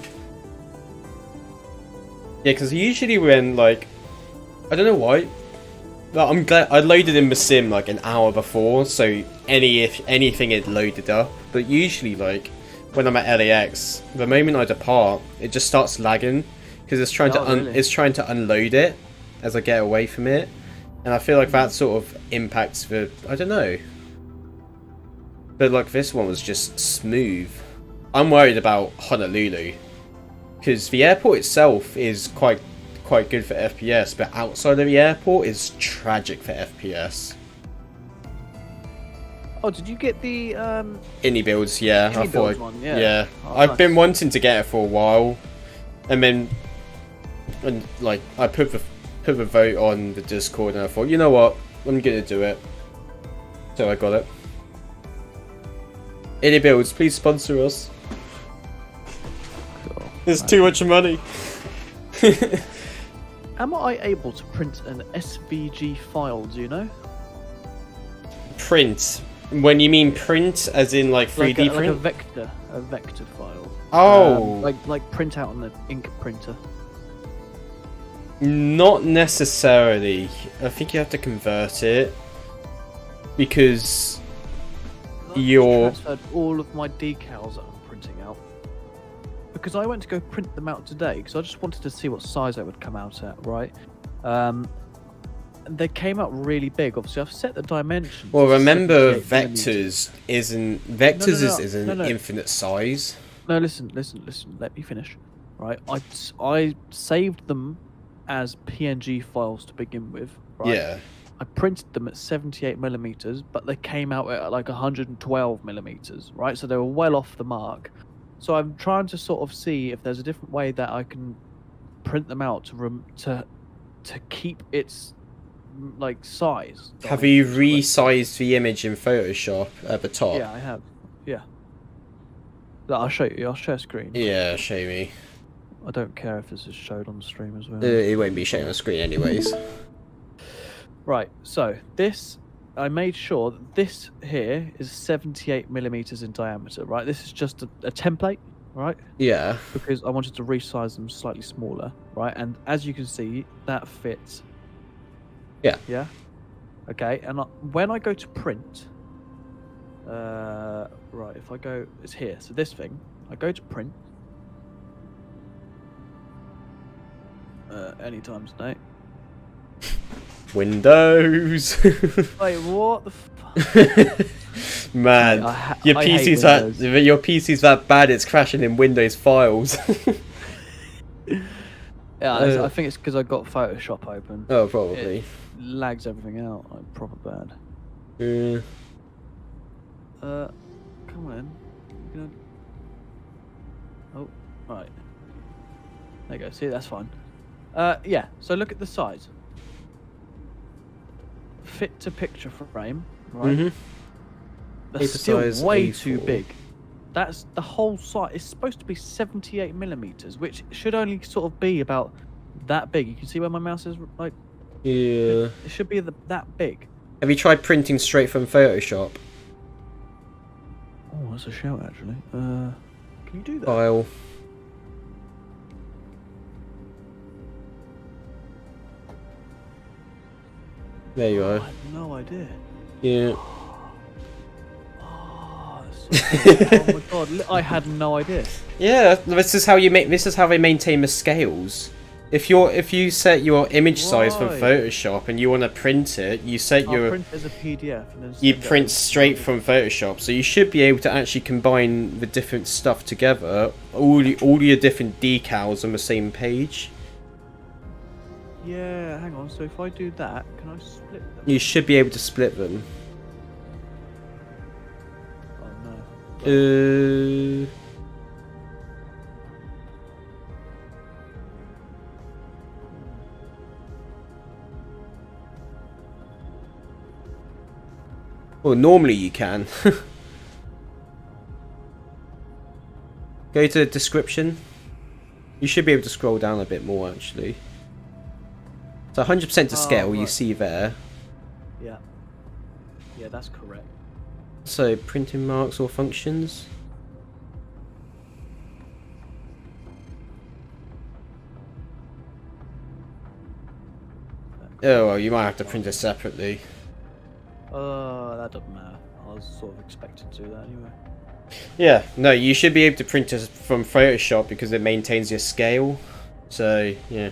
Yeah, because usually when, like, I don't know why, but I'm glad I loaded in the sim like an hour before, so if anything it loaded up. But usually, like, when I'm at LAX, the moment I depart, it just starts lagging because it's trying to unload it as I get away from it, and I feel like that sort of impacts the, I don't know. But like this one was just smooth. I'm worried about Honolulu because the airport itself is quite good for FPS, but outside of the airport is tragic for FPS. Oh, did you get the IniBuilds, yeah. I thought, IniBuilds one, yeah. Oh, I've nice. been wanting to get it for a while, and then, like, I put the vote on the Discord, and I thought, you know what, I'm gonna do it. So I got it. IniBuilds, please sponsor us. Cool. There's too much money. Am I able to print an SVG file, do you know? Print? When you mean print, as in like 3D print? Like a vector file. Oh! Like print out on the ink printer. Not necessarily. I think you have to convert it because you're transferred all of my decals that I'm printing out because I went to go print them out today because I just wanted to see what size they would come out at, right? And they came out really big. Obviously, I've set the dimensions. Well, remember, 78 vectors isn't infinite size. No, listen. Let me finish. Right, I saved them as PNG files to begin with. Right? Yeah. I printed them at 78mm, but they came out at like 112mm. Right, so they were well off the mark. So I'm trying to sort of see if there's a different way that I can print them out to keep its like size. Have you resized the image in Photoshop at the top? Yeah, I have. Yeah. I'll show you. I'll share screen. Yeah, show me. I don't care if this is showed on the stream as well. It won't be shown on the screen anyways. Right, so this I made sure that this here is 78 millimeters in diameter, right? This is just a template, right? Yeah. Because I wanted to resize them slightly smaller, right? And as you can see, that fits. Yeah. Yeah. Okay. And when I go to print, right, if I go, it's here. So this thing, I go to print. Anytime today. Windows. Wait, what the fuck? Man, your PC's that bad it's crashing in Windows files. Yeah, I think it's because I got Photoshop open. Oh, probably. It lags everything out like proper bad. Yeah. Come on. You're gonna... Oh, right. There you go. See, that's fine. Yeah. So look at the size. Fit to picture frame, right? Mm-hmm. That's still way too big. That's the whole site. It's supposed to be 78 millimeters, which should only sort of be about that big. You can see where my mouse is, like. Yeah. It should be that big. Have you tried printing straight from Photoshop? Oh, that's a shout, actually. Can you do that? File. There you are. I had no idea. Yeah. Oh my god! I had no idea. Yeah, this is how you make. This is how they maintain the scales. If you set your image size from Photoshop and you want to print it, you set your print as a PDF and then you print straight from Photoshop. So you should be able to actually combine the different stuff together. All your different decals on the same page. Yeah, hang on. So if I do that, can I split them? You should be able to split them. Oh no. Well, normally you can. Go to the description. You should be able to scroll down a bit more, actually. So 100% to scale, right. You see there. Yeah. Yeah, that's correct. So printing marks or functions. Oh, well, you might have to print it separately. That doesn't matter. I was sort of expected to do that anyway. Yeah, no, you should be able to print it from Photoshop because it maintains your scale. So, yeah.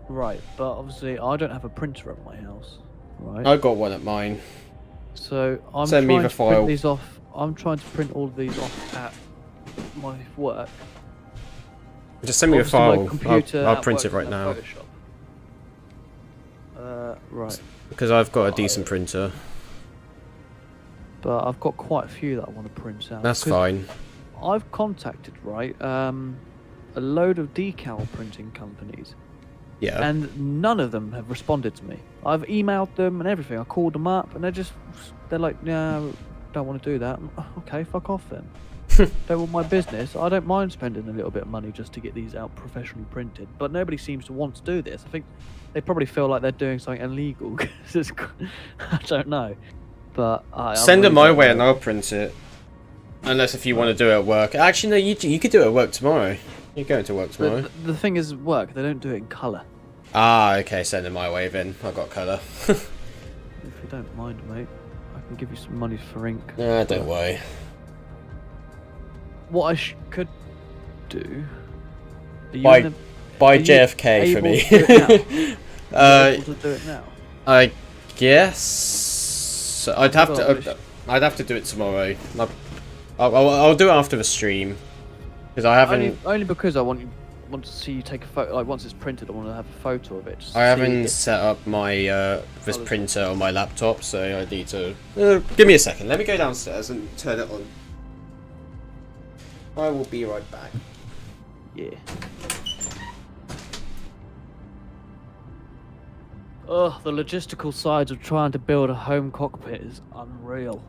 Right, but obviously I don't have a printer at my house, right? I got one at mine. So I'm Send me trying the to file. print these off. I'm trying to print all of these off at my work. Just send me Obviously, a my file. computer I'll at print work it right doesn't now. have Photoshop. Right. Because I've got a decent printer. But I've got quite a few that I want to print out. That's fine. I've contacted, right, a load of decal printing companies. Yeah. And none of them have responded to me. I've emailed them and everything. I called them up and they're like, no, don't want to do that. Okay, fuck off then. Don't want my business. I don't mind spending a little bit of money just to get these out professionally printed. But nobody seems to want to do this. I think they probably feel like they're doing something illegal. I don't know. But send it my way and I'll print it. Unless if you want to do it at work. Actually, no, you could do it at work tomorrow. You're going to work tomorrow. The thing is, work, they don't do it in colour. Ah, okay, send it my way then. I've got colour. If you don't mind, mate, I can give you some money for ink. Nah, don't worry. What I could do... Buy JFK for me. Able to do it now? I guess... I'd have to do it tomorrow. I'll do it after the stream. Because I haven't... Only because I want to see you take a photo. Like, once it's printed, I want to have a photo of it. I haven't set up my this printer on my laptop, so I need to... give me a second. Let me go downstairs and turn it on. I will be right back. Yeah. Ugh, the logistical sides of trying to build a home cockpit is unreal.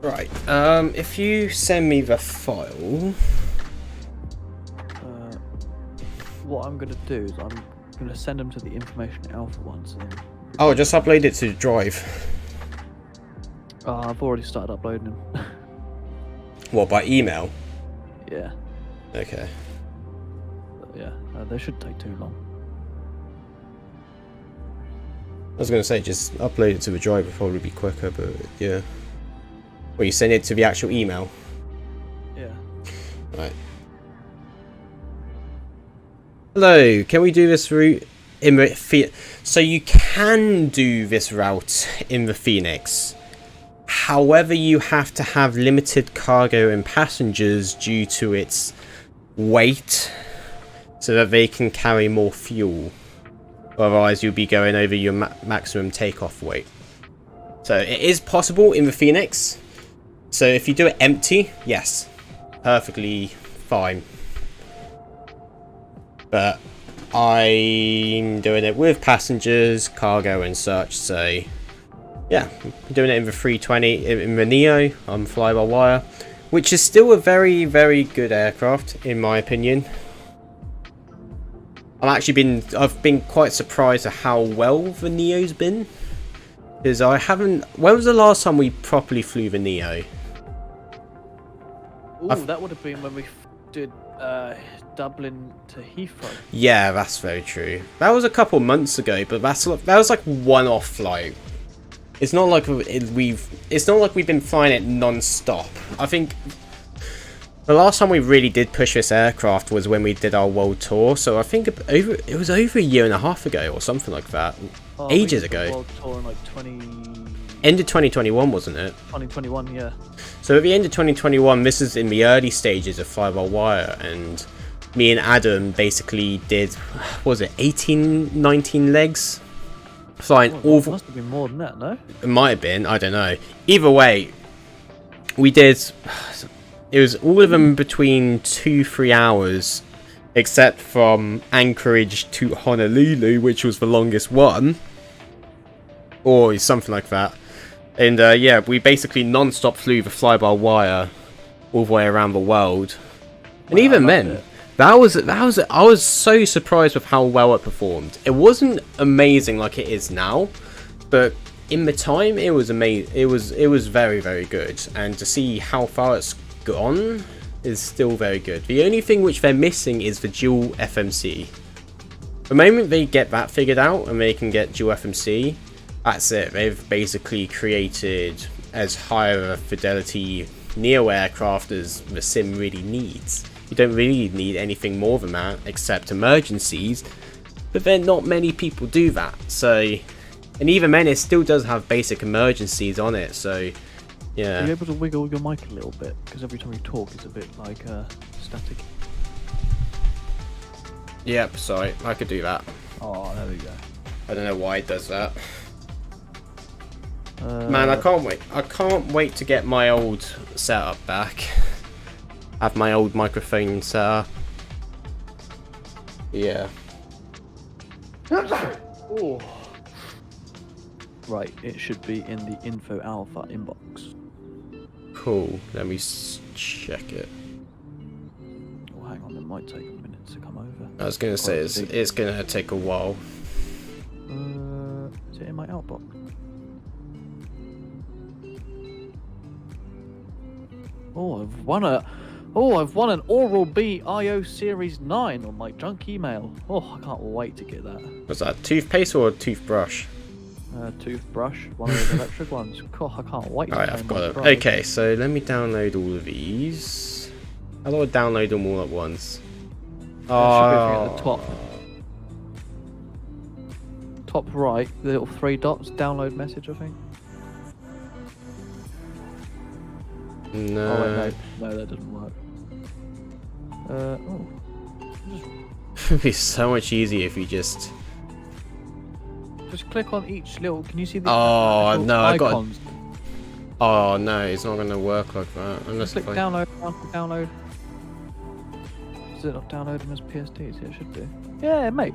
Right, if you send me the file... what I'm going to do is I'm going to send them to the information alpha ones. And then... Oh, just upload it to Drive. I've already started uploading them. What, by email? Yeah. Okay. But yeah, they shouldn't take too long. I was going to say, just upload it to the Drive would probably be quicker, but yeah. Well, you send it to the actual email? Yeah. Right. Hello, can we do this route in the So you can do this route in the Phoenix. However, you have to have limited cargo and passengers due to its weight, so that they can carry more fuel. Otherwise, you'll be going over your maximum takeoff weight. So it is possible in the Phoenix. So if you do it empty, yes, perfectly fine. But I'm doing it with passengers, cargo and such, so yeah, I'm doing it in the 320, in the Neo, on Fly-by-Wire, which is still a very, very good aircraft, in my opinion. I've been quite surprised at how well the Neo's been. Because I haven't... When was the last time we properly flew the Neo? Ooh, that would have been when we did Dublin to Heathrow. Yeah, that's very true. That was a couple months ago, but that was like one-off flight. It's not like we've been flying it non-stop. I think the last time we really did push this aircraft was when we did our world tour. So I think it was over a year and a half ago or something like that. Ages ago. World tour in like end of 2021, wasn't it? 2021, yeah. So at the end of 2021, this is in the early stages of Fly-by-Wire, and me and Adam basically did, what was it, 18, 19 legs? Flying all... It must have been more than that, no? It might have been, I don't know. Either way, we did... It was all of them between 2-3 hours, except from Anchorage to Honolulu, which was the longest one. Or something like that. And yeah, we basically non-stop flew the Fly-by-Wire all the way around the world. And Wow, even then, I was so surprised with how well it performed. It wasn't amazing like it is now, but in the time it was amazing. It was very, very good. And to see how far it's gone is still very good. The only thing which they're missing is the dual FMC. The moment they get that figured out and they can get dual FMC, that's it. They've basically created as high a fidelity Neo aircraft as the sim really needs. You don't really need anything more than that, except emergencies, But then not many people do that, so... And even then, it still does have basic emergencies on it, so... Yeah. Are you able to wiggle your mic a little bit? Because every time you talk, it's a bit like static. Yep, sorry, I could do that. Oh, there we go. I don't know why it does that. Man, I can't wait. I can't wait to get my old setup back. Have my old microphone set up. Yeah. Oh. Right, it should be in the info alpha inbox. Cool. Let me check it. Oh, hang on, it might take a minute to come over. I was gonna say it's gonna take a while. Is it in my outbox? Oh, I've won an Oral-B IO Series 9 on my junk email. Oh, I can't wait to get that. Was that toothpaste or a toothbrush? Toothbrush, one of those electric ones. God, I can't wait. Alright, I've got it. Okay, so let me download all of these. How do I download them all at once? Oh, at the top. Top right, the little 3 dots, download message, I think. No. Oh, wait, no, that doesn't work. Oh. It'd be so much easier if you just click on each little. Can you see the? Oh no, icons? Oh no, it's not gonna work like that. Unless click download. Download. Is it not downloading as PSDs? It should do. Yeah, mate.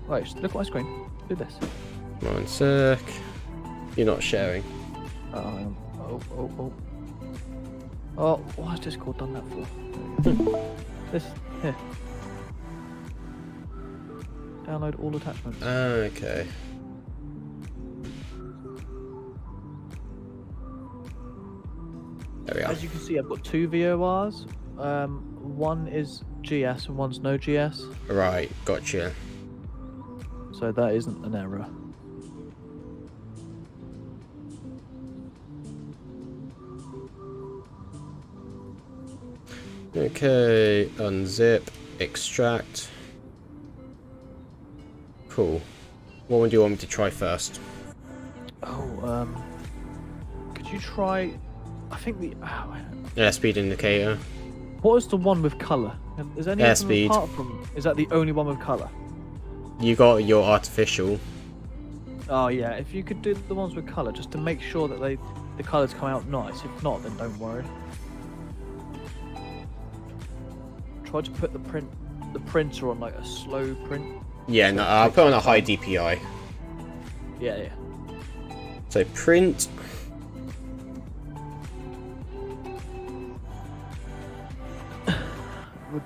Right, just look at my screen. Do this. 1 sec. You're not sharing. Oh, why has Discord done that for? This here. Download all attachments. Okay. There we are. As you can see, I've got 2 VORs. One is GS and one's no GS. Right, gotcha. So that isn't an error. Okay, unzip, extract. Cool. What one do you want me to try first? Oh, could you try? I think the Airspeed indicator. What is the one with color? Is any Airspeed. Apart from? Is that the only one with color? You got your artificial. Oh yeah, if you could do the ones with color, just to make sure that the colors come out nice. If not, then don't worry. Try to put the printer on like a slow print. Yeah, no, I'll put on a high DPI. Yeah. So print.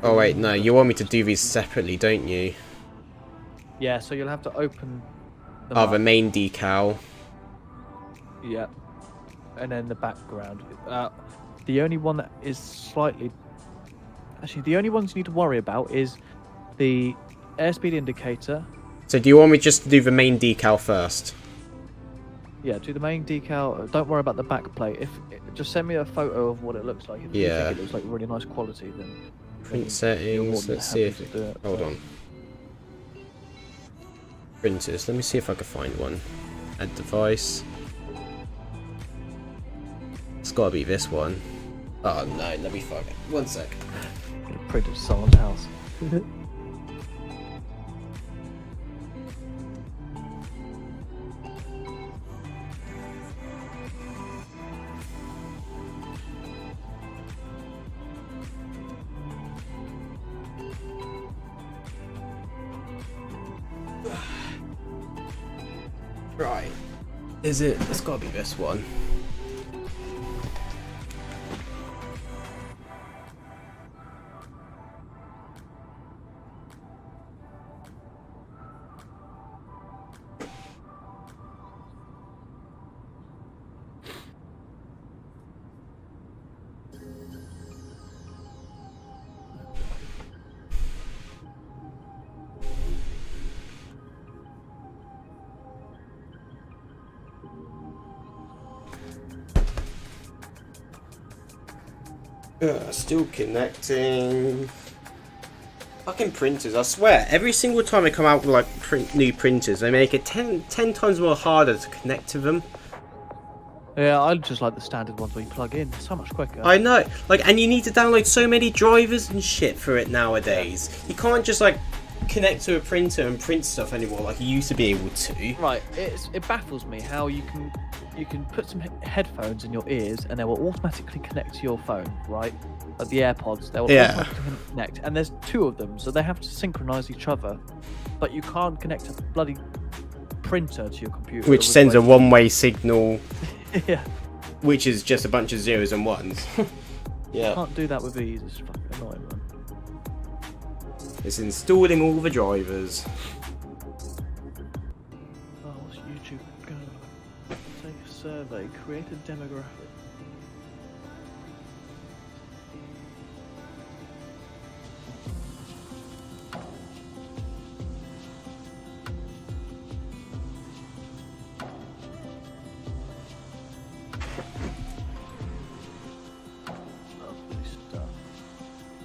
Oh wait, no, you want me to do these separately, don't you? Yeah, so you'll have to open them the main decal. Yeah. And then the background. The only one that is slightly... Actually, the only ones you need to worry about is the airspeed indicator. So do you want me just to do the main decal first? Yeah, do the main decal. Don't worry about the back plate. Just send me a photo of what it looks like. If you think it looks like really nice quality, then... Print settings, let's see if... Hold on. Printers, let me see if I can find one. Add device. It's gotta be this one. Oh no, let me find it. 1 sec. Printed someone's house. Right. Is it? It's gotta be this one. Still connecting. Fucking printers, I swear. Every single time they come out with like new printers, they make it 10 times more harder to connect to them. Yeah, I just like the standard ones where you plug in. It's so much quicker. I know. Like, and you need to download so many drivers and shit for it nowadays. You can't just like connect to a printer and print stuff anymore like you used to be able to. Right, it baffles me how you can put some headphones in your ears and they will automatically connect to your phone, right? Like the AirPods, they will automatically connect, and there's 2 of them, so they have to synchronize each other. But you can't connect a bloody printer to your computer, Which sends a one-way signal. Yeah. Which is just a bunch of zeros and ones. Yeah. You can't do that with ease. It's fucking annoying, man. It's installing all the drivers. Oh, what's YouTube go? Take a survey, create a demographic.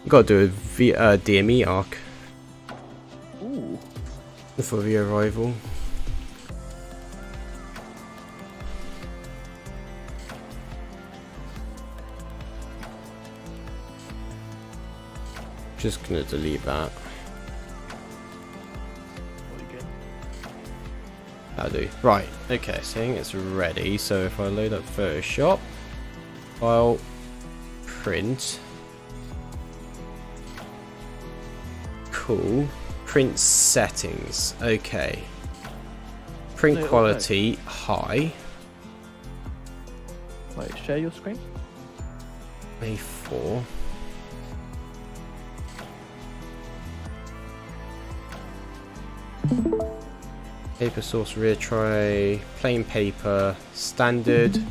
Got to do a DME arc. Ooh. For the arrival. Just gonna delete that. That'll do. Right, okay, saying it's ready. So if I load up Photoshop, file, print. Cool. Print settings. Okay. Print quality high. Wait, share your screen. A4. Paper source rear tray. Plain paper. Standard.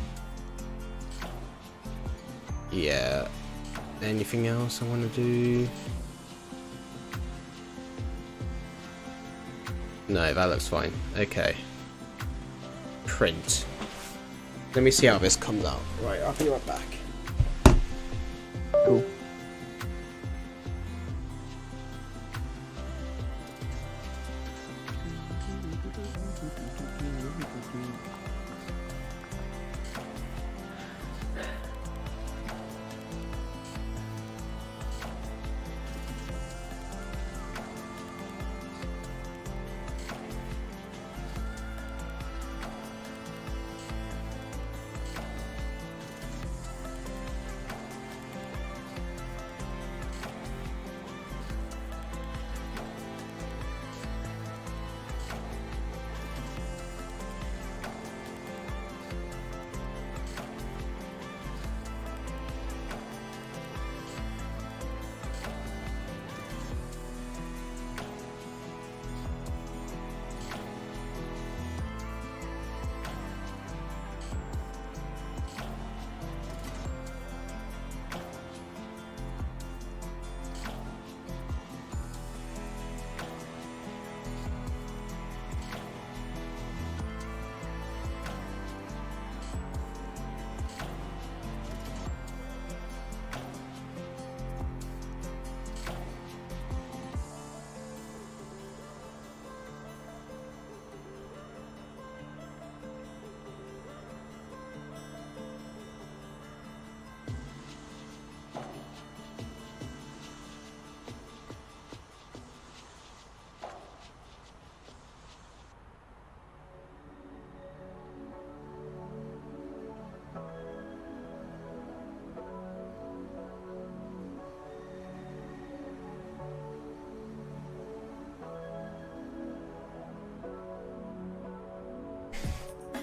Yeah. Anything else I want to do? No, that looks fine. Okay. Print. Let me see how this comes out. Right, I'll be right back. Cool.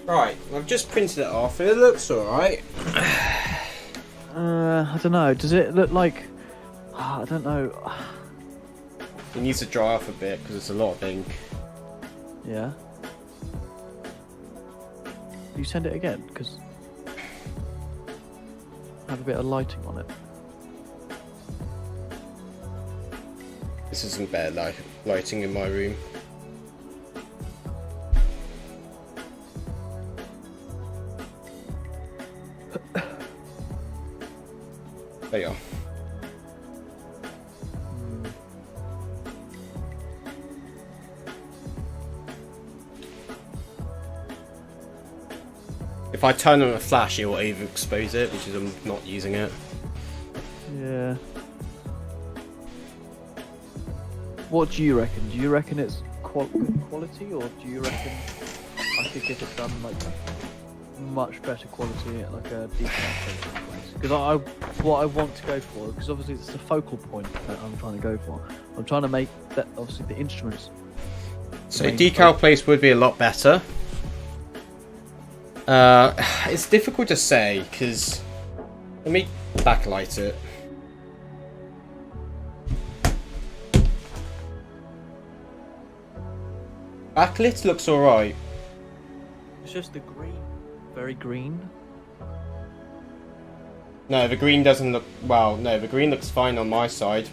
Right, I've just printed it off. It looks alright. I don't know. Does it look like... I don't know. It needs to dry off a bit because it's a lot of ink. Yeah. You send it again? Because I have a bit of lighting on it. This isn't better lighting in my room. There you are. If I turn on a flash, it will overexpose it, which is I'm not using it. Yeah. What do you reckon? Do you reckon it's good quality, or do you reckon I could get it done like much better quality at like a decal place? Because what I want to go for, because obviously it's the focal point that I'm trying to go for. I'm trying to make that obviously the instruments. So decal place would be a lot better. It's difficult to say because let me backlight it. Backlit looks alright. It's just the green, very green. No, the green doesn't look well. No, the green looks fine on my side.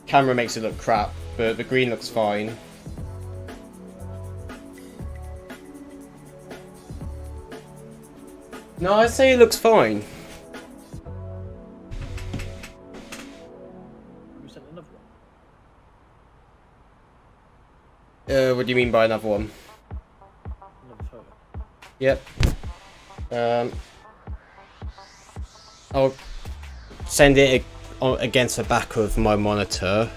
Camera makes it look crap, but the green looks fine. No, I'd say it looks fine. What do you mean by another one? Another photo. Yep. I'll send it against the back of my monitor.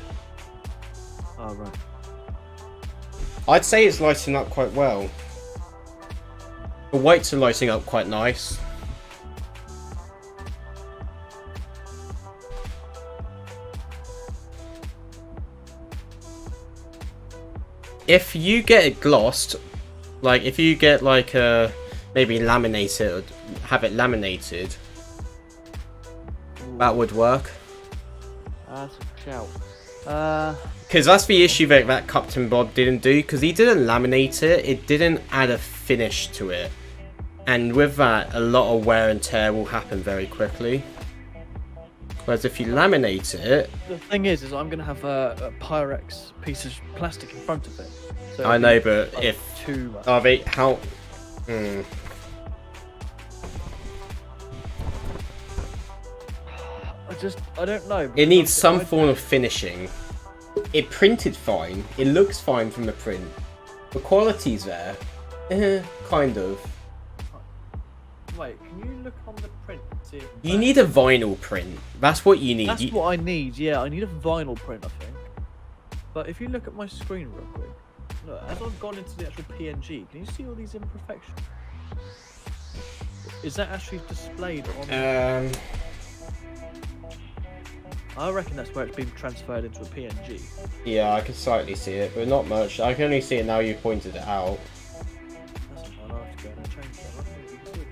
Oh, right. I'd say it's lighting up quite well. The whites are lighting up quite nice. If you get it glossed, like if you get like maybe laminate it or have it laminated, that would work. That's a shout. Because that's the issue that Captain Bob didn't do, because he didn't laminate it, it didn't add a finish to it. And with that, a lot of wear and tear will happen very quickly. Whereas if you laminate it... The thing is I'm going to have a Pyrex piece of plastic in front of it. So I know, but like if... too much. Are they... How... I don't know. It needs some form of finishing. It printed fine. It looks fine from the print. The quality's there. Kind of. Wait, can you look on the print? See if You need a vinyl print. That's what you need. That's what I need, yeah. I need a vinyl print, I think. But if you look at my screen real quick, look, as I've gone into the actual PNG, can you see all these imperfections? Is that actually displayed on I reckon that's where it's been transferred into a PNG. Yeah, I can slightly see it, but not much. I can only see it now you pointed it out. That's fine, I'll have to go and change that. I think you can see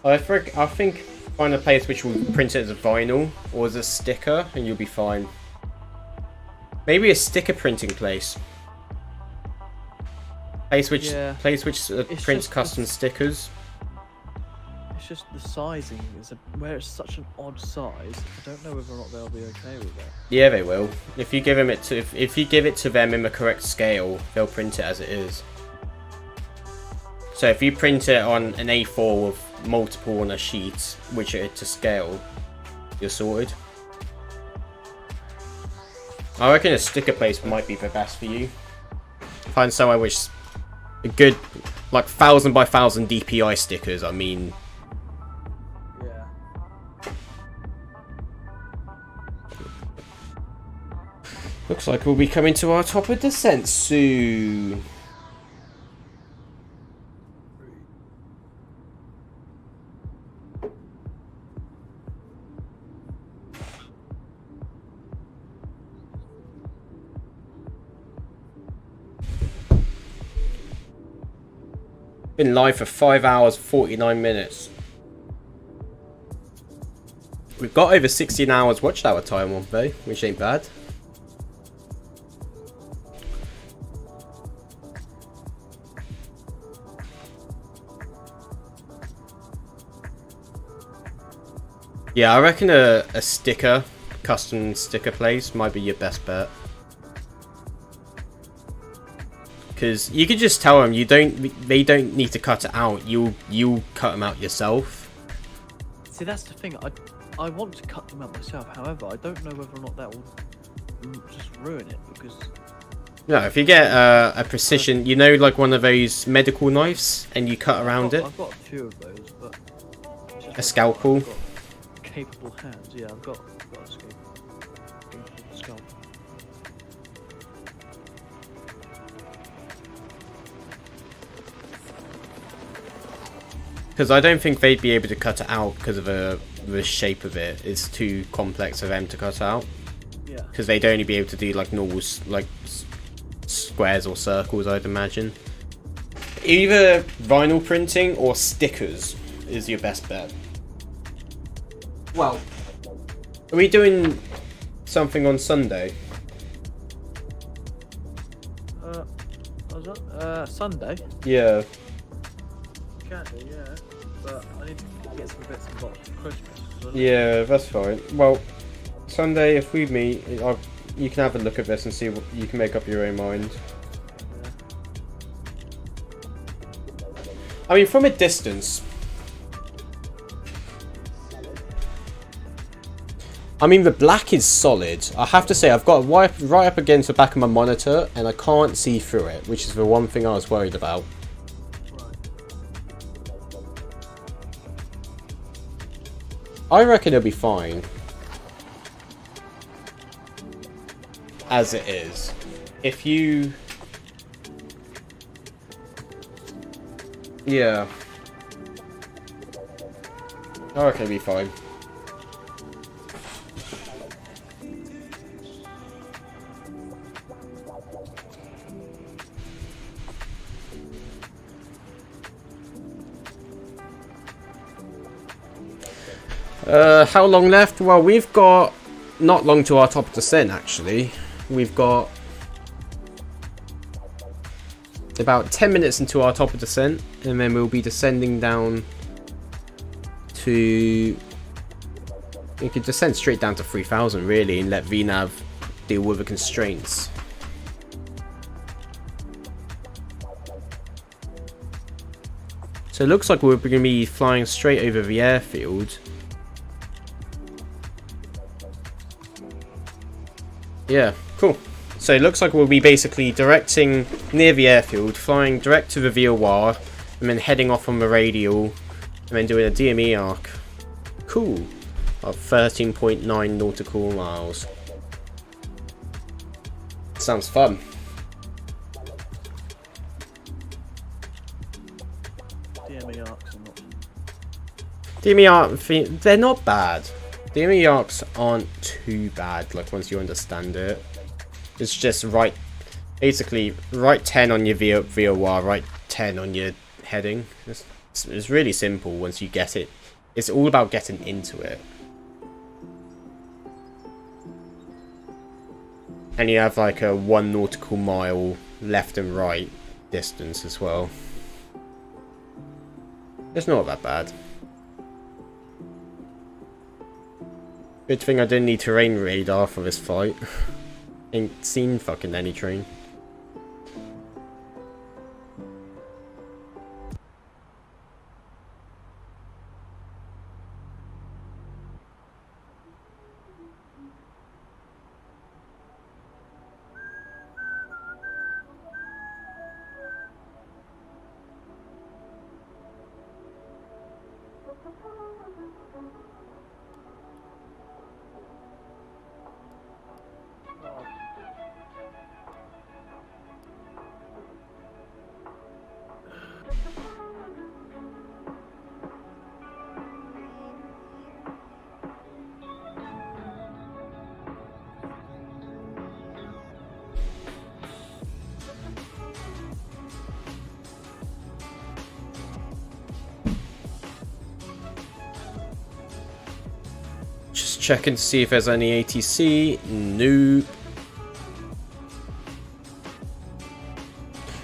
that. I think find a place which will print it as a vinyl or as a sticker and you'll be fine. Maybe a sticker printing place. Place which prints custom stickers. It's just the sizing is where it's such an odd size. I don't know whether or not they'll be okay with that. Yeah, they will. If you give them if you give it to them in the correct scale, they'll print it as it is. So if you print it on an A4 with multiple on a sheet, which are to scale, you're sorted. I reckon a sticker place might be the best for you. Find somewhere which a good, like 1000 by 1000 DPI stickers. I mean. Yeah. Looks like we'll be coming to our top of descent soon. Been live for 5 hours 49 minutes. We've got over 16 hours watch hour time on though, which ain't bad. Yeah, I reckon a sticker, custom sticker place might be your best bet. Because you could just tell them they don't need to cut it out. You'll cut them out yourself. See, that's the thing. I want to cut them out myself. However, I don't know whether or not that will just ruin it, because No, if you get a precision, you know, like one of those medical knives, and you cut around it. I've got a few of those, but A scalpel. I've got capable hands. Yeah, I've got a scalpel. Because I don't think they'd be able to cut it out because of the shape of it. It's too complex for them to cut out. Yeah. Because they'd only be able to do like normal, like squares or circles, I'd imagine. Either vinyl printing or stickers is your best bet. Well, are we doing something on Sunday? Sunday? Yeah. Can do, yeah. But I need to get some bits and bobs for Christmas. Yeah, that's fine. Well, Sunday, if we meet, you can have a look at this and see what you can make up your own mind. I mean, from a distance, I mean, the black is solid. I have to say, I've got it right up against the back of my monitor, and I can't see through it, which is the one thing I was worried about. I reckon it'll be fine. As it is. If you... Yeah. I reckon it'll be fine. How long left? Well, we've got not long to our top of descent, actually. We've got about 10 minutes into our top of descent, and then we'll be descending down to... We could descend straight down to 3,000, really, and let VNAV deal with the constraints. So it looks like we're going to be flying straight over the airfield. Yeah, cool. So it looks like we'll be basically directing near the airfield, flying direct to the VOR, and then heading off on the radial, and then doing a DME arc. Cool. Of 13.9 nautical miles. Sounds fun. DME arcs are not... DME arc, they're not bad. DME arcs aren't too bad, like once you understand it. It's just right, basically right 10 on your VOR, right 10 on your heading. It's really simple once you get it. It's all about getting into it. And you have like a 1 nautical mile left and right distance as well. It's not that bad. Good thing I didn't need terrain radar for this flight. Ain't seen fucking any train. Just checking to see if there's any ATC. Nope.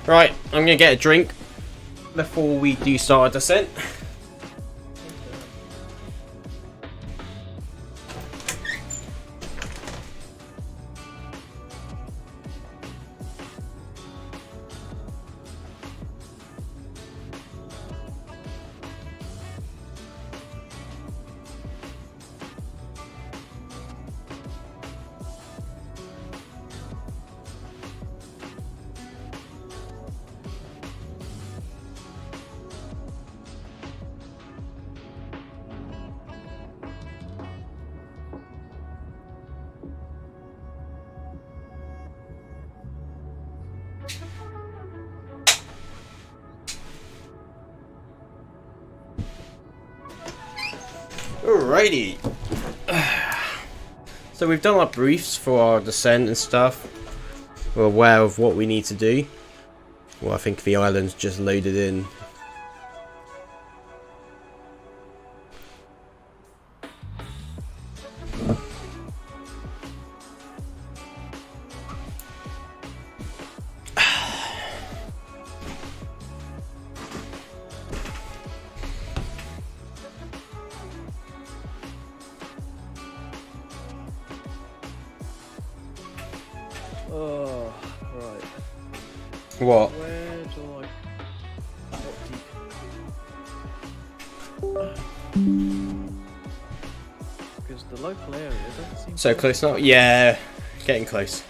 Right, I'm gonna get a drink before we do start our descent. Alrighty. So we've done our briefs for our descent and stuff. We're aware of what we need to do. Well, I think the island's just loaded in. Oh, right. What? Where do because the local area doesn't seem So close now? Yeah, getting close.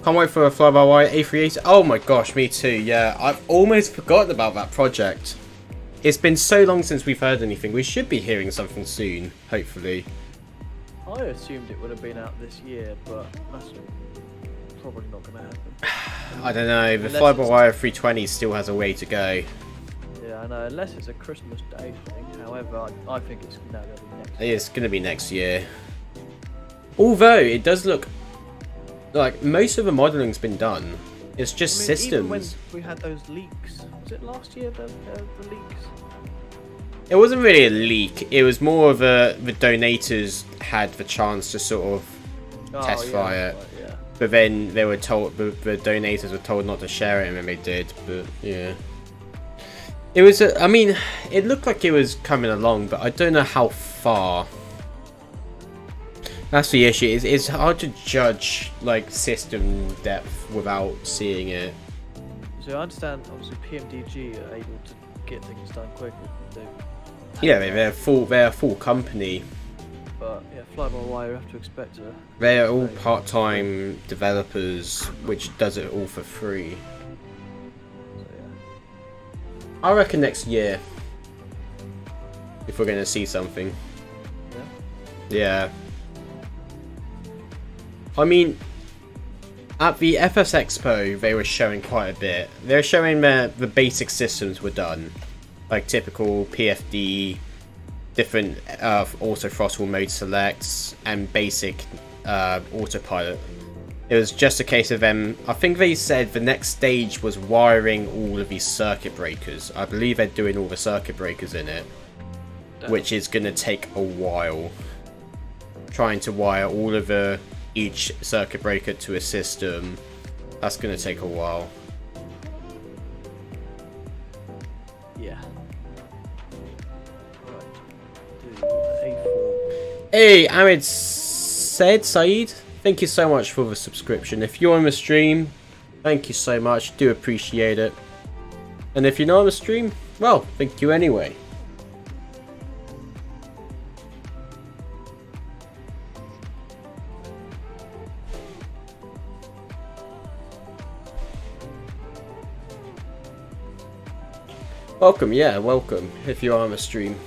Can't wait for a FlyByWire A32NX. Oh my gosh, me too. Yeah, I've almost forgotten about that project. It's been so long since we've heard anything. We should be hearing something soon, hopefully. I assumed it would have been out this year, but that's probably not going to happen. I don't know. The FlyByWire A32NX still has a way to go. Yeah, I know. Unless it's a Christmas Day thing. However, I think it's now going to be next. It's going to be next year. Although it does look like most of the modeling's been done. It's just systems. Even when we had those leaks, was it last year the leaks? It wasn't really a leak. It was more of the donators had the chance to sort of test fire it. Right, yeah. But then they were told, the donators were told not to share it, and then they did. But yeah, it was. I mean, it looked like it was coming along, but I don't know how far. That's the issue. It's hard to judge like system depth without seeing it. So I understand. Obviously, PMDG are able to get things done quicker. Yeah, they're a full company. But yeah, FlyByWire, you have to expect a. They're all part-time developers, which does it all for free. So, yeah. I reckon next year, if we're going to see something. Yeah. I mean, at the FS Expo, they were showing quite a bit. They're showing the basic systems were done. Like typical PFD, different auto throttle mode selects, and basic autopilot. It was just a case of them. I think they said the next stage was wiring all of these circuit breakers. I believe they're doing all the circuit breakers in it, which is going to take a while. Trying to wire all of each circuit breaker to a system, that's going to take a while. Yeah. A4. Hey, Ahmed Said, thank you so much for the subscription. If you're on the stream, thank you so much. Do appreciate it. And if you're not on the stream, well, thank you anyway. Welcome, yeah, welcome, if you are on the stream.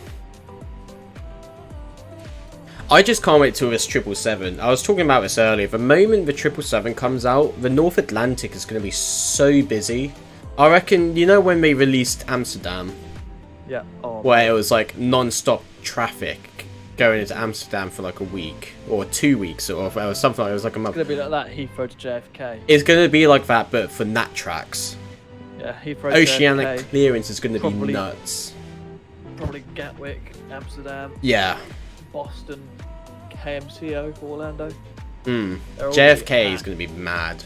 I just can't wait till this 777. I was talking about this earlier. The moment the 777 comes out, the North Atlantic is going to be so busy. I reckon, you know when they released Amsterdam? Yeah. Oh, where it was like non-stop traffic going into Amsterdam for like a week or 2 weeks or something like it was like a month. It's going to be like that Heathrow to JFK. It's going to be like that, but for nat tracks. Yeah, Heathrow Oceanic JFK, clearance is going to be nuts. Probably Gatwick, Amsterdam. Yeah. Boston, KMCO, Orlando. JFK is going to be mad.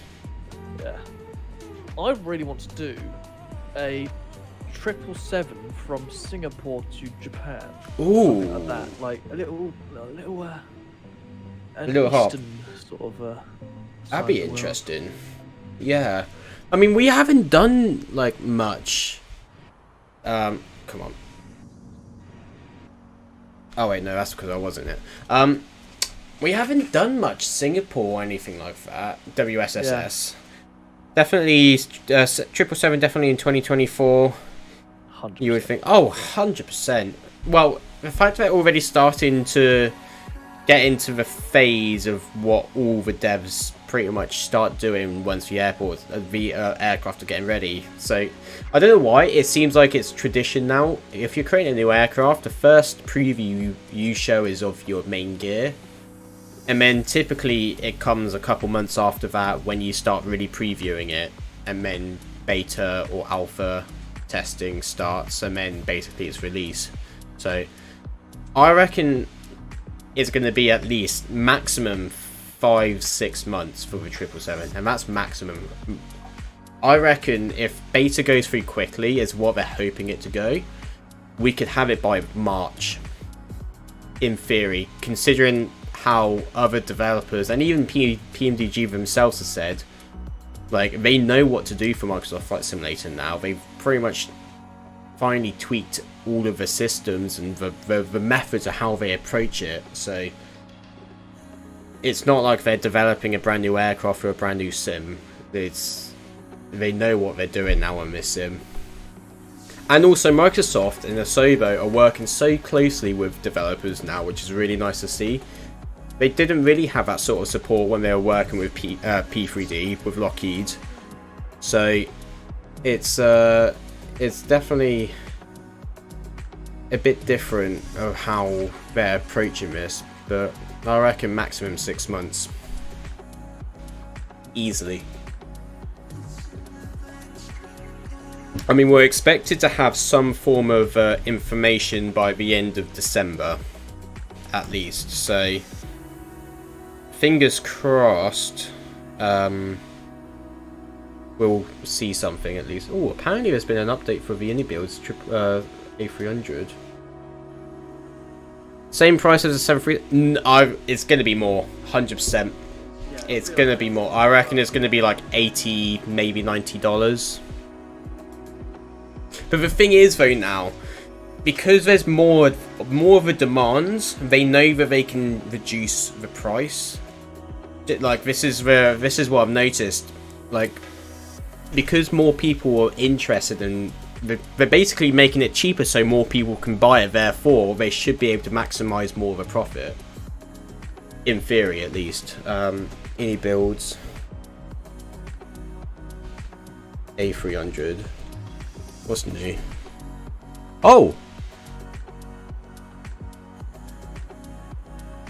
Yeah. I really want to do a 777 from Singapore to Japan. Ooh. Like that. Like a little a little hop. Sort of. That'd be interesting. Yeah, I mean, we haven't done like much. Come on. Oh wait, no, that's because I wasn't it. We haven't done much Singapore or anything like that. WSSS. Yeah. Definitely, 777 definitely in 2024. 100%. You would think, oh, 100%. Well, the fact that they're already starting to get into the phase of what all the devs pretty much start doing once the aircraft are getting ready. So I don't know why, it seems like it's tradition now. If you're creating a new aircraft, the first preview you show is of your main gear, and then typically it comes a couple months after that when you start really previewing it, and then beta or alpha testing starts, and then basically it's release. So I reckon it's going to be at least maximum 5-6 months for the 777, and that's maximum. I reckon if beta goes through quickly, is what they're hoping it to go, we could have it by March in theory, considering how other developers and even PMDG themselves have said, like, they know what to do for Microsoft Flight Simulator now. They've pretty much finally tweaked all of the systems and the methods of how they approach it. So it's not like they're developing a brand new aircraft or a brand new sim. They know what they're doing now on this sim. And also Microsoft and Asobo are working so closely with developers now, which is really nice to see. They didn't really have that sort of support when they were working with P3D, with Lockheed. So it's definitely a bit different of how they're approaching this, but I reckon maximum 6 months. Easily. I mean, we're expected to have some form of information by the end of December, at least, so fingers crossed we'll see something at least. Oh, apparently there's been an update for the IniBuilds A300. Same price as the 73. It's going to be more, 100%. Yeah, it's going to be more. I reckon it's going to be like $80, maybe $90. But the thing is, though, now, because there's more of a demand, they know that they can reduce the price. Like, this is what I've noticed. Like, because more people are interested in, they're basically making it cheaper so more people can buy it. Therefore, they should be able to maximize more of a profit. In theory, at least. IniBuilds A300. What's new? Oh!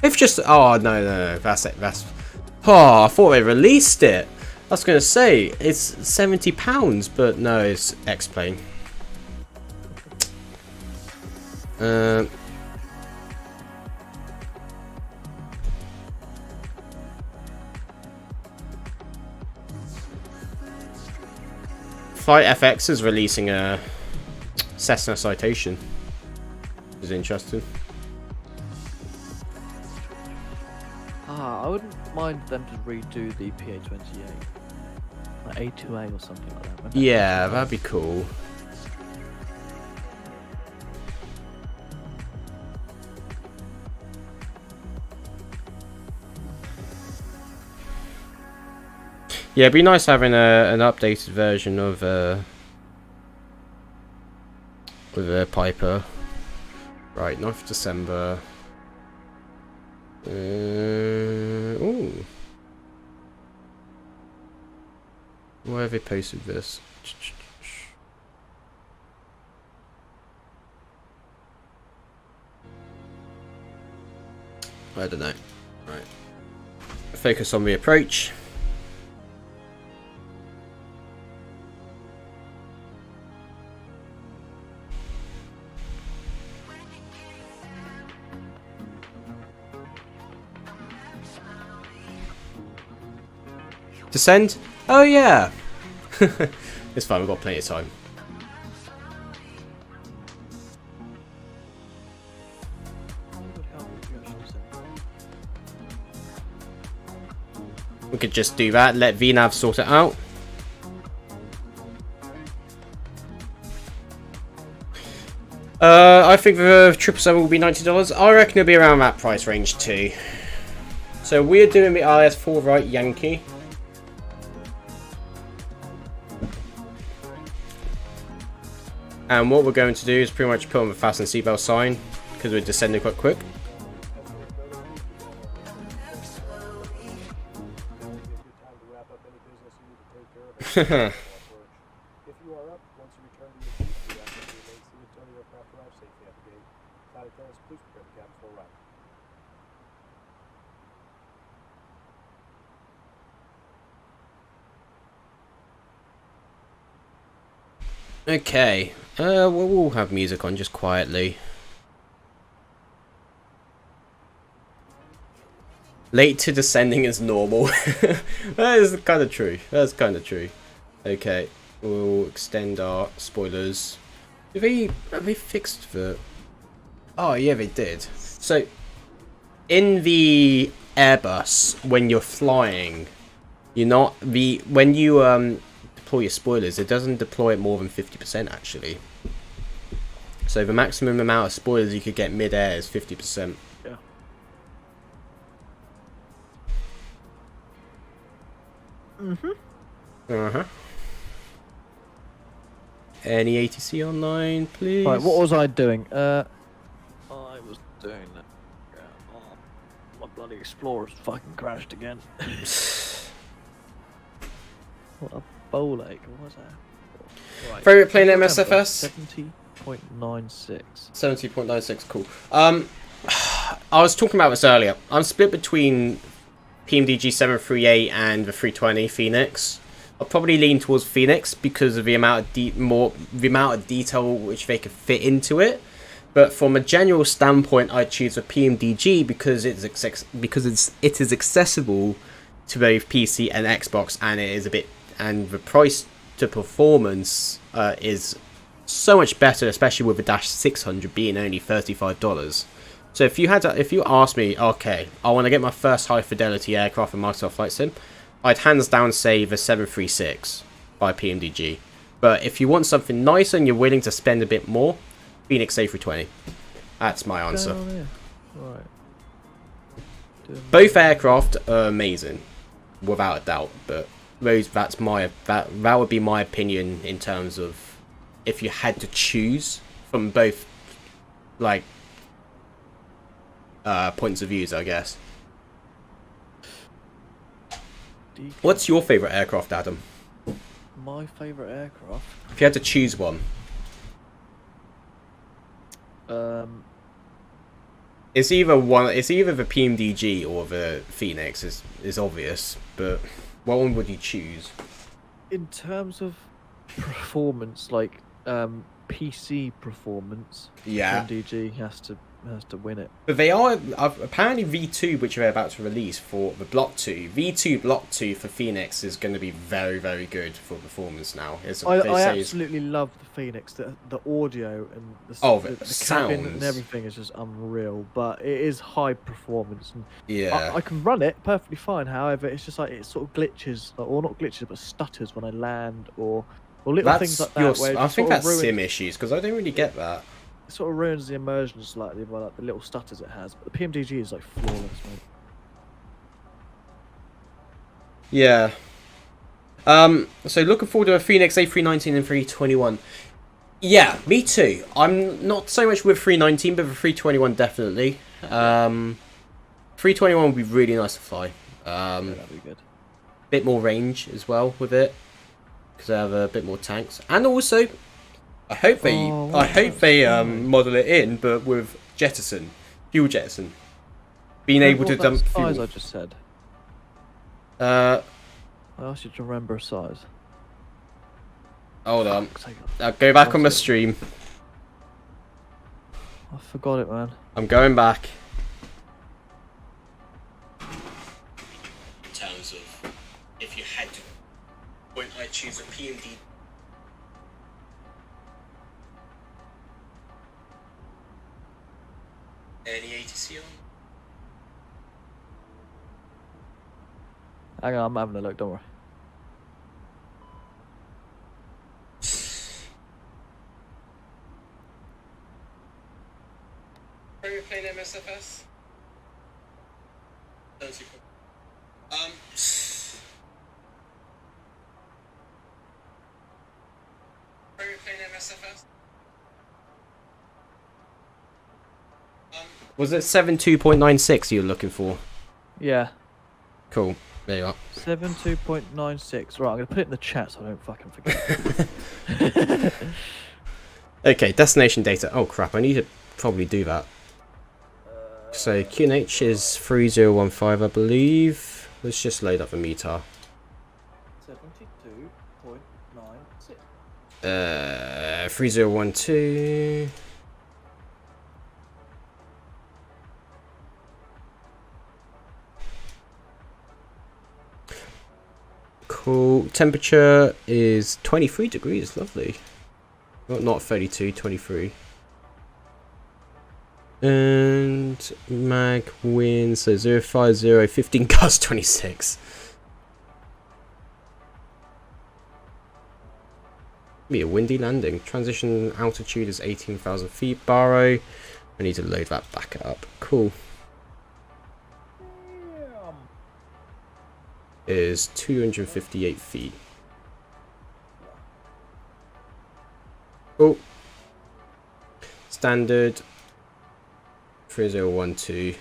If just... Oh, no. That's it. Oh, I thought they released it. I was going to say, it's £70, but no, it's X-Plane. FlightFX is releasing a Cessna Citation. Which is interesting. I wouldn't mind them to redo the PA-28. Like A2A or something like that. Maybe. Yeah, that'd be cool. Yeah, it'd be nice having an updated version of with a Piper. Right, 9th December. Ooh. Where have they posted this? I don't know. Right. Focus on the approach. Descend? Oh yeah! It's fine, we've got plenty of time. We could just do that, let VNav sort it out. I think the 777 will be $90. I reckon it'll be around that price range too. So we're doing the IS-4 right Yankee. And what we're going to do is pretty much put on the fasten seatbelt sign because we're descending quite quick. Okay, we'll have music on just quietly. Late to descending is normal. That is kind of true. That's kind of true. Okay, we'll extend our spoilers. Have they fixed the... Oh yeah, they did. So, in the Airbus, when you're flying, you're not... When you deploy your spoilers, it doesn't deploy it more than 50% actually. So the maximum amount of spoilers you could get mid-air is 50%. Yeah. Uh-huh. Any ATC online, please? Right, what was I doing? I was doing that. Oh, my bloody Explorer's fucking crashed again. What a bowl ache, what was that? Right. Favorite plane MSFS? 70.96. 70.96, cool. I was talking about this earlier. I'm split between PMDG 738 and the 320 Phoenix. I'll probably lean towards Phoenix because of the amount of detail which they could fit into it. But from a general standpoint, I choose a PMDG because it is accessible to both PC and Xbox, and the price to performance is so much better, especially with the Dash 600 being only $35. So if you asked me, okay, I want to get my first high fidelity aircraft in Microsoft Flight Sim, I'd hands down say the 736 by PMDG. But if you want something nicer and you're willing to spend a bit more, Phoenix A320. That's my answer. Right. Both aircraft are amazing, without a doubt. But that would be my opinion in terms of if you had to choose from both, like, points of views, I guess. What's your favourite aircraft, Adam? My favourite aircraft? If you had to choose one. It's either the PMDG or the Phoenix is obvious, but what one would you choose? In terms of performance, like PC performance, yeah, PMDG has to win it. But they are apparently V2, which they're about to release for the Block 2. V2 Block 2 for Phoenix is going to be very, very good for performance now. I absolutely love the Phoenix. The audio and the cabin and everything is just unreal. But it is high performance. And yeah, I can run it perfectly fine. However, it's just like it sort of glitches, or not glitches, but stutters when I land, or little things like that. I think that's sim issues because I don't really get that. It sort of ruins the immersion slightly by like the little stutters it has, but the PMDG is like flawless, mate. Yeah. So looking forward to a Phoenix A319 and 321. Yeah, me too. I'm not so much with 319, but the 321 definitely. 321 would be really nice to fly. Yeah, that'd be good. Bit more range as well with it, because I have a bit more tanks, and also. I hope they model it in, but with fuel jettison, being able to dump fuel. Size I just said. I asked you to remember a size. Hold on. I'll go back on the stream. I forgot it, man. I'm going back. In terms of, if you had to, would I choose a PMD? Any ATC Hang on, I'm having a look, don't worry. Are you playing MSFS? Are you playing MSFS? Was it 72.96 you were looking for? Yeah. Cool. There you are. 72.96. Right, I'm going to put it in the chat so I don't fucking forget. Okay, destination data. Oh crap, I need to probably do that. So QNH is 3015, I believe. Let's just load up the meter. 72.96. 3012. Cool. Temperature is 23 degrees. Lovely. Not 32, 23. And mag wind, so 050, 15 gust 26. Be a windy landing. Transition altitude is 18,000 feet. Baro. I need to load that back up. Cool. Is 258 feet. Oh. Standard 3012.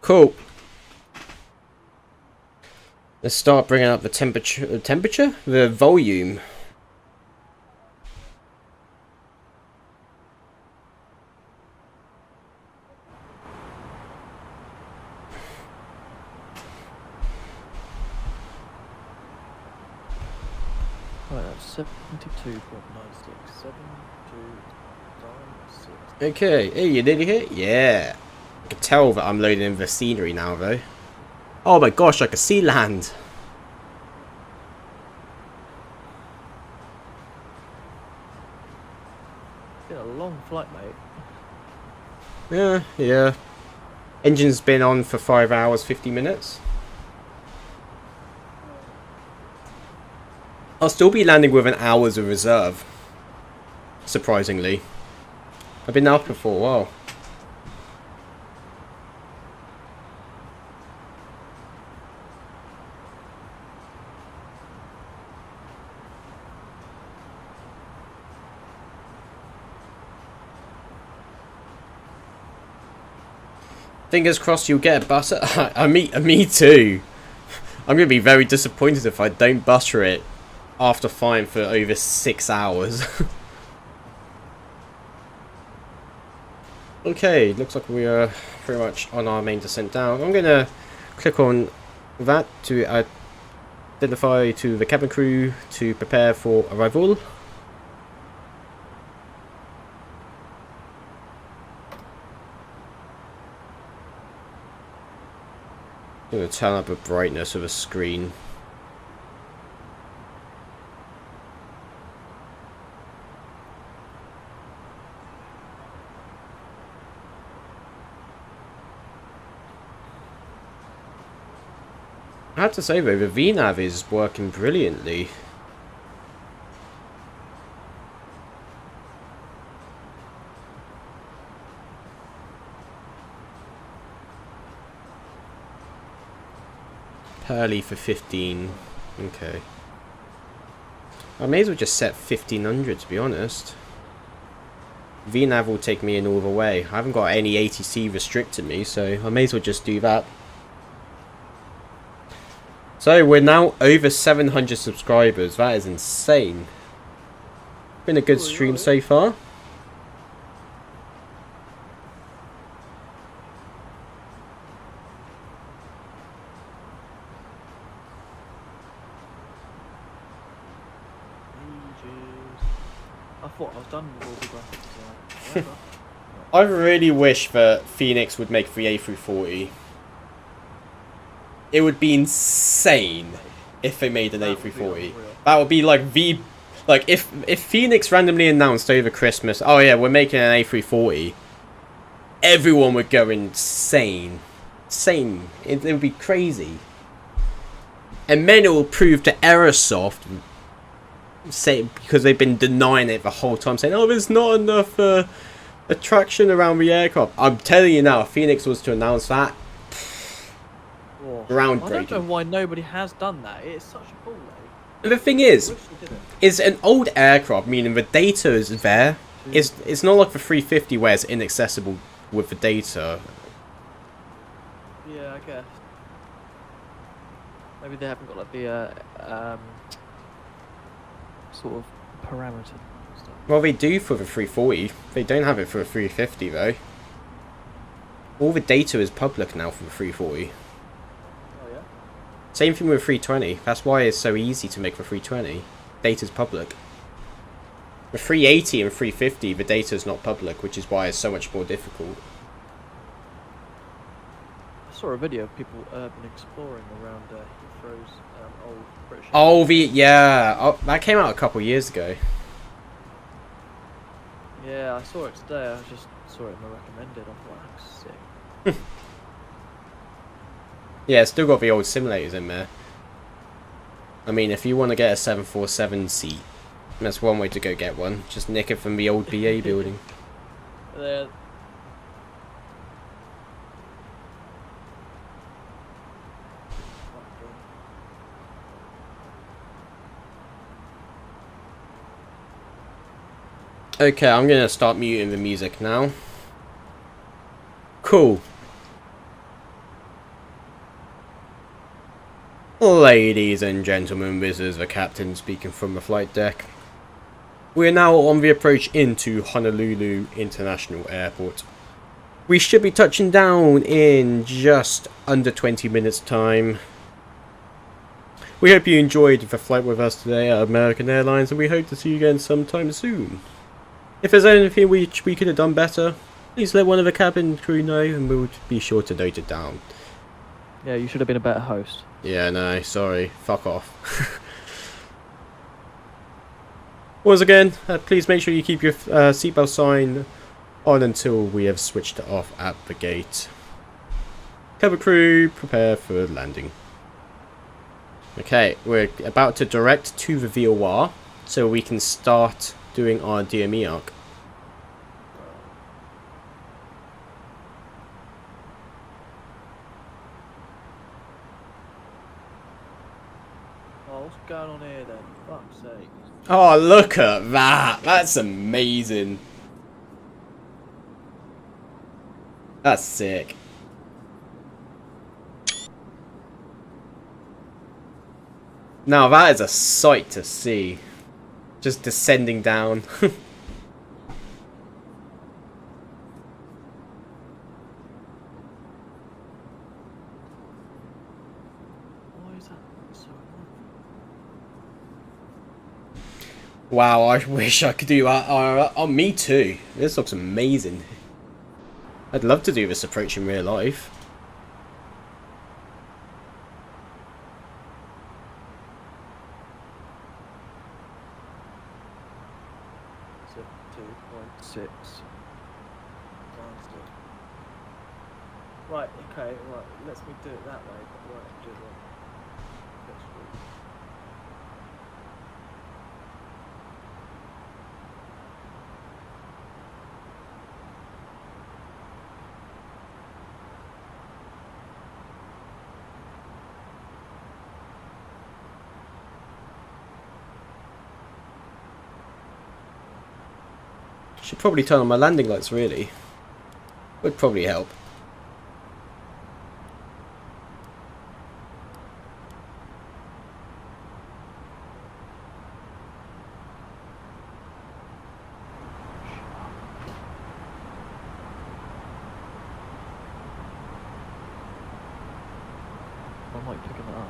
Cool. Let's start bringing up the temperature? The volume. Right, that's 72.96. 72.96. Okay, hey, you nearly hit? Yeah. I can tell that I'm loading in the scenery now, though. Oh my gosh, I can see land. It's been a long flight, mate. Yeah. Engine's been on for 5 hours, 50 minutes. I'll still be landing with an hour's of reserve. Surprisingly. I've been out for a while. Fingers crossed you'll get a butter. Me too. I'm going to be very disappointed if I don't butter it after flying for over 6 hours. Okay, looks like we are pretty much on our main descent down. I'm going to click on that to identify to the cabin crew to prepare for arrival. I'm going to turn up the brightness of the screen. I have to say though, the VNAV is working brilliantly. Pearly for 15. Okay. I may as well just set 1500 to be honest. VNAV will take me in all the way. I haven't got any ATC restricting me, so I may as well just do that. So we're now over 700 subscribers. That is insane. Been a good stream so far. I thought I was done with all the graphics. Whatever. I really wish that Phoenix would make the A340. It would be insane if they made an A340. That would be like if Phoenix randomly announced over Christmas, oh yeah, we're making an A340, everyone would go insane. insane. It would be crazy. And then it will prove to Aerosoft, say, because they've been denying it the whole time, saying, oh, there's not enough attraction around the aircraft. I'm telling you now, if Phoenix was to announce that, groundbreaking. I don't know why nobody has done that. It's such a ball ache. And the thing is an old aircraft, meaning the data is there. It's not like the 350 where it's inaccessible with the data. Yeah, I guess. Maybe they haven't got like the sort of parameter stuff. Well, they do for the 340. They don't have it for the 350 though. All the data is public now for the 340. Oh yeah. Same thing with 320. That's why it's so easy to make the 320. Data's public. The 380 and 350, the data is not public, which is why it's so much more difficult. I saw a video of people urban exploring around Heathrow's old British. Oh, that came out a couple years ago. Yeah, I saw it today. I just saw it in the recommended. I thought, sick. Yeah, it's still got the old simulators in there. I mean, if you want to get a 747 seat, that's one way to go get one. Just nick it from the old BA building. There. Okay, I'm going to start muting the music now. Cool. Ladies and gentlemen, this is the captain speaking from the flight deck. We are now on the approach into Honolulu International Airport. We should be touching down in just under 20 minutes time. We hope you enjoyed the flight with us today at American Airlines, and we hope to see you again sometime soon. If there's anything which we could have done better, please let one of the cabin crew know and we'll be sure to note it down. Yeah, you should have been a better host. Yeah, no, sorry. Fuck off. Once again, please make sure you keep your seatbelt sign on until we have switched it off at the gate. Cabin crew, prepare for landing. Okay, we're about to direct to the VOR so we can start doing our DME arc. Oh, what's going on here then? Fuck's sake. Oh, look at that! That's amazing. That's sick. Now that is a sight to see. Just descending down. Why is that so annoying? Wow, I wish I could do that. Oh, me too. This looks amazing. I'd love to do this approach in real life. So 2.6. Right, okay, right, let's me do it that way, but right, do it right. Should probably turn on my landing lights, really. Would probably help. I'm like picking it up.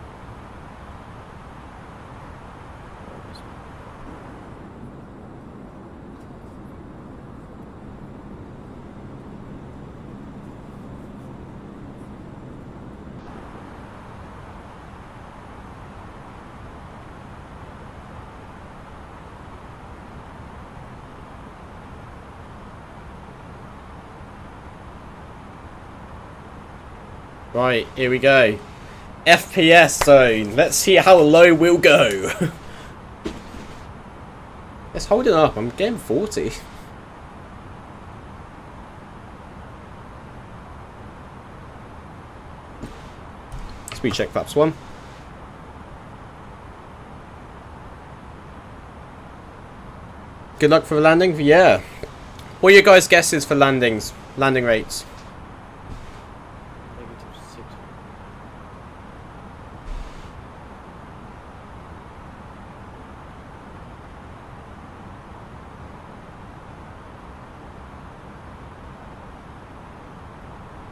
Right, here we go. FPS zone. Let's see how low we'll go. It's holding up. I'm getting 40. Speed check flaps 1. Good luck for the landing. Yeah. What are your guys' guesses for landing rates?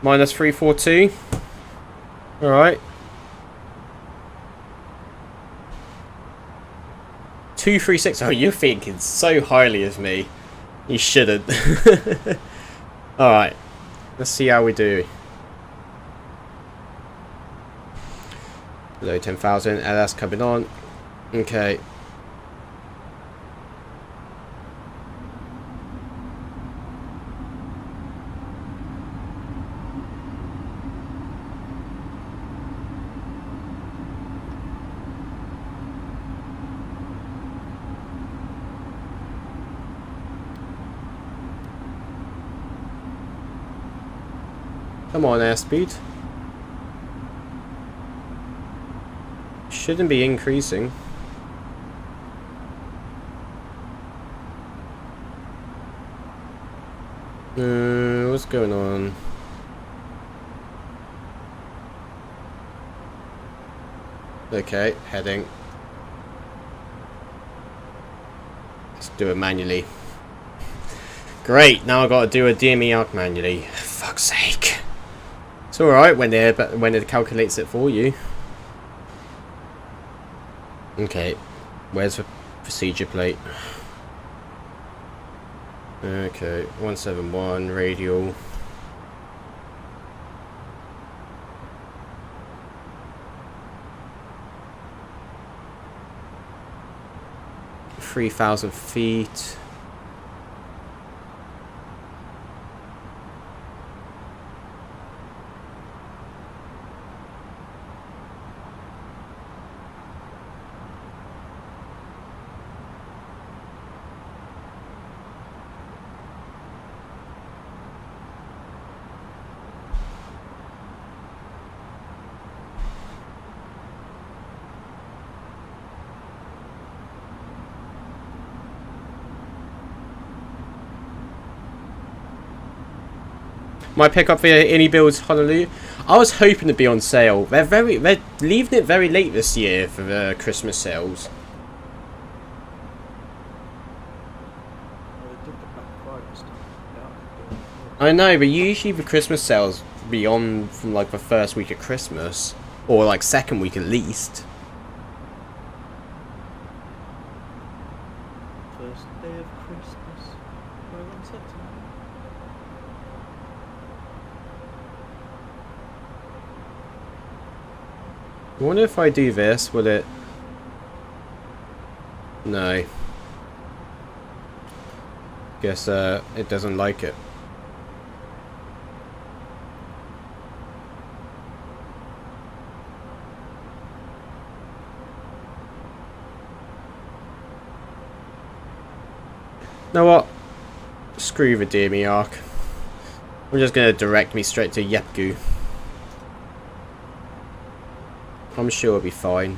Minus 342. Alright. 236. Oh, you're thinking so highly of me. You shouldn't. Alright. Let's see how we do. Below 10,000. LS coming on. Okay. Come on, airspeed. Shouldn't be increasing. What's going on? Okay, heading. Let's do it manually. Great, now I've got to do a DME arc manually. For fuck's sake. It's alright when it calculates it for you. Okay, where's the procedure plate? Okay, 171 radial. $3,000 feet. My pickup via IniBuilds Honolulu. I was hoping to be on sale. They're leaving it very late this year for the Christmas sales. I know, but usually the Christmas sales be on from like the first week of Christmas, or like second week at least. First day of Christmas. We're on September. I wonder if I do this, will it? No. Guess it doesn't like it. You know what? Screw the DME arc. I'm just gonna direct me straight to Yepgu. I'm sure it'll be fine.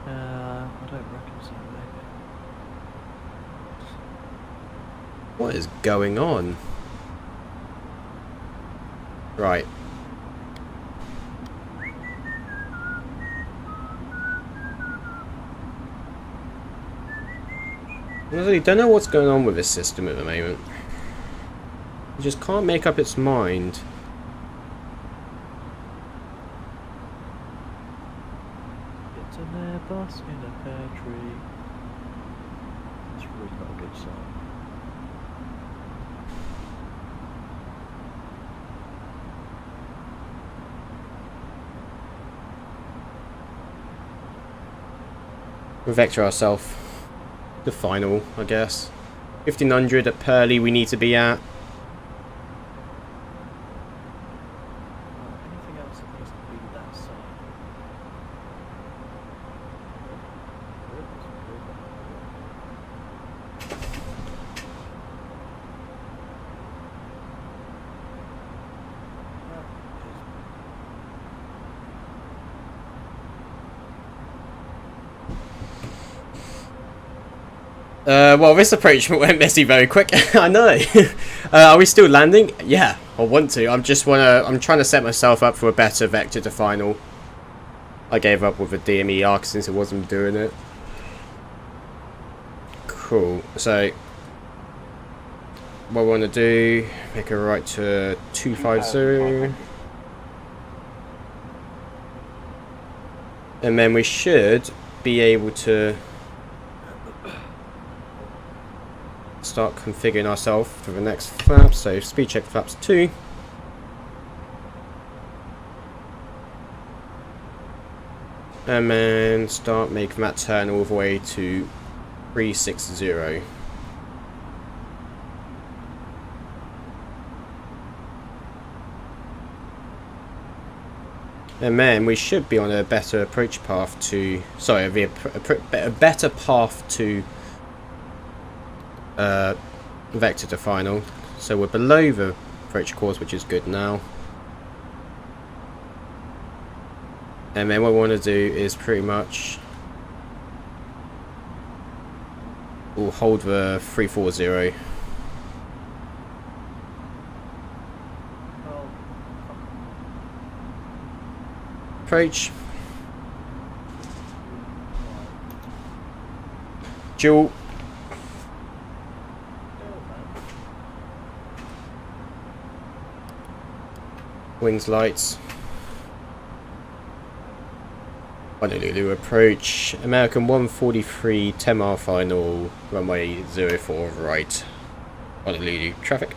I don't reckon so, maybe. What is going on? Right. I really don't know what's going on with this system at the moment. It just can't make up its mind. It's an Airbus in a pear tree. It's really not a good sign. We'll vector ourselves. The final, I guess. 1500 at Pearly we need to be at. Well, this approach went messy very quick. I know. Are we still landing? Yeah, I want to. I'm trying to set myself up for a better vector to final. I gave up with a DME arc since it wasn't doing it. Cool. So, what we want to do, make a right to 250. And then we should be able to start configuring ourselves for the next flap. So speed check flaps 2. And then start making that turn all the way to 360. And then we should be on a better approach path to, sorry, a better path to vector to final. So we're below the approach course, which is good now. And then what we want to do is pretty much we'll hold the 340. Approach. Dual. Wings lights. Honolulu approach. American 143, 10 mile final, runway 04 right. Honolulu traffic.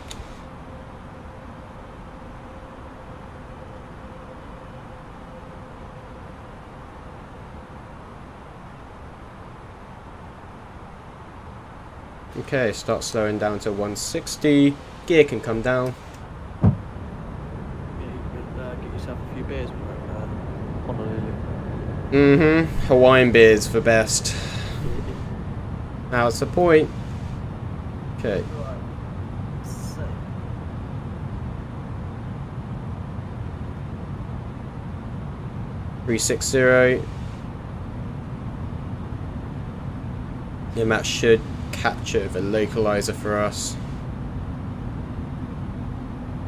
Okay, start slowing down to 160. Gear can come down. Yeah, you could get yourself a few beers with Honolulu. Hawaiian beers for best. Now it's the point. Okay. Three 360. Yeah, that should capture the localizer for us.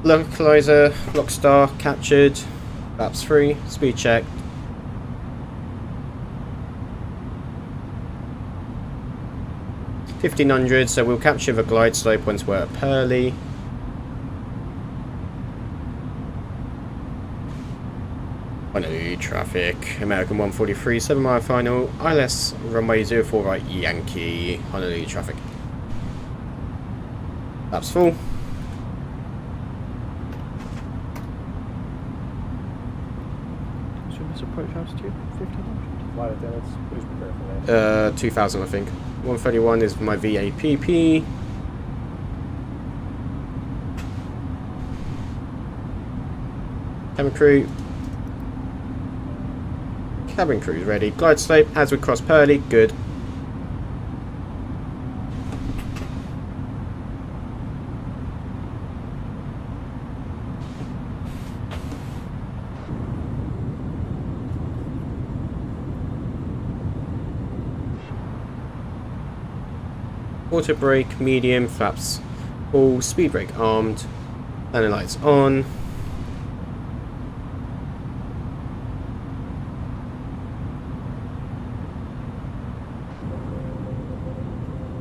Localizer, block star captured. Laps 3, speed check. $1,500, so we'll capture the glide slope once we're at Pearly. Honolulu traffic, American 143, 7 mile final, ILS runway 04 right, Yankee, Honolulu traffic. Laps full. Should this approach altitude? 1500? Flight attendants, please prepare for that. 2000 I think. 131 is my VAPP. Cabin crew. Cabin crew's ready. Glide slope as we cross Pearly. Good. Auto brake, medium, flaps full, speed brake armed, landing lights on.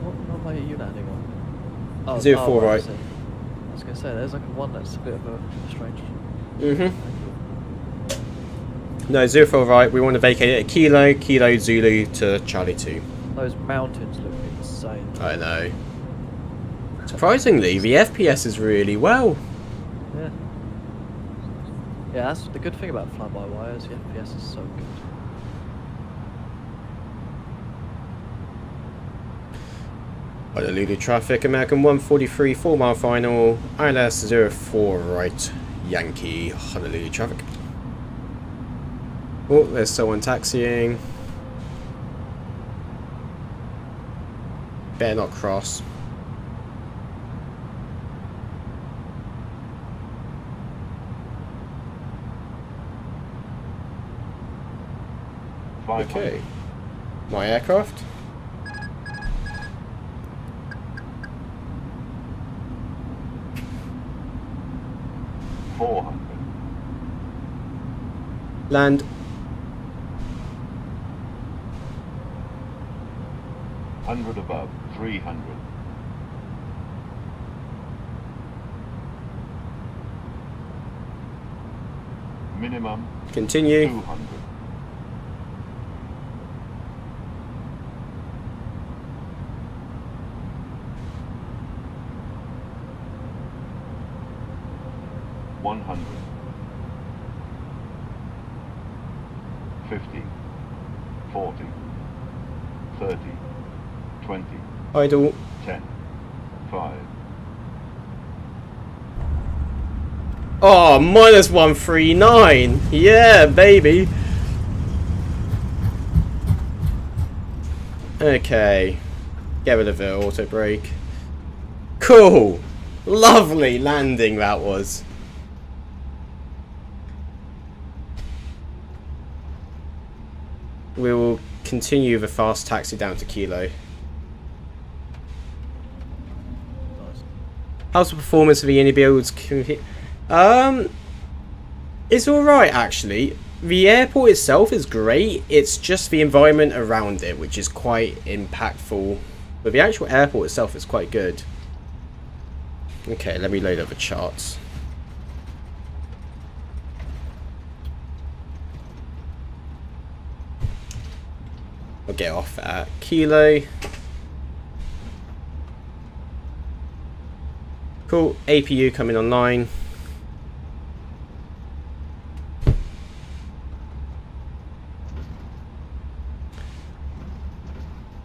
What runway are you landing on? 04 right. I was going to say, there's like a one that's a bit of a strange. No, 04 right, we want to vacate it at Kilo Zulu to Charlie 2. Those mountains look insane. I know. Surprisingly, the FPS is really well. Yeah. Yeah, that's the good thing about fly-by-wire, is the FPS is so good. Honolulu traffic, American 143, 4 mile final, ILS 04 right, Yankee, Honolulu traffic. Oh, there's someone taxiing. Better not cross. Okay. My aircraft. 400. Land. 100 above, 300. Minimum. Continue. 200. $100. 50. 40. 30. 20. Idle. 10. 5. Oh, minus 139. Yeah, baby. Okay. Get rid of the auto brake. Cool. Lovely landing that was. We will continue the fast taxi down to Kilo. How's the performance of the IniBuilds? It's alright actually. The airport itself is great, it's just the environment around it which is quite impactful. But the actual airport itself is quite good. Okay, let me load up the charts. I'll get off at Kilo. Cool, APU coming online.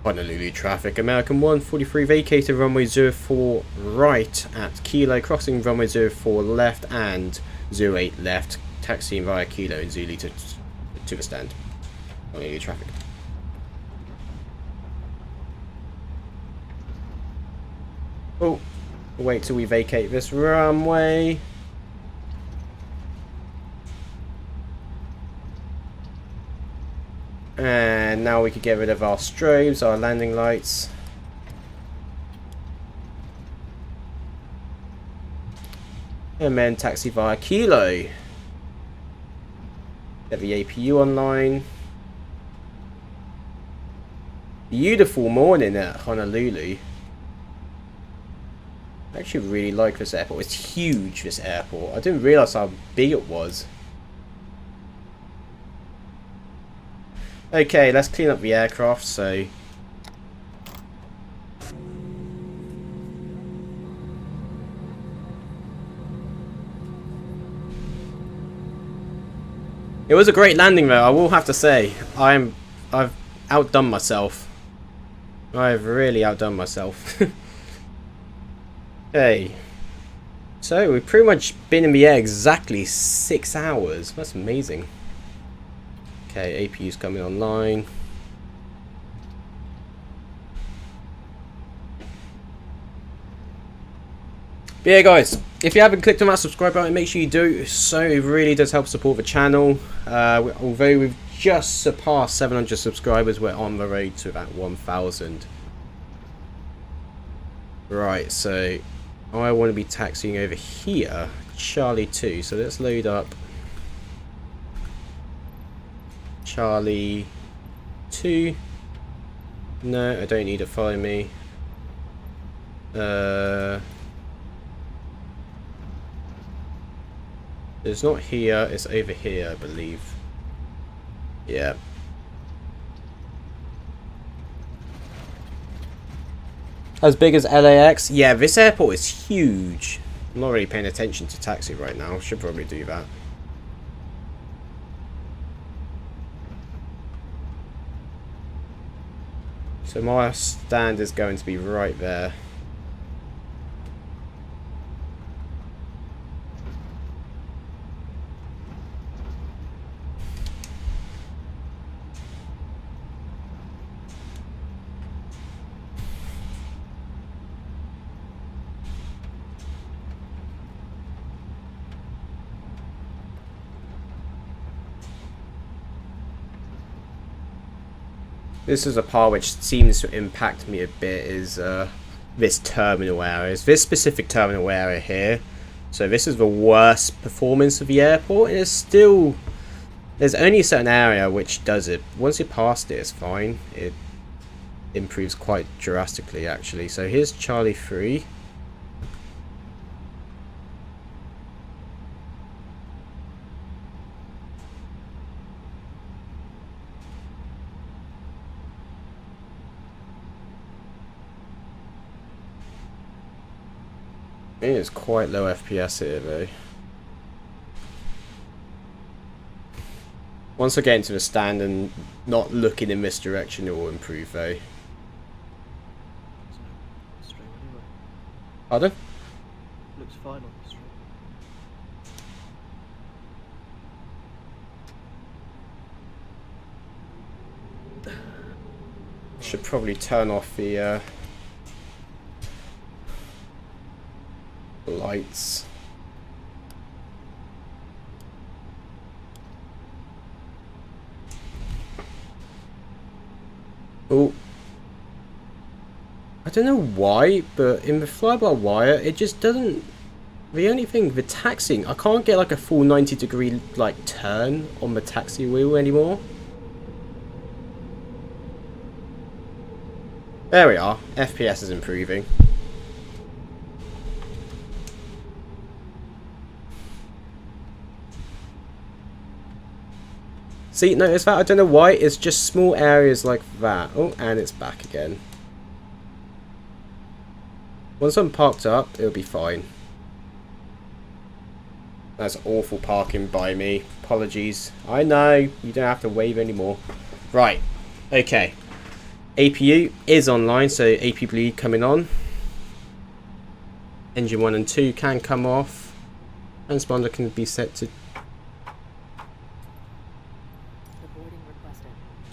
Honolulu traffic, American 143 vacated runway 04 right at Kilo, crossing runway 04 left and 08 left, taxiing via Kilo and Zulu to the stand. Honolulu traffic. Oh, wait till we vacate this runway. And now we could get rid of our strobes, our landing lights. And then taxi via Kilo. Get the APU online. Beautiful morning at Honolulu. I actually really like this airport. It's huge, this airport. I didn't realise how big it was. Okay, let's clean up the aircraft, so... It was a great landing though, I will have to say. I've outdone myself. I've really outdone myself. Okay. So, we've pretty much been in the air exactly 6 hours. That's amazing. Okay, APU's coming online. But yeah guys, if you haven't clicked on that subscribe button, make sure you do so. It really does help support the channel. Although we've just surpassed 700 subscribers, we're on the road to about 1,000. Right, so I want to be taxiing over here, Charlie 2. So let's load up Charlie 2. No, I don't need to follow me. It's not here, it's over here, I believe. Yeah. As big as LAX? Yeah, this airport is huge. I'm not really paying attention to taxi right now. Should probably do that. So my stand is going to be right there. This is a part which seems to impact me a bit, is this terminal area. This specific terminal area here So this is the worst performance of the airport, and it's still, there's only a certain area which does it. Once you past it, it's fine. It improves quite drastically actually. So here's Charlie 3. It is quite low FPS here though. Once I get into the stand and not looking in this direction, it will improve though. Pardon? Looks fine on the stream. Should probably turn off the lights. Oh, I don't know why, but in the fly-by-wire it just doesn't. The only thing, the taxiing, I can't get like a full 90-degree like turn on the taxi wheel anymore. There we are. FPS is improving. See, notice that? I don't know why, it's just small areas like that. Oh, and it's back again. Once I'm parked up, it'll be fine. That's awful parking by me. Apologies. I know, you don't have to wave anymore. Right, okay. APU is online, so AP bleed coming on. Engine 1 and 2 can come off. Transponder can be set to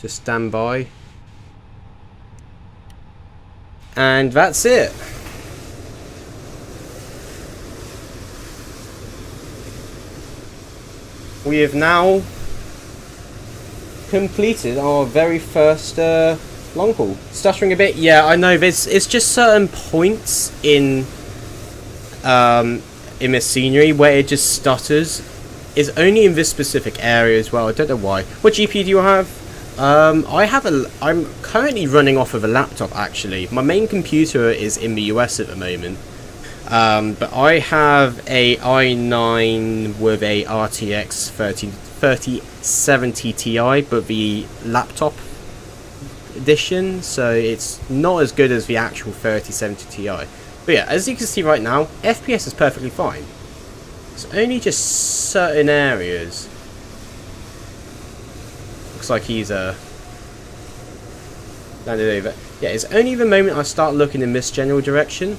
stand by. And that's it. We have now completed our very first long haul. Stuttering a bit, yeah, I know. It's just certain points in this scenery where it just stutters. It's only in this specific area as well. I don't know why. What GPU do you have? I'm currently running off of a laptop actually. My main computer is in the US at the moment. But I have a i9 with a RTX 3070 Ti, but the laptop edition, so it's not as good as the actual 3070 Ti. But yeah, as you can see right now, FPS is perfectly fine. It's only just certain areas. Looks like he's landed over. Yeah, it's only the moment I start looking in this general direction,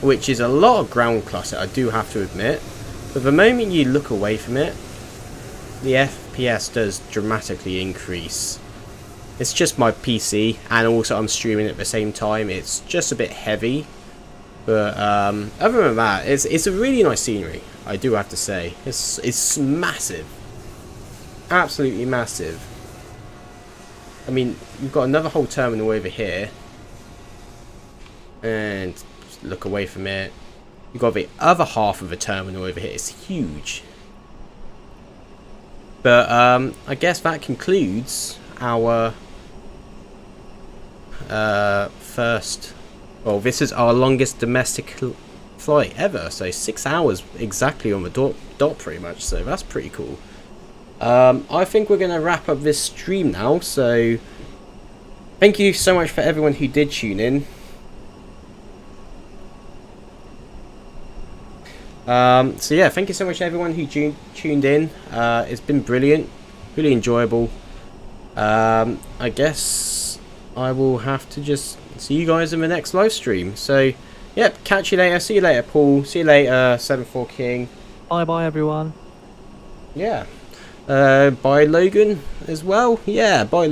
which is a lot of ground clutter, I do have to admit. But the moment you look away from it, the FPS does dramatically increase. It's just my PC, and also I'm streaming at the same time. It's just a bit heavy, but other than that, it's a really nice scenery, I do have to say. It's massive, absolutely massive. I mean, you've got another whole terminal over here, and look away from it, you've got the other half of the terminal over here. It's huge. But I guess that concludes our first, well, this is our longest domestic flight ever, so 6 hours exactly on the dot pretty much, so that's pretty cool. I think we're going to wrap up this stream now, so thank you so much for everyone who did tune in. So yeah, thank you so much to everyone who tuned in. It's been brilliant, really enjoyable. I guess I will have to just see you guys in the next live stream. So yep, catch you later. See you later, Paul. See you later, 74 King. Bye bye everyone. Yeah. Bye Logan as well. Yeah, bye Logan.